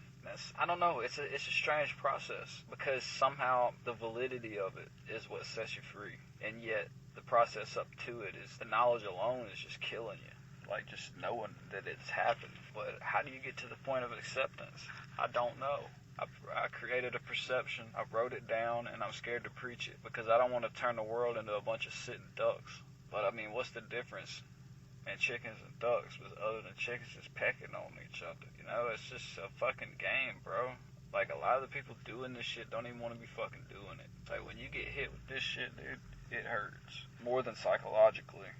I don't know, it's a strange process, because somehow the validity of it is what sets you free, and yet the process up to it is the knowledge alone is just killing you, like just knowing that it's happened. But how do you get to the point of acceptance? I don't know. I created a perception, I wrote it down, and I'm scared to preach it, because I don't want to turn the world into a bunch of sitting ducks. But I mean, what's the difference in chickens and ducks, with other than chickens just pecking on each other? You know, it's just a fucking game, bro. Like, a lot of the people doing this shit don't even want to be fucking doing it. Like, when you get hit with this shit, dude, it hurts more than psychologically.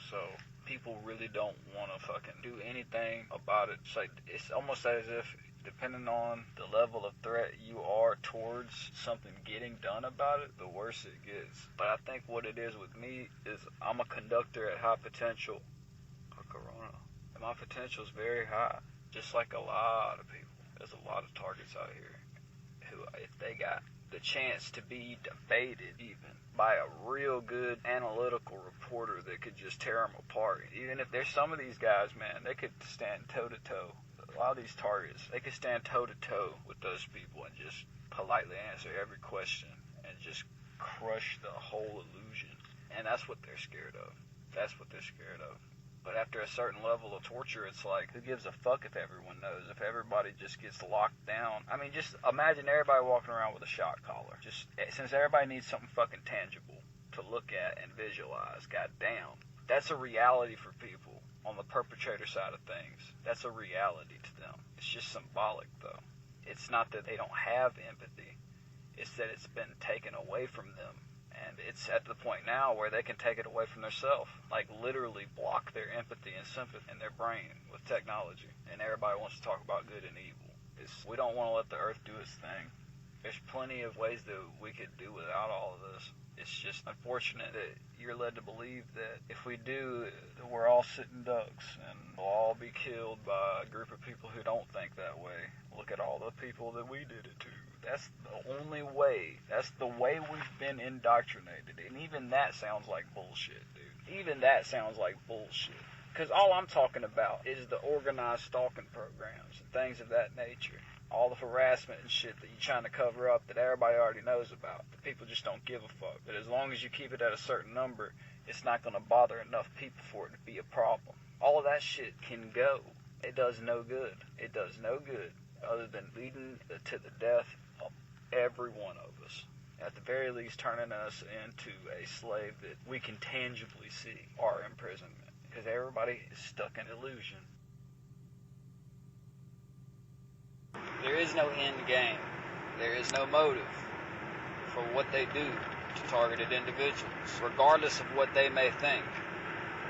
So people really don't want to fucking do anything about it. It's like, it's almost as if, depending on the level of threat you are towards something getting done about it, the worse it gets. But I think what it is with me is I'm a conductor at high potential for corona. And my potential is very high, just like a lot of people. There's a lot of targets out here who, if they got the chance to be debated even by a real good analytical reporter that could just tear them apart. Even if there's some of these guys, man, they could stand toe-to-toe. A lot of these targets, they could stand toe-to-toe with those people and just politely answer every question and just crush the whole illusion. And that's what they're scared of. That's what they're scared of. But after a certain level of torture, it's like, who gives a fuck if everyone knows? If everybody just gets locked down? I mean, just imagine everybody walking around with a shock collar. Just, since everybody needs something fucking tangible to look at and visualize, goddamn. That's a reality for people on the perpetrator side of things. That's a reality to them. It's just symbolic, though. It's not that they don't have empathy. It's that it's been taken away from them. And it's at the point now where they can take it away from themselves. Like, literally block their empathy and sympathy in their brain with technology. And everybody wants to talk about good and evil. We don't want to let the earth do its thing. There's plenty of ways that we could do without all of this. It's just unfortunate that you're led to believe that if we do, that we're all sitting ducks and we'll all be killed by a group of people who don't think that way. Look at all the people that we did it to. That's the only way. That's the way we've been indoctrinated. And even that sounds like bullshit, dude. Even that sounds like bullshit. Because all I'm talking about is the organized stalking programs and things of that nature. All the harassment and shit that you're trying to cover up that everybody already knows about. The people just don't give a fuck. But as long as you keep it at a certain number, it's not going to bother enough people for it to be a problem. All of that shit can go. It does no good. It does no good other than leading to the death of every one of us. At the very least, turning us into a slave that we can tangibly see, our imprisonment. Because everybody is stuck in illusion. There is no end game. There is no motive for what they do to targeted individuals, regardless of what they may think,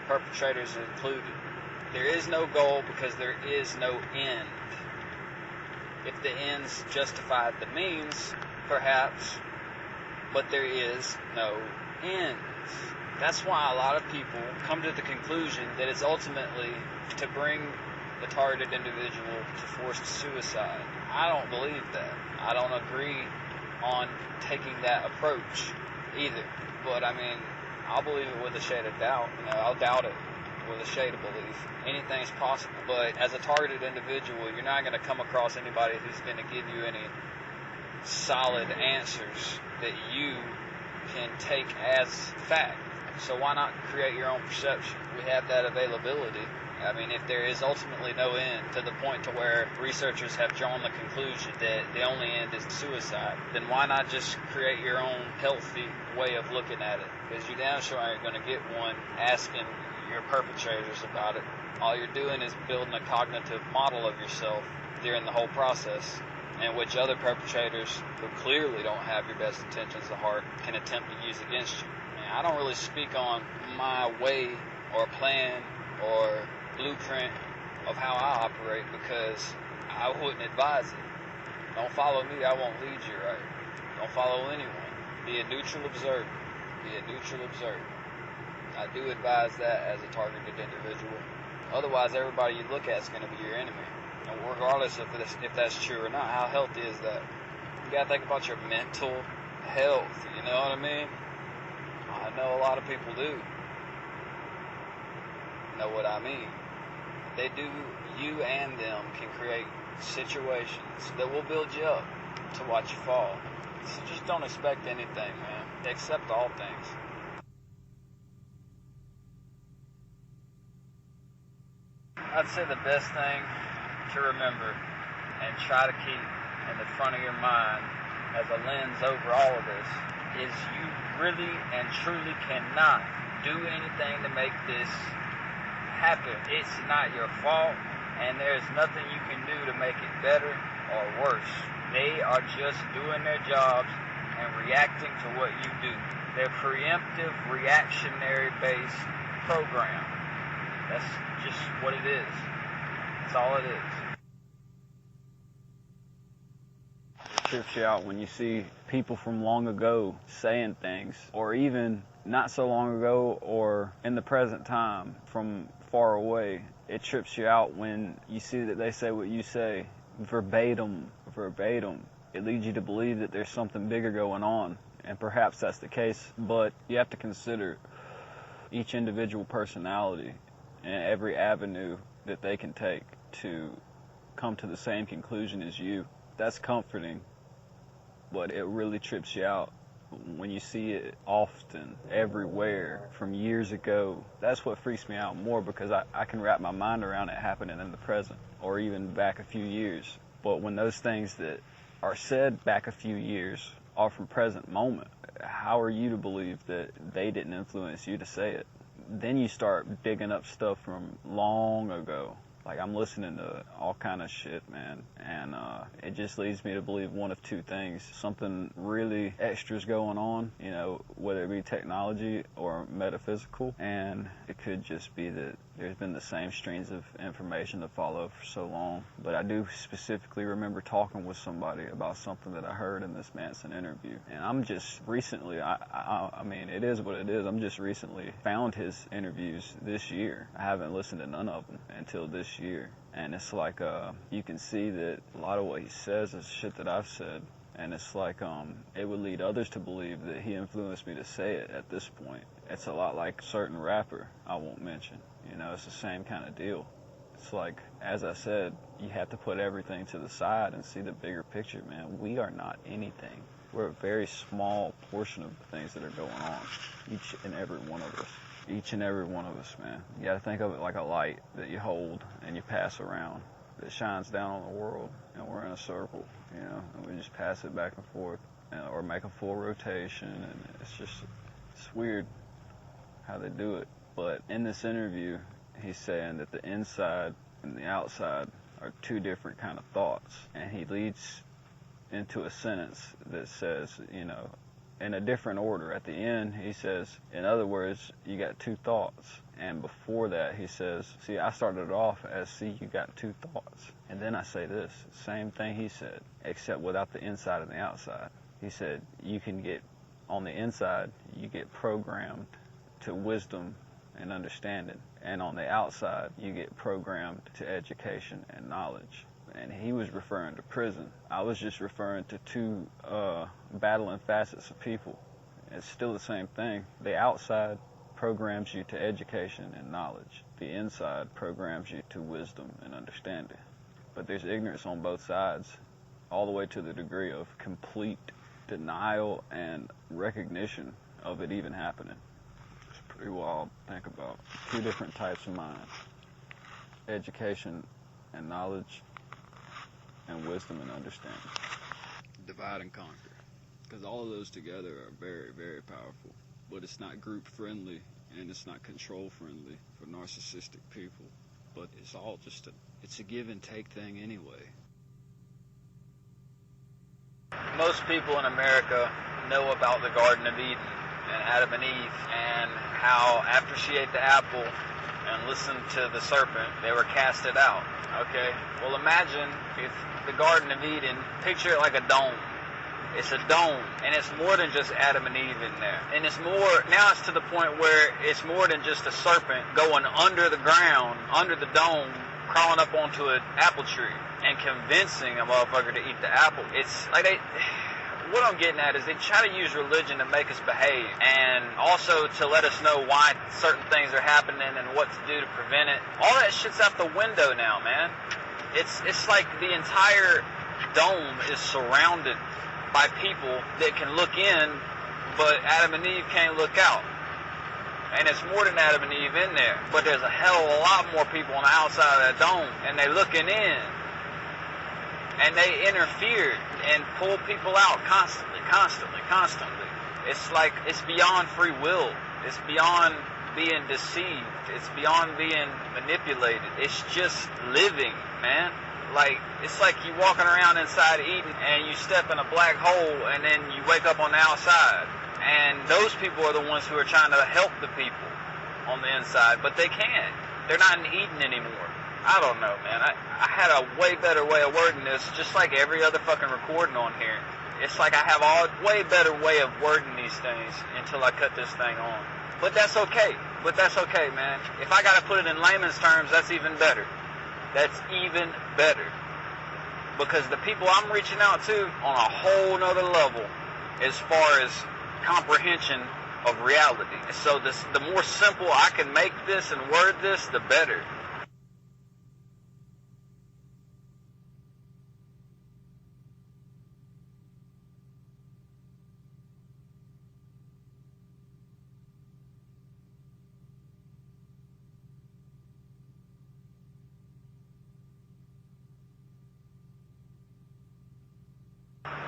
perpetrators included. There is no goal because there is no end. If the ends justified the means, perhaps, but there is no ends. That's why a lot of people come to the conclusion that it's ultimately to bring the targeted individual to forced suicide. I don't believe that. I don't agree on taking that approach either. But I mean, I'll believe it with a shade of doubt. You know, I'll doubt it with a shade of belief. Anything's possible. But as a targeted individual, you're not going to come across anybody who's going to give you any solid answers that you can take as fact. So why not create your own perception? We have that availability. I mean, if there is ultimately no end to the point to where researchers have drawn the conclusion that the only end is suicide, then why not just create your own healthy way of looking at it? Because you damn sure ain't going to get one asking your perpetrators about it. All you're doing is building a cognitive model of yourself during the whole process, in which other perpetrators who clearly don't have your best intentions at heart can attempt to use against you. I mean, I don't really speak on my way or plan or blueprint of how I operate because I wouldn't advise it. Don't follow me, I won't lead you right. Don't follow anyone. Be a neutral observer. Be a neutral observer. I do advise that as a targeted individual. Otherwise, everybody you look at is going to be your enemy. And regardless if that's true or not, how healthy is that? You got to think about your mental health, you know what I mean? I know a lot of people do. Know what I mean? They do. You and them can create situations that will build you up to watch you fall. So just don't expect anything, man. Accept all things. I'd say the best thing to remember and try to keep in the front of your mind as a lens over all of this is you really and truly cannot do anything to make this happen. It's not your fault, and there's nothing you can do to make it better or worse. They are just doing their jobs and reacting to what you do. They're preemptive, reactionary-based program. That's just what it is. That's all it is. It trips you out when you see people from long ago saying things, or even not so long ago or in the present time from far away. It trips you out when you see that they say what you say verbatim. It leads you to believe that there's something bigger going on, and perhaps that's the case, but you have to consider each individual personality and every avenue that they can take to come to the same conclusion as you. That's comforting, but it really trips you out when you see it often, everywhere, from years ago. That's what freaks me out more, because I can wrap my mind around it happening in the present, or even back a few years. But when those things that are said back a few years are from present moment, how are you to believe that they didn't influence you to say it? Then you start digging up stuff from long ago. Like, I'm listening to all kind of shit, man, and it just leads me to believe one of two things. Something really extra's going on, you know, whether it be technology or metaphysical, and it could just be that there's been the same streams of information to follow for so long. But I do specifically remember talking with somebody about something that I heard in this Manson interview, and I'm just recently, I mean, it is what it is, I'm just recently found his interviews this year. I haven't listened to none of them until this year, and it's like you can see that a lot of what he says is shit that I've said, And it's like, it would lead others to believe that he influenced me to say it at this point. It's a lot like a certain rapper I won't mention. You know, it's the same kind of deal. It's like, as I said, you have to put everything to the side and see the bigger picture, man. We are not anything. We're a very small portion of the things that are going on. Each and every one of us. Each and every one of us, man. You gotta think of it like a light that you hold and you pass around. That shines down on the world, and we're in a circle, you know, and we just pass it back and forth, or make a full rotation, and it's weird how they do it. But in this interview, he's saying that the inside and the outside are two different kind of thoughts, and he leads into a sentence that says, you know, in a different order. At the end, he says, in other words, you got two thoughts. And before that, he says, see, I started off as, see, you got two thoughts. And then I say this, same thing he said, except without the inside and the outside. He said, you can get, on the inside, you get programmed to wisdom and understanding. And on the outside, you get programmed to education and knowledge. And he was referring to prison. I was just referring to two battling facets of people. It's still the same thing. The outside programs you to education and knowledge. The inside programs you to wisdom and understanding. But there's ignorance on both sides, all the way to the degree of complete denial and recognition of it even happening. It's pretty wild to think about. Two different types of minds. Education and knowledge, and wisdom and understanding. Divide and conquer. Because all of those together are very, very powerful. But it's not group friendly, and it's not control friendly for narcissistic people. But it's all just it's a give and take thing anyway. Most people in America know about the Garden of Eden and Adam and Eve, and how after she ate the apple and listened to the serpent, they were casted out. Okay? Well, imagine if the Garden of Eden, picture it like a dome. It's a dome, and it's more than just Adam and Eve in there. And it's more, now it's to the point where it's more than just a serpent going under the ground, under the dome, crawling up onto an apple tree and convincing a motherfucker to eat the apple. It's like what I'm getting at is they try to use religion to make us behave, and also to let us know why certain things are happening and what to do to prevent it. All that shit's out the window now, man. It's like the entire dome is surrounded by people that can look in, but Adam and Eve can't look out. And it's more than Adam and Eve in there, but there's a hell of a lot more people on the outside of that dome, and they looking in, and they interfere and pull people out constantly. It's like, it's beyond free will. It's beyond being deceived. It's beyond being manipulated. It's just living, man. Like, it's like you walking around inside Eden and you step in a black hole and then you wake up on the outside. And those people are the ones who are trying to help the people on the inside, but they can't. They're not in Eden anymore. I don't know, man. I had a way better way of wording this, just like every other fucking recording on here. It's like I have a way better way of wording these things until I cut this thing on. But that's okay. Man. If I gotta put it in layman's terms, that's even better. That's even better. Because the people I'm reaching out to on a whole nother level as far as comprehension of reality. So the more simple I can make this and word this, the better.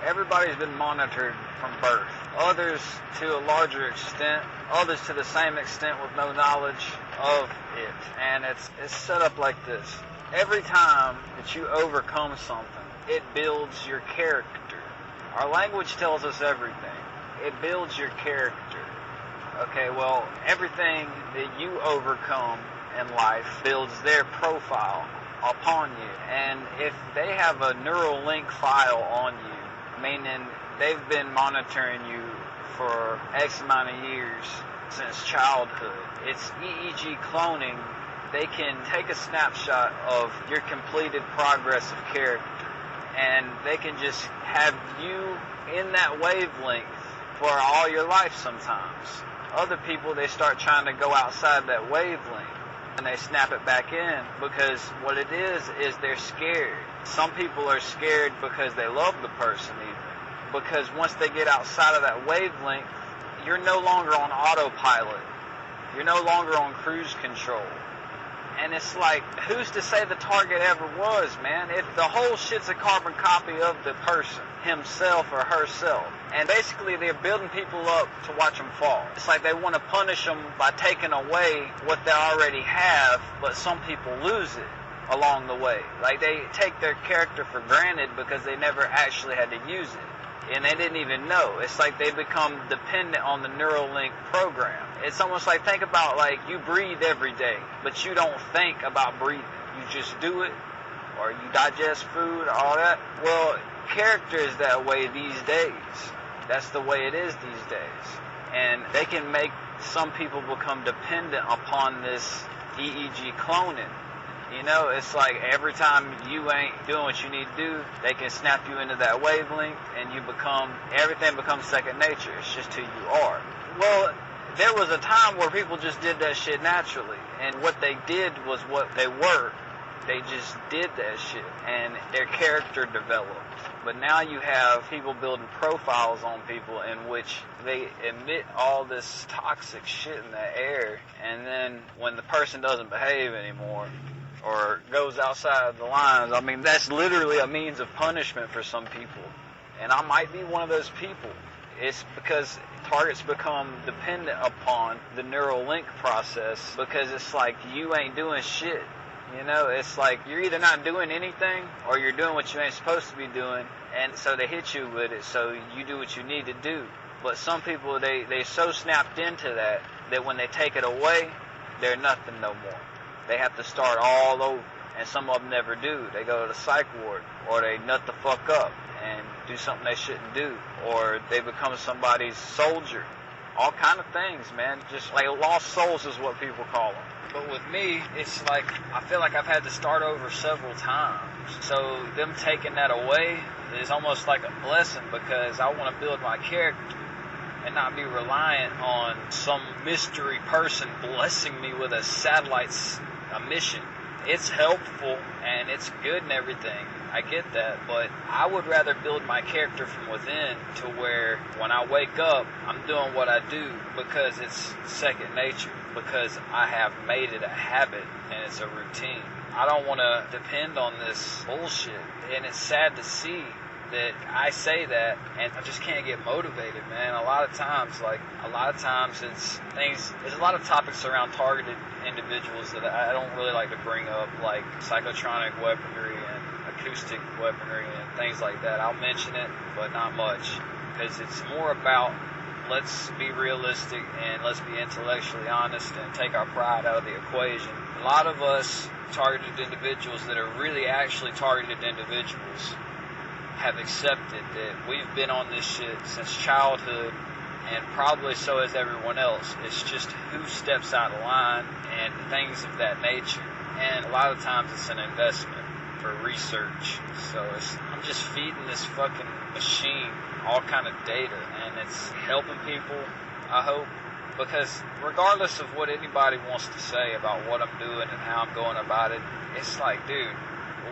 Everybody's been monitored from birth. Others to a larger extent, others to the same extent with no knowledge of it. And it's set up like this. Every time that you overcome something, it builds your character. Our language tells us everything. It builds your character. Okay, well, everything that you overcome in life builds their profile upon you. And if they have a neural link file on you, meaning they've been monitoring you for X amount of years since childhood. It's EEG cloning. They can take a snapshot of your completed progress of character, and they can just have you in that wavelength for all your life sometimes. Other people, they start trying to go outside that wavelength, and they snap it back in, because what it is they're scared. Some people are scared because they love the person even. Because once they get outside of that wavelength, you're no longer on autopilot. You're no longer on cruise control. And it's like, who's to say the target ever was, man? If the whole shit's a carbon copy of the person, himself or herself. And basically they're building people up to watch them fall. It's like they want to punish them by taking away what they already have, but some people lose it along the way. Like they take their character for granted because they never actually had to use it. And they didn't even know. It's like they become dependent on the Neuralink program. It's almost like, think about like you breathe every day, but you don't think about breathing. You just do it, or you digest food, all that. Well, character is that way these days. That's the way it is these days. And they can make some people become dependent upon this EEG cloning. You know, it's like every time you ain't doing what you need to do, they can snap you into that wavelength, and everything becomes second nature. It's just who you are. Well, there was a time where people just did that shit naturally, and what they did was what they were. They just did that shit, and their character developed. But now you have people building profiles on people in which they emit all this toxic shit in the air, and then when the person doesn't behave anymore, or goes outside the lines, I mean, that's literally a means of punishment for some people. And I might be one of those people. It's because targets become dependent upon the neural link process, because it's like you ain't doing shit. You know, it's like you're either not doing anything or you're doing what you ain't supposed to be doing, and so they hit you with it, so you do what you need to do. But some people, they so snapped into that when they take it away, they're nothing no more. They have to start all over, and some of them never do. They go to the psych ward, or they nut the fuck up and do something they shouldn't do, or they become somebody's soldier. All kind of things, man. Just like lost souls is what people call them. But with me, it's like I feel like I've had to start over several times. So them taking that away is almost like a blessing, because I want to build my character and not be reliant on some mystery person blessing me with a mission. It's helpful and it's good and everything. I get that, but I would rather build my character from within to where when I wake up, I'm doing what I do because it's second nature, because I have made it a habit and it's a routine. I don't want to depend on this bullshit, and it's sad to see that I say that and I just can't get motivated, man. A lot of times there's a lot of topics around targeted individuals that I don't really like to bring up, like psychotronic weaponry and acoustic weaponry and things like that. I'll mention it, but not much, because it's more about let's be realistic and let's be intellectually honest and take our pride out of the equation. A lot of us targeted individuals that are really actually targeted individuals have accepted that we've been on this shit since childhood, and probably so has everyone else. It's just who steps out of line and things of that nature. And a lot of times it's an investment for research. So I'm just feeding this fucking machine all kind of data, and it's helping people, I hope. Because regardless of what anybody wants to say about what I'm doing and how I'm going about it, it's like, dude,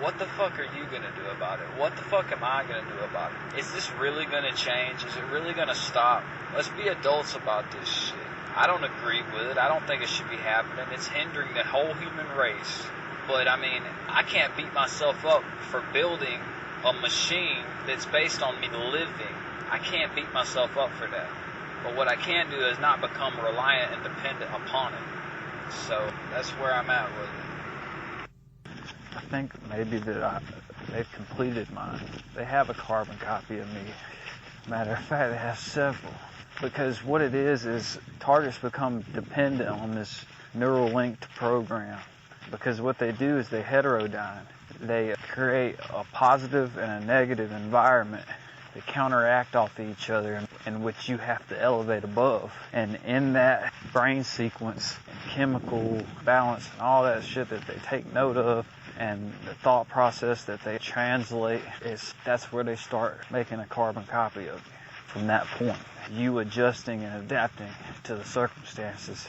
what the fuck are you going to do about it? What the fuck am I going to do about it? Is this really going to change? Is it really going to stop? Let's be adults about this shit. I don't agree with it. I don't think it should be happening. It's hindering the whole human race. But, I mean, I can't beat myself up for building a machine that's based on me living. I can't beat myself up for that. But what I can do is not become reliant and dependent upon it. So that's where I'm at with it. I think maybe that they've completed mine. They have a carbon copy of me. Matter of fact, they have several. Because what it is targets become dependent on this neural linked program. Because what they do is they heterodyne. They create a positive and a negative environment. They counteract off each other, in which you have to elevate above. And in that brain sequence and chemical balance and all that shit that they take note of And the thought process that they translate that's where they start making a carbon copy of you. From that point, you adjusting and adapting to the circumstances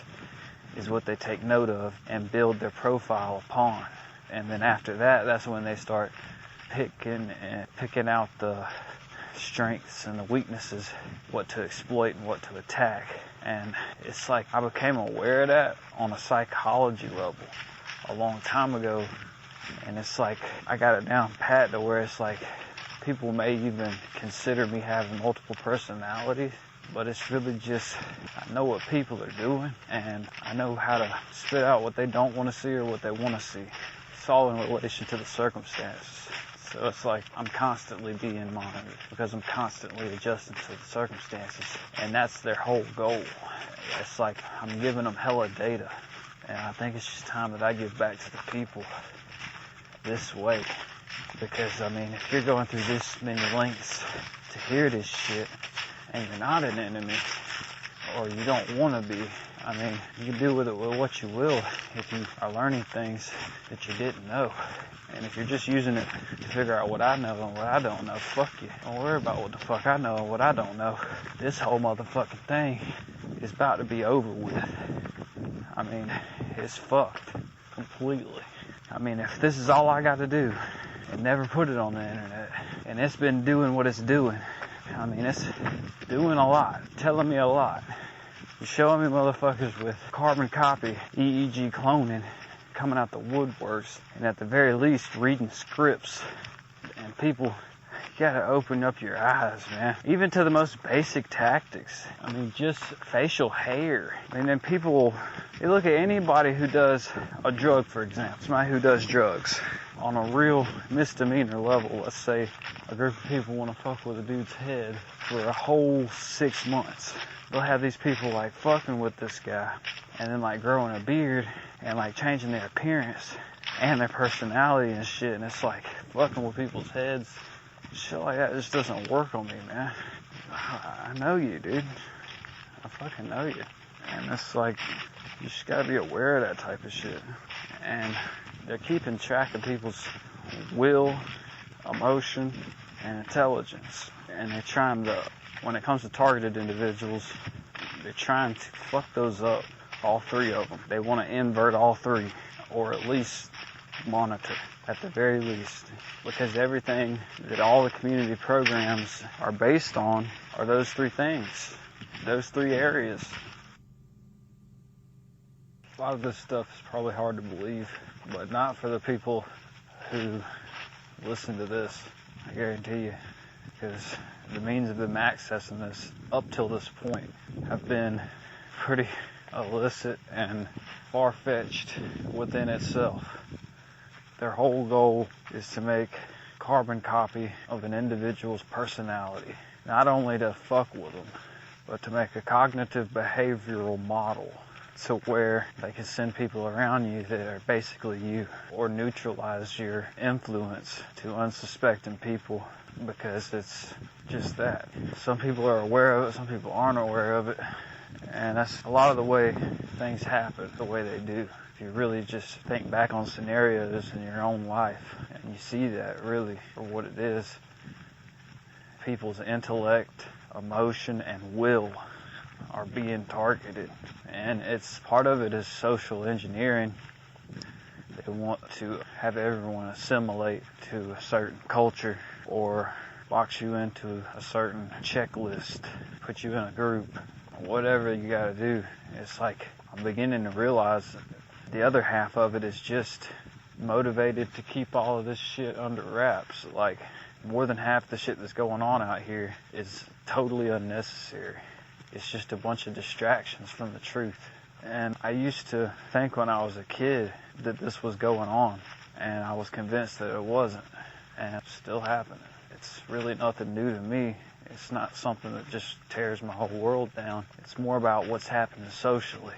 is what they take note of and build their profile upon. And then after that, that's when they start picking out the strengths and the weaknesses, what to exploit and what to attack. And it's like I became aware of that on a psychology level a long time ago. And it's like I got it down pat to where it's like people may even consider me having multiple personalities, but it's really just I know what people are doing and I know how to spit out what they don't want to see or what they want to see. It's all in relation to the circumstances. So it's like I'm constantly being monitored because I'm constantly adjusting to the circumstances. And that's their whole goal. It's like I'm giving them hella data. And I think it's just time that I give back to the people this way. Because, I mean, if you're going through this many lengths to hear this shit and you're not an enemy or you don't want to be, I mean, you can do with it what you will if you are learning things that you didn't know. And if you're just using it to figure out what I know and what I don't know, fuck you. Don't worry about what the fuck I know and what I don't know. This whole motherfucking thing is about to be over with. I mean, it's fucked completely. I mean, if this is all I got to do and never put it on the internet, and it's been doing what it's doing, I mean, it's doing a lot, telling me a lot. You're showing me motherfuckers with carbon copy, EEG cloning, coming out the woodworks, and at the very least reading scripts. And people, you gotta open up your eyes, man. Even to the most basic tactics. I mean, just facial hair. I mean, then people, they look at anybody who does a drug, for example. Somebody who does drugs on a real misdemeanor level. Let's say a group of people want to fuck with a dude's head for a whole 6 months. They'll have these people like fucking with this guy and then like growing a beard and like changing their appearance and their personality and shit. And it's like fucking with people's heads. Shit like that just doesn't work on me, man. I know you, dude. I fucking know you. And it's like, you just gotta be aware of that type of shit. And they're keeping track of people's will, emotion, and intelligence. And they're trying to, when it comes to targeted individuals, they're trying to fuck those up, all three of them. They want to invert all three, or at least monitor, at the very least. Because everything that all the community programs are based on are those three things, those three areas. A lot of this stuff is probably hard to believe, but not for the people who listen to this, I guarantee you. Because the means of them accessing this up till this point have been pretty illicit and far-fetched within itself. Their whole goal is to make carbon copy of an individual's personality. Not only to fuck with them, but to make a cognitive behavioral model to where they can send people around you that are basically you, or neutralize your influence to unsuspecting people, because it's just that. Some people are aware of it, some people aren't aware of it, and that's a lot of the way things happen, the way they do. If you really just think back on scenarios in your own life, and you see that really for what it is, people's intellect, emotion, and will are being targeted. And it's part of it is social engineering. They want to have everyone assimilate to a certain culture or box you into a certain checklist, put you in a group, whatever you gotta do. It's like I'm beginning to realize the other half of it is just motivated to keep all of this shit under wraps. Like more than half the shit that's going on out here is totally unnecessary. It's just a bunch of distractions from the truth. And I used to think when I was a kid that this was going on, and I was convinced that it wasn't, and it's still happening. It's really nothing new to me. It's not something that just tears my whole world down. It's more about what's happening socially.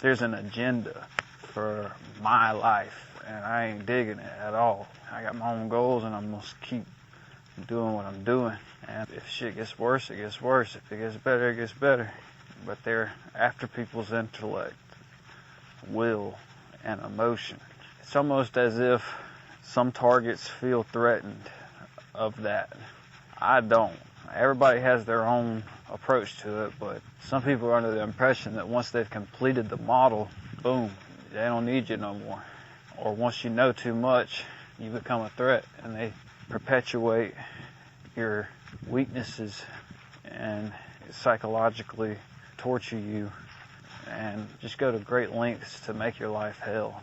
There's an agenda for my life, and I ain't digging it at all. I got my own goals, and I'm gonna keep doing what I'm doing. And if shit gets worse, it gets worse. If it gets better, it gets better. But they're after people's intellect, will, and emotion. It's almost as if some targets feel threatened of that. I don't. Everybody has their own approach to it, but some people are under the impression that once they've completed the model, boom, they don't need you no more. Or once you know too much, you become a threat, and they perpetuate your weaknesses and psychologically torture you and just go to great lengths to make your life hell.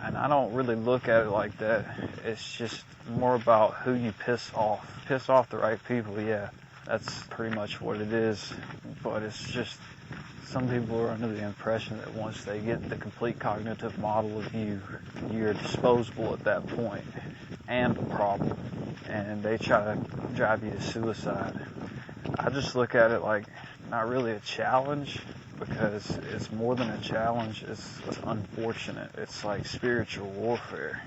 And I don't really look at it like that. It's just more about who you piss off. Piss off the right people, yeah. That's pretty much what it is. But it's just, some people are under the impression that once they get the complete cognitive model of you, you're disposable at that point and a problem. And they try to drive you to suicide. I just look at it like not really a challenge, because it's more than a challenge. It's unfortunate. It's like spiritual warfare,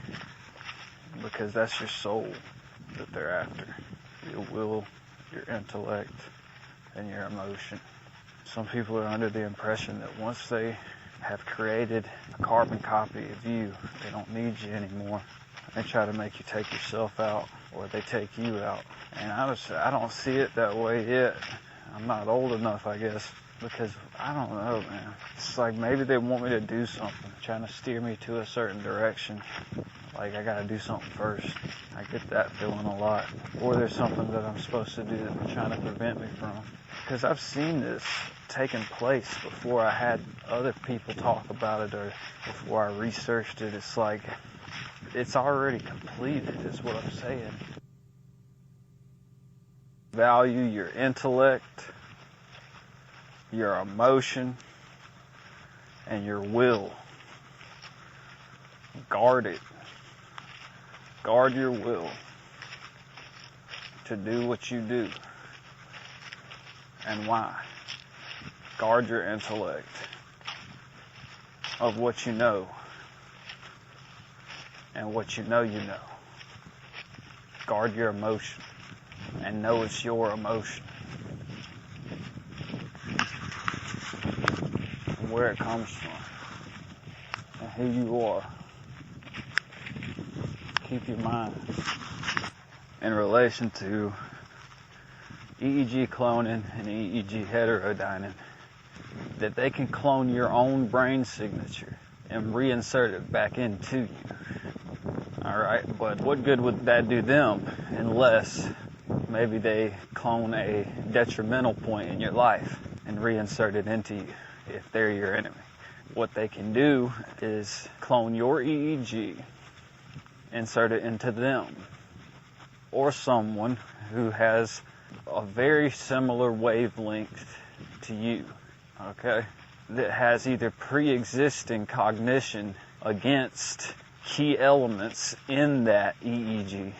because that's your soul that they're after. Your will, your intellect, and your emotion. Some people are under the impression that once they have created a carbon copy of you, they don't need you anymore. They try to make you take yourself out, or they take you out. And I don't see it that way yet. I'm not old enough, I guess, because I don't know, man. It's like maybe they want me to do something, trying to steer me to a certain direction. Like I gotta do something first. I get that feeling a lot. Or there's something that I'm supposed to do that they're trying to prevent me from. Because I've seen this taking place before I had other people talk about it, or before I researched it. It's like, it's already completed, is what I'm saying. Value your intellect, your emotion, and your will. Guard it. Guard your will to do what you do. And why? Guard your intellect of what you know and what you know. Guard your emotion and know it's your emotion and where it comes from and who you are. Keep your mind in relation to EEG cloning and EEG heterodyning, that they can clone your own brain signature and reinsert it back into you. Alright, but what good would that do them unless maybe they clone a detrimental point in your life and reinsert it into you if they're your enemy? What they can do is clone your EEG, insert it into them, or someone who has a very similar wavelength to you, okay, that has either pre-existing cognition against key elements in that EEG,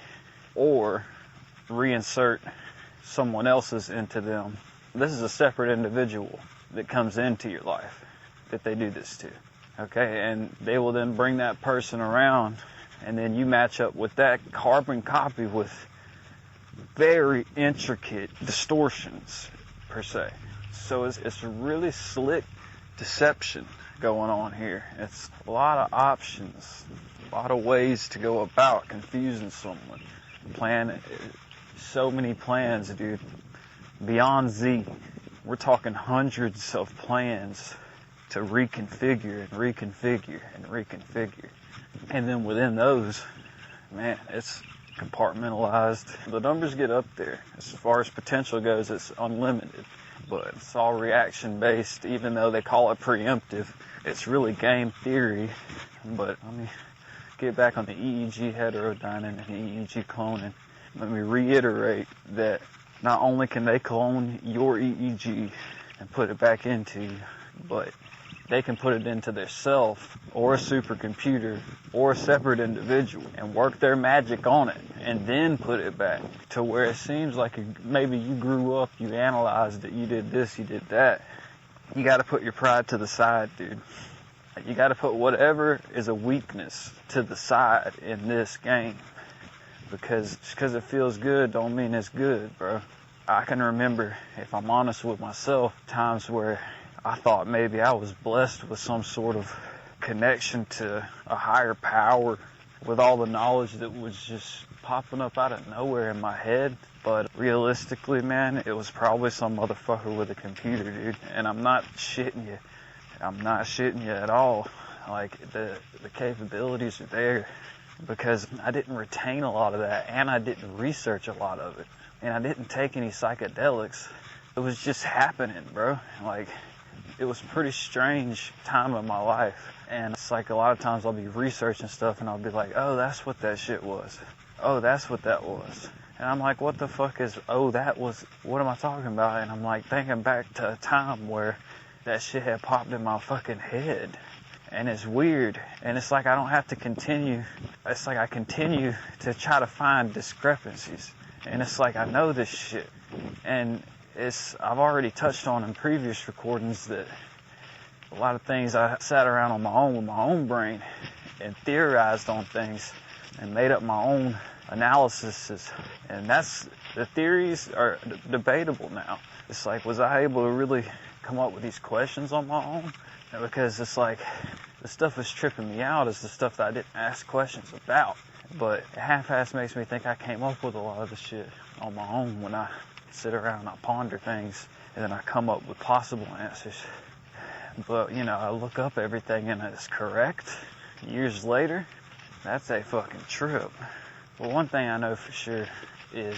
or reinsert someone else's into them. This is a separate individual that comes into your life that they do this to, okay, and they will then bring that person around, and then you match up with that carbon copy with very intricate distortions, per se. So it's a really slick deception going on here. It's a lot of options, a lot of ways to go about confusing someone. So many plans, dude. Beyond Z. We're talking hundreds of plans to reconfigure and reconfigure and reconfigure. And then within those, man, it's compartmentalized. The numbers get up there. As far as potential goes, it's unlimited. But it's all reaction based, even though they call it preemptive. It's really game theory. But let me get back on the EEG heterodyning and EEG cloning. Let me reiterate that not only can they clone your EEG and put it back into you, but they can put it into their self or a supercomputer or a separate individual and work their magic on it and then put it back to where it seems like maybe you grew up, you analyzed it, you did this, you did that. You got to put your pride to the side, dude. You got to put whatever is a weakness to the side in this game, because just because it feels good don't mean it's good, bro. I can remember, if I'm honest with myself, times where I thought maybe I was blessed with some sort of connection to a higher power with all the knowledge that was just popping up out of nowhere in my head. But realistically, man, it was probably some motherfucker with a computer, dude. And I'm not shitting you. I'm not shitting you at all. Like, the capabilities are there because I didn't retain a lot of that, and I didn't research a lot of it, and I didn't take any psychedelics. It was just happening, bro. Like, it was a pretty strange time of my life. And it's like a lot of times I'll be researching stuff and I'll be like, oh, that's what that shit was. Oh, that's what that was. And I'm like, what the fuck is, oh, that was, what am I talking about? And I'm like thinking back to a time where that shit had popped in my fucking head. And it's weird. And it's like I don't have to continue. It's like I continue to try to find discrepancies. And it's like I know this shit. And I've already touched on in previous recordings that a lot of things I sat around on my own with my own brain and theorized on things and made up my own analyses. And the theories are debatable now. It's like, was I able to really come up with these questions on my own? Because it's like, the stuff that's tripping me out is the stuff that I didn't ask questions about. But it half-ass makes me think I came up with a lot of the shit on my own when I sit around and I ponder things and then I come up with possible answers. But, you know, I look up everything and it's correct. Years later, that's a fucking trip. Well, one thing I know for sure is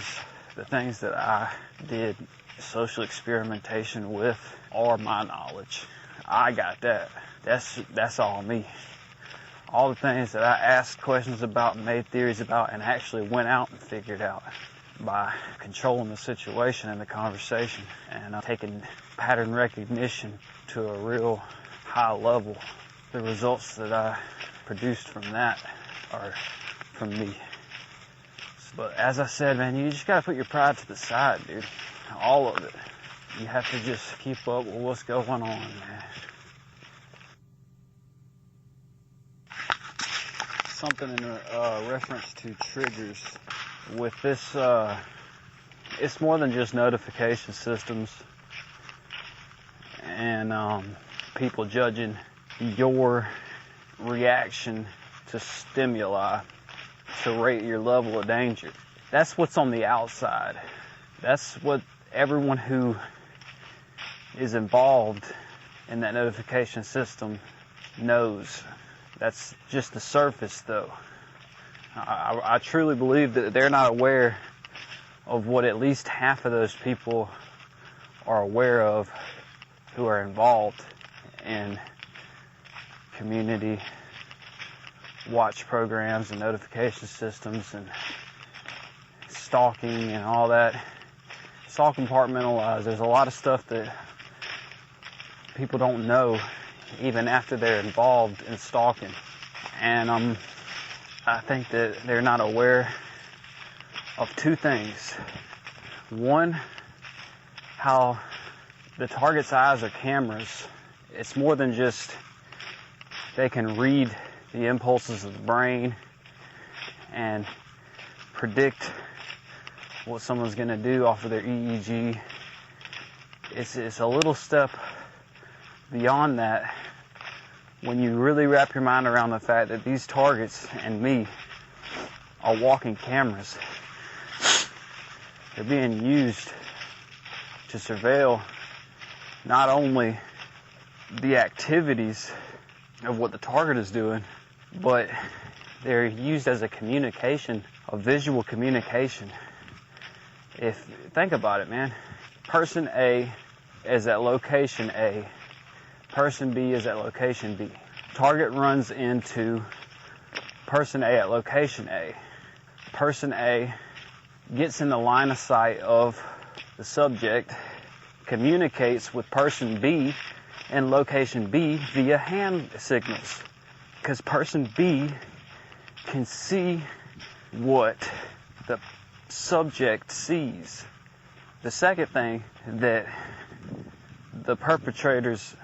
the things that I did social experimentation with are my knowledge. I got that. That's all me. All the things that I asked questions about and made theories about and actually went out and figured out by controlling the situation and the conversation and taking pattern recognition to a real high level. The results that I produced from that are from me. But as I said, man, you just gotta put your pride to the side, dude. All of it. You have to just keep up with what's going on, man. Something in reference to triggers. With this, it's more than just notification systems and people judging your reaction to stimuli to rate your level of danger. That's what's on the outside. That's what everyone who is involved in that notification system knows. That's just the surface, though. I truly believe that they're not aware of what at least half of those people are aware of who are involved in community watch programs and notification systems and stalking and all that. It's all compartmentalized. There's a lot of stuff that people don't know even after they're involved in stalking. And I think that they're not aware of two things. One, how the target's eyes are cameras. It's more than just they can read the impulses of the brain and predict what someone's going to do off of their EEG. It's a little step beyond that when you really wrap your mind around the fact that these targets and me are walking cameras. They're being used to surveil not only the activities of what the target is doing, but they're used as a communication, a visual communication. Think about it, man. Person A is at location A. Person B is at location B. Target runs into person A at location A. Person A gets in the line of sight of the subject, communicates with person B in location B via hand signals. Because person B can see what the subject sees. The second thing that the perpetrators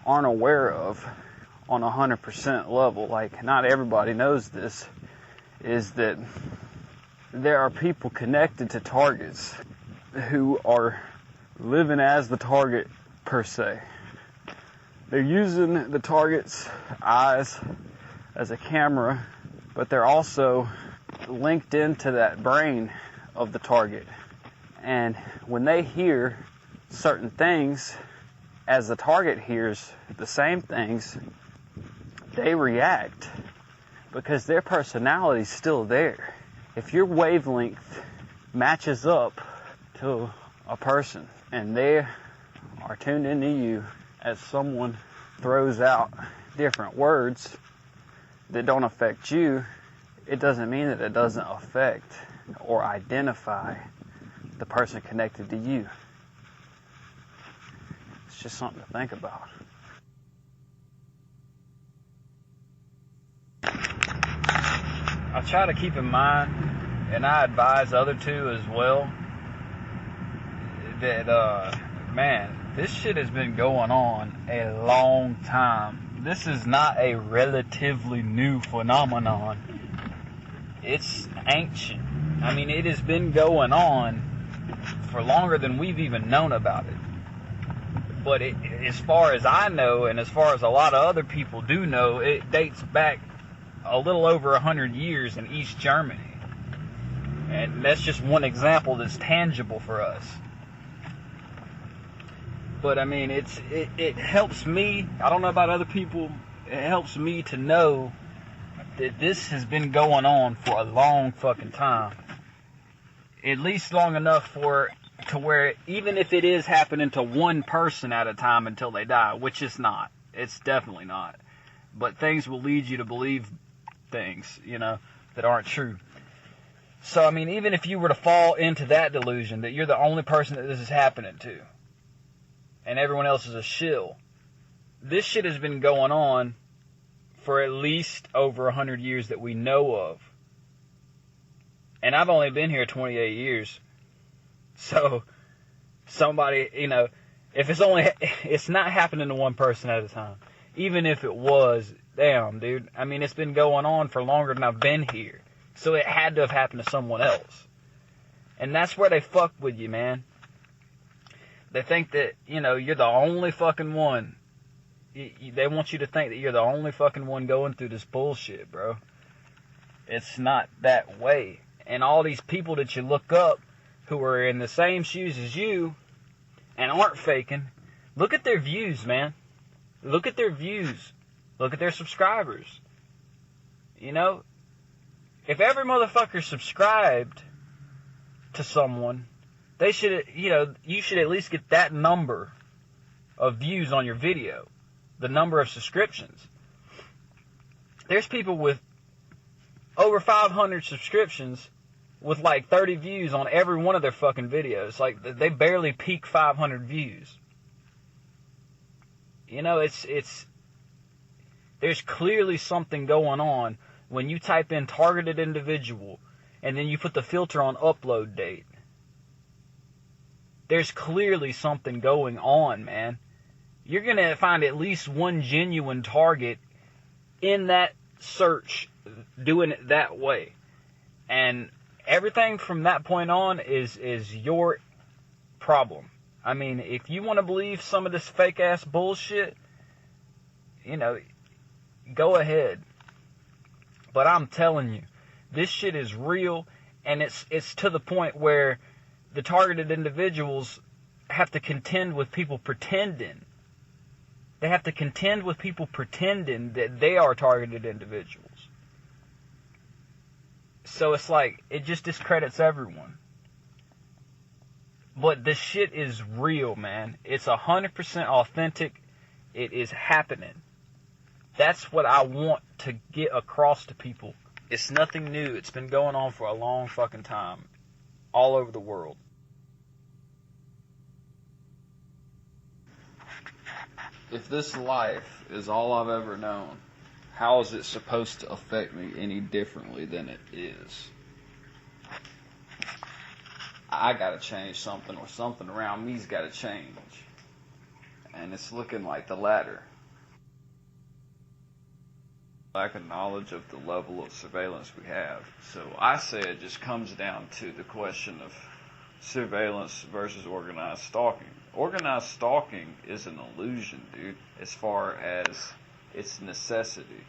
aren't aware of on 100% level, like not everybody knows this, is that there are people connected to targets who are living as the target per se. they're using the target's eyes as a camera, but they're also linked into that brain of the target. And when they hear certain things, as the target hears the same things, they react because their personality's still there. If your wavelength matches up to a person and they are tuned into you as someone throws out different words that don't affect you, it doesn't mean that it doesn't affect or identify the person connected to you. It's just something to think about. I try to keep in mind, and I advise other two as well, that, man, this shit has been going on a long time. This is not a relatively new phenomenon. It's ancient. I mean, it has been going on for longer than we've even known about it. But as far as I know, and as far as a lot of other people do know, it dates back a little over 100 years in East Germany. And that's just one example that's tangible for us. But I mean, it helps me, I don't know about other people, it helps me to know that this has been going on for a long fucking time. At least long enough to where even if it is happening to one person at a time until they die, which is not, it's definitely not. But things will lead you to believe things, that aren't true. So, I mean, even if you were to fall into that delusion that you're the only person that this is happening to, and everyone else is a shill, this shit has been going on for at least over 100 years that we know of. And I've only been here 28 years. So, somebody, if it's not happening to one person at a time. Even if it was, damn, dude. I mean, it's been going on for longer than I've been here. So it had to have happened to someone else. And that's where they fuck with you, man. They think that, you're the only fucking one. They want you to think that you're the only fucking one going through this bullshit, bro. It's not that way. And all these people that you look up who are in the same shoes as you and aren't faking, look at their views, man. Look at their views. Look at their subscribers. If every motherfucker subscribed to someone, they should, you should at least get that number of views on your video. The number of subscriptions. There's people with over 500 subscriptions with like 30 views on every one of their fucking videos. Like, they barely peak 500 views. There's clearly something going on when you type in targeted individual and then you put the filter on upload date. There's clearly something going on, man. You're going to find at least one genuine target in that search doing it that way. And everything from that point on is your problem. I mean, if you want to believe some of this fake-ass bullshit, go ahead. But I'm telling you, this shit is real, and it's to the point where the targeted individuals have to contend with people pretending. They have to contend with people pretending that they are targeted individuals. So it's like, it just discredits everyone. But this shit is real, man. It's 100% authentic. It is happening. That's what I want to get across to people. It's nothing new. It's been going on for a long fucking time. All over the world. If this life is all I've ever known, how is it supposed to affect me any differently than it is? I gotta change something, or something around me's gotta change. And it's looking like the latter. Lack of knowledge of the level of surveillance we have. So I say it just comes down to the question of surveillance versus organized stalking. Organized stalking is an illusion, dude, as far as its necessity.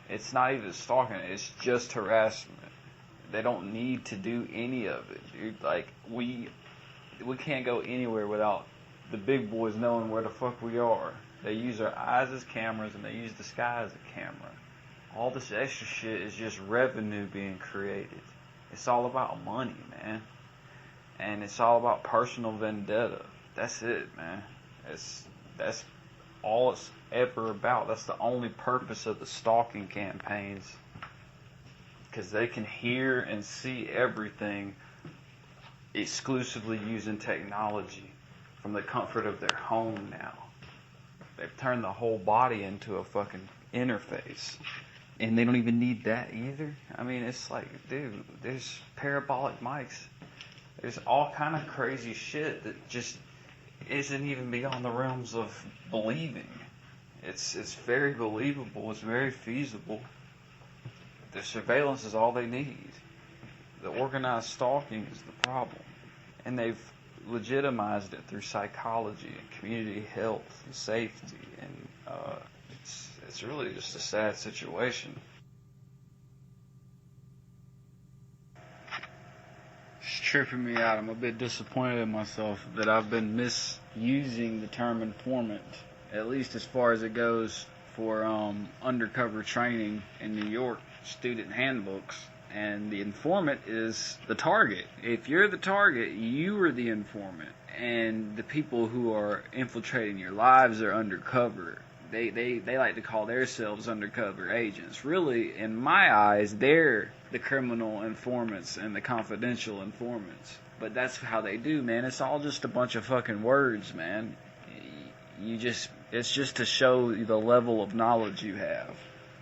It's not even stalking, it's just harassment. They don't need to do any of it, dude. Like, we can't go anywhere without the big boys knowing where the fuck we are. They use our eyes as cameras and they use the sky as a camera. All this extra shit is just revenue being created. It's all about money, man. And it's all about personal vendetta. That's it, man. That's all it's ever about. That's the only purpose of the stalking campaigns. Because they can hear and see everything exclusively using technology from the comfort of their home now. They've turned the whole body into a fucking interface. And they don't even need that either. I mean, it's like, dude, there's parabolic mics. There's all kind of crazy shit that just isn't even beyond the realms of believing. It's very believable. It's very feasible. The surveillance is all they need. The organized stalking is the problem. And they've legitimized it through psychology and community health and safety. And it's really just a sad situation. It's tripping me out. I'm a bit disappointed in myself that I've been misusing the term informant, at least as far as it goes for undercover training in New York student handbooks. And the informant is the target. If you're the target, you are the informant. And the people who are infiltrating your lives are undercover. They like to call themselves undercover agents. Really, in my eyes, they're the criminal informants and the confidential informants. But that's how they do, man. It's all just a bunch of fucking words, man. It's just to show the level of knowledge you have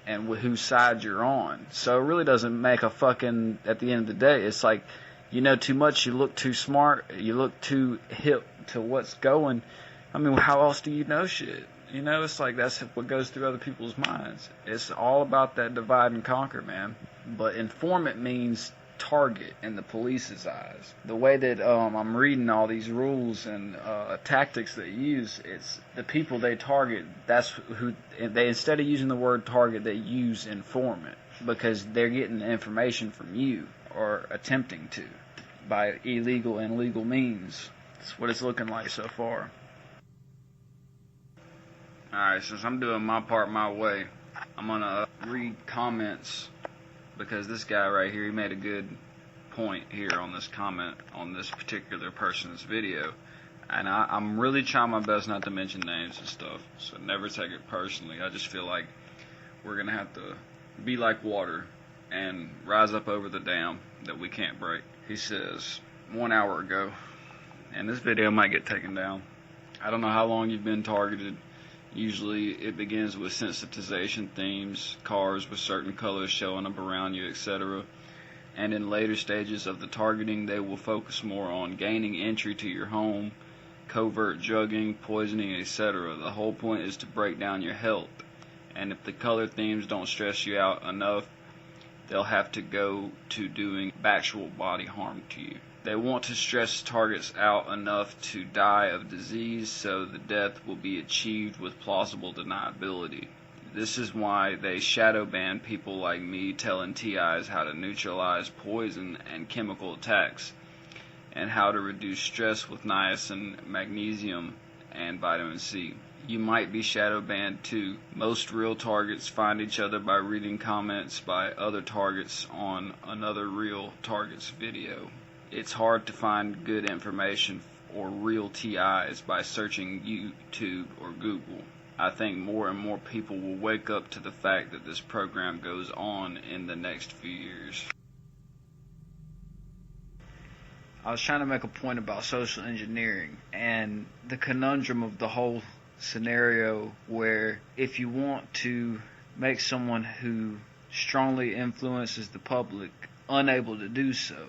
and whose side you're on. So it really doesn't make a fucking, at the end of the day, it's like, you know too much, you look too smart, you look too hip to what's going. I mean, how else do you know shit? You know, it's like that's what goes through other people's minds. It's all about that divide and conquer, man. But informant means target in the police's eyes. The way that I'm reading all these rules and tactics they use, it's the people they target. That's who they, instead of using the word target, they use informant because they're getting information from you or attempting to by illegal and legal means. That's what it's looking like so far. Alright, since I'm doing my part my way, I'm gonna read comments because this guy right here, he made a good point here on this comment on this particular person's video. And I'm really trying my best not to mention names and stuff, so never take it personally. I just feel like we're gonna have to be like water and rise up over the dam that we can't break. He says, 1 hour ago, and this video might get taken down. I don't know how long you've been targeted. Usually it begins with sensitization themes, cars with certain colors showing up around you, etc. And in later stages of the targeting, they will focus more on gaining entry to your home, covert drugging, poisoning, etc. The whole point is to break down your health. And if the color themes don't stress you out enough, they'll have to go to doing actual body harm to you. They want to stress targets out enough to die of disease so the death will be achieved with plausible deniability. This is why they shadow ban people like me telling TIs how to neutralize poison and chemical attacks and how to reduce stress with niacin, magnesium, and vitamin C. You might be shadow banned too. Most real targets find each other by reading comments by other targets on another real target's video. It's hard to find good information or real TIs by searching YouTube or Google. I think more and more people will wake up to the fact that this program goes on in the next few years. I was trying to make a point about social engineering and the conundrum of the whole scenario where if you want to make someone who strongly influences the public unable to do so,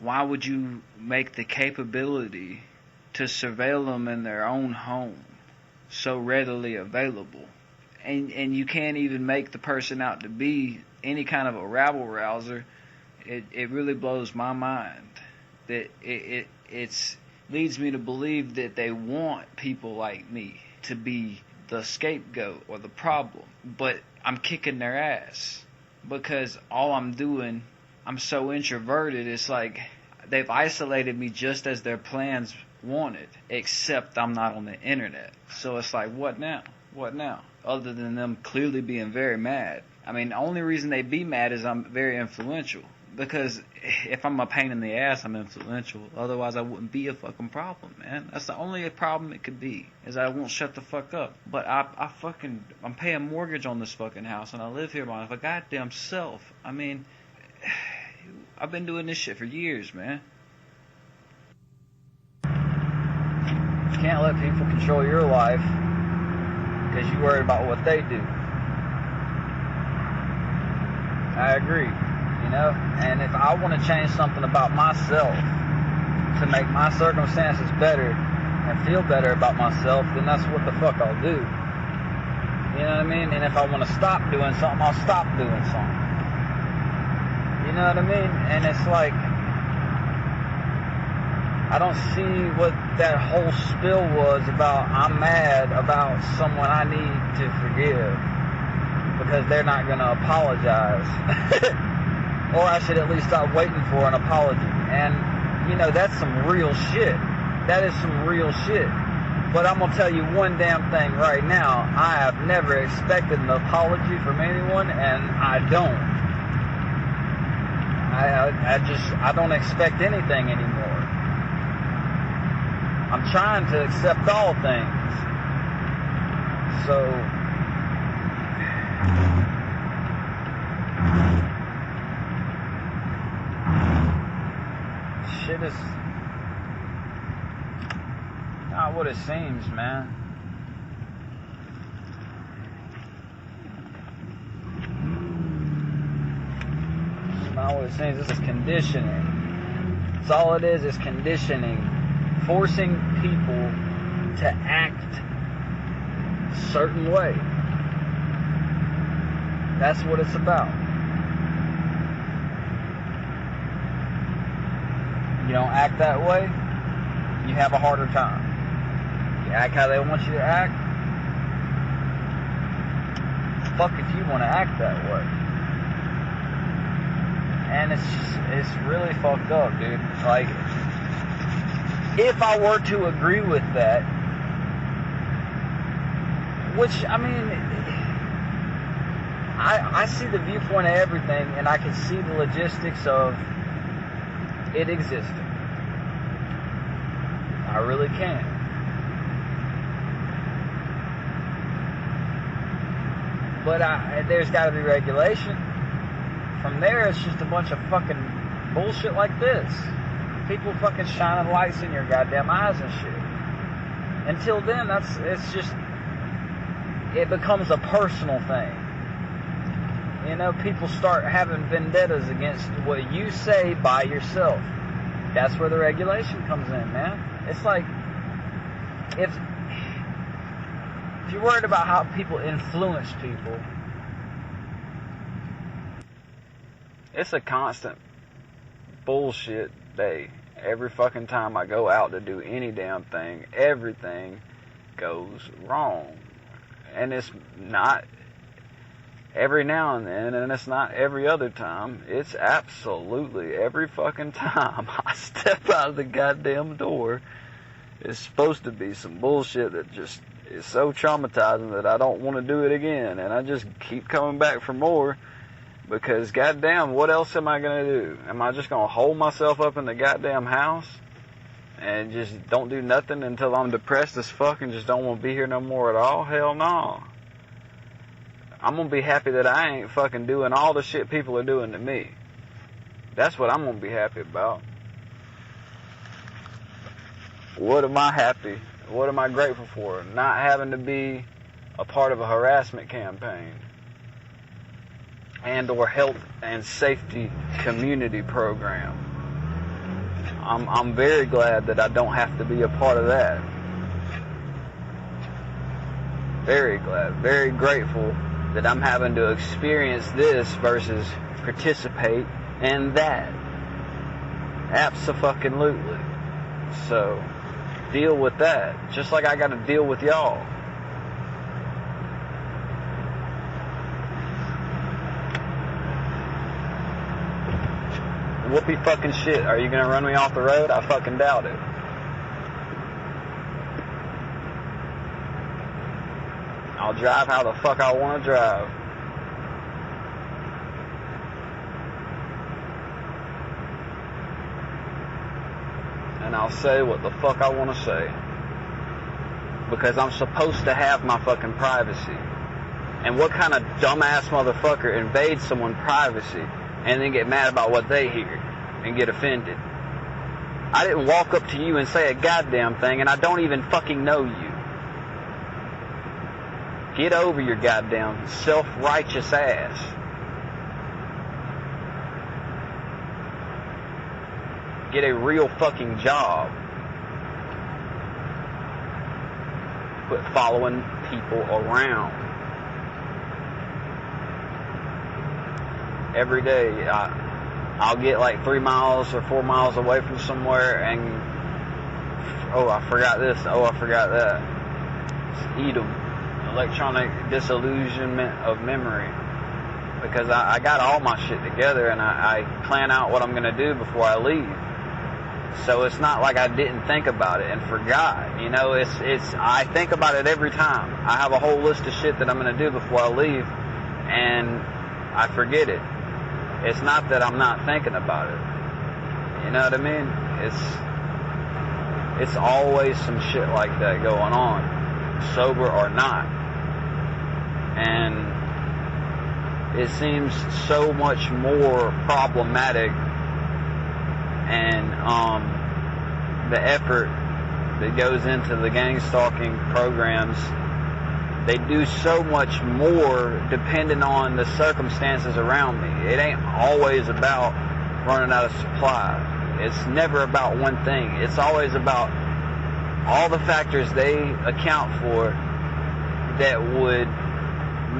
why would you make the capability to surveil them in their own home so readily available? And you can't even make the person out to be any kind of a rabble-rouser. It really blows my mind that it's leads me to believe that they want people like me to be the scapegoat or the problem. But I'm kicking their ass because all I'm doing, I'm so introverted, it's like they've isolated me just as their plans wanted, except I'm not on the internet. So it's like, what now? What now? Other than them clearly being very mad. I mean, the only reason they be mad is I'm very influential. Because if I'm a pain in the ass, I'm influential. Otherwise, I wouldn't be a fucking problem, man. That's the only problem it could be, is I won't shut the fuck up. But I'm paying a mortgage on this fucking house, and I live here by my goddamn self. I mean, I've been doing this shit for years, man. You can't let people control your life because you worry about what they do. I agree. You know, and if I want to change something about myself to make my circumstances better and feel better about myself, then that's what the fuck I'll do. You know what I mean? And if I want to stop doing something, I'll stop doing something. You know what I mean? And it's like, I don't see what that whole spill was about. I'm mad about someone I need to forgive because they're not going to apologize. Or I should at least stop waiting for an apology. And, you know, that's some real shit. That is some real shit. But I'm going to tell you one damn thing right now. I have never expected an apology from anyone, and I don't. I don't expect anything anymore. I'm trying to accept all things. So... shit is not what it seems, man. It's not what it seems. This is conditioning. It's all it is conditioning. Forcing people to act a certain way. That's what it's about. You don't act that way, you have a harder time. You act how they want you to act, fuck if you want to act that way. And it's really fucked up, dude. Like, if I were to agree with that, which, I mean, I see the viewpoint of everything, and I can see the logistics of it existing. I really can. But there's got to be regulation. From there, it's just a bunch of fucking bullshit like this. People fucking shining lights in your goddamn eyes and shit. Until then, it becomes a personal thing. You know, people start having vendettas against what you say by yourself. That's where the regulation comes in, man. It's like, if you're worried about how people influence people, it's a constant bullshit day. Every fucking time I go out to do any damn thing, everything goes wrong. And it's not every now and then, and it's not every other time. It's absolutely every fucking time I step out of the goddamn door. It's supposed to be some bullshit that just is so traumatizing that I don't want to do it again. And I just keep coming back for more because goddamn, what else am I going to do? Am I just going to hold myself up in the goddamn house and just don't do nothing until I'm depressed as fuck and just don't want to be here no more at all? Hell no. I'm going to be happy that I ain't fucking doing all the shit people are doing to me. That's what I'm going to be happy about. What am I happy? What am I grateful for? Not having to be a part of a harassment campaign and or health and safety community program. I'm very glad that I don't have to be a part of that. Very glad, very grateful that I'm having to experience this versus participate in that. Abso-fucking-lutely. So, deal with that, just like I got to deal with y'all. Whoopee fucking shit. Are you gonna run me off the road? I fucking doubt it. I'll drive how the fuck I want to drive. And I'll say what the fuck I want to say. Because I'm supposed to have my fucking privacy. And what kind of dumbass motherfucker invades someone's privacy and then get mad about what they hear and get offended? I didn't walk up to you and say a goddamn thing, and I don't even fucking know you. Get over your goddamn self-righteous ass. Get a real fucking job. Quit following people around. Every day, I'll get like 3 miles or 4 miles away from somewhere and, oh, I forgot this, oh, I forgot that. Just eat them. Electronic disillusionment of memory. Because I got all my shit together and I plan out what I'm going to do before I leave. So it's not like I didn't think about it and forgot. You know, I think about it every time. I have a whole list of shit that I'm going to do before I leave, and I forget it. It's not that I'm not thinking about it. You know what I mean? It's always some shit like that going on, sober or not. And it seems so much more problematic, and the effort that goes into the gang stalking programs, they do so much more depending on the circumstances around me. It ain't always about running out of supply. It's never about one thing. It's always about all the factors they account for that would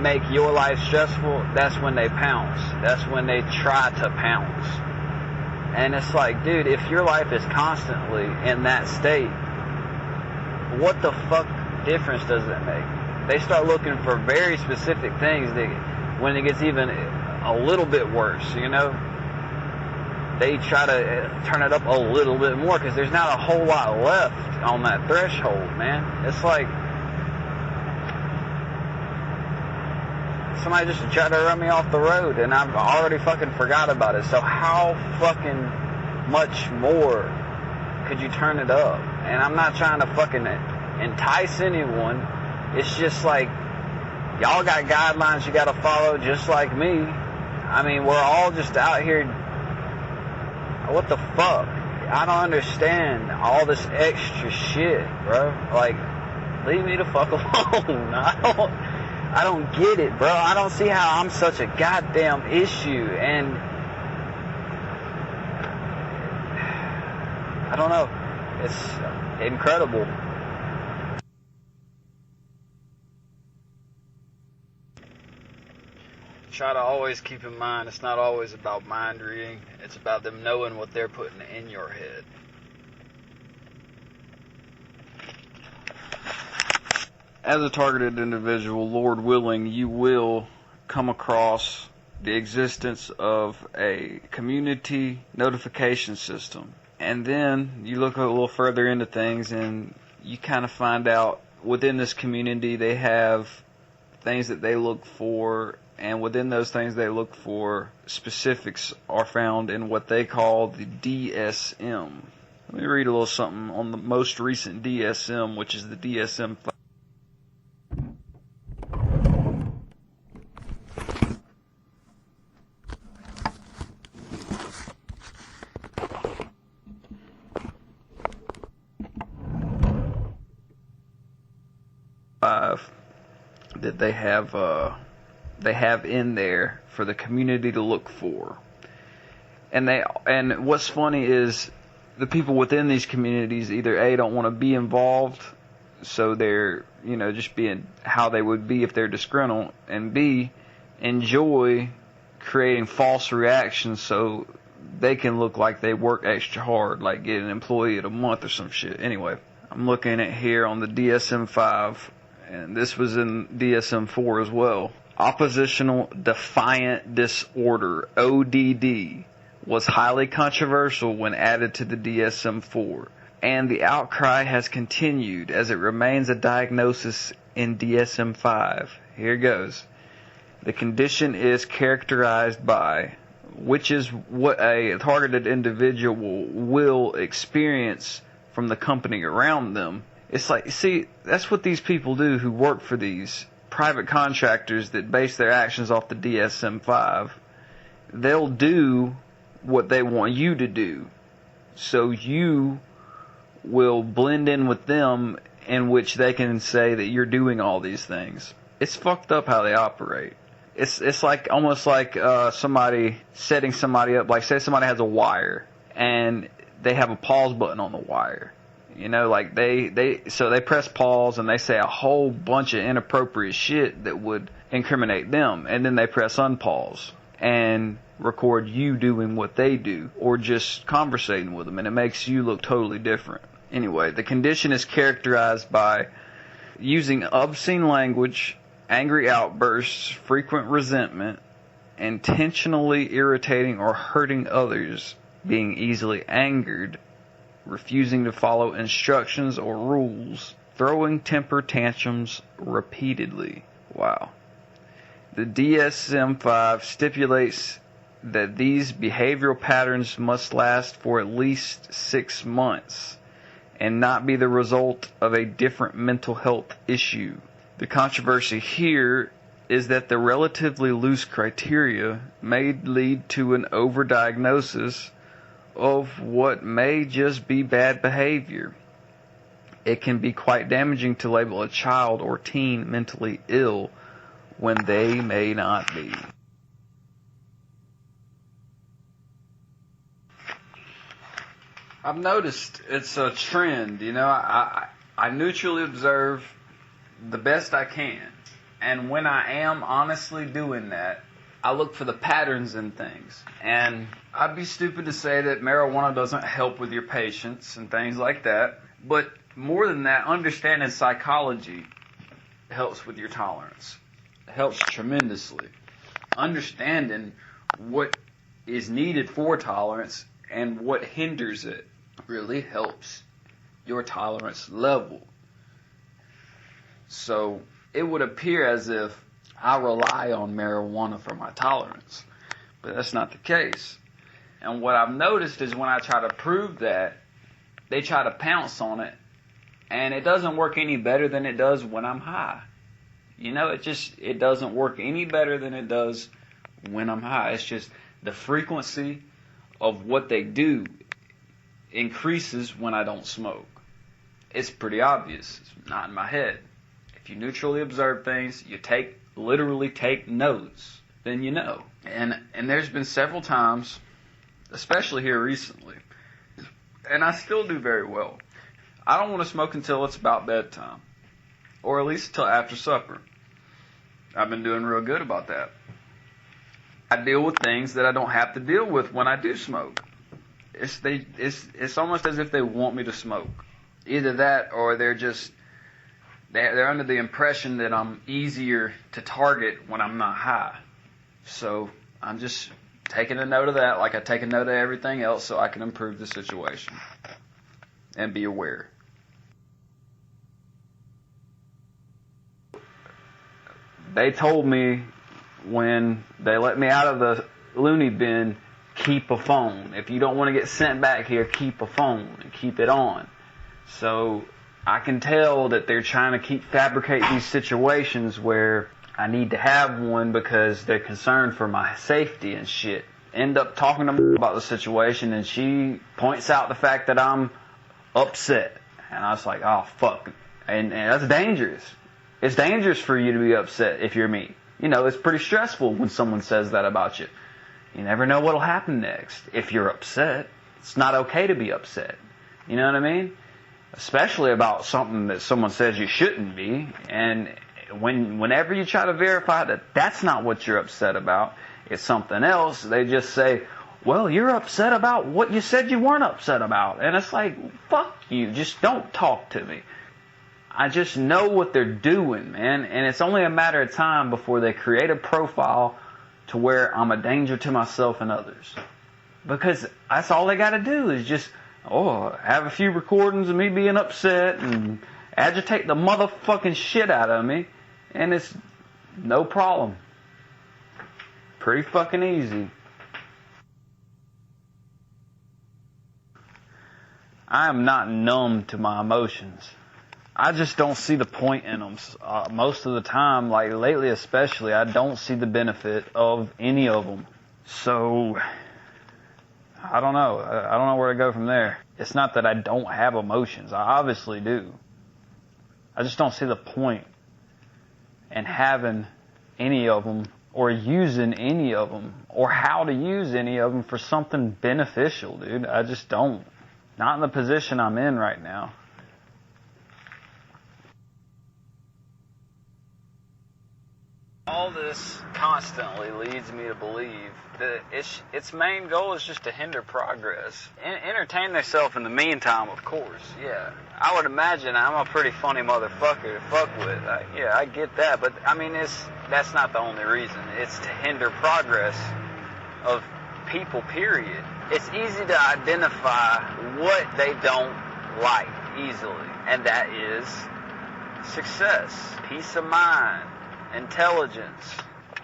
make your life stressful. That's when they pounce. That's when they try to pounce. And it's like, dude, if your life is constantly in that state, what the fuck difference does it make? They start looking for very specific things that, when it gets even a little bit worse, you know, they try to turn it up a little bit more because there's not a whole lot left on that threshold, man. It's like somebody just tried to run me off the road and I've already fucking forgot about it. So how fucking much more could you turn it up? And I'm not trying to fucking entice anyone. It's just like, y'all got guidelines you gotta follow just like me. I mean, we're all just out here. What the fuck? I don't understand all this extra shit, bro. Like, leave me the fuck alone. I don't get it, bro. I don't see how I'm such a goddamn issue, and I don't know. It's incredible. Try to always keep in mind, it's not always about mind reading. It's about them knowing what they're putting in your head. As a targeted individual, Lord willing, you will come across the existence of a community notification system. And then you look a little further into things and you kind of find out within this community they have things that they look for, and within those things they look for, specifics are found in what they call the DSM. Let me read a little something on the most recent DSM, which is the DSM. That they have in there for the community to look for. And what's funny is the people within these communities either A, don't want to be involved, so they're, you know, just being how they would be if they're disgruntled, and B, enjoy creating false reactions so they can look like they work extra hard, like get an employee of the month or some shit. Anyway, I'm looking at here on the DSM-5, and this was in DSM-4 as well. Oppositional defiant disorder, ODD, was highly controversial when added to the DSM-4, and the outcry has continued as it remains a diagnosis in DSM-5. Here goes. The condition is characterized by, which is what a targeted individual will experience from the company around them. It's like, see, that's what these people do who work for these private contractors that base their actions off the DSM-5. They'll do what they want you to do. So you will blend in with them, in which they can say that you're doing all these things. It's fucked up how they operate. It's like almost like somebody setting somebody up. Like, say somebody has a wire and they have a pause button on the wire. You know, like they press pause and they say a whole bunch of inappropriate shit that would incriminate them, and then they press unpause and record you doing what they do or just conversating with them, and it makes you look totally different. Anyway, the condition is characterized by using obscene language, angry outbursts, frequent resentment, intentionally irritating or hurting others, being easily angered, refusing to follow instructions or rules, throwing temper tantrums repeatedly. Wow. The DSM-5 stipulates that these behavioral patterns must last for at least 6 months and not be the result of a different mental health issue. The controversy here is that the relatively loose criteria may lead to an overdiagnosis of what may just be bad behavior. It can be quite damaging to label a child or teen mentally ill when they may not be. I've noticed it's a trend, you know. I neutrally observe the best I can, and when I am honestly doing that, I look for the patterns in things. And I'd be stupid to say that marijuana doesn't help with your patience and things like that. But more than that, understanding psychology helps with your tolerance. It helps tremendously. Understanding what is needed for tolerance and what hinders it really helps your tolerance level. So it would appear as if I rely on marijuana for my tolerance, but that's not the case. And what I've noticed is when I try to prove that, they try to pounce on it, and it doesn't work any better than it does when I'm high. You know, it doesn't work any better than it does when I'm high. It's just the frequency of what they do increases when I don't smoke. It's pretty obvious. It's not in my head. If you neutrally observe things, you literally take notes, then you know. And there's been several times, especially here recently, and I still do very well. I don't want to smoke until it's about bedtime, or at least until after supper. I've been doing real good about that. I deal with things that I don't have to deal with when I do smoke. It's almost as if they want me to smoke. Either that, or they're under the impression that I'm easier to target when I'm not high. So I'm just taking a note of that, like I take a note of everything else, so I can improve the situation and be aware. They told me when they let me out of the loony bin, keep a phone. If you don't want to get sent back here, keep a phone and keep it on. So I can tell that they're trying to fabricate these situations where I need to have one because they're concerned for my safety and shit. End up talking to her about the situation, and she points out the fact that I'm upset. And I was like, oh, fuck. And that's dangerous. It's dangerous for you to be upset if you're me. You know, it's pretty stressful when someone says that about you. You never know what'll happen next. If you're upset, it's not okay to be upset. You know what I mean? Especially about something that someone says you shouldn't be. And whenever you try to verify that that's not what you're upset about, it's something else, they just say, well, you're upset about what you said you weren't upset about. And it's like, fuck you, just don't talk to me. I just know what they're doing, man, and it's only a matter of time before they create a profile to where I'm a danger to myself and others. Because that's all they gotta do is just, have a few recordings of me being upset and agitate the motherfucking shit out of me, and it's no problem. Pretty fucking easy. I am not numb to my emotions. I just don't see the point in them. Most of the time, like lately especially, I don't see the benefit of any of them. So, I don't know. I don't know where to go from there. It's not that I don't have emotions. I obviously do. I just don't see the point in having any of them or using any of them or how to use any of them for something beneficial, dude. I just don't. Not in the position I'm in right now. All this constantly leads me to believe that its main goal is just to hinder progress. Entertain themselves in the meantime, of course, yeah. I would imagine I'm a pretty funny motherfucker to fuck with. I get that, but I mean, that's not the only reason. It's to hinder progress of people, period. It's easy to identify what they don't like easily, and that is success, peace of mind, intelligence,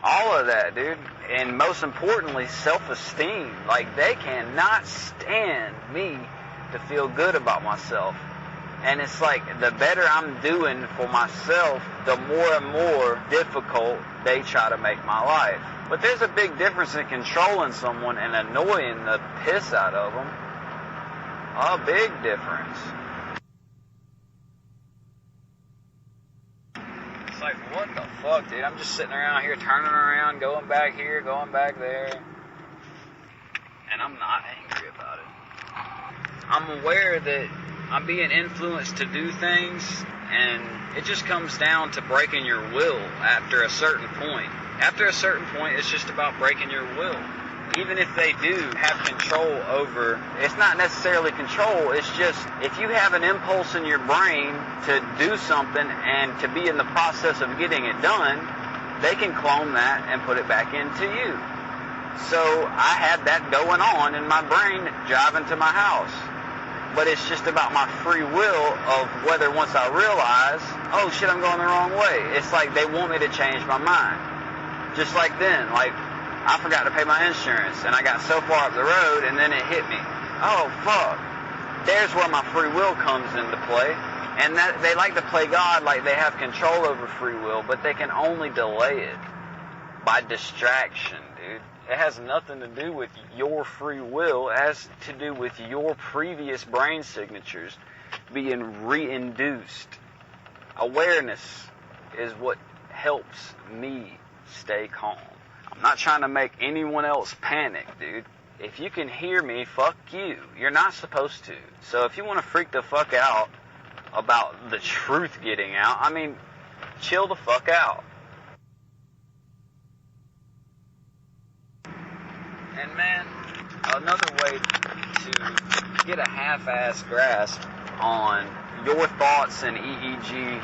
all of that, dude. And most importantly, self-esteem. Like, they cannot stand me to feel good about myself. And it's like, the better I'm doing for myself, the more and more difficult they try to make my life. But there's a big difference in controlling someone and annoying the piss out of them. A big difference. It's like, what the fuck, dude? I'm just sitting around here, turning around, going back here, going back there. And I'm not angry about it. I'm aware that I'm being influenced to do things, and it just comes down to breaking your will after a certain point. After a certain point, it's just about breaking your will. Even if they do have control over, it's not necessarily control, it's just, if you have an impulse in your brain to do something and to be in the process of getting it done, they can clone that and put it back into you. So I had that going on in my brain driving to my house. But it's just about my free will of whether once I realize, oh shit, I'm going the wrong way. It's like they want me to change my mind. Just like then, like, I forgot to pay my insurance, and I got so far up the road, and then it hit me. Oh, fuck. There's where my free will comes into play. And that they like to play God like they have control over free will, but they can only delay it by distraction, dude. It has nothing to do with your free will. It has to do with your previous brain signatures being re-induced. Awareness is what helps me stay calm. I'm not trying to make anyone else panic, dude. If you can hear me, fuck you. You're not supposed to. So if you want to freak the fuck out about the truth getting out, I mean, chill the fuck out. And man, another way to get a half-assed grasp on your thoughts and EEG-induced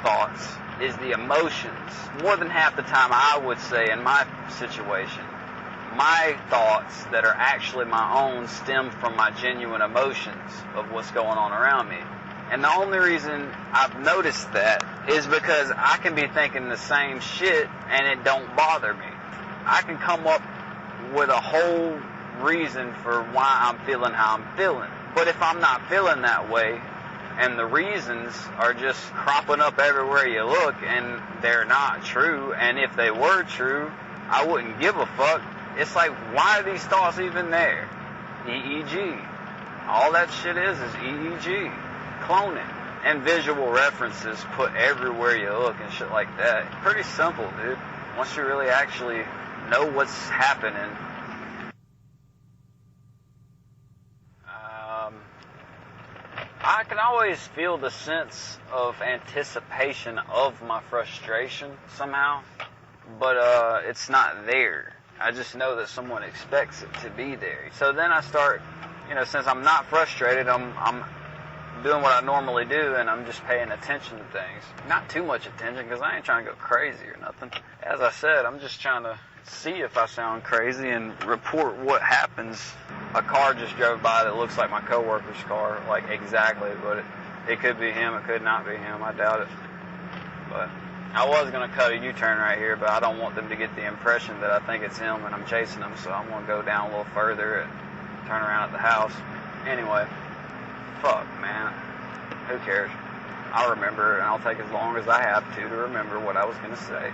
thoughts is the emotions. More than half the time, I would say, in my situation, my thoughts that are actually my own stem from my genuine emotions of what's going on around me. And the only reason I've noticed that is because I can be thinking the same shit and it don't bother me. I can come up with a whole reason for why I'm feeling how I'm feeling. But if I'm not feeling that way, and the reasons are just cropping up everywhere you look, and they're not true, and if they were true, I wouldn't give a fuck. It's like, why are these thoughts even there? EEG. All that shit is EEG. Cloning. And visual references put everywhere you look and shit like that. Pretty simple, dude. Once you really actually know what's happening. I can always feel the sense of anticipation of my frustration somehow, but it's not there. I just know that someone expects it to be there. So then I start, since I'm not frustrated, I'm doing what I normally do, and I'm just paying attention to things. Not too much attention, because I ain't trying to go crazy or nothing. As I said, I'm just trying to see if I sound crazy and report what happens. A car just drove by that looks like my coworker's car, like exactly, but it could be him, it could not be him, I doubt it. But I was going to cut a U-turn right here, but I don't want them to get the impression that I think it's him and I'm chasing him, so I'm going to go down a little further and turn around at the house. Anyway, fuck, man. Who cares? I'll remember, and I'll take as long as I have to remember what I was going to say.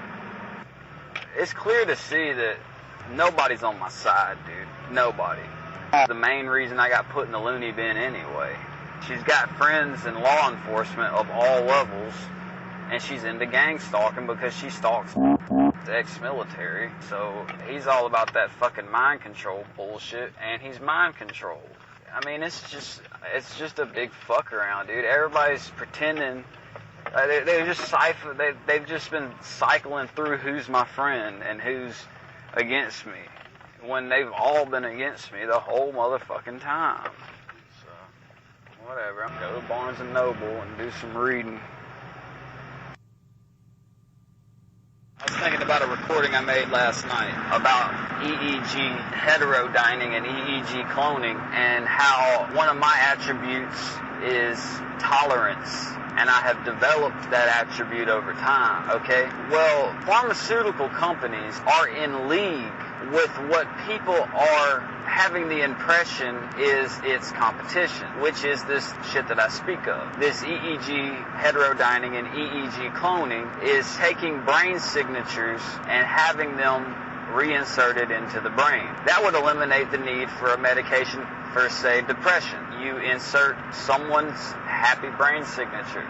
It's clear to see that nobody's on my side, dude. Nobody. The main reason I got put in the loony bin anyway. She's got friends in law enforcement of all levels, and she's into gang stalking because she stalks ex-military. So he's all about that fucking mind control bullshit, and he's mind controlled. I mean, it's just a big fuck around, dude. Everybody's pretending. They've just been cycling through who's my friend and who's against me, when they've all been against me the whole motherfucking time. So, whatever. I'll go to Barnes & Noble and do some reading. I was thinking about a recording I made last night about EEG heterodyning and EEG cloning, and how one of my attributes is tolerance, and I have developed that attribute over time, okay? Well, pharmaceutical companies are in league with what people are having the impression is its competition, which is this shit that I speak of. This EEG heterodyning and EEG cloning is taking brain signatures and having them reinserted into the brain. That would eliminate the need for a medication for, say, depression. You insert someone's happy brain signature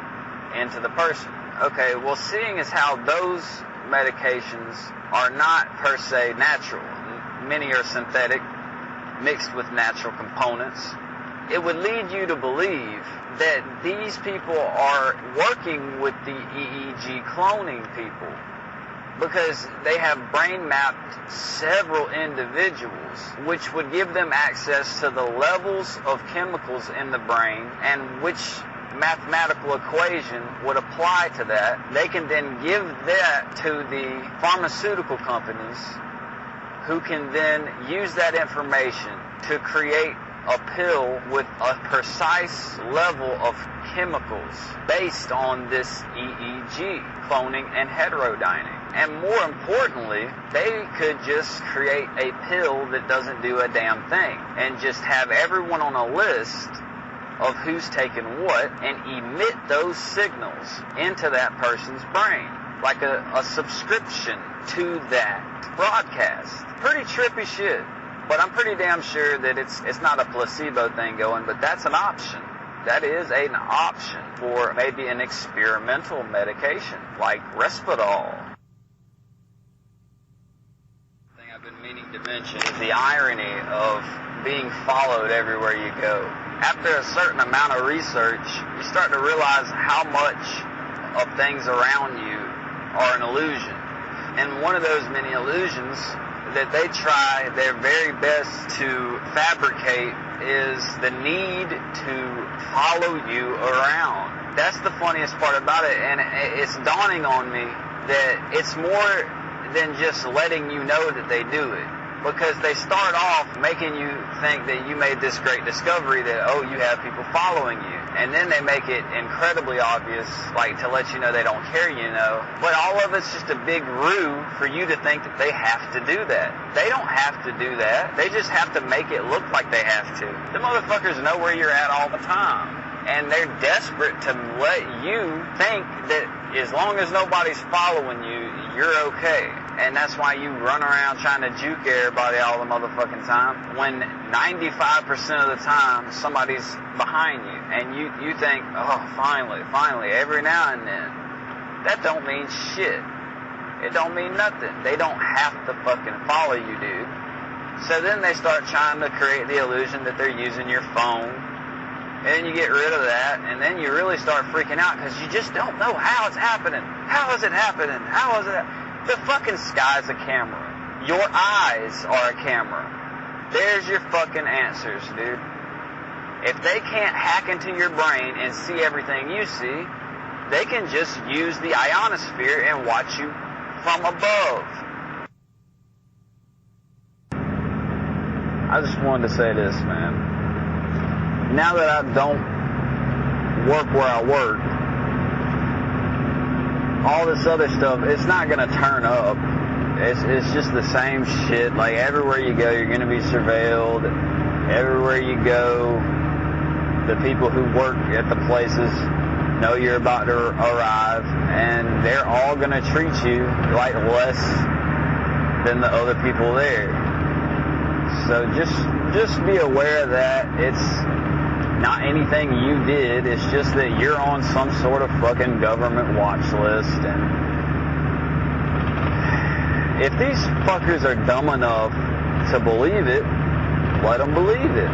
into the person. Okay, well, seeing as how those medications are not per se natural, many are synthetic, mixed with natural components, it would lead you to believe that these people are working with the EEG cloning people, because they have brain mapped several individuals, which would give them access to the levels of chemicals in the brain, and which mathematical equation would apply to that. They can then give that to the pharmaceutical companies, who can then use that information to create a pill with a precise level of chemicals based on this EEG cloning and heterodyning. And more importantly, they could just create a pill that doesn't do a damn thing, and just have everyone on a list of who's taken what, and emit those signals into that person's brain, like a subscription to that broadcast. Pretty trippy shit, but I'm pretty damn sure that it's not a placebo thing going, but that's an option. That is an option for maybe an experimental medication like Risperdal. Thing I've been meaning to mention is the irony of being followed everywhere you go. After a certain amount of research, you start to realize how much of things around you are an illusion. And one of those many illusions that they try their very best to fabricate is the need to follow you around. That's the funniest part about it, and it's dawning on me that it's more than just letting you know that they do it. Because they start off making you think that you made this great discovery that, oh, you have people following you. And then they make it incredibly obvious, like to let you know they don't care, But all of it's just a big ruse for you to think that they have to do that. They don't have to do that. They just have to make it look like they have to. The motherfuckers know where you're at all the time. And they're desperate to let you think that as long as nobody's following you, you're okay. And that's why you run around trying to juke everybody all the motherfucking time, when 95% of the time somebody's behind you. And you think, oh, finally, every now and then. That don't mean shit. It don't mean nothing. They don't have to fucking follow you, dude. So then they start trying to create the illusion that they're using your phone. And then you get rid of that, and then you really start freaking out because you just don't know how it's happening. How is it happening? How is it? The fucking sky's a camera. Your eyes are a camera. There's your fucking answers, dude. If they can't hack into your brain and see everything you see, they can just use the ionosphere and watch you from above. I just wanted to say this, man. Now that I don't work where I work, all this other stuff, it's not going to turn up. It's just the same shit. Like, everywhere you go, you're going to be surveilled. Everywhere you go, the people who work at the places know you're about to arrive, and they're all going to treat you like less than the other people there. So just be aware of that. It's not anything you did. It's just that you're on some sort of fucking government watch list. And if these fuckers are dumb enough to believe it, let them believe it.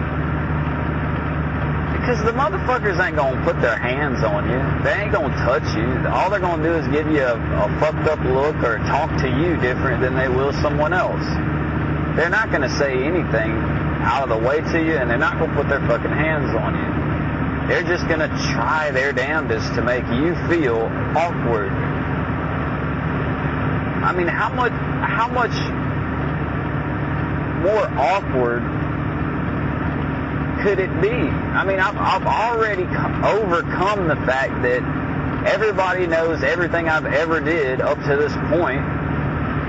Because the motherfuckers ain't gonna put their hands on you. They ain't gonna touch you. All they're gonna do is give you a fucked up look or talk to you different than they will someone else. They're not gonna say anything out of the way to you, and they're not gonna put their fucking hands on you. They're just gonna try their damnedest to make you feel awkward. I mean, how much more awkward could it be? I mean, I've already overcome the fact that everybody knows everything I've ever did up to this point.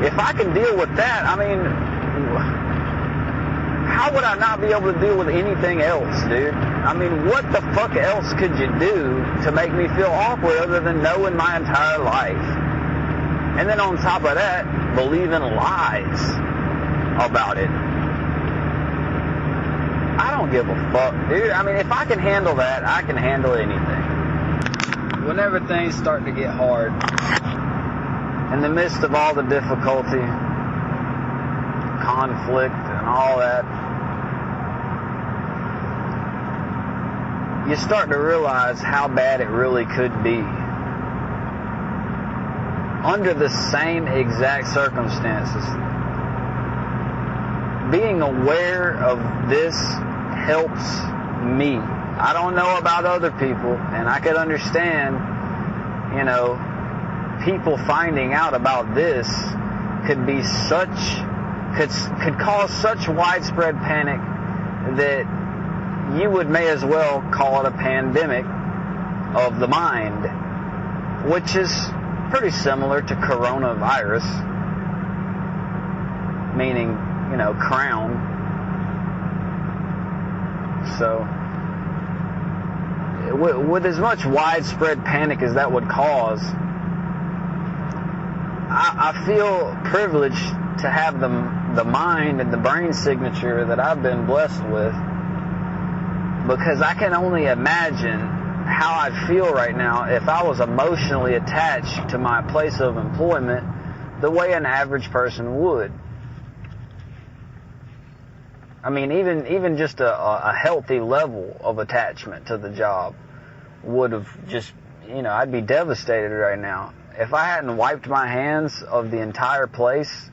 If I can deal with that, I mean, how would I not be able to deal with anything else, dude? I mean, what the fuck else could you do to make me feel awkward other than knowing my entire life? And then on top of that, believing lies about it. I don't give a fuck, dude. I mean, if I can handle that, I can handle anything. Whenever things start to get hard, in the midst of all the difficulty, conflict, and all that, you start to realize how bad it really could be. Under the same exact circumstances, being aware of this helps me. I don't know about other people, and I could understand, people finding out about this could be could cause such widespread panic that you may as well call it a pandemic of the mind, which is pretty similar to coronavirus, meaning, crown. So, with as much widespread panic as that would cause, I feel privileged to have the mind and the brain signature that I've been blessed with, because I can only imagine how I'd feel right now if I was emotionally attached to my place of employment the way an average person would. I mean, even just a healthy level of attachment to the job would have just, I'd be devastated right now. If I hadn't wiped my hands of the entire place,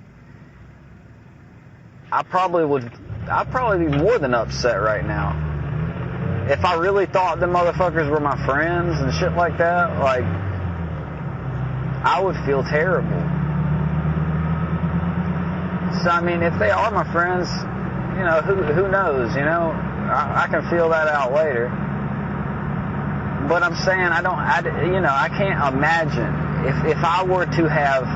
I'd probably be more than upset right now. If I really thought the motherfuckers were my friends and shit like that, I would feel terrible. So, I mean, if they are my friends, who knows, I can feel that out later. But I'm saying I can't imagine if I were to have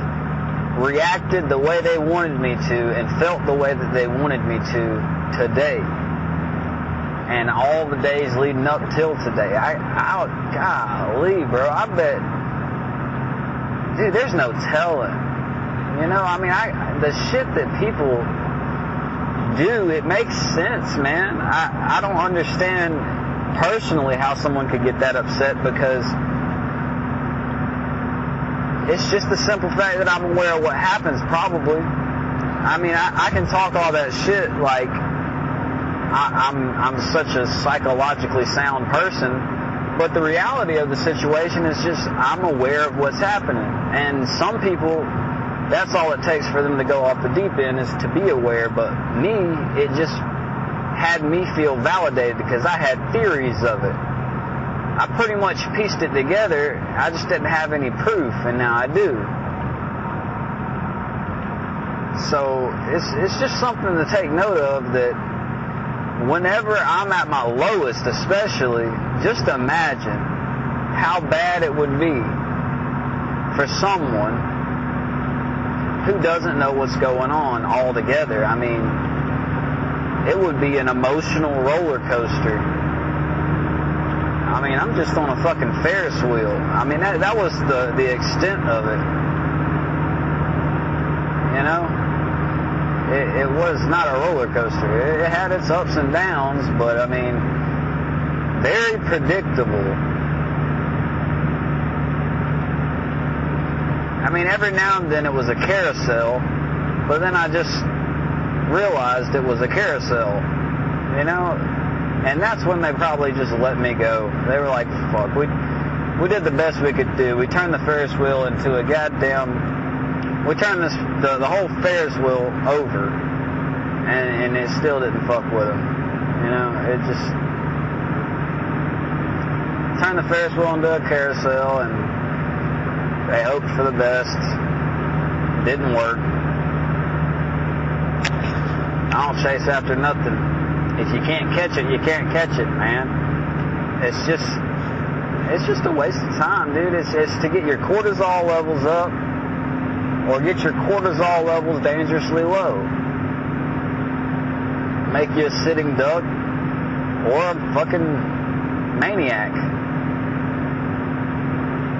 reacted the way they wanted me to and felt the way that they wanted me to today and all the days leading up till today. Golly, bro, I bet, dude, there's no telling. The shit that people do, it makes sense, man. I don't understand personally how someone could get that upset, because it's just the simple fact that I'm aware of what happens, probably. I mean, I can talk all that shit like I'm such a psychologically sound person, but the reality of the situation is just I'm aware of what's happening. And some people that's all it takes for them to go off the deep end is to be aware. But me, it just had me feel validated because I had theories of it. I pretty much pieced it together. I just didn't have any proof, and now I do. So it's just something to take note of, that whenever I'm at my lowest especially, just imagine how bad it would be for someone who doesn't know what's going on altogether. I mean, it would be an emotional roller coaster. I mean, I'm just on a fucking Ferris wheel. I mean, that was the extent of it. You know? It was not a roller coaster. It had its ups and downs, but I mean, very predictable. I mean, every now and then it was a carousel, but then I just realized it was a carousel, you know? And that's when they probably just let me go. They were like, fuck, we did the best we could do. We turned the Ferris wheel into a goddamn... We turned the whole Ferris wheel over, and it still didn't fuck with them. You know, it just turned the Ferris wheel into a carousel, and they hoped for the best. Didn't work. I don't chase after nothing. If you can't catch it, you can't catch it, man. It's just a waste of time, dude. It's to get your cortisol levels up, or get your cortisol levels dangerously low. Make you a sitting duck or a fucking maniac.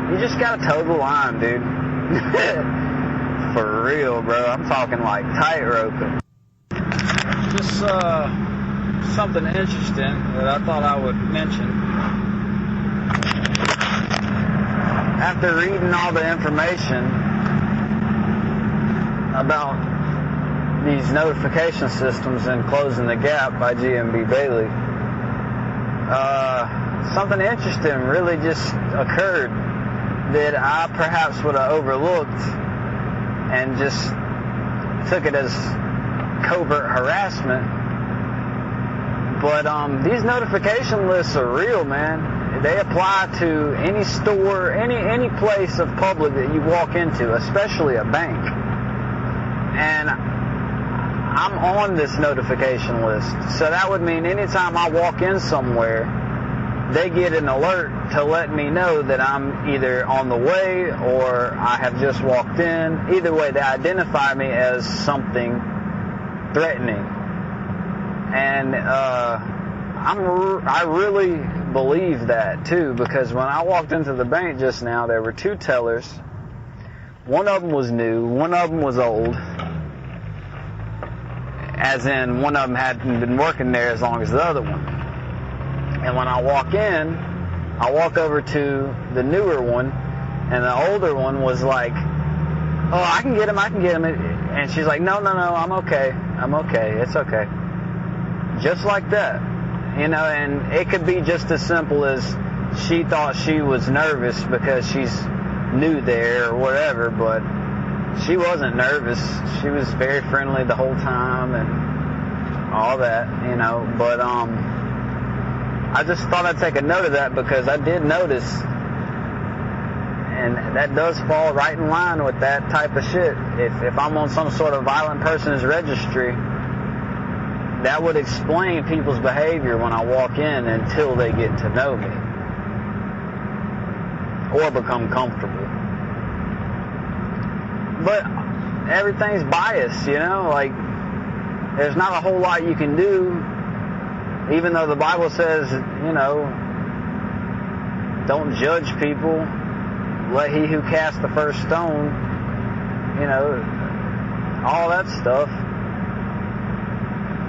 You just gotta toe the line, dude. For real, bro. I'm talking like tightrope. Just something interesting that I thought I would mention. After reading all the information about these notification systems and Closing the Gap by GMB Bailey, something interesting really just occurred that I perhaps would have overlooked and just took it as covert harassment. But these notification lists are real, man. They apply to any store, any place of public that you walk into, especially a bank. And I'm on this notification list. So that would mean anytime I walk in somewhere, they get an alert to let me know that I'm either on the way or I have just walked in. Either way, they identify me as something threatening. And I really believe that too, because when I walked into the bank just now, there were two tellers. One of them was new, one of them was old. As in, one of them hadn't been working there as long as the other one. And when I walk in, I walk over to the newer one, and the older one was like, oh, I can get him. And she's like, no, I'm okay, it's okay. Just like that, you know, and it could be just as simple as she thought she was nervous because she's new there or whatever, but she wasn't nervous. She was very friendly the whole time and all that, you know, but I just thought I'd take a note of that because I did notice, and that does fall right in line with that type of shit. If I'm on some sort of violent person's registry, that would explain people's behavior when I walk in until they get to know me or become comfortable. But everything's biased, you know, like there's not a whole lot you can do, even though the Bible says, you know, don't judge people, let he who casts the first stone, you know, all that stuff.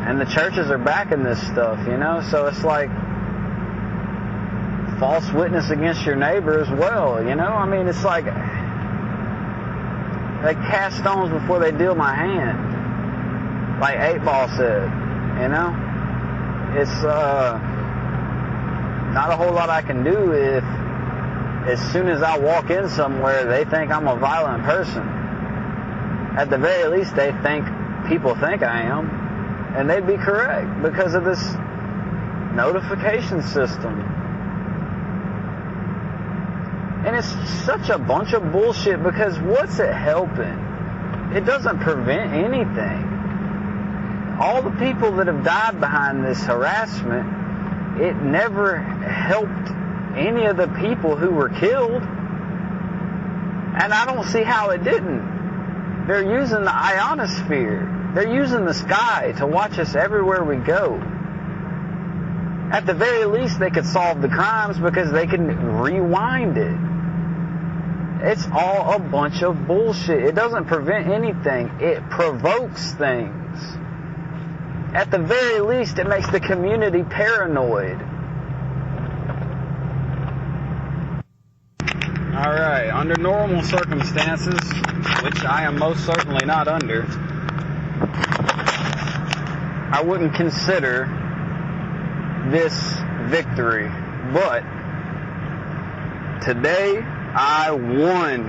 And the churches are backing this stuff, you know, so it's like false witness against your neighbor as well, you know. I mean, it's like they cast stones before they deal my hand, like 8-Ball said, you know. It's not a whole lot I can do if as soon as I walk in somewhere they think I'm a violent person. At the very least, people think I am, and they'd be correct because of this notification system. And it's such a bunch of bullshit because what's it helping? It doesn't prevent anything. All the people that have died behind this harassment, it never helped any of the people who were killed. And I don't see how it didn't. They're using the ionosphere. They're using the sky to watch us everywhere we go. At the very least, they could solve the crimes because they can rewind it. It's all a bunch of bullshit. It doesn't prevent anything. It provokes things. At the very least, it makes the community paranoid. Alright, under normal circumstances, which I am most certainly not under, I wouldn't consider this victory. But today, I won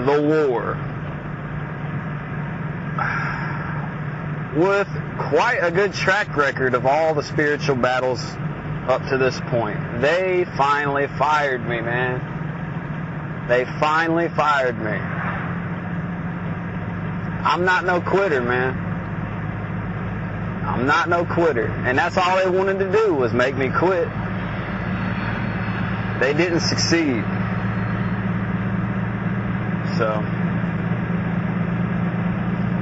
the war. With quite a good track record of all the spiritual battles up to this point. They finally fired me, man. They finally fired me. I'm not no quitter, man. I'm not no quitter. And that's all they wanted to do was make me quit. They didn't succeed. So,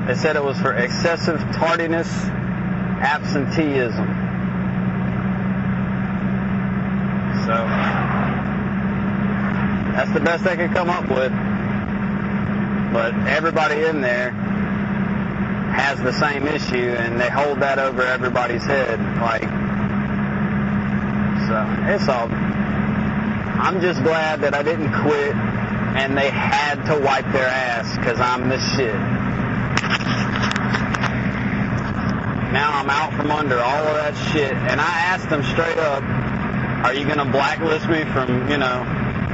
they said it was for excessive tardiness, absenteeism. So, that's the best they could come up with. But everybody in there has the same issue, and they hold that over everybody's head. So, it's all... I'm just glad that I didn't quit, and they had to wipe their ass, because I'm the shit. Now I'm out from under all of that shit, and I asked them straight up, are you going to blacklist me from,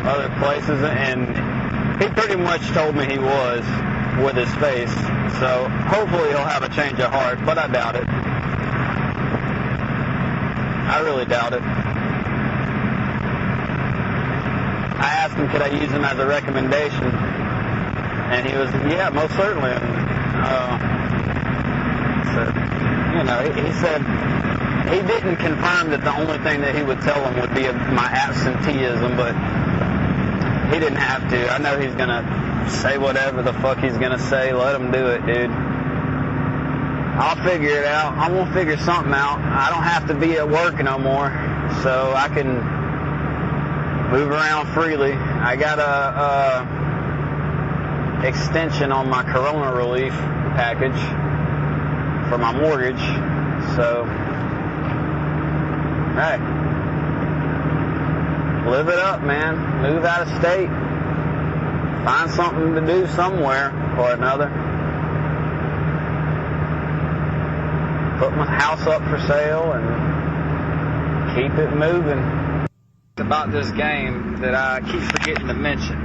other places? And he pretty much told me he was, with his face. So hopefully he'll have a change of heart, but I doubt it. I really doubt it. I asked him, could I use him as a recommendation? And he was, yeah, most certainly. He said he didn't confirm that the only thing that he would tell him would be my absenteeism, but he didn't have to. I know he's going to say whatever the fuck he's going to say. Let him do it, dude. I'll figure it out. I'm going to figure something out. I don't have to be at work no more, so I can move around freely. I got a extension on my corona relief package for my mortgage, so hey, live it up, man. Move out of state, find something to do somewhere or another. Put my house up for sale and keep it moving. About this game that I keep forgetting to mention.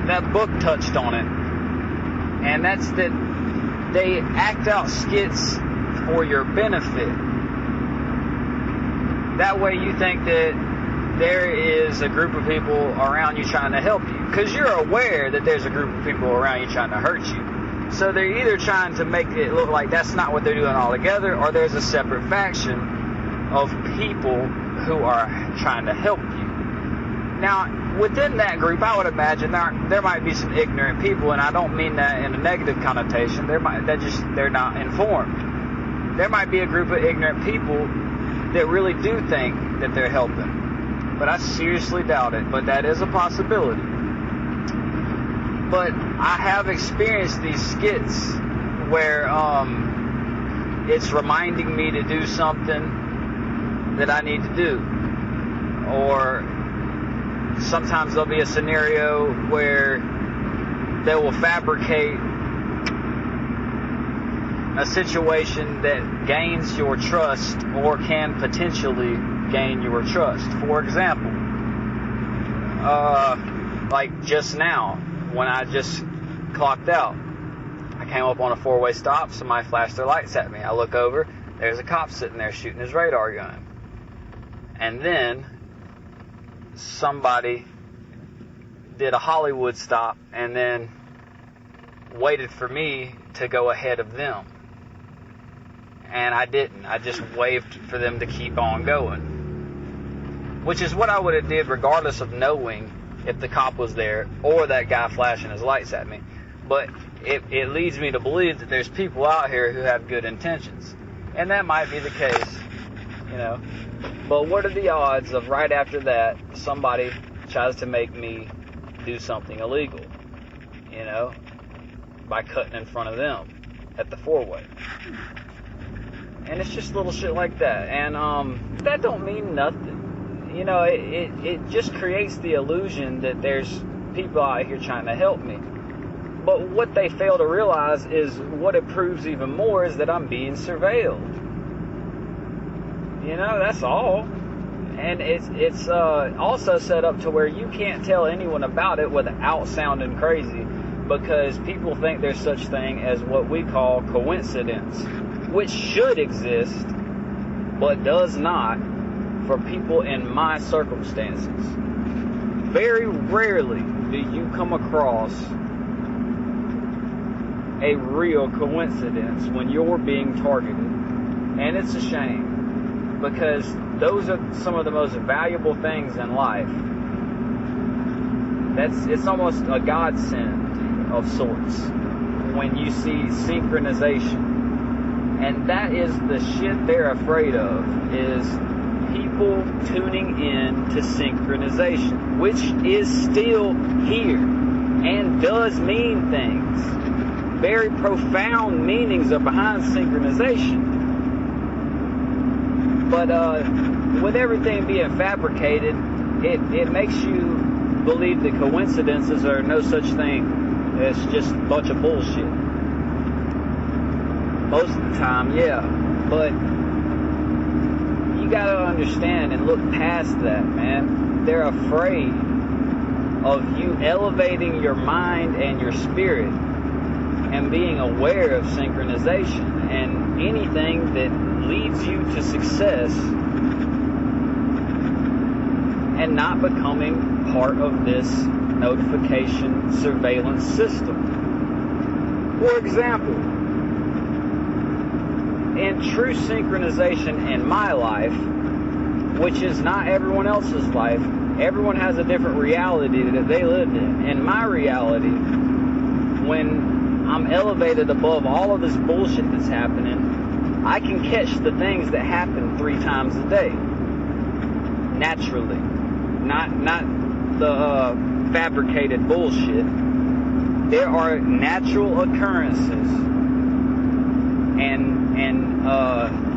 That book touched on it. And that's that they act out skits for your benefit. That way you think that there is a group of people around you trying to help you. Because you're aware that there's a group of people around you trying to hurt you. So they're either trying to make it look like that's not what they're doing altogether, or there's a separate faction of people who are trying to help you. Now, within that group, I would imagine there might be some ignorant people, and I don't mean that in a negative connotation. They're not informed. There might be a group of ignorant people that really do think that they're helping, but I seriously doubt it. But that is a possibility. But I have experienced these skits where it's reminding me to do something that I need to do, or sometimes there'll be a scenario where they will fabricate a situation that gains your trust or can potentially gain your trust. For example, like just now, when I just clocked out, I came up on a four-way stop, somebody flashed their lights at me. I look over, there's a cop sitting there shooting his radar gun. And then somebody did a Hollywood stop and then waited for me to go ahead of them. And I didn't. I just waved for them to keep on going. Which is what I would have did regardless of knowing if the cop was there or that guy flashing his lights at me. But it leads me to believe that there's people out here who have good intentions. And that might be the case, you know. But what are the odds of right after that somebody tries to make me do something illegal, you know, by cutting in front of them at the four-way? And it's just little shit like that. And that don't mean nothing. You know, it just creates the illusion that there's people out here trying to help me. But what they fail to realize is what it proves even more is that I'm being surveilled. You know, that's all. And it's also set up to where you can't tell anyone about it without sounding crazy, because people think there's such thing as what we call coincidence, which should exist, but does not for people in my circumstances. Very rarely do you come across a real coincidence when you're being targeted. And it's a shame, because those are some of the most valuable things in life. It's almost a godsend of sorts when you see synchronization. And that is the shit they're afraid of, is people tuning in to synchronization, which is still here and does mean things. Very profound meanings are behind synchronization. But with everything being fabricated, it makes you believe that coincidences are no such thing. It's just a bunch of bullshit. Most of the time, yeah. But you gotta understand and look past that, man. They're afraid of you elevating your mind and your spirit and being aware of synchronization and anything that leads you to success and not becoming part of this notification surveillance system. For example, in true synchronization in my life, which is not everyone else's life, everyone has a different reality that they live in. In my reality, when I'm elevated above all of this bullshit that's happening, I can catch the things that happen 3 times a day. Naturally. Not the fabricated bullshit. There are natural occurrences and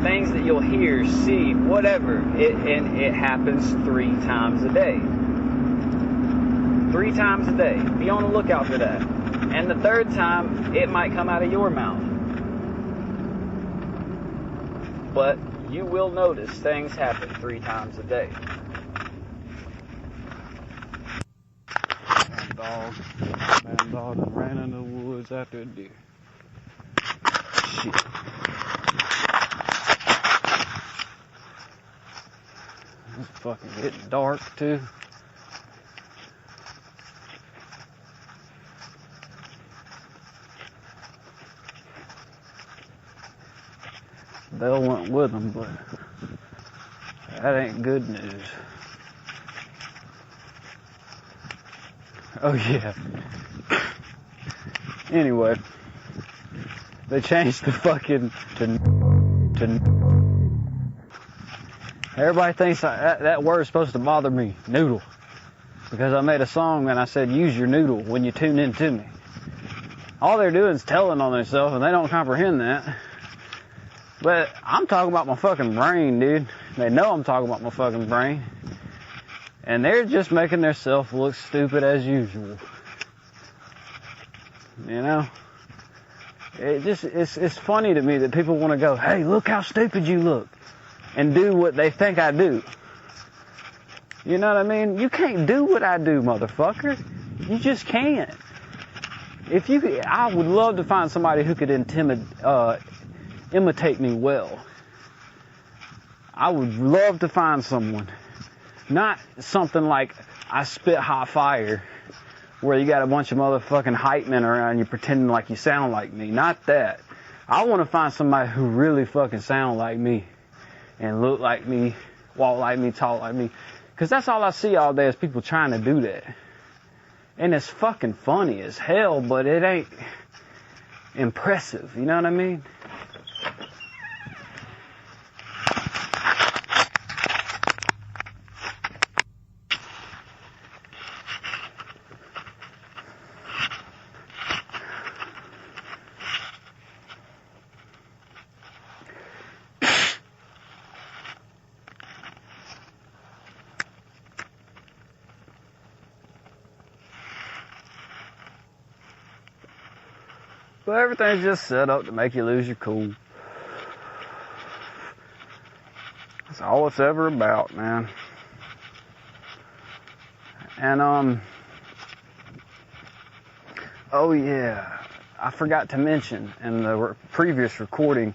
things that you'll hear, see, whatever. It happens 3 times a day. 3 times a day. Be on the lookout for that. And the 3rd time, it might come out of your mouth. But you will notice things happen 3 times a day. Man dog and ran in the woods after a deer. Shit. It's fucking getting dark too. Bell went with them, but that ain't good news. Oh yeah. Anyway, they changed the fucking to. Everybody thinks that word's supposed to bother me, noodle, because I made a song and I said use your noodle when you tune in to me. All they're doing is telling on themselves and they don't comprehend that. But I'm talking about my fucking brain, dude. They know I'm talking about my fucking brain. And they're just making themselves look stupid as usual. You know? It's funny to me that people want to go, hey, look how stupid you look. And do what they think I do. You know what I mean? You can't do what I do, motherfucker. You just can't. I would love to find somebody who could imitate me well. I would love to find someone. Not something like I spit hot fire, where you got a bunch of motherfucking hype men around you pretending like you sound like me. Not that. I want to find somebody who really fucking sound like me and look like me, walk like me, talk like me. Because that's all I see all day is people trying to do that. And it's fucking funny as hell, but it ain't impressive. You know what I mean? But everything's just set up to make you lose your cool. That's all it's ever about, man. And, oh yeah, I forgot to mention in the previous recording,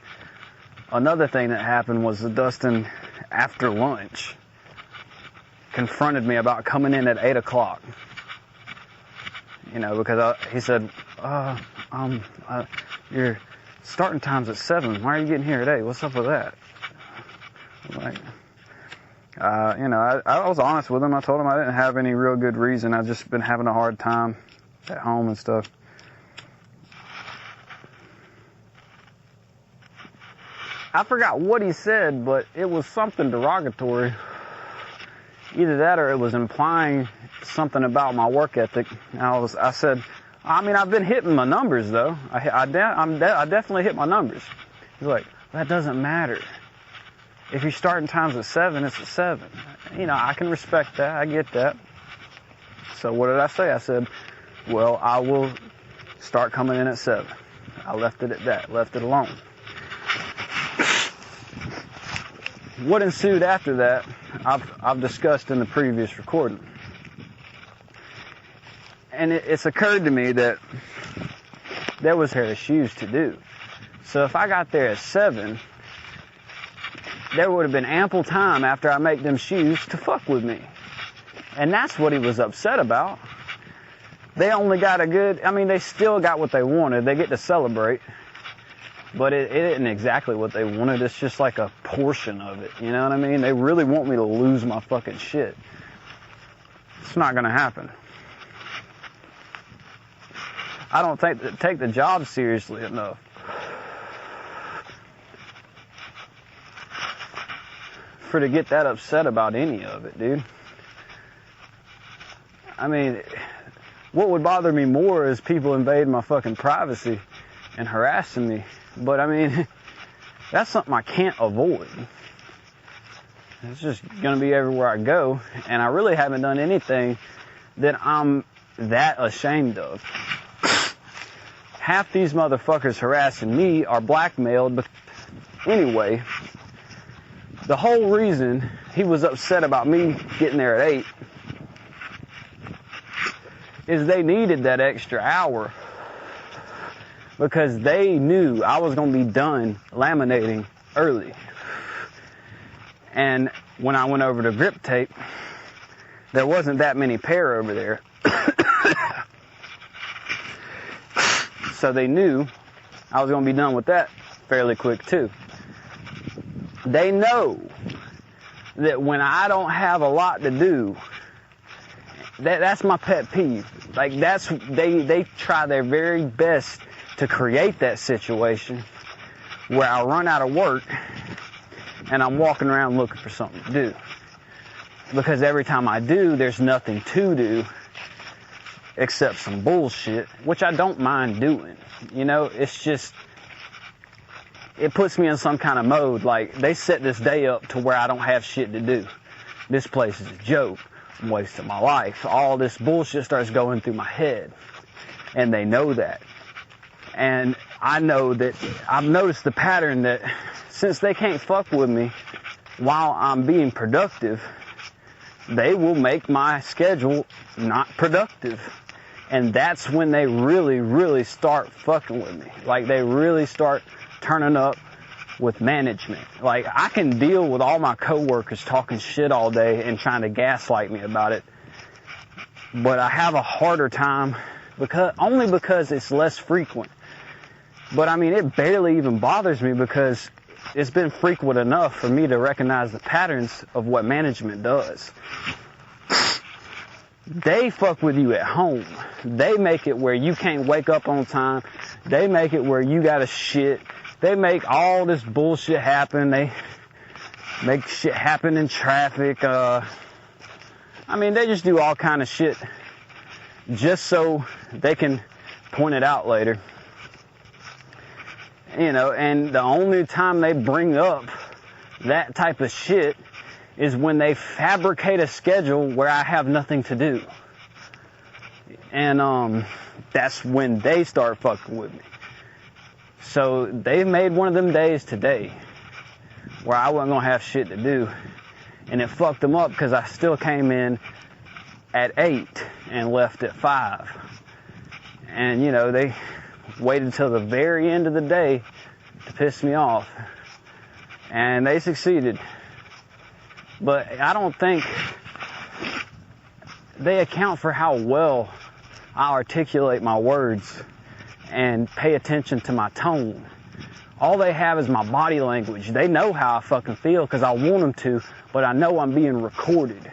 another thing that happened was that Dustin, after lunch, confronted me about coming in at 8 o'clock. You know, because he said, your starting time's at 7. Why are you getting here at 8? What's up with that? Like, you know, I was honest with him. I told him I didn't have any real good reason. I've just been having a hard time at home and stuff. I forgot what he said, but it was something derogatory. Either that or it was implying something about my work ethic. I said, I mean, I've been hitting my numbers though. I definitely hit my numbers. He's like, that doesn't matter. If your starting time's at 7, it's at 7. You know, I can respect that. I get that. So what did I say? I said, well, I will start coming in at 7. I left it at that. Left it alone. What ensued after that, I've discussed in the previous recording. And it's occurred to me that there was a pair of shoes to do. So if I got there at 7, there would have been ample time after I make them shoes to fuck with me. And that's what he was upset about. They only got they still got what they wanted. They get to celebrate. But it isn't exactly what they wanted. It's just like a portion of it. You know what I mean? They really want me to lose my fucking shit. It's not going to happen. I don't take the job seriously enough. To get that upset about any of it, dude. I mean, what would bother me more is people invading my fucking privacy and harassing me. But I mean, that's something I can't avoid. It's just gonna be everywhere I go, and I really haven't done anything that I'm that ashamed of. Half these motherfuckers harassing me are blackmailed, but anyway, the whole reason he was upset about me getting there at 8 is they needed that extra hour because they knew I was going to be done laminating early. And when I went over to grip tape, there wasn't that many pair over there. So they knew I was going to be done with that fairly quick too. They know that when I don't have a lot to do, that's my pet peeve. Like they try their very best to create that situation where I run out of work and I'm walking around looking for something to do. Because every time I do, there's nothing to do except some bullshit, which I don't mind doing. You know, it's just, it puts me in some kind of mode. Like, they set this day up to where I don't have shit to do. This place is a joke. I'm wasting my life. All this bullshit starts going through my head. And they know that. And I know that, I've noticed the pattern that since they can't fuck with me while I'm being productive, they will make my schedule not productive. And that's when they really, really start fucking with me. Like, they really start turning up with management. Like, I can deal with all my coworkers talking shit all day and trying to gaslight me about it. But I have a harder time only because it's less frequent. But I mean, it barely even bothers me because it's been frequent enough for me to recognize the patterns of what management does. They fuck with you at home. They make it where you can't wake up on time. They make it where you gotta shit. They make all this bullshit happen. They make shit happen in traffic. I mean, they just do all kind of shit just so they can point it out later. You know, and the only time they bring up that type of shit is when they fabricate a schedule where I have nothing to do. And that's when they start fucking with me. So they made one of them days today where I wasn't gonna have shit to do. And it fucked them up because I still came in at 8 and left at 5. And you know, they waited till the very end of the day to piss me off. And they succeeded. But I don't think they account for how well I articulate my words and pay attention to my tone. All they have is my body language. They know how I fucking feel because I want them to, but I know I'm being recorded.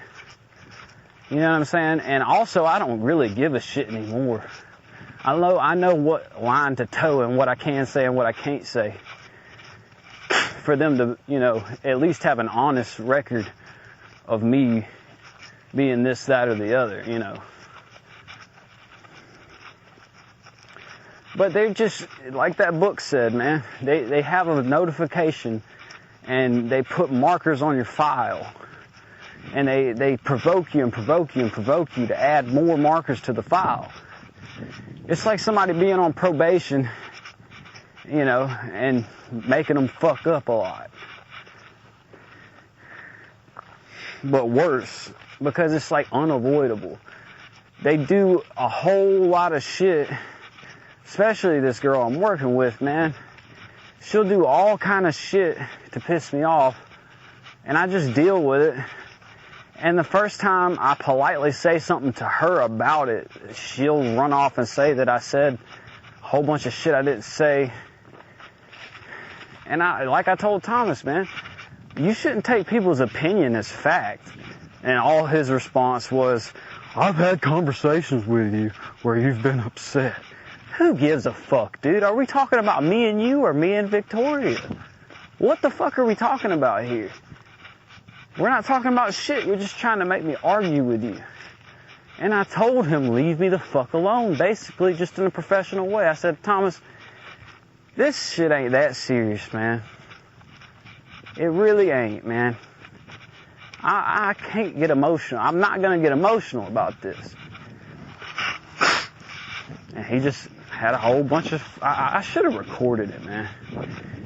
You know what I'm saying? And also, I don't really give a shit anymore. I know what line to toe and what I can say and what I can't say. For them to, you know, at least have an honest record of me being this, that, or the other, you know. But they're just, like that book said, man, they have a notification and they put markers on your file. And they provoke you and provoke you and provoke you to add more markers to the file. It's like somebody being on probation, you know, and making them fuck up a lot. But worse, because it's like unavoidable. They do a whole lot of shit, especially this girl I'm working with, man. She'll do all kind of shit to piss me off, and I just deal with it. And the first time I politely say something to her about it, she'll run off and say that I said a whole bunch of shit I didn't say. And like I told Thomas, man, you shouldn't take people's opinion as fact. And all his response was, I've had conversations with you where you've been upset. Who gives a fuck, dude? Are we talking about me and you or me and Victoria? What the fuck are we talking about here? We're not talking about shit. You're just trying to make me argue with you. And I told him, leave me the fuck alone. Basically, just in a professional way. I said, Thomas, this shit ain't that serious, man. It really ain't, man. I can't get emotional. I'm not going to get emotional about this. And he just had a whole bunch of... I should have recorded it, man.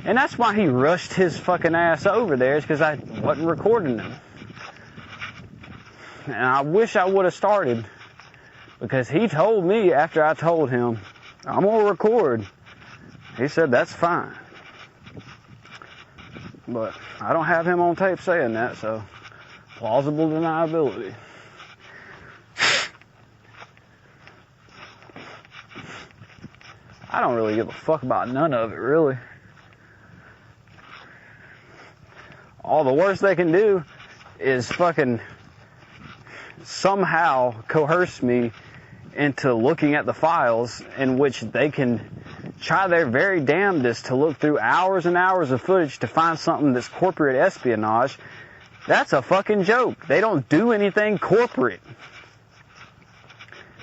And that's why he rushed his fucking ass over there, is because I wasn't recording him. And I wish I would have started, because he told me after I told him, I'm going to record. He said, that's fine. But I don't have him on tape saying that, so plausible deniability. I don't really give a fuck about none of it, really. All the worst they can do is fucking somehow coerce me into looking at the files, in which they can try their very damnedest to look through hours and hours of footage to find something that's corporate espionage. That's a fucking joke. They don't do anything corporate.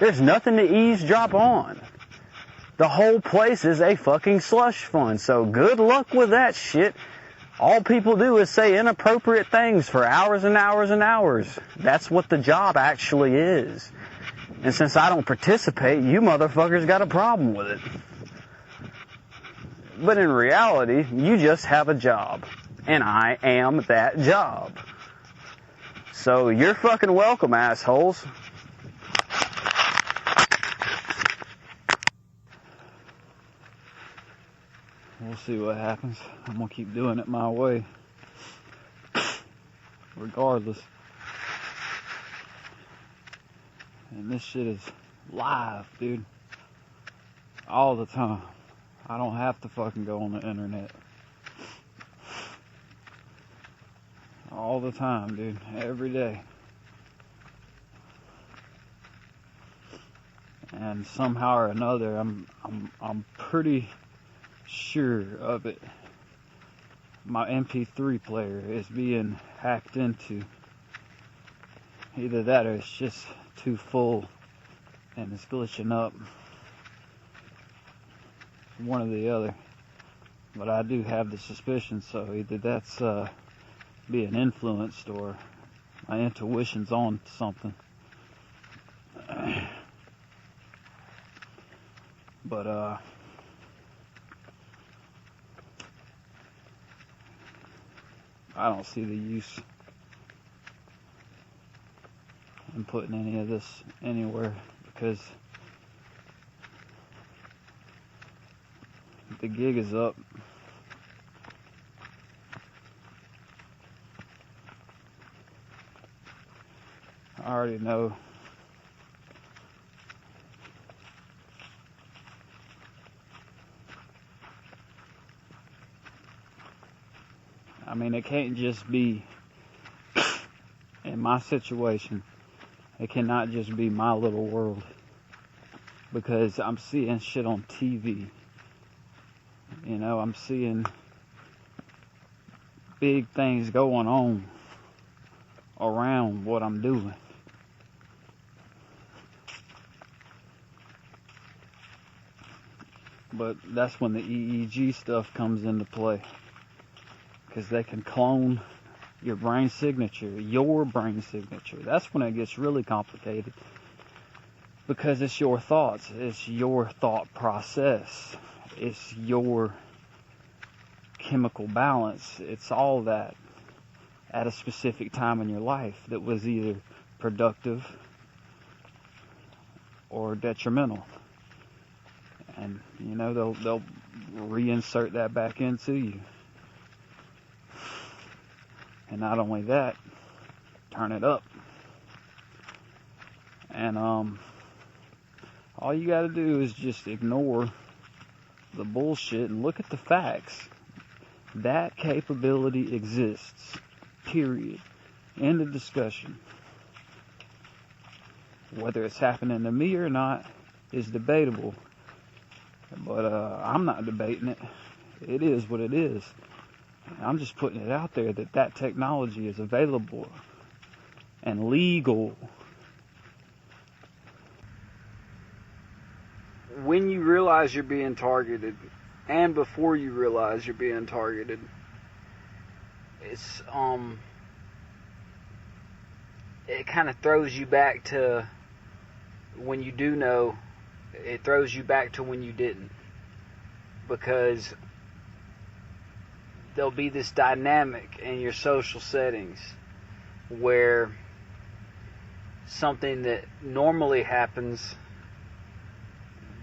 There's nothing to eavesdrop on. The whole place is a fucking slush fund, so good luck with that shit. All people do is say inappropriate things for hours and hours and hours. That's what the job actually is. And since I don't participate, you motherfuckers got a problem with it. But in reality, you just have a job. And I am that job. So you're fucking welcome, assholes. see what happens. I'm gonna keep doing it my way, regardless. And this shit is live, dude. All the time. I don't have to fucking go on the internet. All the time, dude. Every day. And somehow or another, I'm pretty sure of it. My MP3 player is being hacked into. Either that or it's just too full and it's glitching up. One or the other. But I do have the suspicion, so either that's being influenced or my intuition's on something. But I don't see the use in putting any of this anywhere, because the gig is up. I already know. I mean, it can't just be, in my situation, it cannot just be my little world, because I'm seeing shit on TV. You know, I'm seeing big things going on around what I'm doing. But that's when the EEG stuff comes into play. Because they can clone your brain signature. That's when it gets really complicated. Because it's your thoughts. It's your thought process. It's your chemical balance. It's all that at a specific time in your life that was either productive or detrimental. And, you know, they'll reinsert that back into you. And not only that, turn it up. And all you gotta do is just ignore the bullshit and look at the facts. That capability exists. Period. End of discussion. Whether it's happening to me or not is debatable. But I'm not debating it. It is what it is. I'm just putting it out there that technology is available and legal. When you realize you're being targeted, and before you realize you're being targeted, it's it kind of throws you back to when you do know. It throws you back to when you didn't, because there'll be this dynamic in your social settings where something that normally happens,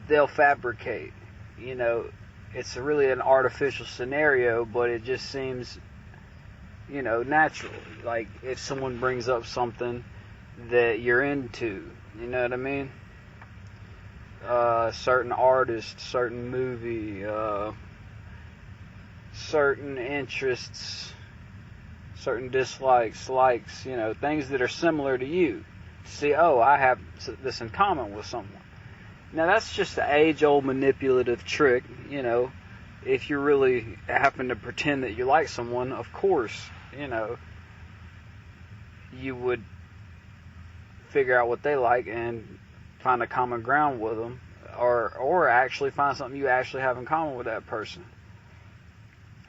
they'll fabricate. You know, it's really an artificial scenario, but it just seems, you know, natural. Like if someone brings up something that you're into, you know what I mean? Certain artist, certain movie, certain interests, certain dislikes, likes, you know, things that are similar to you. See, oh, I have this in common with someone. Now, that's just the age-old manipulative trick, you know. If you really happen to pretend that you like someone, of course, you know, you would figure out what they like and find a common ground with them, or actually find something you actually have in common with that person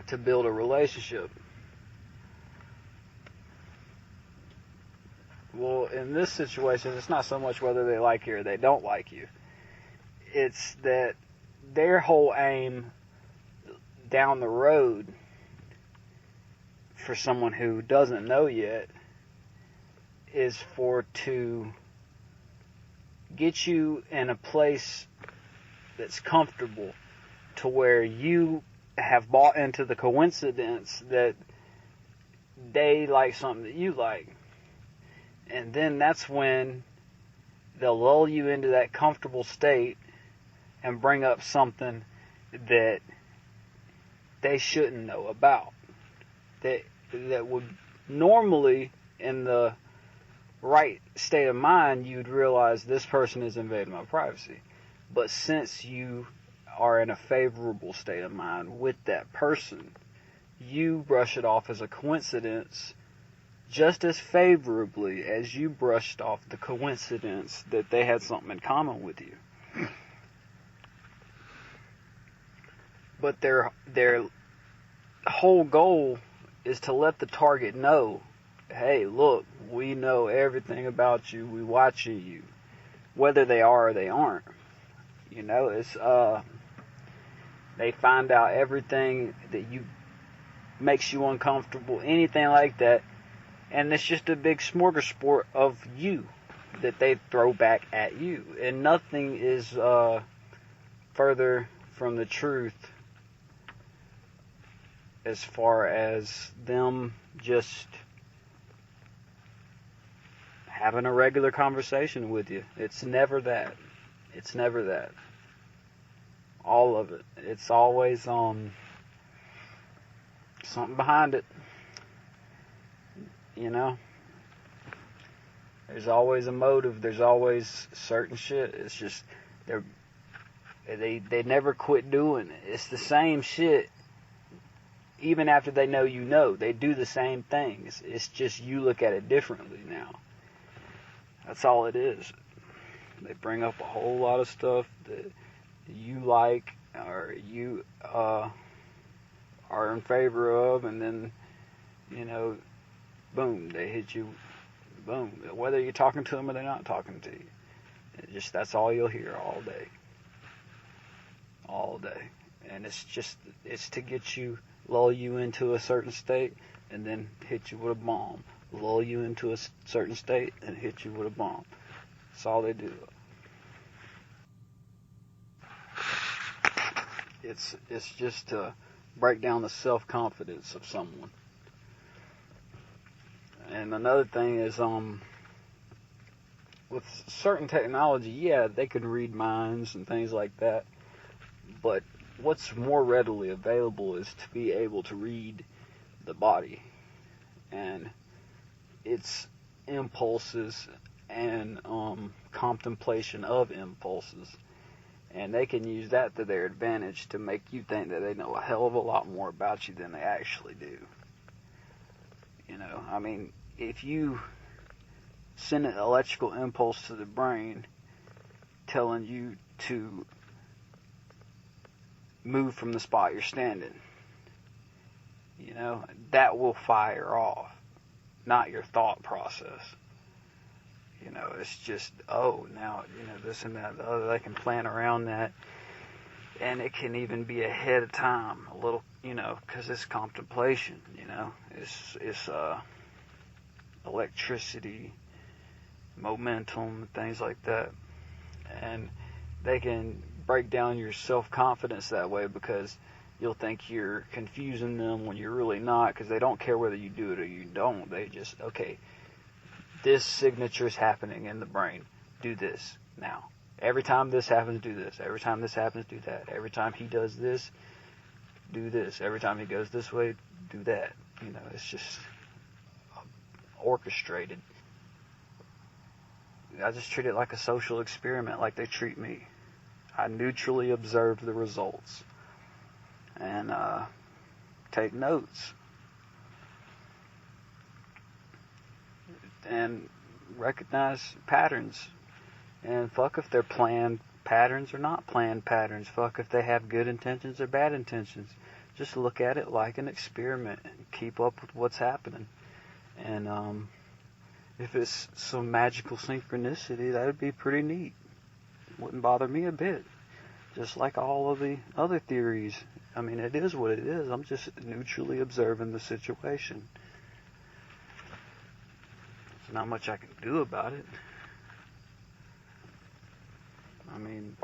to build a relationship. Well, in this situation, it's not so much whether they like you or they don't like you. It's that their whole aim down the road for someone who doesn't know yet is to get you in a place that's comfortable to where you have bought into the coincidence that they like something that you like. And then that's when they'll lull you into that comfortable state and bring up something that they shouldn't know about. That would normally, in the right state of mind, you'd realize this person is invading my privacy. But since you are in a favorable state of mind with that person, you brush it off as a coincidence just as favorably as you brushed off the coincidence that they had something in common with you. But their whole goal is to let the target know, hey, look, we know everything about you, we watching you, whether they are or they aren't. You know, it's they find out everything that you makes you uncomfortable, anything like that, and it's just a big smorgasbord of you that they throw back at you, and nothing is further from the truth as far as them just having a regular conversation with you. It's never that. It's never that. All of it. It's always something behind it. You know? There's always a motive. There's always certain shit. It's just they never quit doing it. It's the same shit. Even after they know you know, they do the same things. It's just you look at it differently now. That's all it is. They bring up a whole lot of stuff that you like or you are in favor of, and then, you know, boom, they hit you, boom. Whether you're talking to them or they're not talking to you. That's all you'll hear all day. All day. And it's to get you, lull you into a certain state, and then hit you with a bomb. Lull you into a certain state, and hit you with a bomb. That's all they do. It's just to break down the self-confidence of someone. And another thing is, with certain technology, yeah, they can read minds and things like that, but what's more readily available is to be able to read the body and its impulses and contemplation of impulses. And they can use that to their advantage to make you think that they know a hell of a lot more about you than they actually do. You know, I mean, if you send an electrical impulse to the brain telling you to move from the spot you're standing, you know, that will fire off, not your thought process. You know, it's just, oh, now, you know, this and that, the other, they can plan around that, and it can even be ahead of time, a little, you know, because it's contemplation, you know, it's electricity, momentum, things like that, and they can break down your self-confidence that way, because you'll think you're confusing them when you're really not, because they don't care whether you do it or you don't. They just, okay, this signature is happening in the brain. Do this now. Every time this happens, do this. Every time this happens, do that. Every time he does this, do this. Every time he goes this way, do that. You know, it's just orchestrated. I just treat it like a social experiment, like they treat me. I neutrally observe the results and take notes and recognize patterns. And fuck if they're planned patterns or not planned patterns. Fuck if they have good intentions or bad intentions. Just look at it like an experiment and keep up with what's happening. And if it's some magical synchronicity, that would be pretty neat. Wouldn't bother me a bit. Just like all of the other theories. I mean, it is what it is. I'm just neutrally observing the situation. There's not much I can do about it. I mean,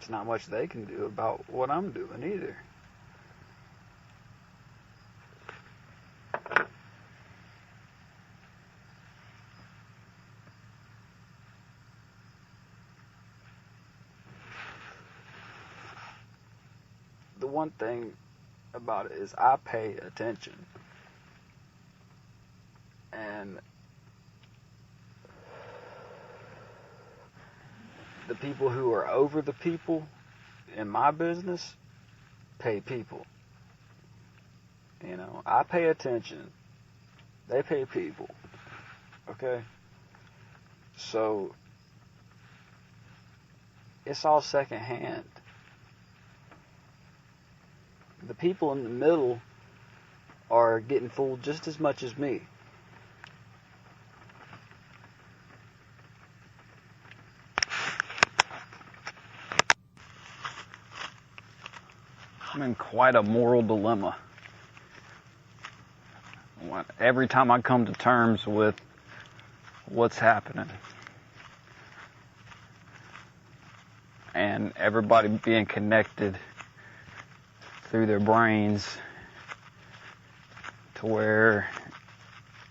There's not much they can do about what I'm doing either. The one thing about it is I pay attention. And the people who are over the people in my business pay people. You know, I pay attention. They pay people. Okay? So, it's all secondhand. The people in the middle are getting fooled just as much as me. I'm in quite a moral dilemma. Every time I come to terms with what's happening and everybody being connected through their brains to where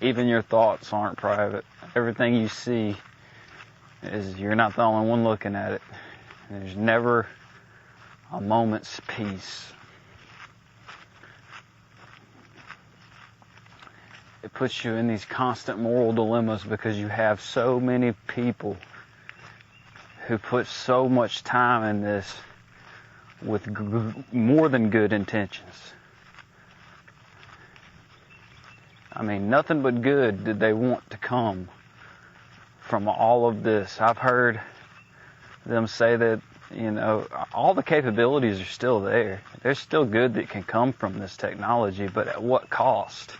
even your thoughts aren't private. Everything you see is you're not the only one looking at it. There's never a moment's peace. It puts you in these constant moral dilemmas because you have so many people who put so much time in this with more than good intentions. I mean, nothing but good did they want to come from all of this. I've heard them say that, you know, all the capabilities are still there. There's still good that can come from this technology, but at what cost?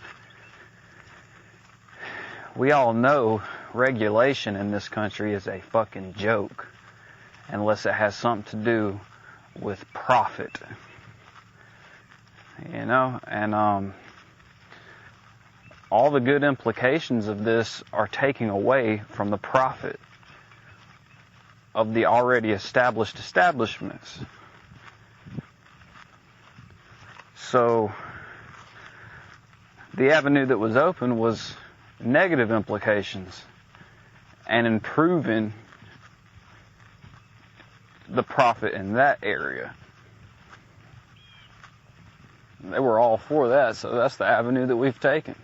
We all know regulation in this country is a fucking joke unless it has something to do with profit. You know, and all the good implications of this are taking away from the profit of the already established establishments. So the avenue that was open was negative implications and improving the profit in that area. They were all for that, so that's the avenue that we've taken.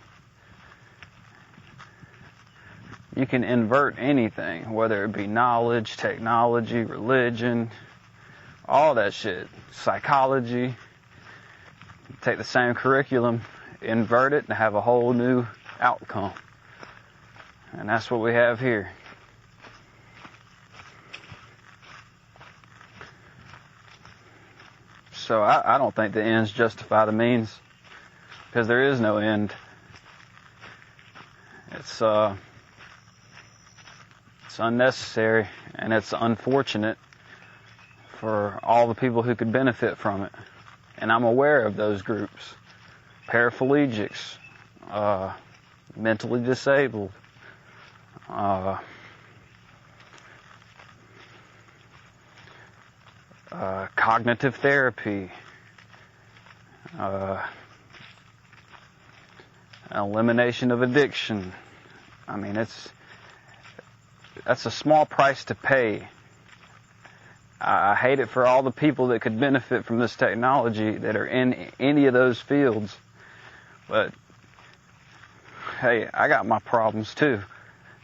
You can invert anything, whether it be knowledge, technology, religion, all that shit, psychology. Take the same curriculum, invert it, and have a whole new outcome. And that's what we have here. So I don't think the ends justify the means, because there is no end. It's unnecessary, and it's unfortunate for all the people who could benefit from it. And I'm aware of those groups. Paraplegics, mentally disabled, cognitive therapy, elimination of addiction. I mean, that's a small price to pay. I hate it for all the people that could benefit from this technology that are in any of those fields. But, hey, I got my problems too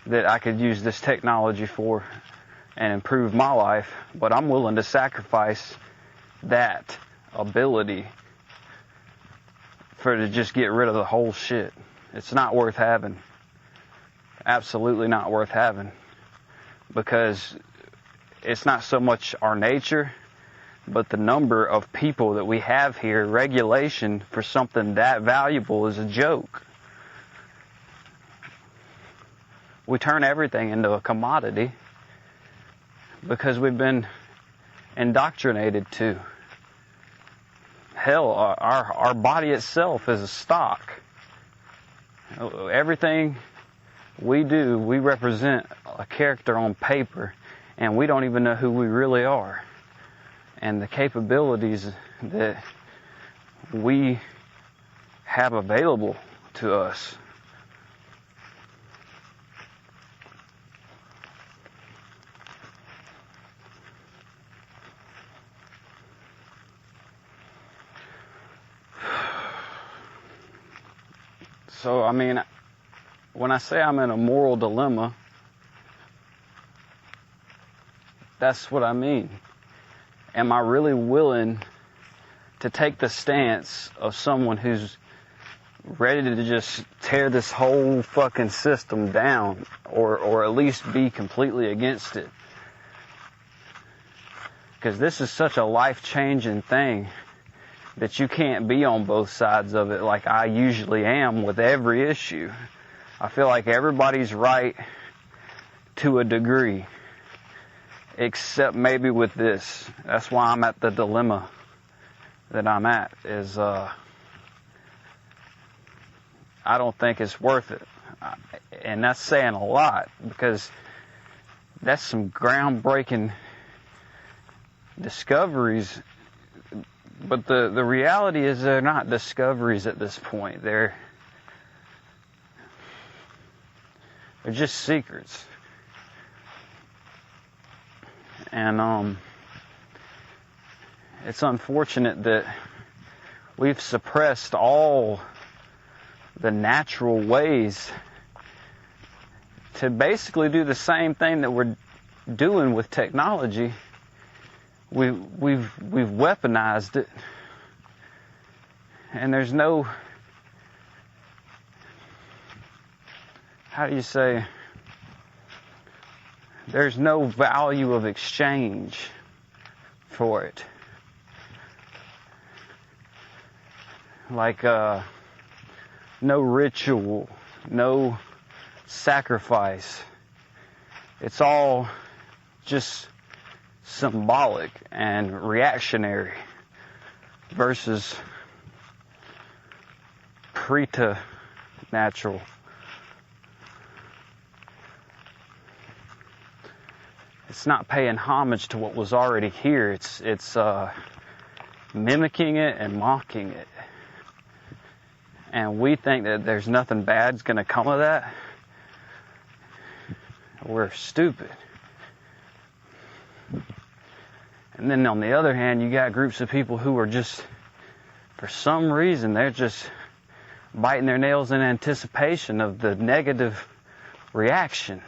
that I could use this technology for and improve my life. But I'm willing to sacrifice that ability to just get rid of the whole shit. It's not worth having. Absolutely not worth having. Because it's not so much our nature, but the number of people that we have here. Regulation for something that valuable is a joke. We turn everything into a commodity because we've been indoctrinated to. Hell, our body itself is a stock. Everything we do, we represent a character on paper, and we don't even know who we really are. and the capabilities that we have available to us. So, I mean, when I say I'm in a moral dilemma, that's what I mean. Am I really willing to take the stance of someone who's ready to just tear this whole fucking system down, or at least be completely against it? Because this is such a life-changing thing that you can't be on both sides of it like I usually am with every issue. I feel like everybody's right to a degree, except maybe with this. That's why I'm at the dilemma that I'm at, is I don't think it's worth it. And that's saying a lot, because that's some groundbreaking discoveries. But the reality is they're not discoveries at this point. They're just secrets. And it's unfortunate that we've suppressed all the natural ways to basically do the same thing that we're doing with technology. We've weaponized it, and there's no, how do you say, there's no value of exchange for it. Like no ritual, no sacrifice. It's all just symbolic and reactionary versus preternatural. It's not paying homage to what was already here. It's mimicking it and mocking it. And we think that there's nothing bad's going to come of that. We're stupid. And then on the other hand, you got groups of people who are just, for some reason, they're just biting their nails in anticipation of the negative reaction.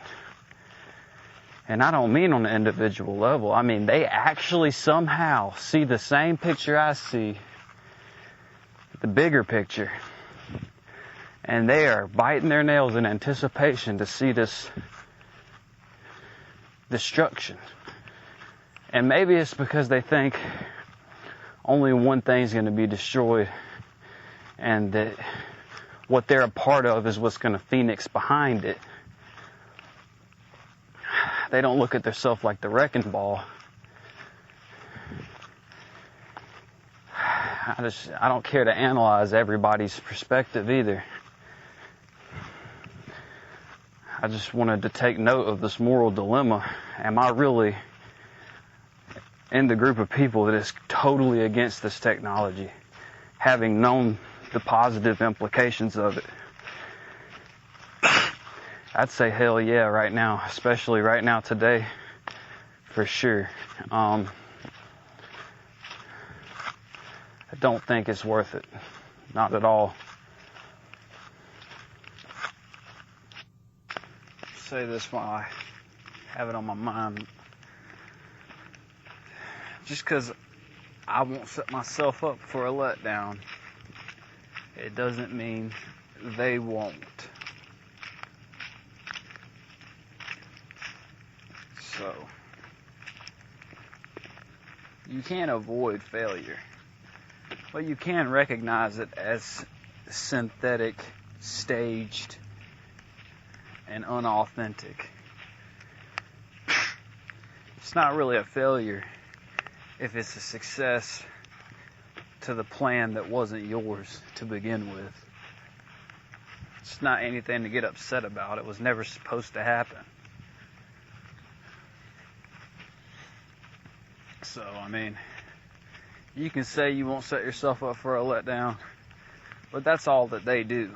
And I don't mean on an individual level. I mean, they actually somehow see the same picture I see, the bigger picture. And they are biting their nails in anticipation to see this destruction. And maybe it's because they think only one thing's going to be destroyed, and that what they're a part of is what's going to phoenix behind it. They don't look at themselves like the wrecking ball. I don't care to analyze everybody's perspective either. I just wanted to take note of this moral dilemma. Am I really in the group of people that is totally against this technology, having known the positive implications of it? I'd say hell yeah right now, especially right now today, for sure. I don't think it's worth it. Not at all. Say this while I have it on my mind. Just because I won't set myself up for a letdown, it doesn't mean they won't. So, you can't avoid failure, but you can recognize it as synthetic, staged, and unauthentic. It's not really a failure if it's a success to the plan that wasn't yours to begin with. It's not anything to get upset about. It was never supposed to happen. So, I mean, You can say you won't set yourself up for a letdown, but that's all that they do.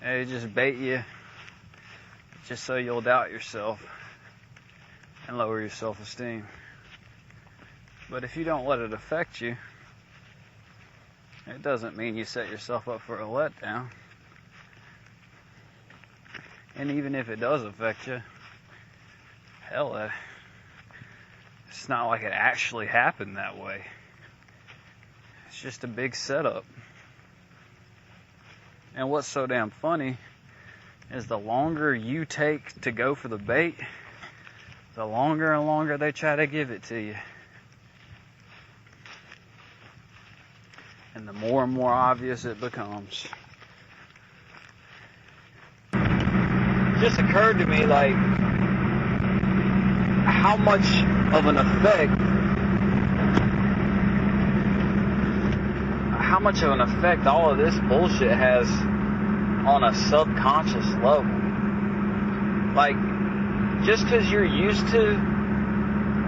They just bait you just so you'll doubt yourself and lower your self-esteem. But if you don't let it affect you, it doesn't mean you set yourself up for a letdown. And even if it does affect you, hell, it's not like it actually happened that way. It's just a big setup. And what's so damn funny is the longer you take to go for the bait, the longer and longer they try to give it to you. And the more and more obvious it becomes. It just occurred to me, like, how much of an effect all of this bullshit has on a subconscious level. Like, just because you're used to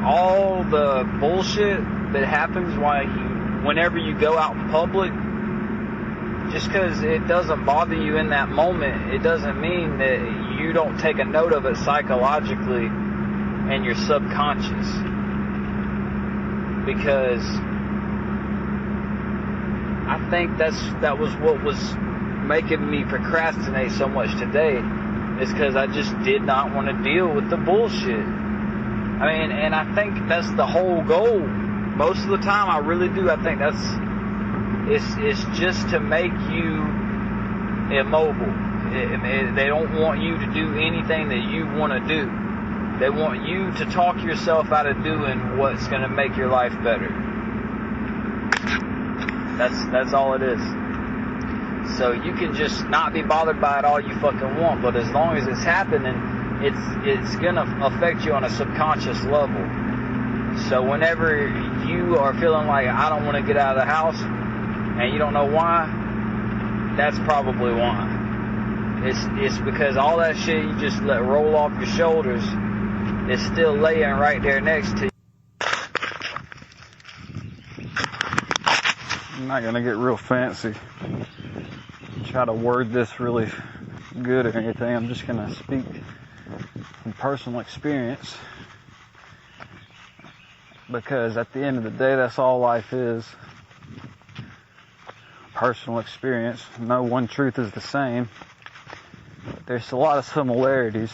all the bullshit that happens whenever you go out in public, just because it doesn't bother you in that moment, it doesn't mean that you don't take a note of it psychologically in your subconscious. Because I think that was what was making me procrastinate so much today, is because I just did not want to deal with the bullshit. I mean, and I think that's the whole goal. Most of the time, I really do. I think it's just to make you immobile. They don't want you to do anything that you want to do. They want you to talk yourself out of doing what's going to make your life better. That's all it is. So you can just not be bothered by it all you fucking want, but as long as it's happening, it's going to affect you on a subconscious level. So whenever you are feeling like, I don't want to get out of the house, and you don't know why, that's probably why. It's because all that shit you just let roll off your shoulders is still laying right there next to you. I'm not going to get real fancy, try to word this really good or anything. I'm just going to speak from personal experience, because at the end of the day, that's all life is. Personal experience. No one truth is the same. But there's a lot of similarities,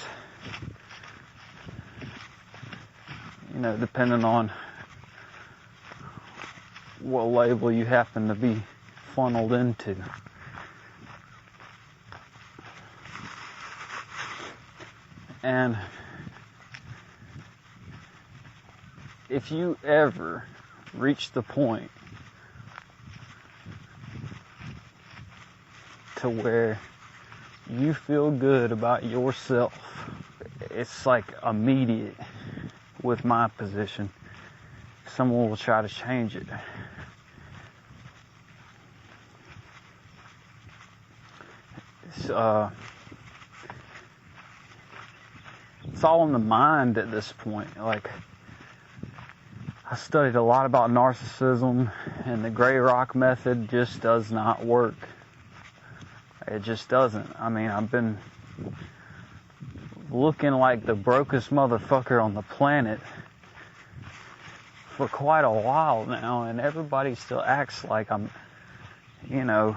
you know, depending on what label you happen to be funneled into. And if you ever reach the point to where you feel good about yourself, it's like immediate with my position. Someone will try to change it. It's all in the mind at this point. Like, I studied a lot about narcissism, and the gray rock method just does not work. It just doesn't. I mean, I've been looking like the brokest motherfucker on the planet for quite a while now, and everybody still acts like I'm, you know,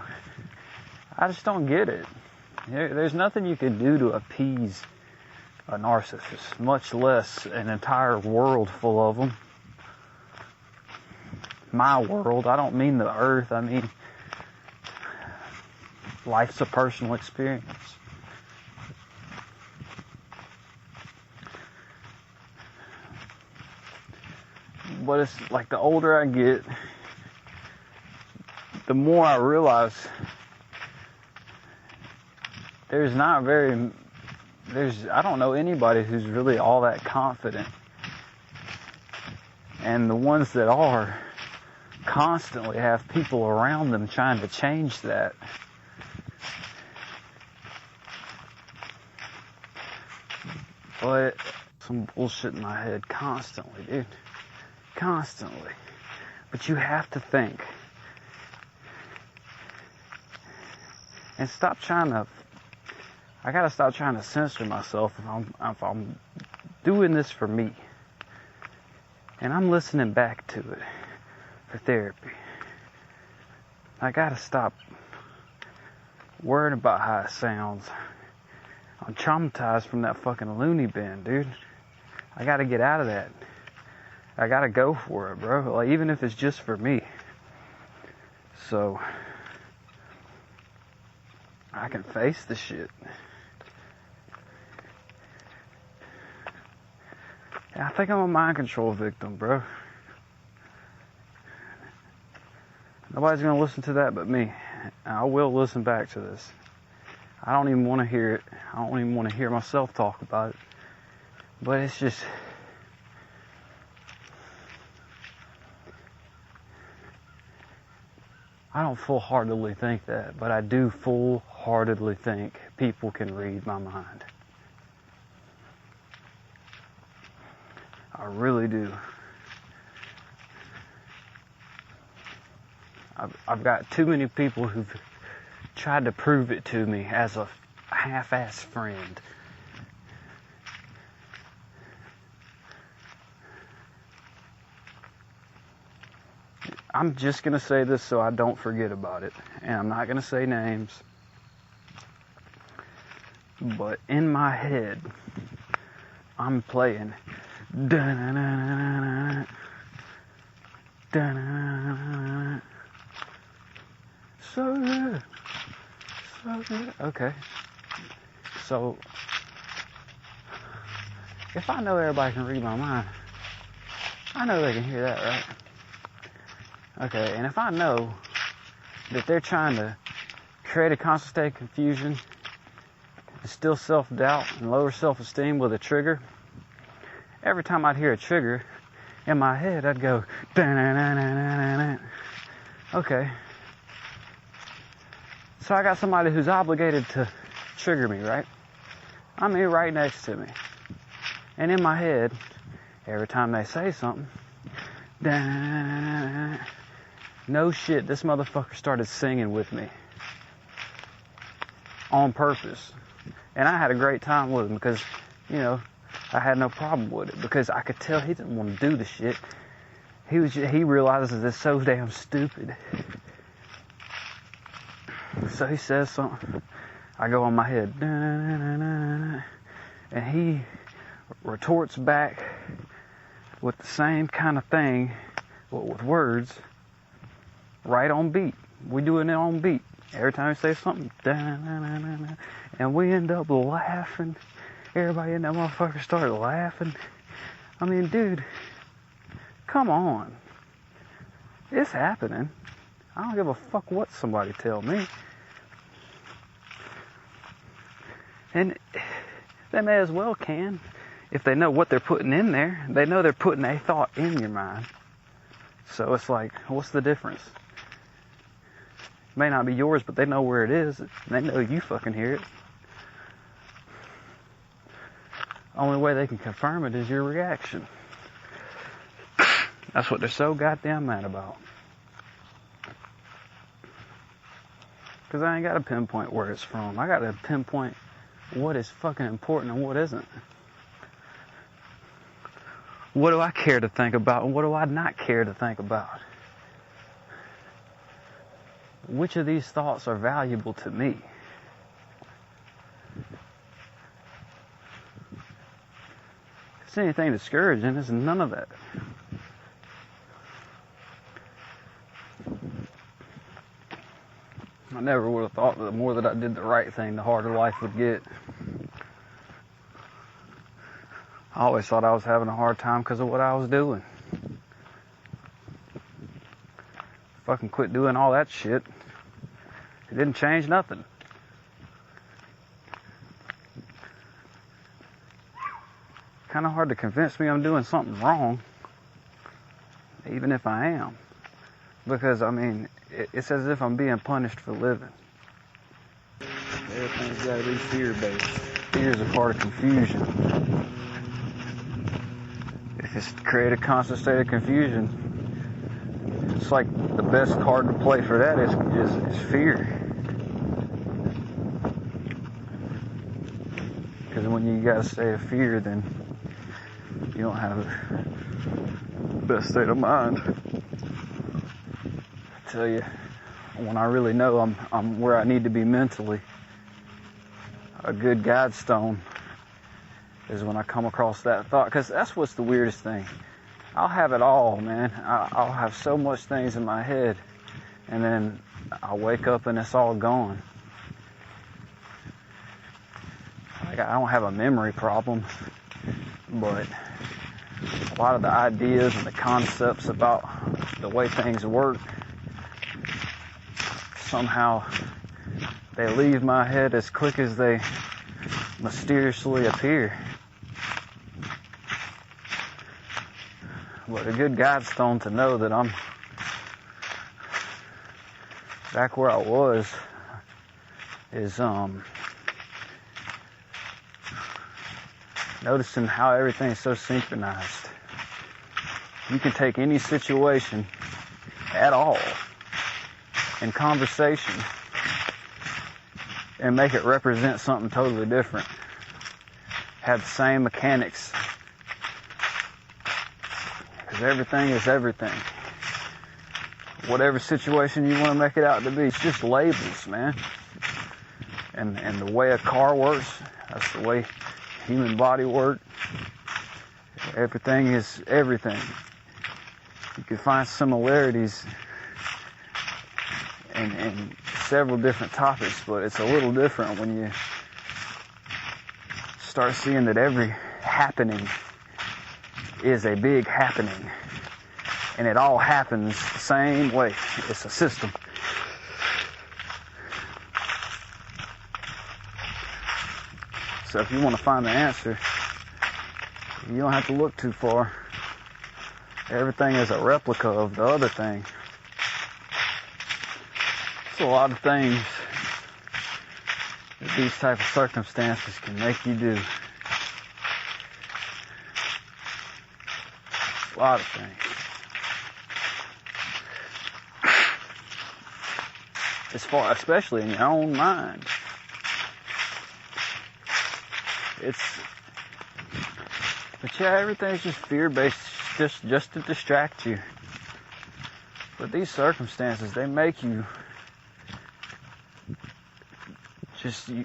I just don't get it. There's nothing you can do to appease a narcissist, much less an entire world full of them. My world, I don't mean the earth, I mean life's a personal experience. But it's like the older I get, the more I realize I don't know anybody who's really all that confident. And the ones that are constantly have people around them trying to change that. But some bullshit in my head constantly, dude. Constantly. But you have to think. And stop trying to, I gotta stop trying to censor myself if I'm doing this for me. And I'm listening back to it for therapy. I gotta stop worrying about how it sounds. I'm traumatized from that fucking loony bin, dude. I gotta get out of that. I gotta go for it, bro. Like, even if it's just for me. So, I can face the shit. I think I'm a mind control victim, bro. Nobody's gonna listen to that but me. I will listen back to this. I don't even want to hear it. I don't even want to hear myself talk about it. But it's just, I don't full-heartedly think that, but I do full-heartedly think people can read my mind. I really do. I've got too many people who've tried to prove it to me as a half-ass friend. I'm just going to say this so I don't forget about it. And I'm not going to say names. But in my head, I'm playing. Da-na-na-na-na, da-na-na-na-na. So good. So good. Okay. So, if I know everybody can read my mind, I know they can hear that, right? Okay, and if I know that they're trying to create a constant state of confusion, instill self-doubt and lower self-esteem with a trigger, every time I'd hear a trigger, in my head I'd go, da-na-na-na-na-na. Okay. So I got somebody who's obligated to trigger me, right? I'm here right next to me. And in my head, every time they say something, da-na-na-na-na. No shit, this motherfucker started singing with me. On purpose. And I had a great time with him because, you know, I had no problem with it. Because I could tell he didn't want to do the shit. He realizes it's so damn stupid. So he says something. I go on my head. And he retorts back with the same kind of thing, but with words. Right on beat. We doing it on beat. Every time we say something, and we end up laughing. Everybody in that motherfucker started laughing. I mean, dude, come on. It's happening. I don't give a fuck what somebody tell me. And they may as well can. If they know what they're putting in there, they know they're putting a thought in your mind. So it's like, what's the difference? It may not be yours, but they know where it is. They know you fucking hear it. Only way they can confirm it is your reaction. That's what they're so goddamn mad about. Because I ain't got to pinpoint where it's from. I got to pinpoint what is fucking important and what isn't. What do I care to think about and what do I not care to think about? Which of these thoughts are valuable to me? If it's anything discouraging, it's none of that. I never would have thought that the more that I did the right thing, the harder life would get. I always thought I was having a hard time because of what I was doing. Fucking quit doing all that shit. It didn't change nothing. Kind of hard to convince me I'm doing something wrong, even if I am. Because, I mean, it's as if I'm being punished for living. Everything's got to be fear-based. Fear is a part of confusion. If it's to create a constant state of confusion, It's like the best card to play for that is fear. Because when you got a state of fear, then you don't have the best state of mind. I tell you, when I really know I'm where I need to be mentally, a good guide stone is when I come across that thought. Because that's what's the weirdest thing. I'll have it all, man. I'll have so much things in my head, and then I'll wake up and it's all gone. Like, I don't have a memory problem, but a lot of the ideas and the concepts about the way things work, somehow they leave my head as quick as they mysteriously appear. But a good guide stone to know that I'm back where I was is noticing how everything's so synchronized. You can take any situation at all in conversation and make it represent something totally different. Have the same mechanics. Because everything is everything. Whatever situation you want to make it out to be, it's just labels, man. And the way a car works, that's the way human body works. Everything is everything. You can find similarities in several different topics, but it's a little different when you start seeing that every happening is a big happening, and it all happens the same way. It's a system. So if you want to find the answer, you don't have to look too far. Everything is a replica of the other thing. It's a lot of things that these type of circumstances can make you do. A lot of things. Especially in your own mind. But yeah, everything's just fear-based, just to distract you. But these circumstances, they make you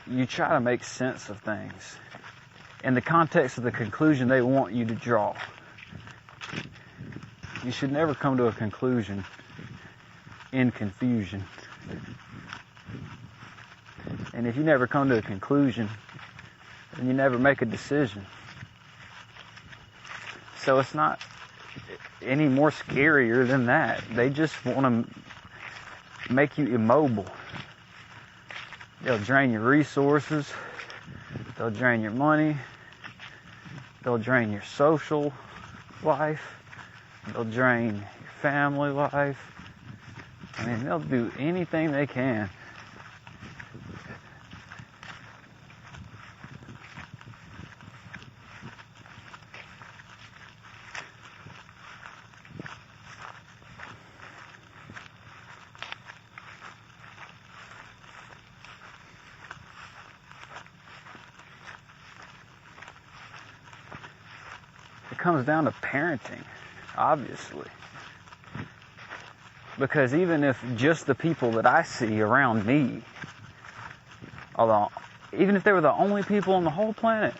you try to make sense of things in the context of the conclusion they want you to draw. You should never come to a conclusion in confusion. And if you never come to a conclusion, then you never make a decision. So it's not any more scarier than that. They just want to make you immobile. They'll drain your resources. They'll drain your money. They'll drain your social life. They'll drain your family life. I mean, they'll do anything they can. It comes down to parenting, obviously. Because even if just the people that I see around me, even if they were the only people on the whole planet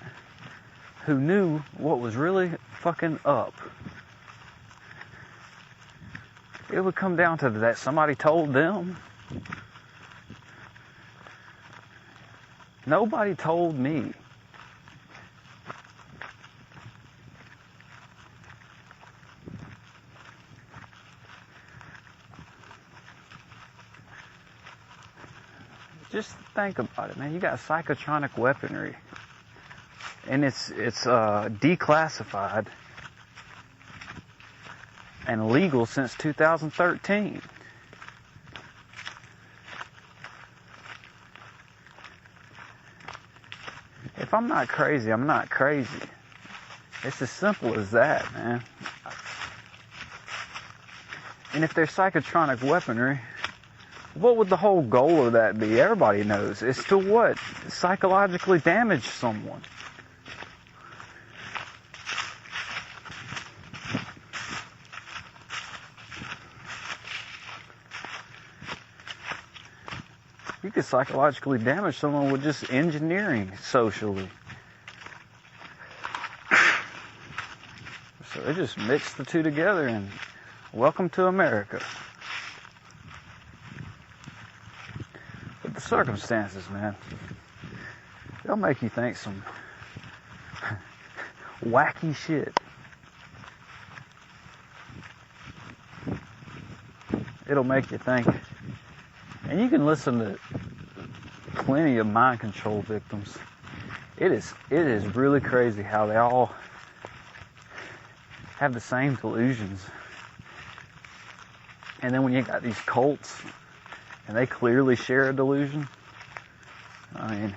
who knew what was really fucking up, it would come down to that somebody told them. Nobody told me. Just think about it, man. You got psychotronic weaponry, and it's declassified and legal since 2013. If I'm not crazy, I'm not crazy. It's as simple as that, man. And if there's psychotronic weaponry, what would the whole goal of that be? Everybody knows. It's to what? Psychologically damage someone. You could psychologically damage someone with just engineering socially. So they just mix the two together and welcome to America. But the circumstances, man, they'll make you think some wacky shit. It'll make you think. And you can listen to plenty of mind control victims. It is really crazy how they all have the same delusions. And then when you got these cults and they clearly share a delusion, I mean,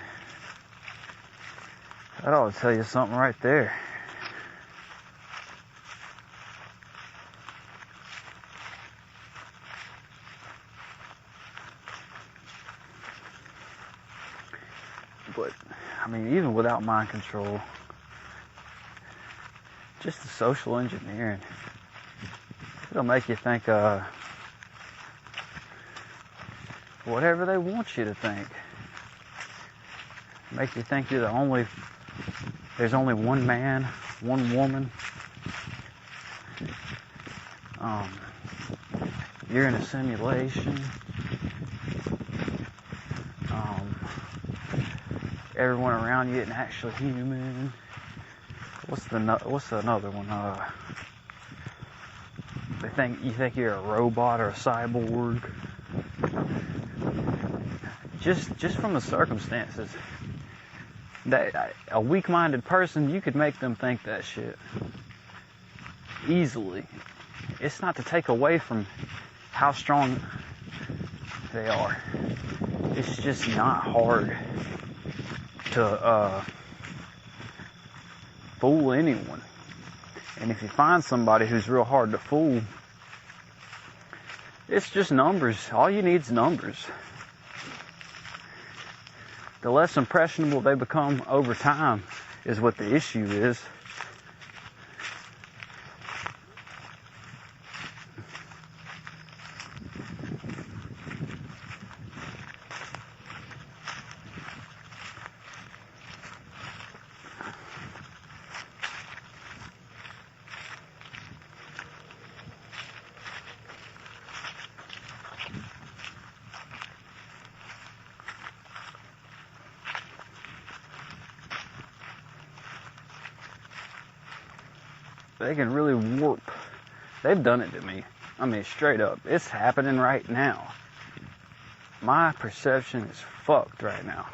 that ought to tell you something right there. But, I mean, even without mind control, just the social engineering, it'll make you think, whatever they want you to think. Make you think there's only one man, one woman. You're in a simulation. Everyone around you isn't actually human. What's another one? You think you're a robot or a cyborg. Just from the circumstances, that a weak-minded person, you could make them think that shit easily. It's not to take away from how strong they are. It's just not hard to fool anyone. And if you find somebody who's real hard to fool, it's just numbers. All you need is numbers. The less impressionable they become over time is what the issue is. They can really warp. They've done it to me. I mean, straight up. It's happening right now. My perception is fucked right now.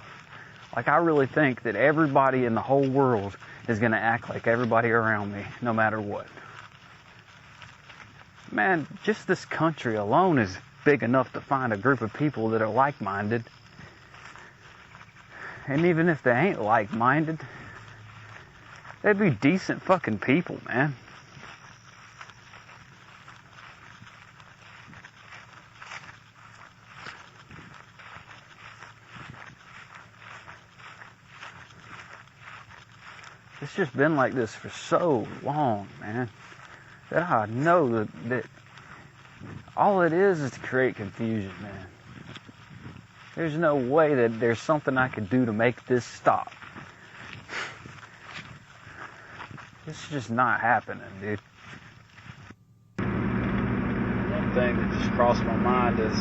Like, I really think that everybody in the whole world is going to act like everybody around me, no matter what. Man, just this country alone is big enough to find a group of people that are like-minded. And even if they ain't like-minded, they'd be decent fucking people, man. It's just been like this for so long, man, that I know that all it is to create confusion, man. There's no way that there's something I could do to make this stop. It's just not happening, dude. One thing that just crossed my mind is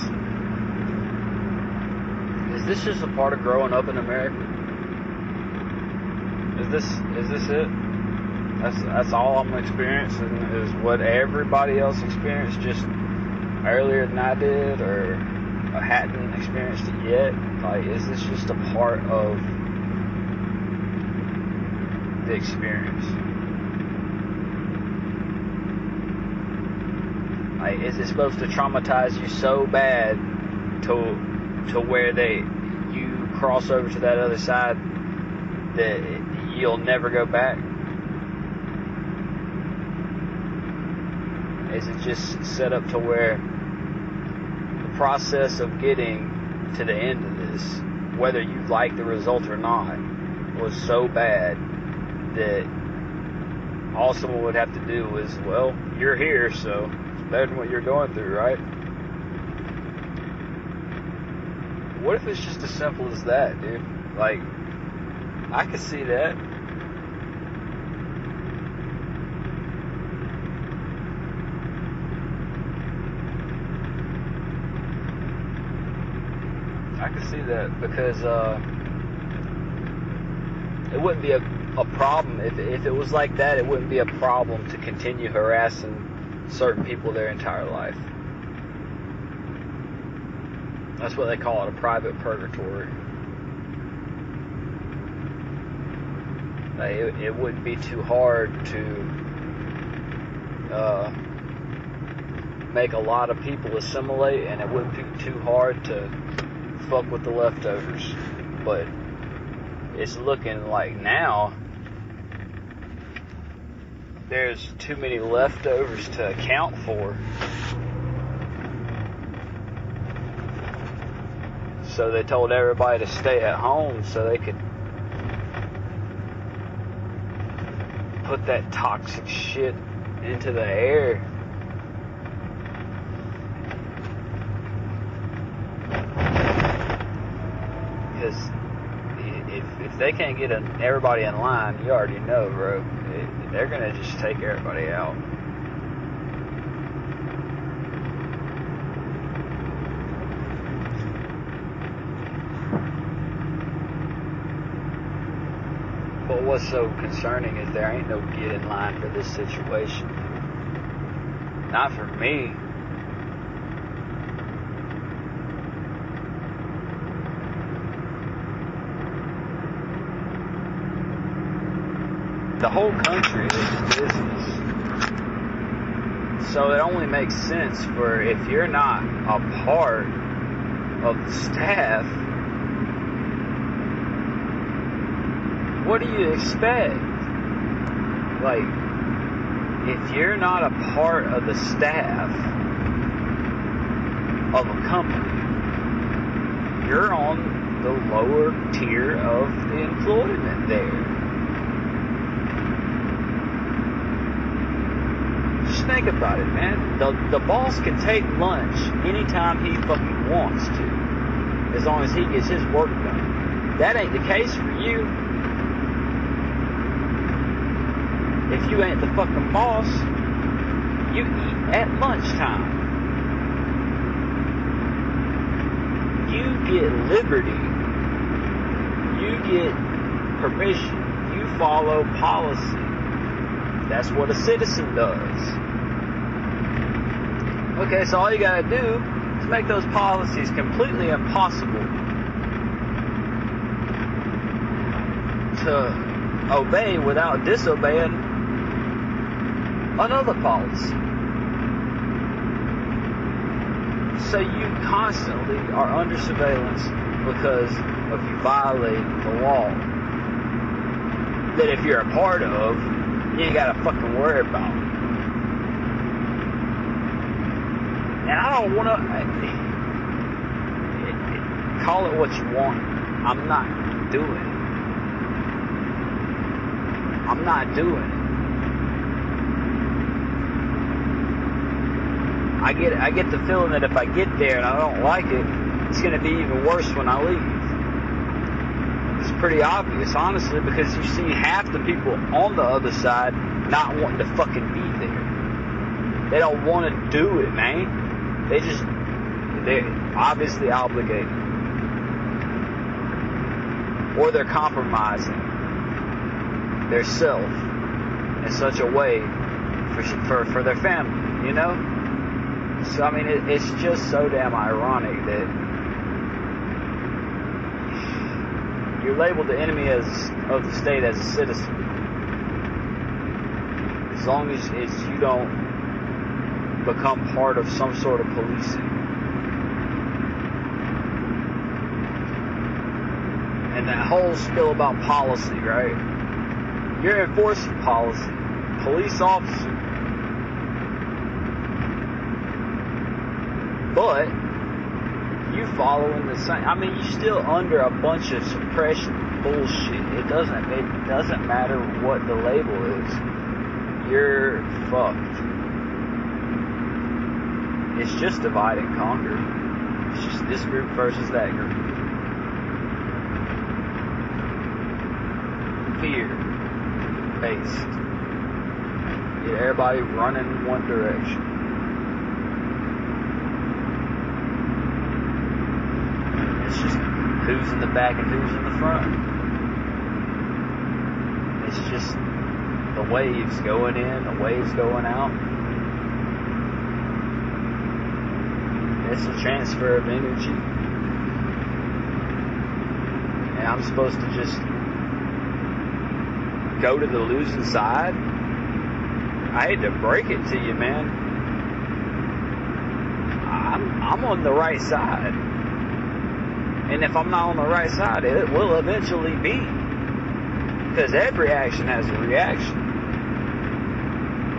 this just a part of growing up in America? Is this it? That's all I'm experiencing, is what everybody else experienced just earlier than I did, or I hadn't experienced it yet? Like, is this just a part of the experience? Like, is it supposed to traumatize you so bad to where you cross over to that other side that you'll never go back? Is it just set up to where the process of getting to the end of this, whether you like the result or not, was so bad that all someone would have to do is, well, you're here, so it's better than what you're going through, right? What if it's just as simple as that, dude? Like, I could see that. I could see that because it wouldn't be a problem if it was like that. It wouldn't be a problem to continue harassing certain people their entire life. That's what they call it, a private purgatory. It wouldn't be too hard to make a lot of people assimilate, and it wouldn't be too hard to fuck with the leftovers. But it's looking like now there's too many leftovers to account for. So they told everybody to stay at home so they could put that toxic shit into the air. Because if they can't get everybody in line, you already know, bro, they're gonna just take everybody out. But what's so concerning is there ain't no get in line for this situation. Not for me. The whole country is business. So it only makes sense for, if you're not a part of the staff, what do you expect? Like, if you're not a part of the staff of a company, you're on the lower tier of the employment there. Just think about it, man. The boss can take lunch anytime he fucking wants to, as long as he gets his work done. That ain't the case for you. If you ain't the fucking boss, you eat at lunchtime. You get liberty. You get permission. You follow policy. That's what a citizen does. Okay, so all you gotta do is make those policies completely impossible to obey without disobeying another policy. So you constantly are under surveillance because of you violating the law that if you're a part of, you ain't gotta fucking worry about. And I don't wanna call it what you want. I'm not doing it. I'm not doing it. I get the feeling that if I get there and I don't like it, it's going to be even worse when I leave. It's pretty obvious, honestly, because you see half the people on the other side not wanting to fucking be there. They don't want to do it, man. They're obviously obligated. Or they're compromising their self in such a way for their family, you know? So, I mean, it's just so damn ironic that you're labeled the enemy of the state as a citizen. As long as you don't become part of some sort of policing. And that whole spiel about policy, right? You're enforcing policy. Police officer. but you following the same. I mean, you're still under a bunch of suppression bullshit. It doesn't matter what the label is. You're fucked. It's just divide and conquer. It's just this group versus that group. Fear based. Get everybody running in one direction. It's just who's in the back and who's in the front. It's just the waves going in, the waves going out. It's a transfer of energy. And I'm supposed to just go to the losing side? I hate to break it to you, man. I'm on the right side. And if I'm not on the right side, it will eventually be. Because every action has a reaction.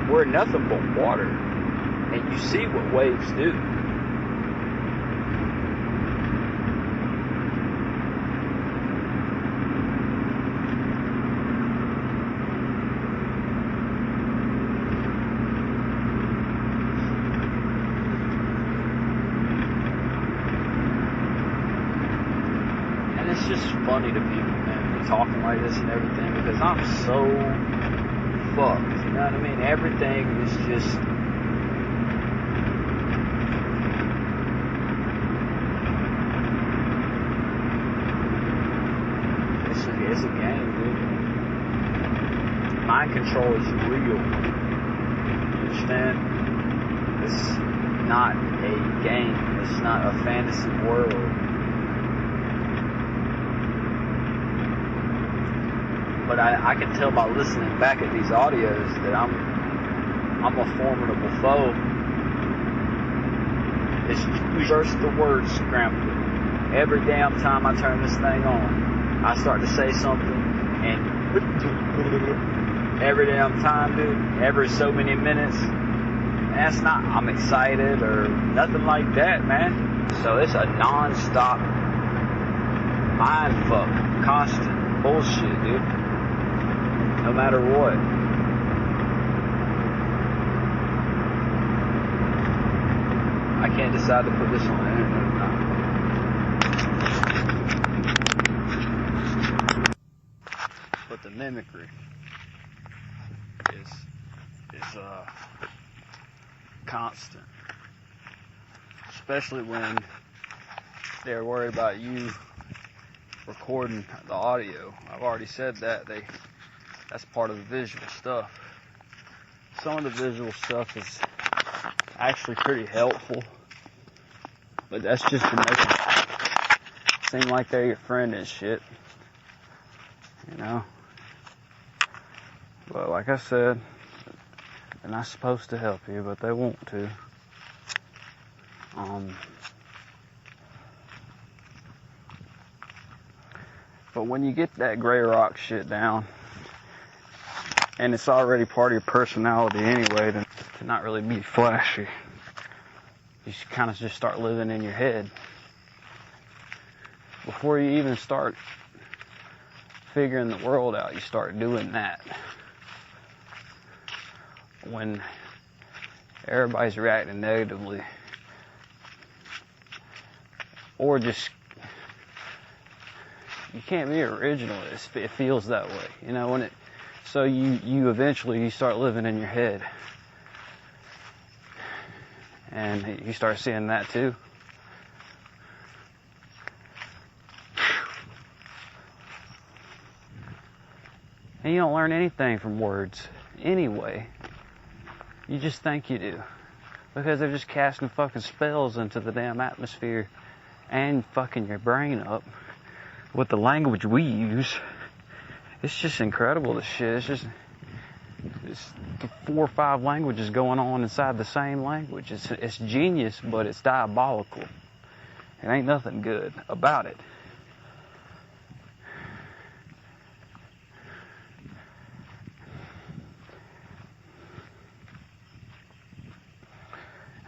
We're nothing but water. And you see what waves do. It's just funny to people, man, talking like this and everything, because I'm so fucked, you know what I mean? Everything is just, it's a game, dude. Mind control is real. You understand? It's not a game. It's not a fantasy world. But I can tell by listening back at these audios that I'm a formidable foe. It's just the word scramble. Every damn time I turn this thing on, I start to say something, and every damn time, dude, every so many minutes, that's not I'm excited or nothing like that, man. So it's a non-stop mind fuck, constant bullshit, dude. No matter what. I can't decide to put this on the internet or not. But the mimicry is constant. Especially when they're worried about you recording the audio. I've already said that. That's part of the visual stuff. Some of the visual stuff is actually pretty helpful, but that's just to make it seem like they're your friend and shit, you know? But like I said, they're not supposed to help you, but they want to. But when you get that gray rock shit down, and it's already part of your personality anyway, then to not really be flashy. You kind of just start living in your head. Before you even start figuring the world out, you start doing that. When everybody's reacting negatively, or just, you can't be original. It feels that way, you know, so you eventually start living in your head. And you start seeing that too. And you don't learn anything from words anyway. You just think you do. Because they're just casting fucking spells into the damn atmosphere and fucking your brain up with the language we use. It's just incredible, this shit. It's 4 or 5 languages going on inside the same language. It's genius, but it's diabolical. It ain't nothing good about it.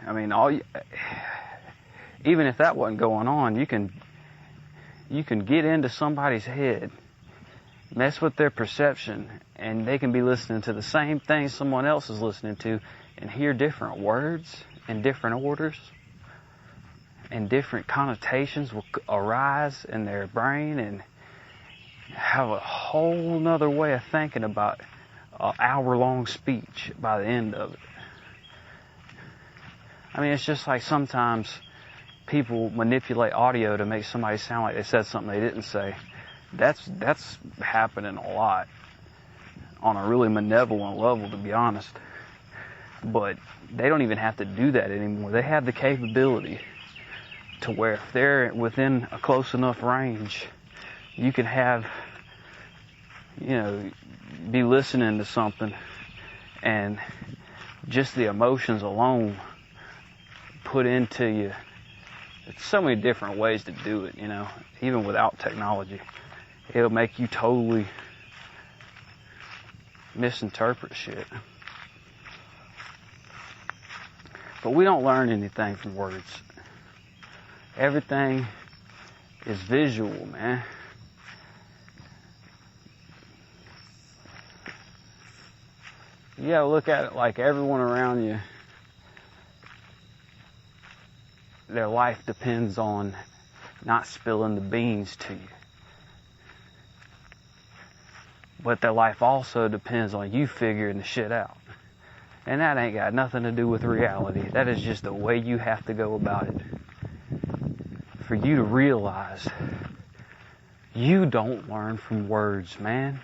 I mean, even if that wasn't going on, you can get into somebody's head, mess with their perception, and they can be listening to the same thing someone else is listening to and hear different words in different orders, and different connotations will arise in their brain and have a whole nother way of thinking about an hour-long speech by the end of it. I mean, it's just like sometimes people manipulate audio to make somebody sound like they said something they didn't say. That's happening a lot on a really malevolent level, to be honest. But they don't even have to do that anymore. They have the capability to where if they're within a close enough range, you can have, be listening to something, and just the emotions alone put into you. It's so many different ways to do it, even without technology. It'll make you totally misinterpret shit. But we don't learn anything from words. Everything is visual, man. You gotta look at it like everyone around you, their life depends on not spilling the beans to you. But their life also depends on you figuring the shit out. And that ain't got nothing to do with reality. That is just the way you have to go about it. For you to realize you don't learn from words, man.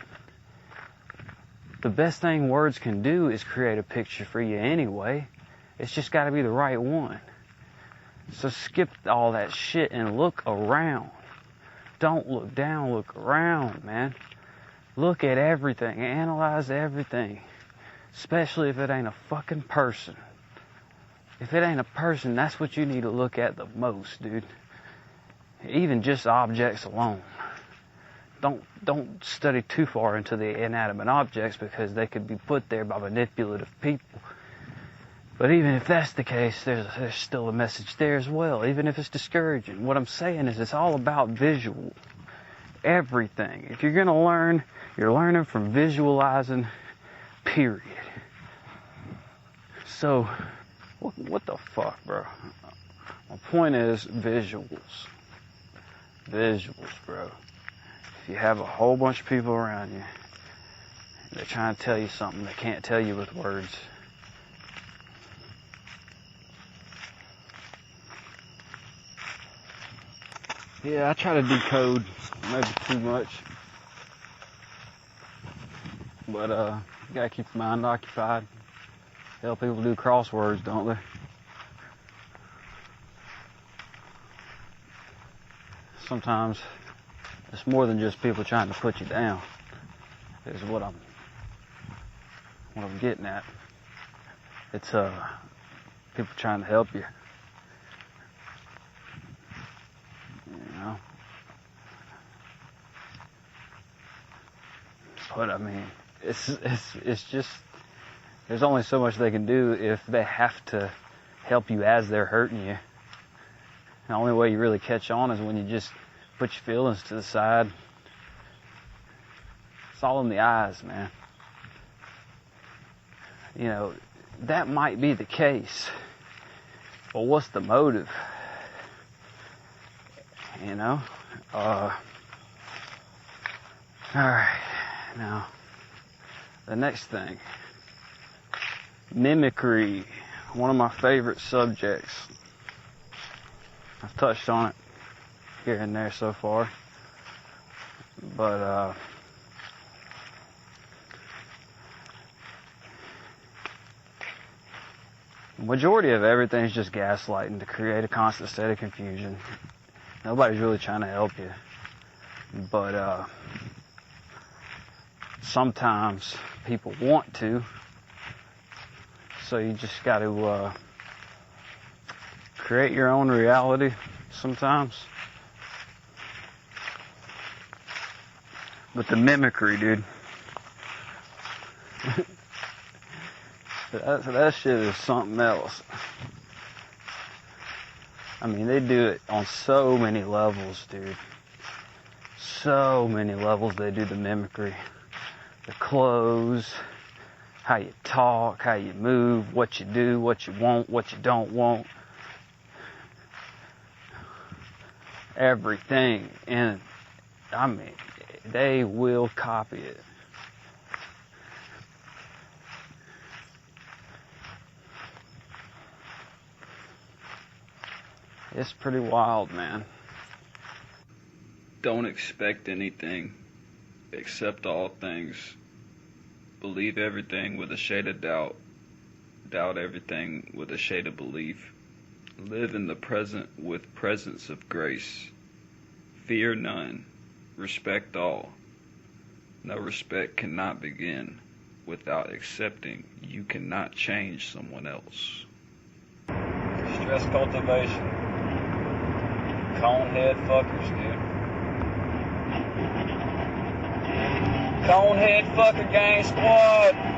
The best thing words can do is create a picture for you anyway. It's just got to be the right one. So skip all that shit and look around. Don't look down, look around, man. Look at everything, analyze everything. Especially if it ain't a fucking person. If it ain't a person, that's what you need to look at the most, dude. Even just objects alone. Don't study too far into the inanimate objects because they could be put there by manipulative people. But even if that's the case, there's still a message there as well, even if it's discouraging. What I'm saying is it's all about visual. Everything. If you're going to learn, you're learning from visualizing, period. So, what the fuck, bro? My point is visuals. Visuals, bro. If you have a whole bunch of people around you, they're trying to tell you something they can't tell you with words. Yeah, I try to decode maybe too much. But, you gotta keep your mind occupied. Hell, people do crosswords, don't they? Sometimes it's more than just people trying to put you down, is what I'm getting at. It's, people trying to help you. But I mean, it's just, there's only so much they can do if they have to help you as they're hurting you. The only way you really catch on is when you just put your feelings to the side. It's all in the eyes, man. That might be the case. But what's the motive? Alright, now, the next thing. Mimicry. One of my favorite subjects. I've touched on it here and there so far. But, the majority of everything is just gaslighting to create a constant state of confusion. Nobody's really trying to help you. But, sometimes people want to. So you just got to, create your own reality sometimes. But the mimicry, dude. that shit is something else. I mean, they do it on so many levels, dude. So many levels they do the mimicry. The clothes, how you talk, how you move, what you do, what you want, what you don't want. Everything. And, I mean, they will copy it. It's pretty wild, man. Don't expect anything. Accept all things. Believe everything with a shade of doubt. Doubt everything with a shade of belief. Live in the present with presence of grace. Fear none. Respect all. No respect cannot begin without accepting you cannot change someone else. Stress cultivation. Conehead fuckers, dude. Conehead fucker gang squad.